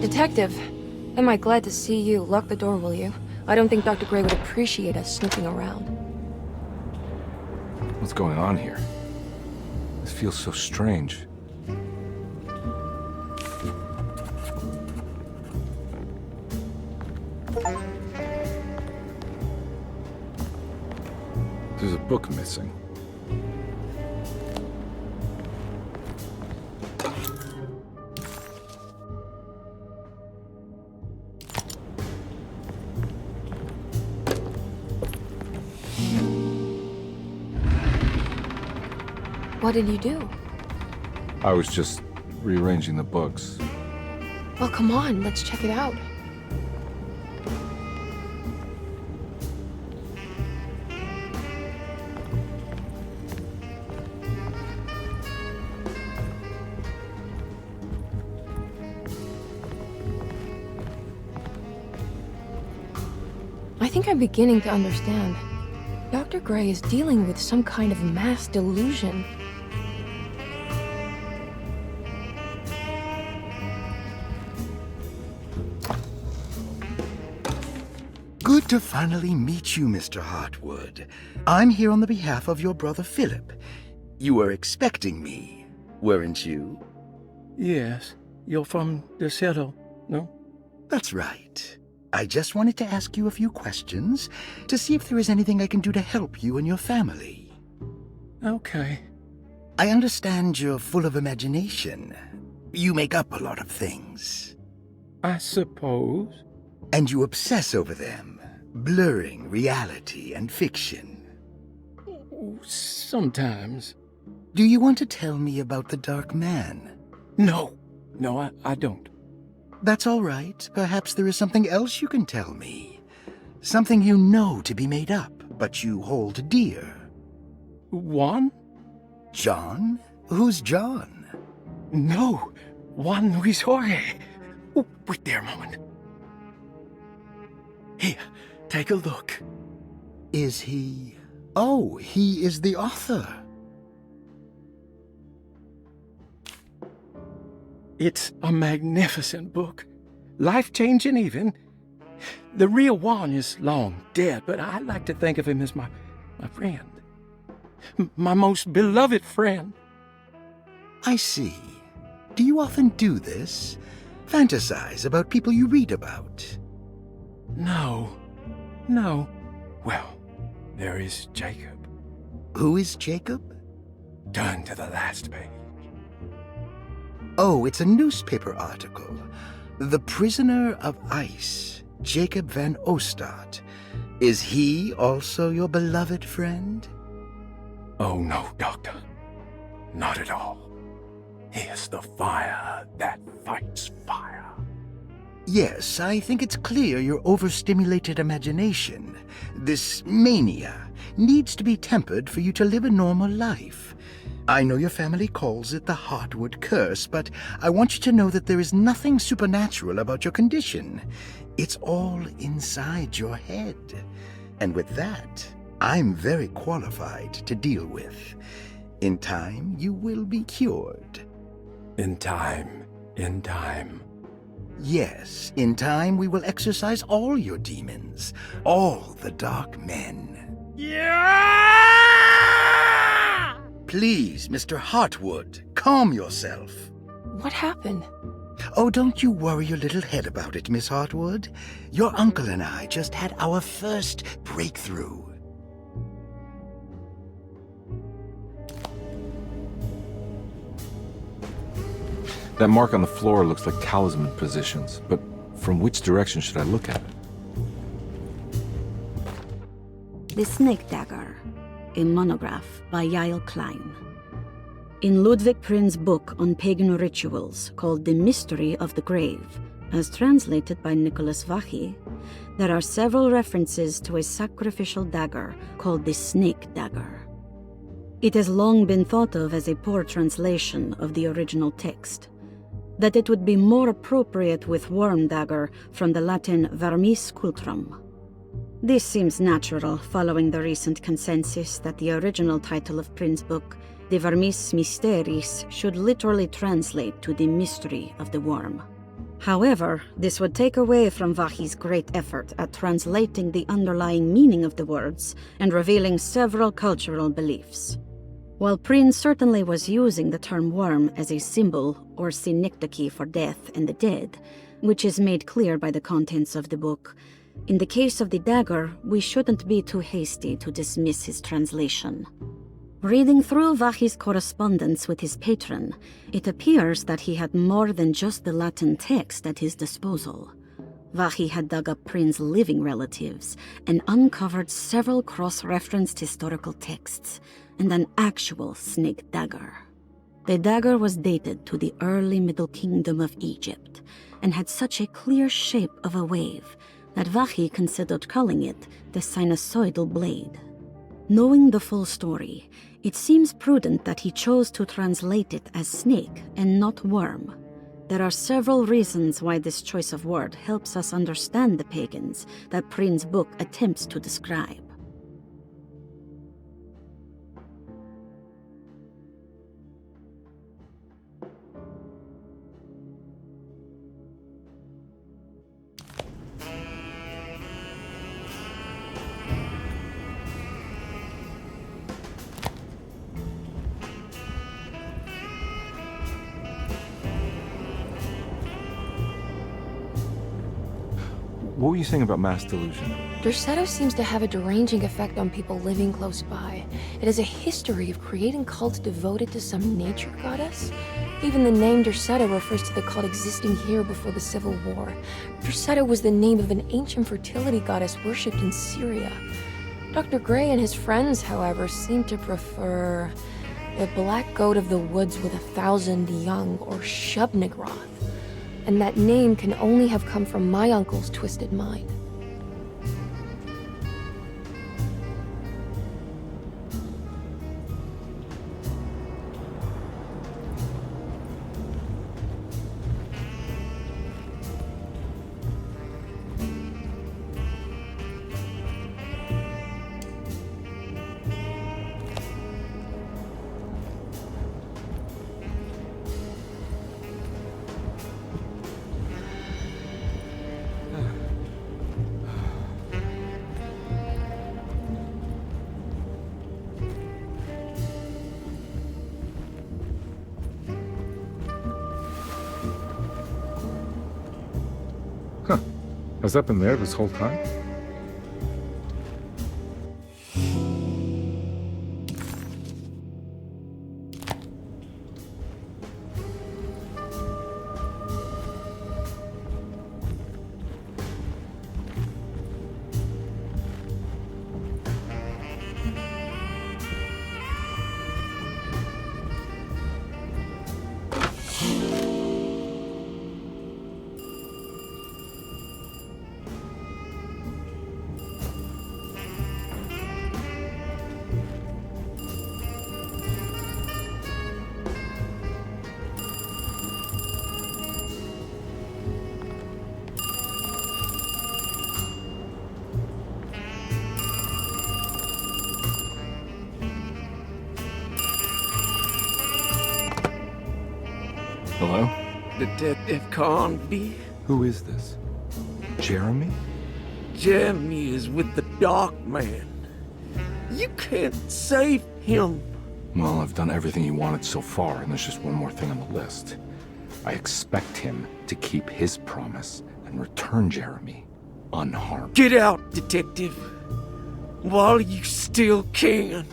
Detective, am I glad to see you. Lock the door, will you? I don't think Dr. Gray would appreciate us snooping around. What's going on here? This feels so strange. There's a book missing. What did you do? I was just rearranging the books. Well, come on, let's check it out. I think I'm beginning to understand. Dr. Gray is dealing with some kind of mass delusion. Good to finally meet you, Mr. Hartwood. I'm here on the behalf of your brother Philip. You were expecting me, weren't you? Yes. You're from DeSoto, no? That's right. I just wanted to ask you a few questions to see if there is anything I can do to help you and your family. Okay. I understand you're full of imagination. You make up a lot of things. I suppose. And you obsess over them, blurring reality and fiction. Sometimes. Do you want to tell me about the Dark Man? No, I don't. That's all right. Perhaps there is something else you can tell me. Something you know to be made up, but you hold dear. Juan? John? Who's John? No, Juan Luis Jorge. Oh, wait there a moment. Here, take a look. Is he... Oh, he is the author. It's a magnificent book. Life-changing even. The real Juan is long dead, but I like to think of him as my friend. My most beloved friend. I see. Do you often do this? Fantasize about people you read about? No. Well, there is Jacob. Who is Jacob? Turn to the last page. Oh, it's a newspaper article. The Prisoner of Ice, Jacob van Ostad. Is he also your beloved friend? Oh, no, Doctor. Not at all. He is the fire that fights fire. Yes, I think it's clear your overstimulated imagination, this mania, needs to be tempered for you to live a normal life. I know your family calls it the Hartwood curse, but I want you to know that there is nothing supernatural about your condition. It's all inside your head. And with that, I'm very qualified to deal with. In time, you will be cured. In time. Yes, in time we will exorcise all your demons, all the dark men. Yeah! Please, Mr. Hartwood, calm yourself. What happened? Oh, don't you worry your little head about it, Miss Hartwood. Your uncle and I just had our first breakthrough. That mark on the floor looks like talisman positions, but from which direction should I look at it? The Snake Dagger, a monograph by Yael Klein. In Ludwig Prin's book on pagan rituals called The Mystery of the Grave, as translated by Nicholas Vachy, there are several references to a sacrificial dagger called the Snake Dagger. It has long been thought of as a poor translation of the original text, that it would be more appropriate with worm dagger from the Latin vermis cultrum. This seems natural following the recent consensus that the original title of Prin's book, De Vermis Mysteris, should literally translate to the mystery of the worm. However, this would take away from Vahi's great effort at translating the underlying meaning of the words and revealing several cultural beliefs. While Prince certainly was using the term worm as a symbol or synecdoche for death and the dead, which is made clear by the contents of the book, in the case of the dagger, we shouldn't be too hasty to dismiss his translation. Reading through Vahi's correspondence with his patron, it appears that he had more than just the Latin text at his disposal. Vahi had dug up Prince's living relatives and uncovered several cross-referenced historical texts and an actual snake dagger. The dagger was dated to the early Middle Kingdom of Egypt and had such a clear shape of a wave that Vahi considered calling it the sinusoidal blade. Knowing the full story, it seems prudent that he chose to translate it as snake and not worm. There are several reasons why this choice of word helps us understand the pagans that Prince's book attempts to describe. What were you saying about mass delusion? Derceto seems to have a deranging effect on people living close by. It has a history of creating cults devoted to some nature goddess. Even the name Derceto refers to the cult existing here before the Civil War. Derceto was the name of an ancient fertility goddess worshipped in Syria. Dr. Gray and his friends, however, seem to prefer the black goat of the woods with 1,000 young, or Shub-Nigroth. And that name can only have come from my uncle's twisted mind. Has that been there this whole time? Hello? Detective Carnby? Who is this? Jeremy? Jeremy is with the Dark Man. You can't save him. Well, I've done everything he wanted so far, and there's just one more thing on the list. I expect him to keep his promise and return Jeremy unharmed. Get out, Detective, while you still can.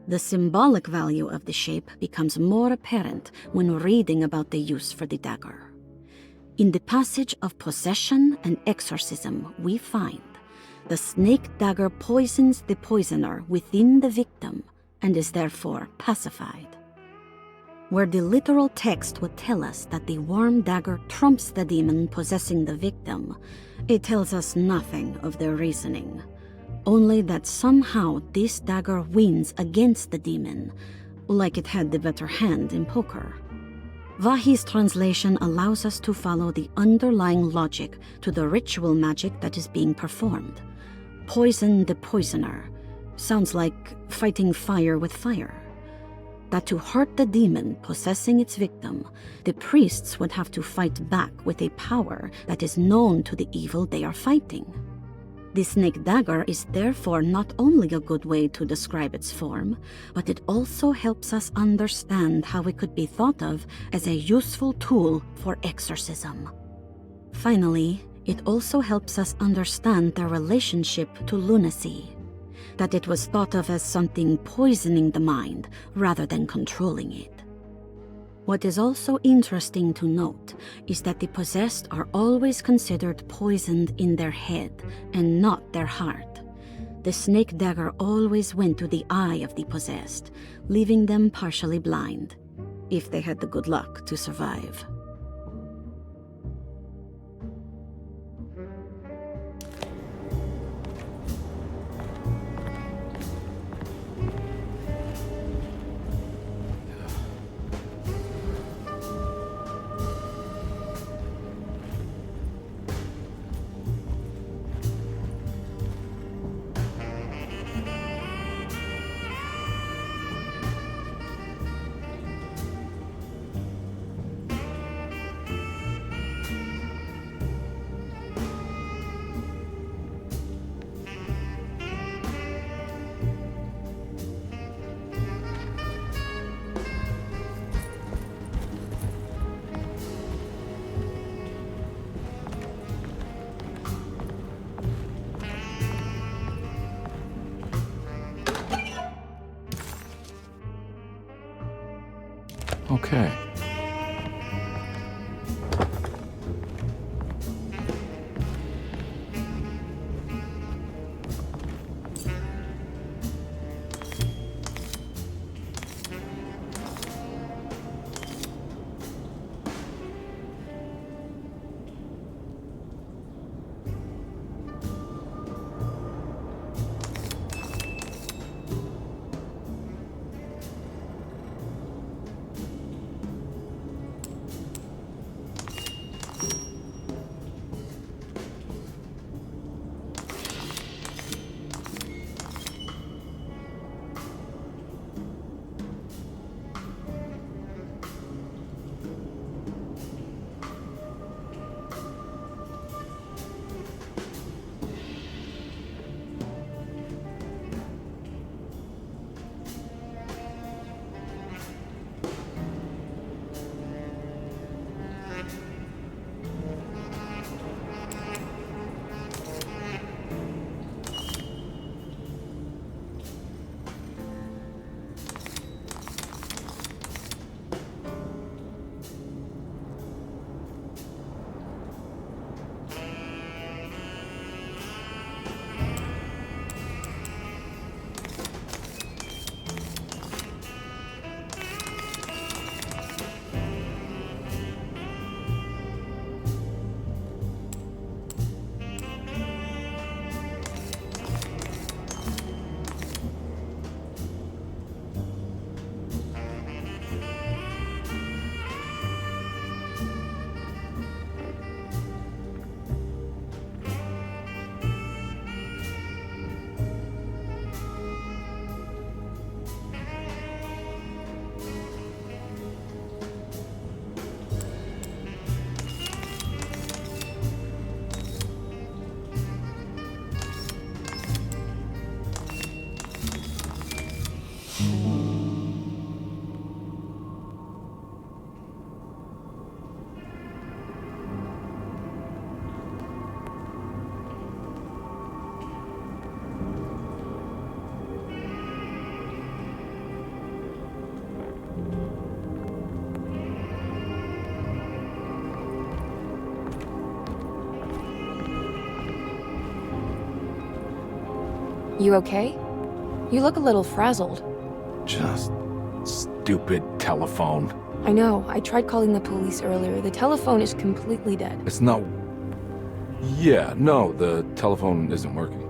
The symbolic value of the shape becomes more apparent when reading about the use for the dagger. In the passage of possession and exorcism, we find the snake dagger poisons the poisoner within the victim and is therefore pacified. Where the literal text would tell us that the worm dagger trumps the demon possessing the victim, it tells us nothing of their reasoning, only that somehow this dagger wins against the demon, like it had the better hand in poker. Vahi's translation allows us to follow the underlying logic to the ritual magic that is being performed. Poison the poisoner sounds like fighting fire with fire. That to hurt the demon possessing its victim, the priests would have to fight back with a power that is known to the evil they are fighting. The snake dagger is therefore not only a good way to describe its form, but it also helps us understand how it could be thought of as a useful tool for exorcism. Finally, it also helps us understand their relationship to lunacy, that it was thought of as something poisoning the mind rather than controlling it. What is also interesting to note is that the possessed are always considered poisoned in their head and not their heart. The snake dagger always went to the eye of the possessed, leaving them partially blind, if they had the good luck to survive. Okay. You okay? You look a little frazzled. Just stupid telephone. I know. I tried calling the police earlier. The telephone is completely dead. It's not... Yeah, no, the telephone isn't working.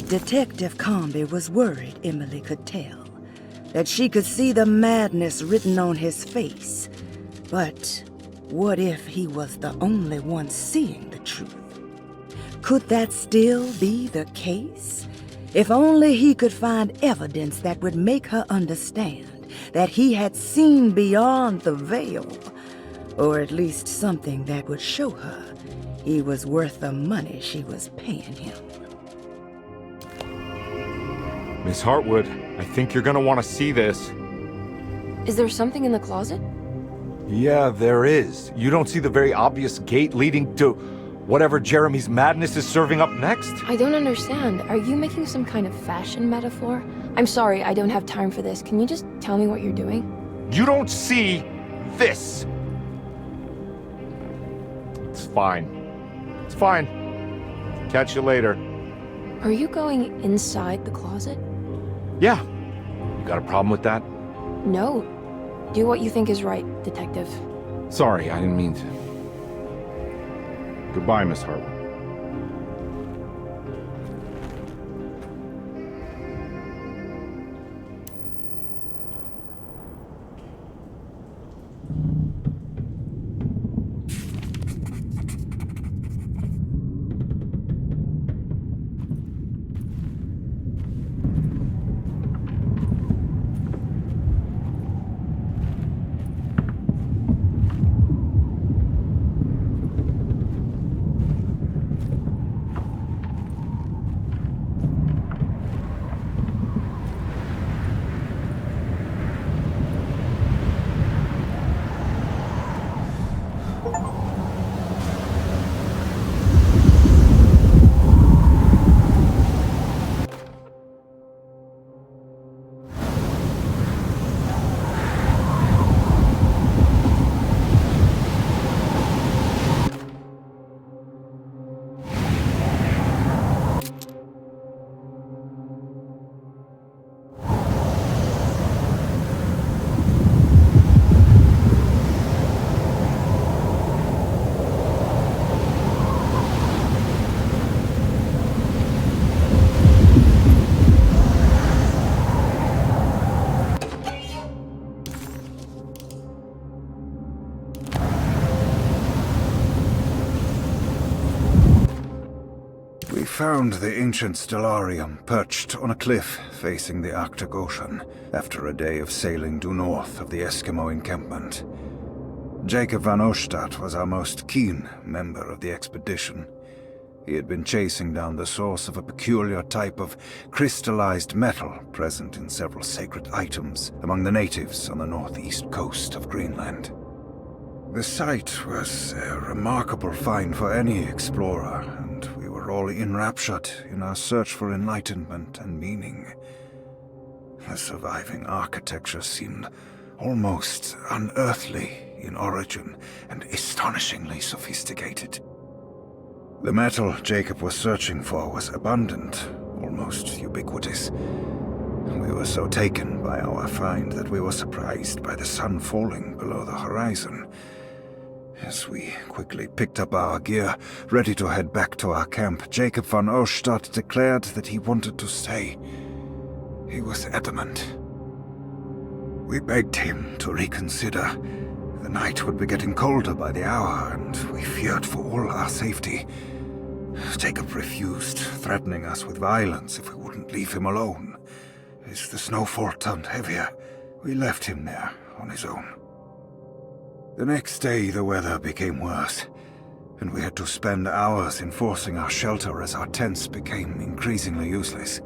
Detective Comby was worried, Emily could tell, that she could see the madness written on his face. But what if he was the only one seeing the truth? Could that still be the case? If only he could find evidence that would make her understand that he had seen beyond the veil, or at least something that would show her he was worth the money she was paying him. Miss Hartwood, I think you're gonna want to see this. Is there something in the closet? Yeah, there is. You don't see the very obvious gate leading to whatever Jeremy's madness is serving up next? I don't understand. Are you making some kind of fashion metaphor? I'm sorry, I don't have time for this. Can you just tell me what you're doing? You don't see this! It's fine. It's fine. Catch you later. Are you going inside the closet? Yeah. You got a problem with that? No. Do what you think is right, Detective. Sorry, I didn't mean to. Goodbye, Miss Hartwood. Found the ancient stellarium perched on a cliff facing the Arctic Ocean after a day of sailing due north of the Eskimo encampment. Jacob van Ostadt was our most keen member of the expedition. He had been chasing down the source of a peculiar type of crystallized metal present in several sacred items among the natives on the northeast coast of Greenland. The site was a remarkable find for any explorer, and we were all enraptured in our search for enlightenment and meaning. The surviving architecture seemed almost unearthly in origin and astonishingly sophisticated. The metal Jacob was searching for was abundant, almost ubiquitous. We were so taken by our find that we were surprised by the sun falling below the horizon. As we quickly picked up our gear, ready to head back to our camp, Jacob van Ostadt declared that he wanted to stay. He was adamant. We begged him to reconsider. The night would be getting colder by the hour, and we feared for all our safety. Jacob refused, threatening us with violence if we wouldn't leave him alone. As the snowfall turned heavier, we left him there on his own. The next day, the weather became worse, and we had to spend hours enforcing our shelter as our tents became increasingly useless.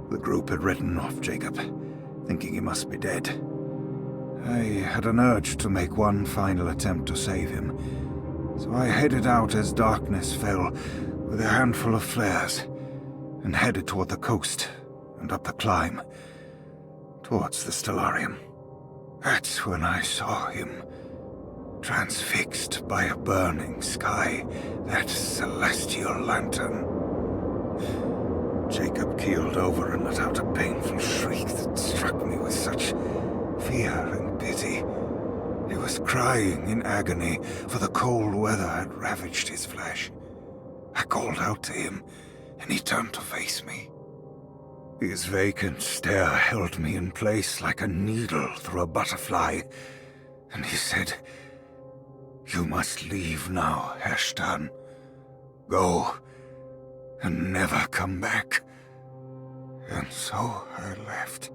The group had written off Jacob, thinking he must be dead. I had an urge to make one final attempt to save him, so I headed out as darkness fell with a handful of flares and headed toward the coast and up the climb towards the Stellarium. That's when I saw him. transfixed by a burning sky, that celestial lantern. Jacob keeled over and let out a painful shriek that struck me with such fear and pity. He was crying in agony, for the cold weather had ravaged his flesh. I called out to him, and he turned to face me. His vacant stare held me in place like a needle through a butterfly, and he said, "You must leave now, Heshtan. Go, and never come back." And so I left.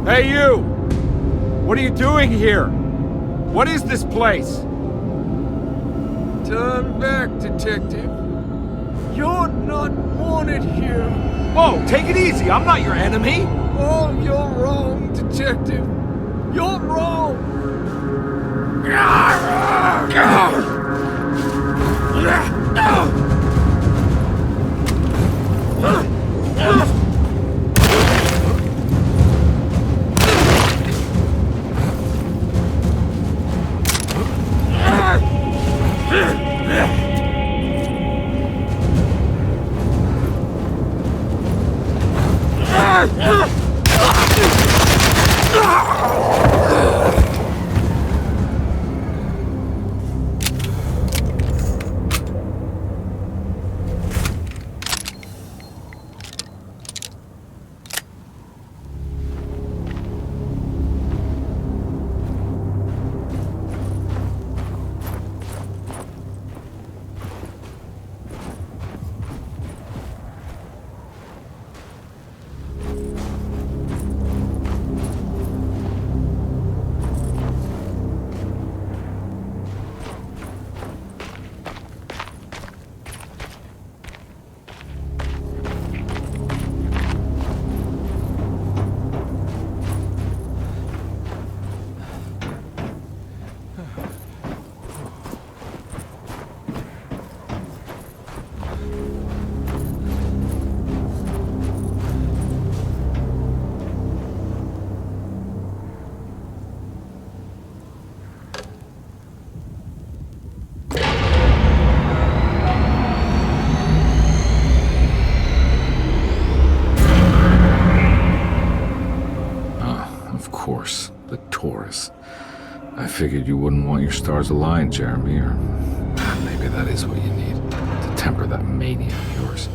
Hey, you! What are you doing here? What is this place? Turn back, detective. You're not wanted here. Whoa, take it easy. I'm not your enemy. Oh, you're wrong, detective. You're wrong. stars. I figured you wouldn't want your stars aligned, Jeremy, or maybe that is what you need to temper that mania of yours.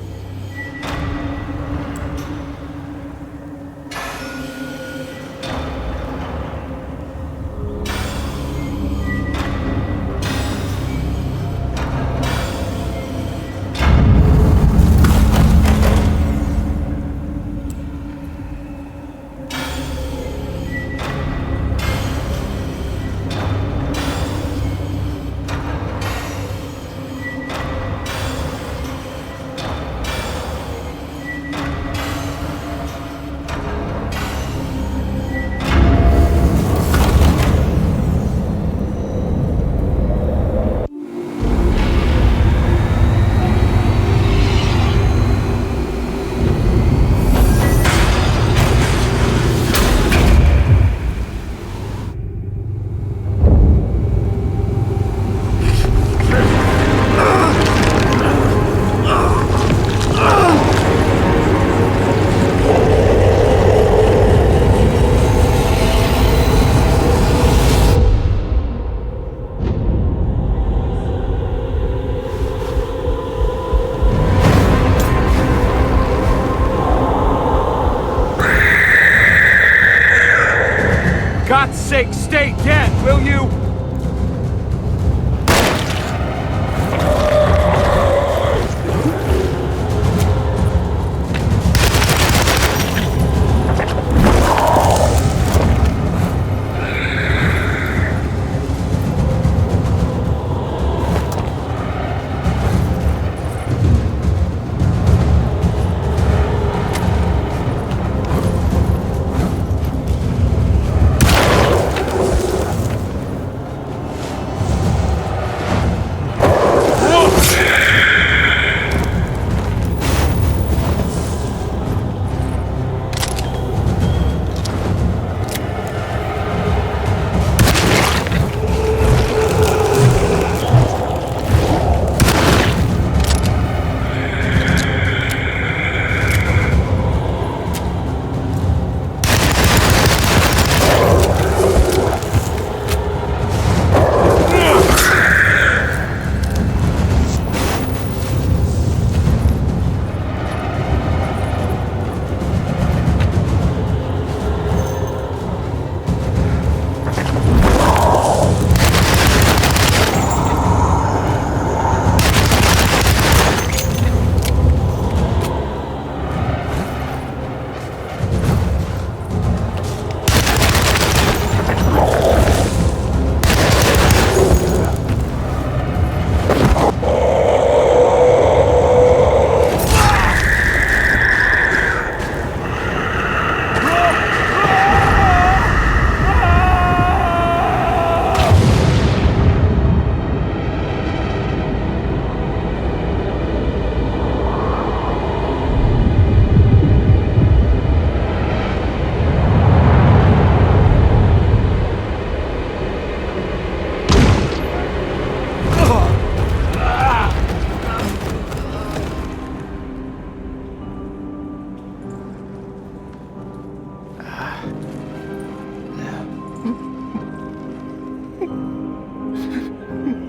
God's sake, stay dead, will you?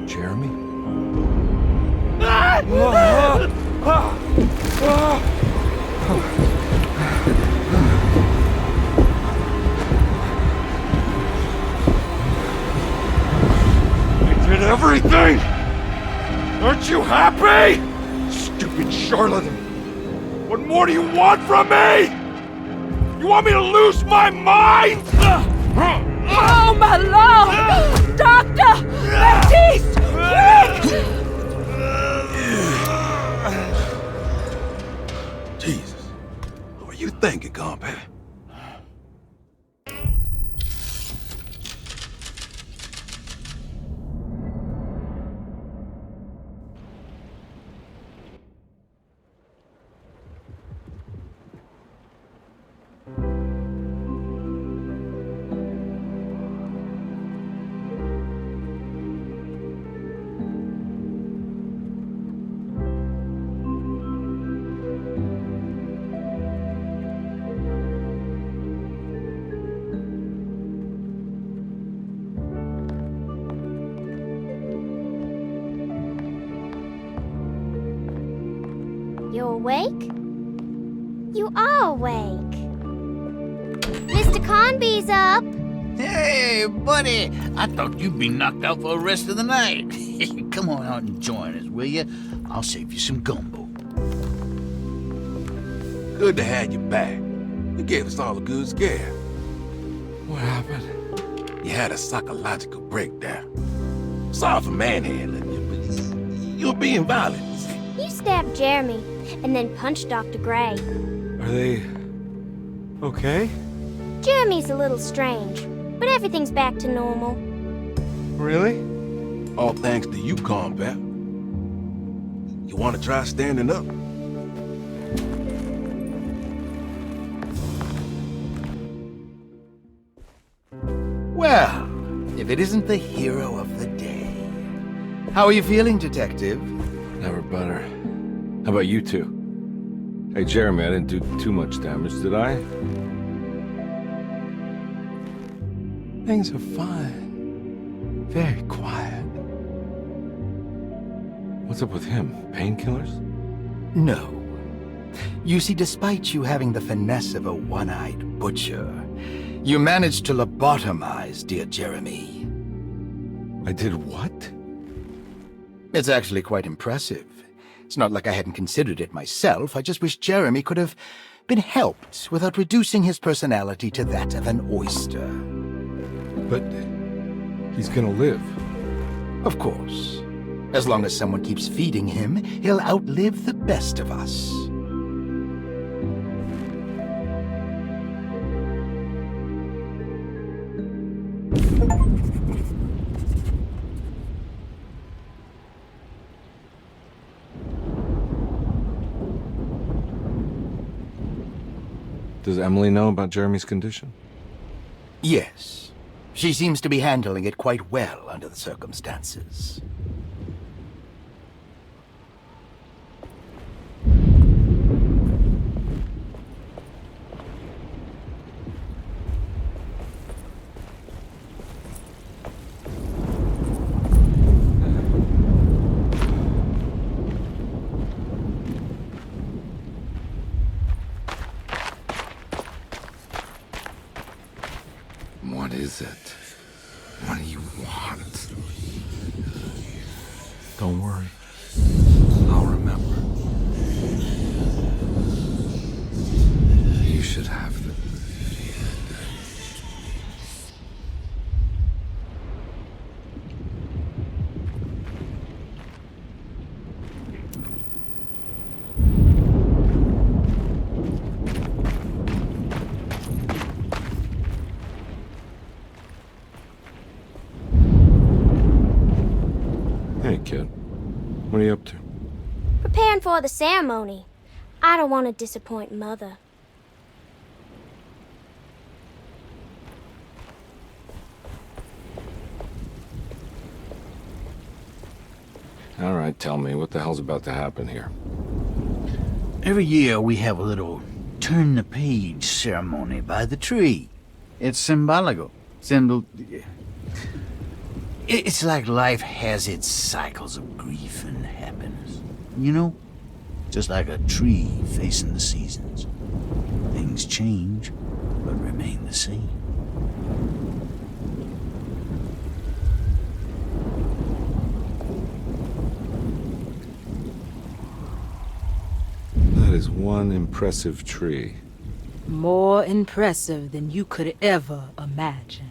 Jeremy? I did everything! Aren't you happy? Stupid charlatan! What more do you want from me? You want me to lose my mind? Oh, my lord! Doctor! Baptiste! Quick! Jesus. What were you thinking, compadre? awake? You are awake. Mr. Conby's up. Hey, buddy! I thought you'd be knocked out for the rest of the night. Come on out and join us, will you? I'll save you some gumbo. Good to have you back. You gave us all a good scare. What happened? You had a psychological breakdown. Sorry for manhandling you, but you were being violent. You stabbed Jeremy and then punched Dr. Gray. Are they okay? Jeremy's a little strange, but everything's back to normal. Really? All thanks to you, Combat. You want to try standing up? Well, if it isn't the hero of the day. How are you feeling, Detective? Never better. How about you two? Hey, Jeremy, I didn't do too much damage, did I? Things are fine. Very quiet. What's up with him? Painkillers? No. You see, despite you having the finesse of a one-eyed butcher, you managed to lobotomize dear Jeremy. I did what? It's actually quite impressive. It's not like I hadn't considered it myself. I just wish Jeremy could have been helped without reducing his personality to that of an oyster. But he's gonna live. Of course. As long as someone keeps feeding him, he'll outlive the best of us. Does Emily know about Jeremy's condition? Yes. She seems to be handling it quite well under the circumstances. What is it? What do you want? Don't worry. I'll remember. You should have them. Hey, kid. What are you up to? Preparing for the ceremony. I don't want to disappoint Mother. All right, tell me, what the hell's about to happen here? Every year we have a little turn the page ceremony by the tree. It's symbolical. It's like life has its cycles of grief and happiness. You know? Just like a tree facing the seasons. Things change, but remain the same. That is one impressive tree. More impressive than you could ever imagine.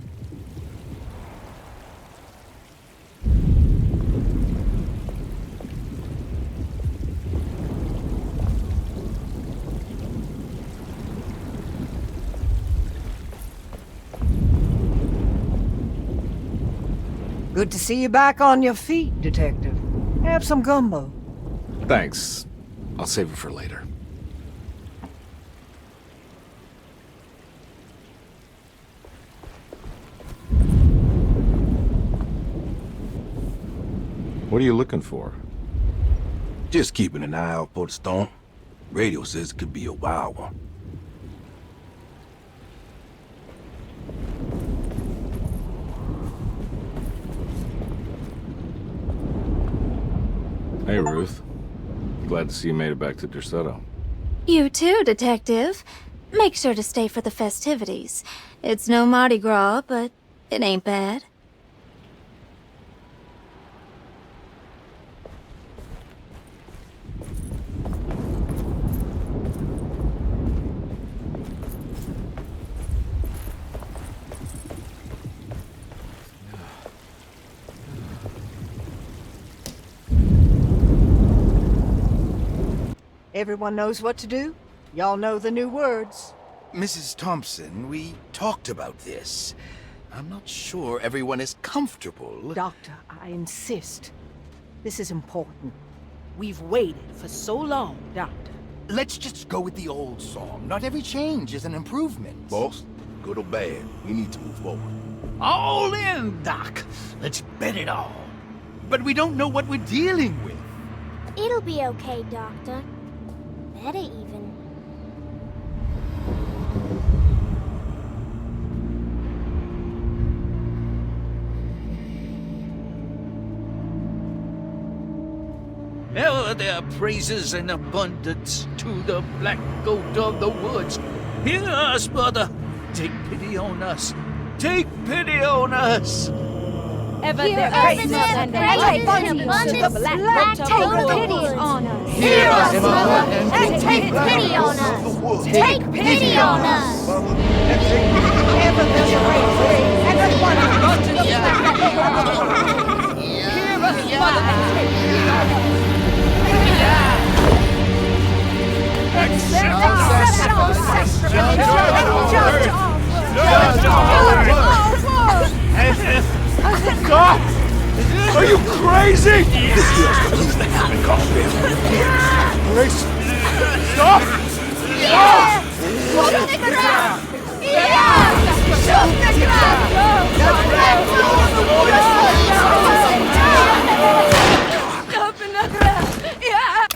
Good to see you back on your feet, Detective. Have some gumbo. Thanks. I'll save it for later. What are you looking for? Just keeping an eye out for the storm. Radio says it could be a wild one. Hey, Ruth. glad to see you made it back to Derceto. You too, Detective. Make sure to stay for the festivities. It's no Mardi Gras, but it ain't bad. Everyone knows what to do? Y'all know the new words. Mrs. Thompson, we talked about this. I'm not sure everyone is comfortable. Doctor, I insist. This is important. We've waited for so long, Doctor. Let's just go with the old song. Not every change is an improvement. Boss, good or bad, we need to move forward. All in, Doc. Let's bet it all. But we don't know what we're dealing with. It'll be okay, Doctor. Better even. Ever there praises and abundance to the black goat of the woods. Hear us, brother. Take pity on us. Take pity on us. Ever there praises and abundance to the black goat of the woods. Hear us, mother, and take pity on us. Take pity on us. Ever there praises and abundance to the black goat of the woods. Hear us, mother, and take pity on us. Stop! Are you crazy? This here's what needs to happen, Carpet. Grace! Stop! Stop! Shoot the ground! Shoot the ground! Stop in the ground! Yeah!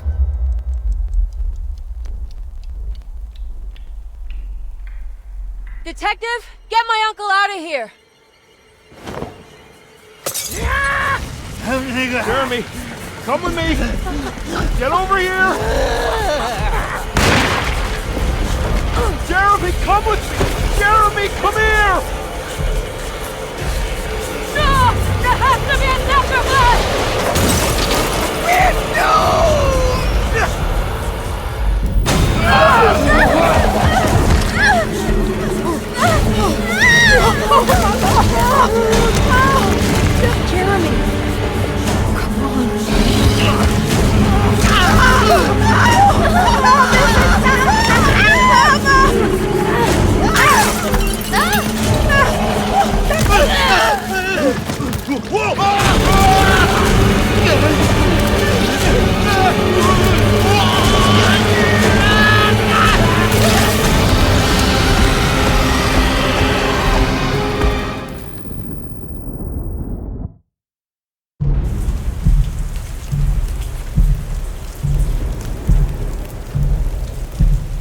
Detective, get my uncle out of here. Jeremy, come with me! Get over here! Jeremy, come with me! Jeremy, come here! No! There has to be another one! We're Jeremy! Come on.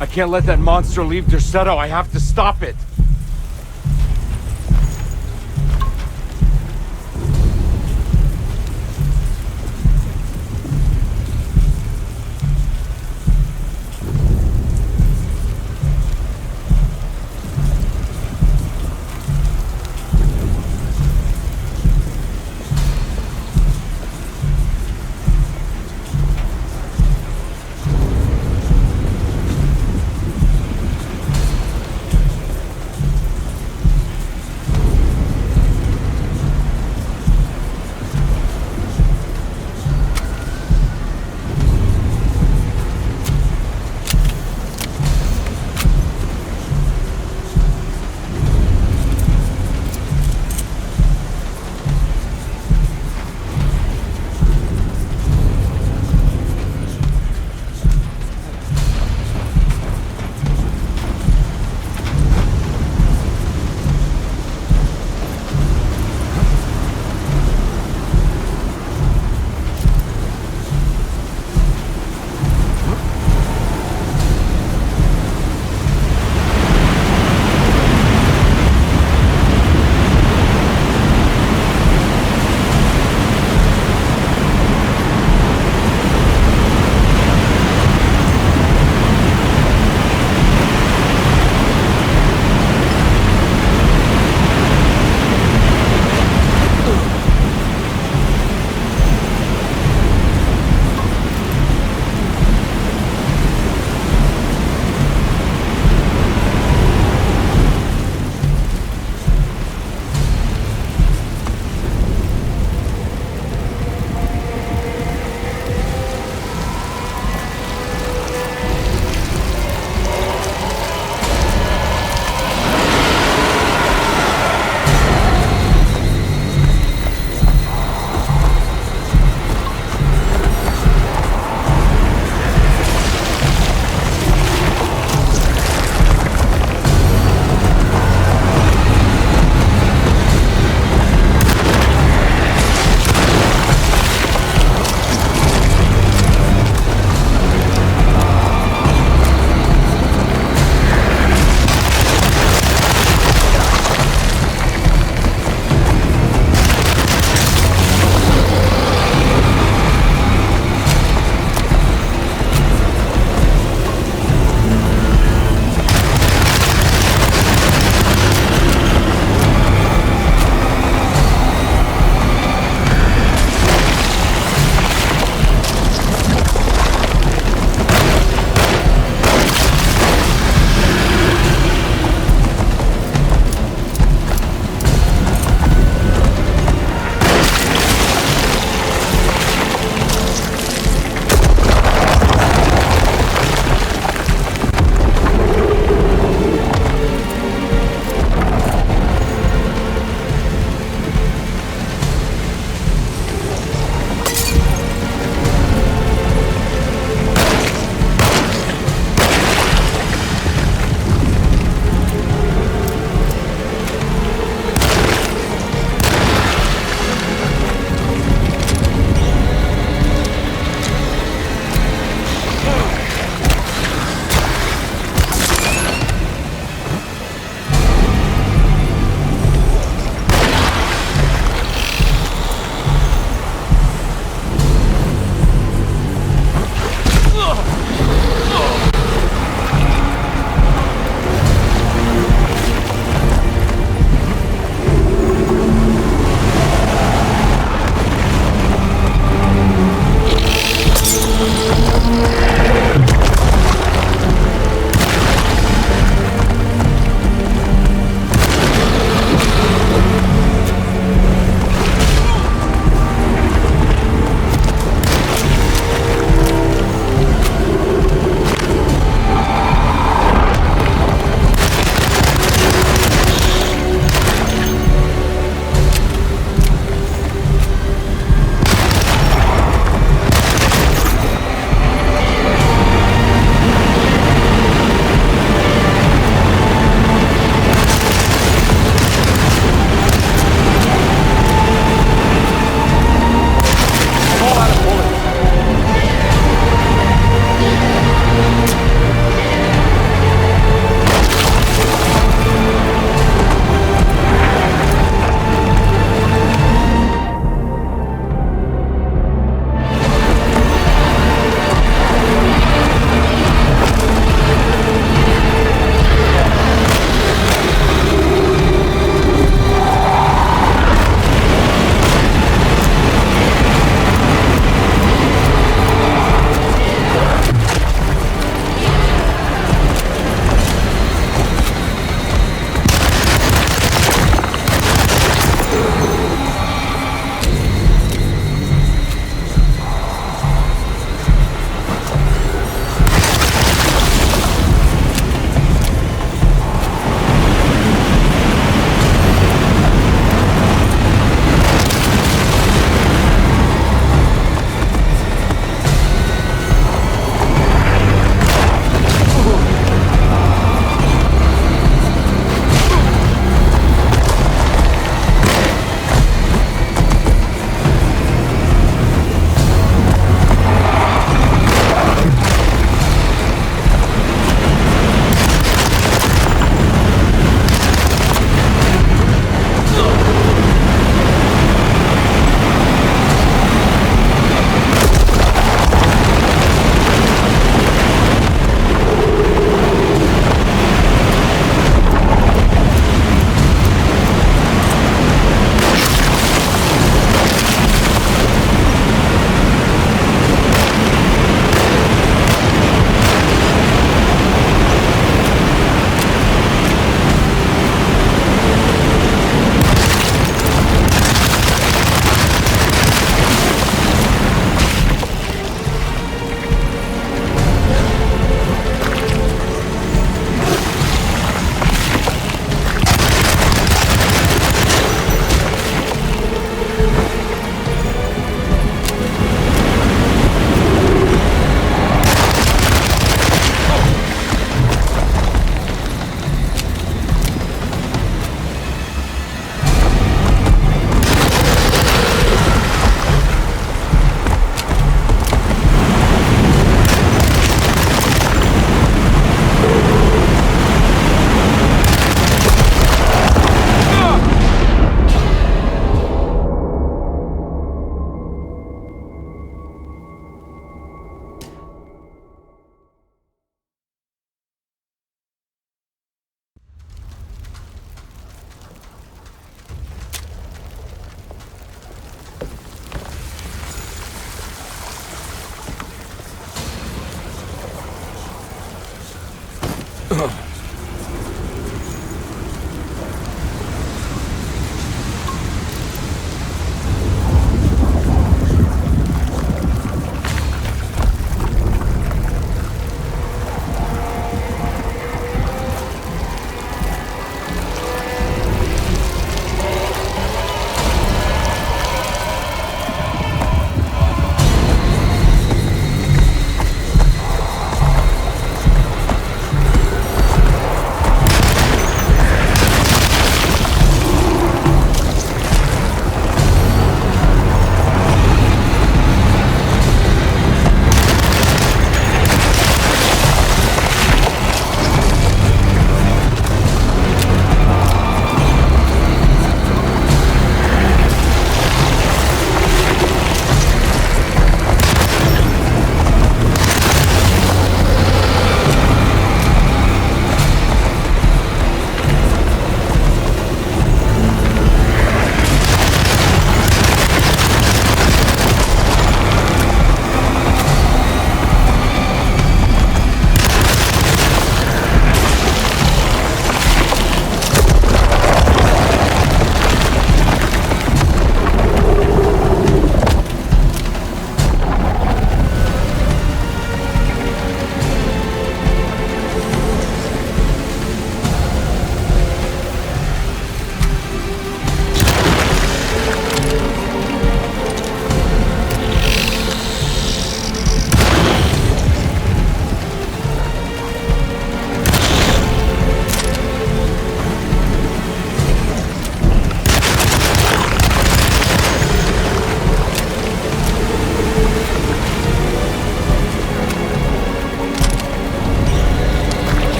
I can't let that monster leave Derceto. I have to stop it.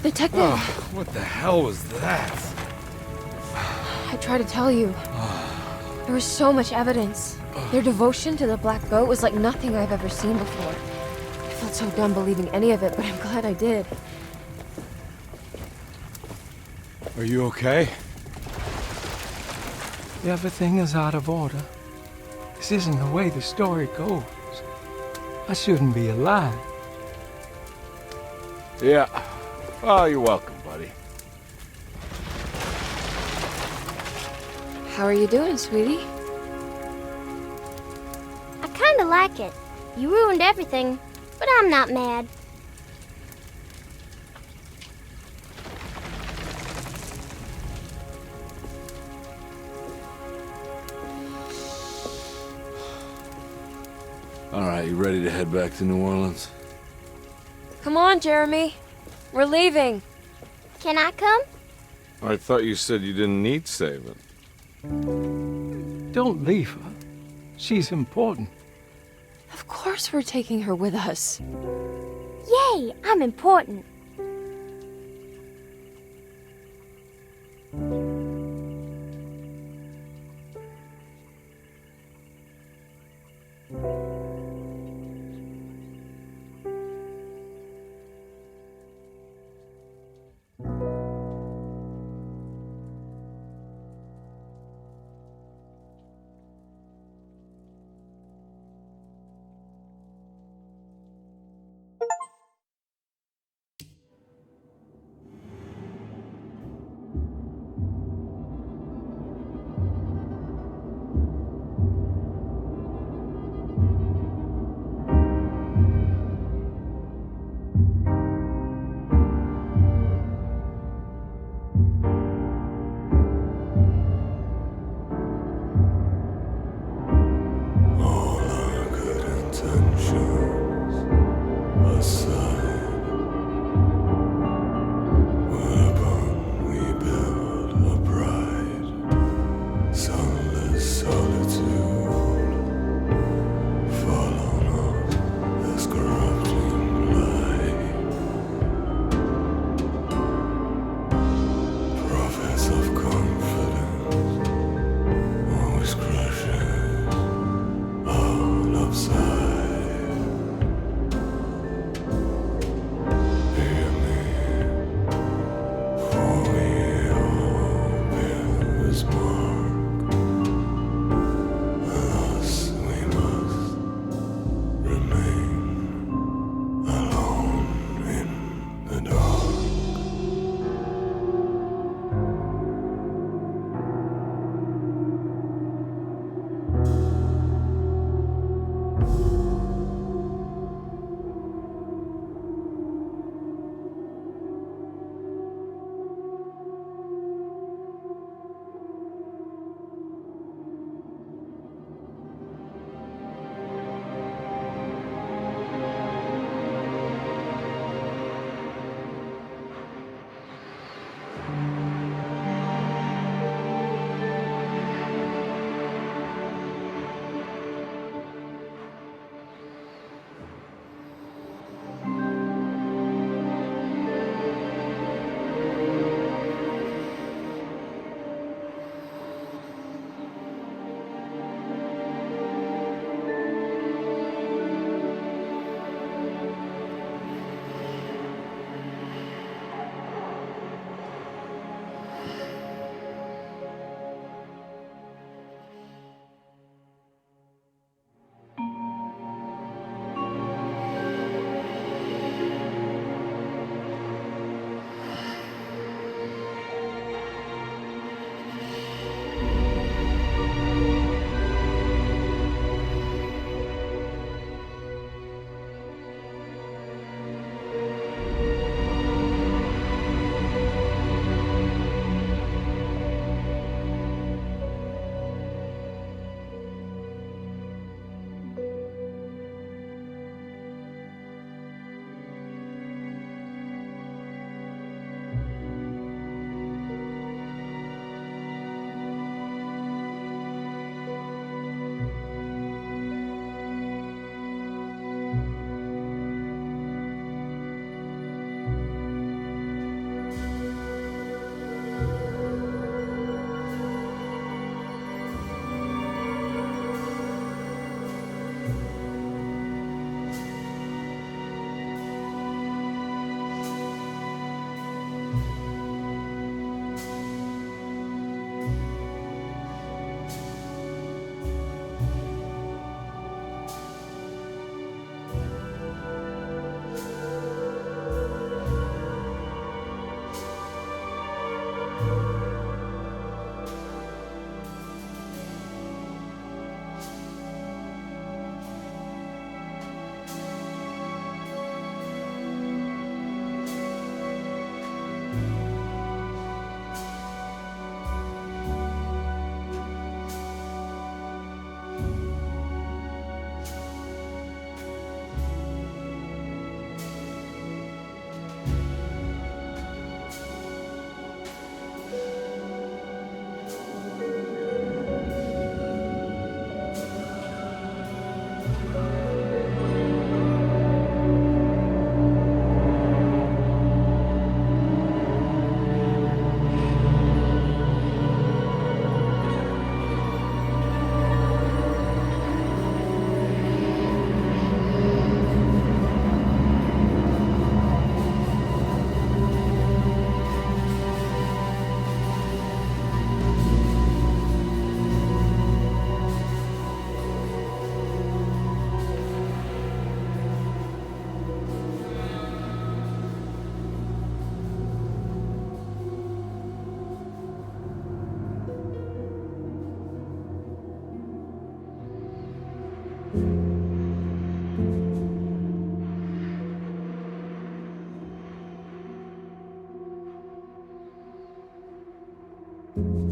Detective! Oh, what the hell was that? I tried to tell you. There was so much evidence. Their devotion to the Black Goat was like nothing I've ever seen before. I felt so dumb believing any of it, but I'm glad I did. Are you okay? Everything is out of order. This isn't the way the story goes. I shouldn't be alive. Yeah. Oh, you're welcome, buddy. How are you doing, sweetie? I kinda like it. You ruined everything, but I'm not mad. All right, you ready to head back to New Orleans? Come on, Jeremy. We're leaving. Can I come? I thought you said you didn't need saving. Don't leave her. She's important. Of course we're taking her with us. Yay, I'm important. you.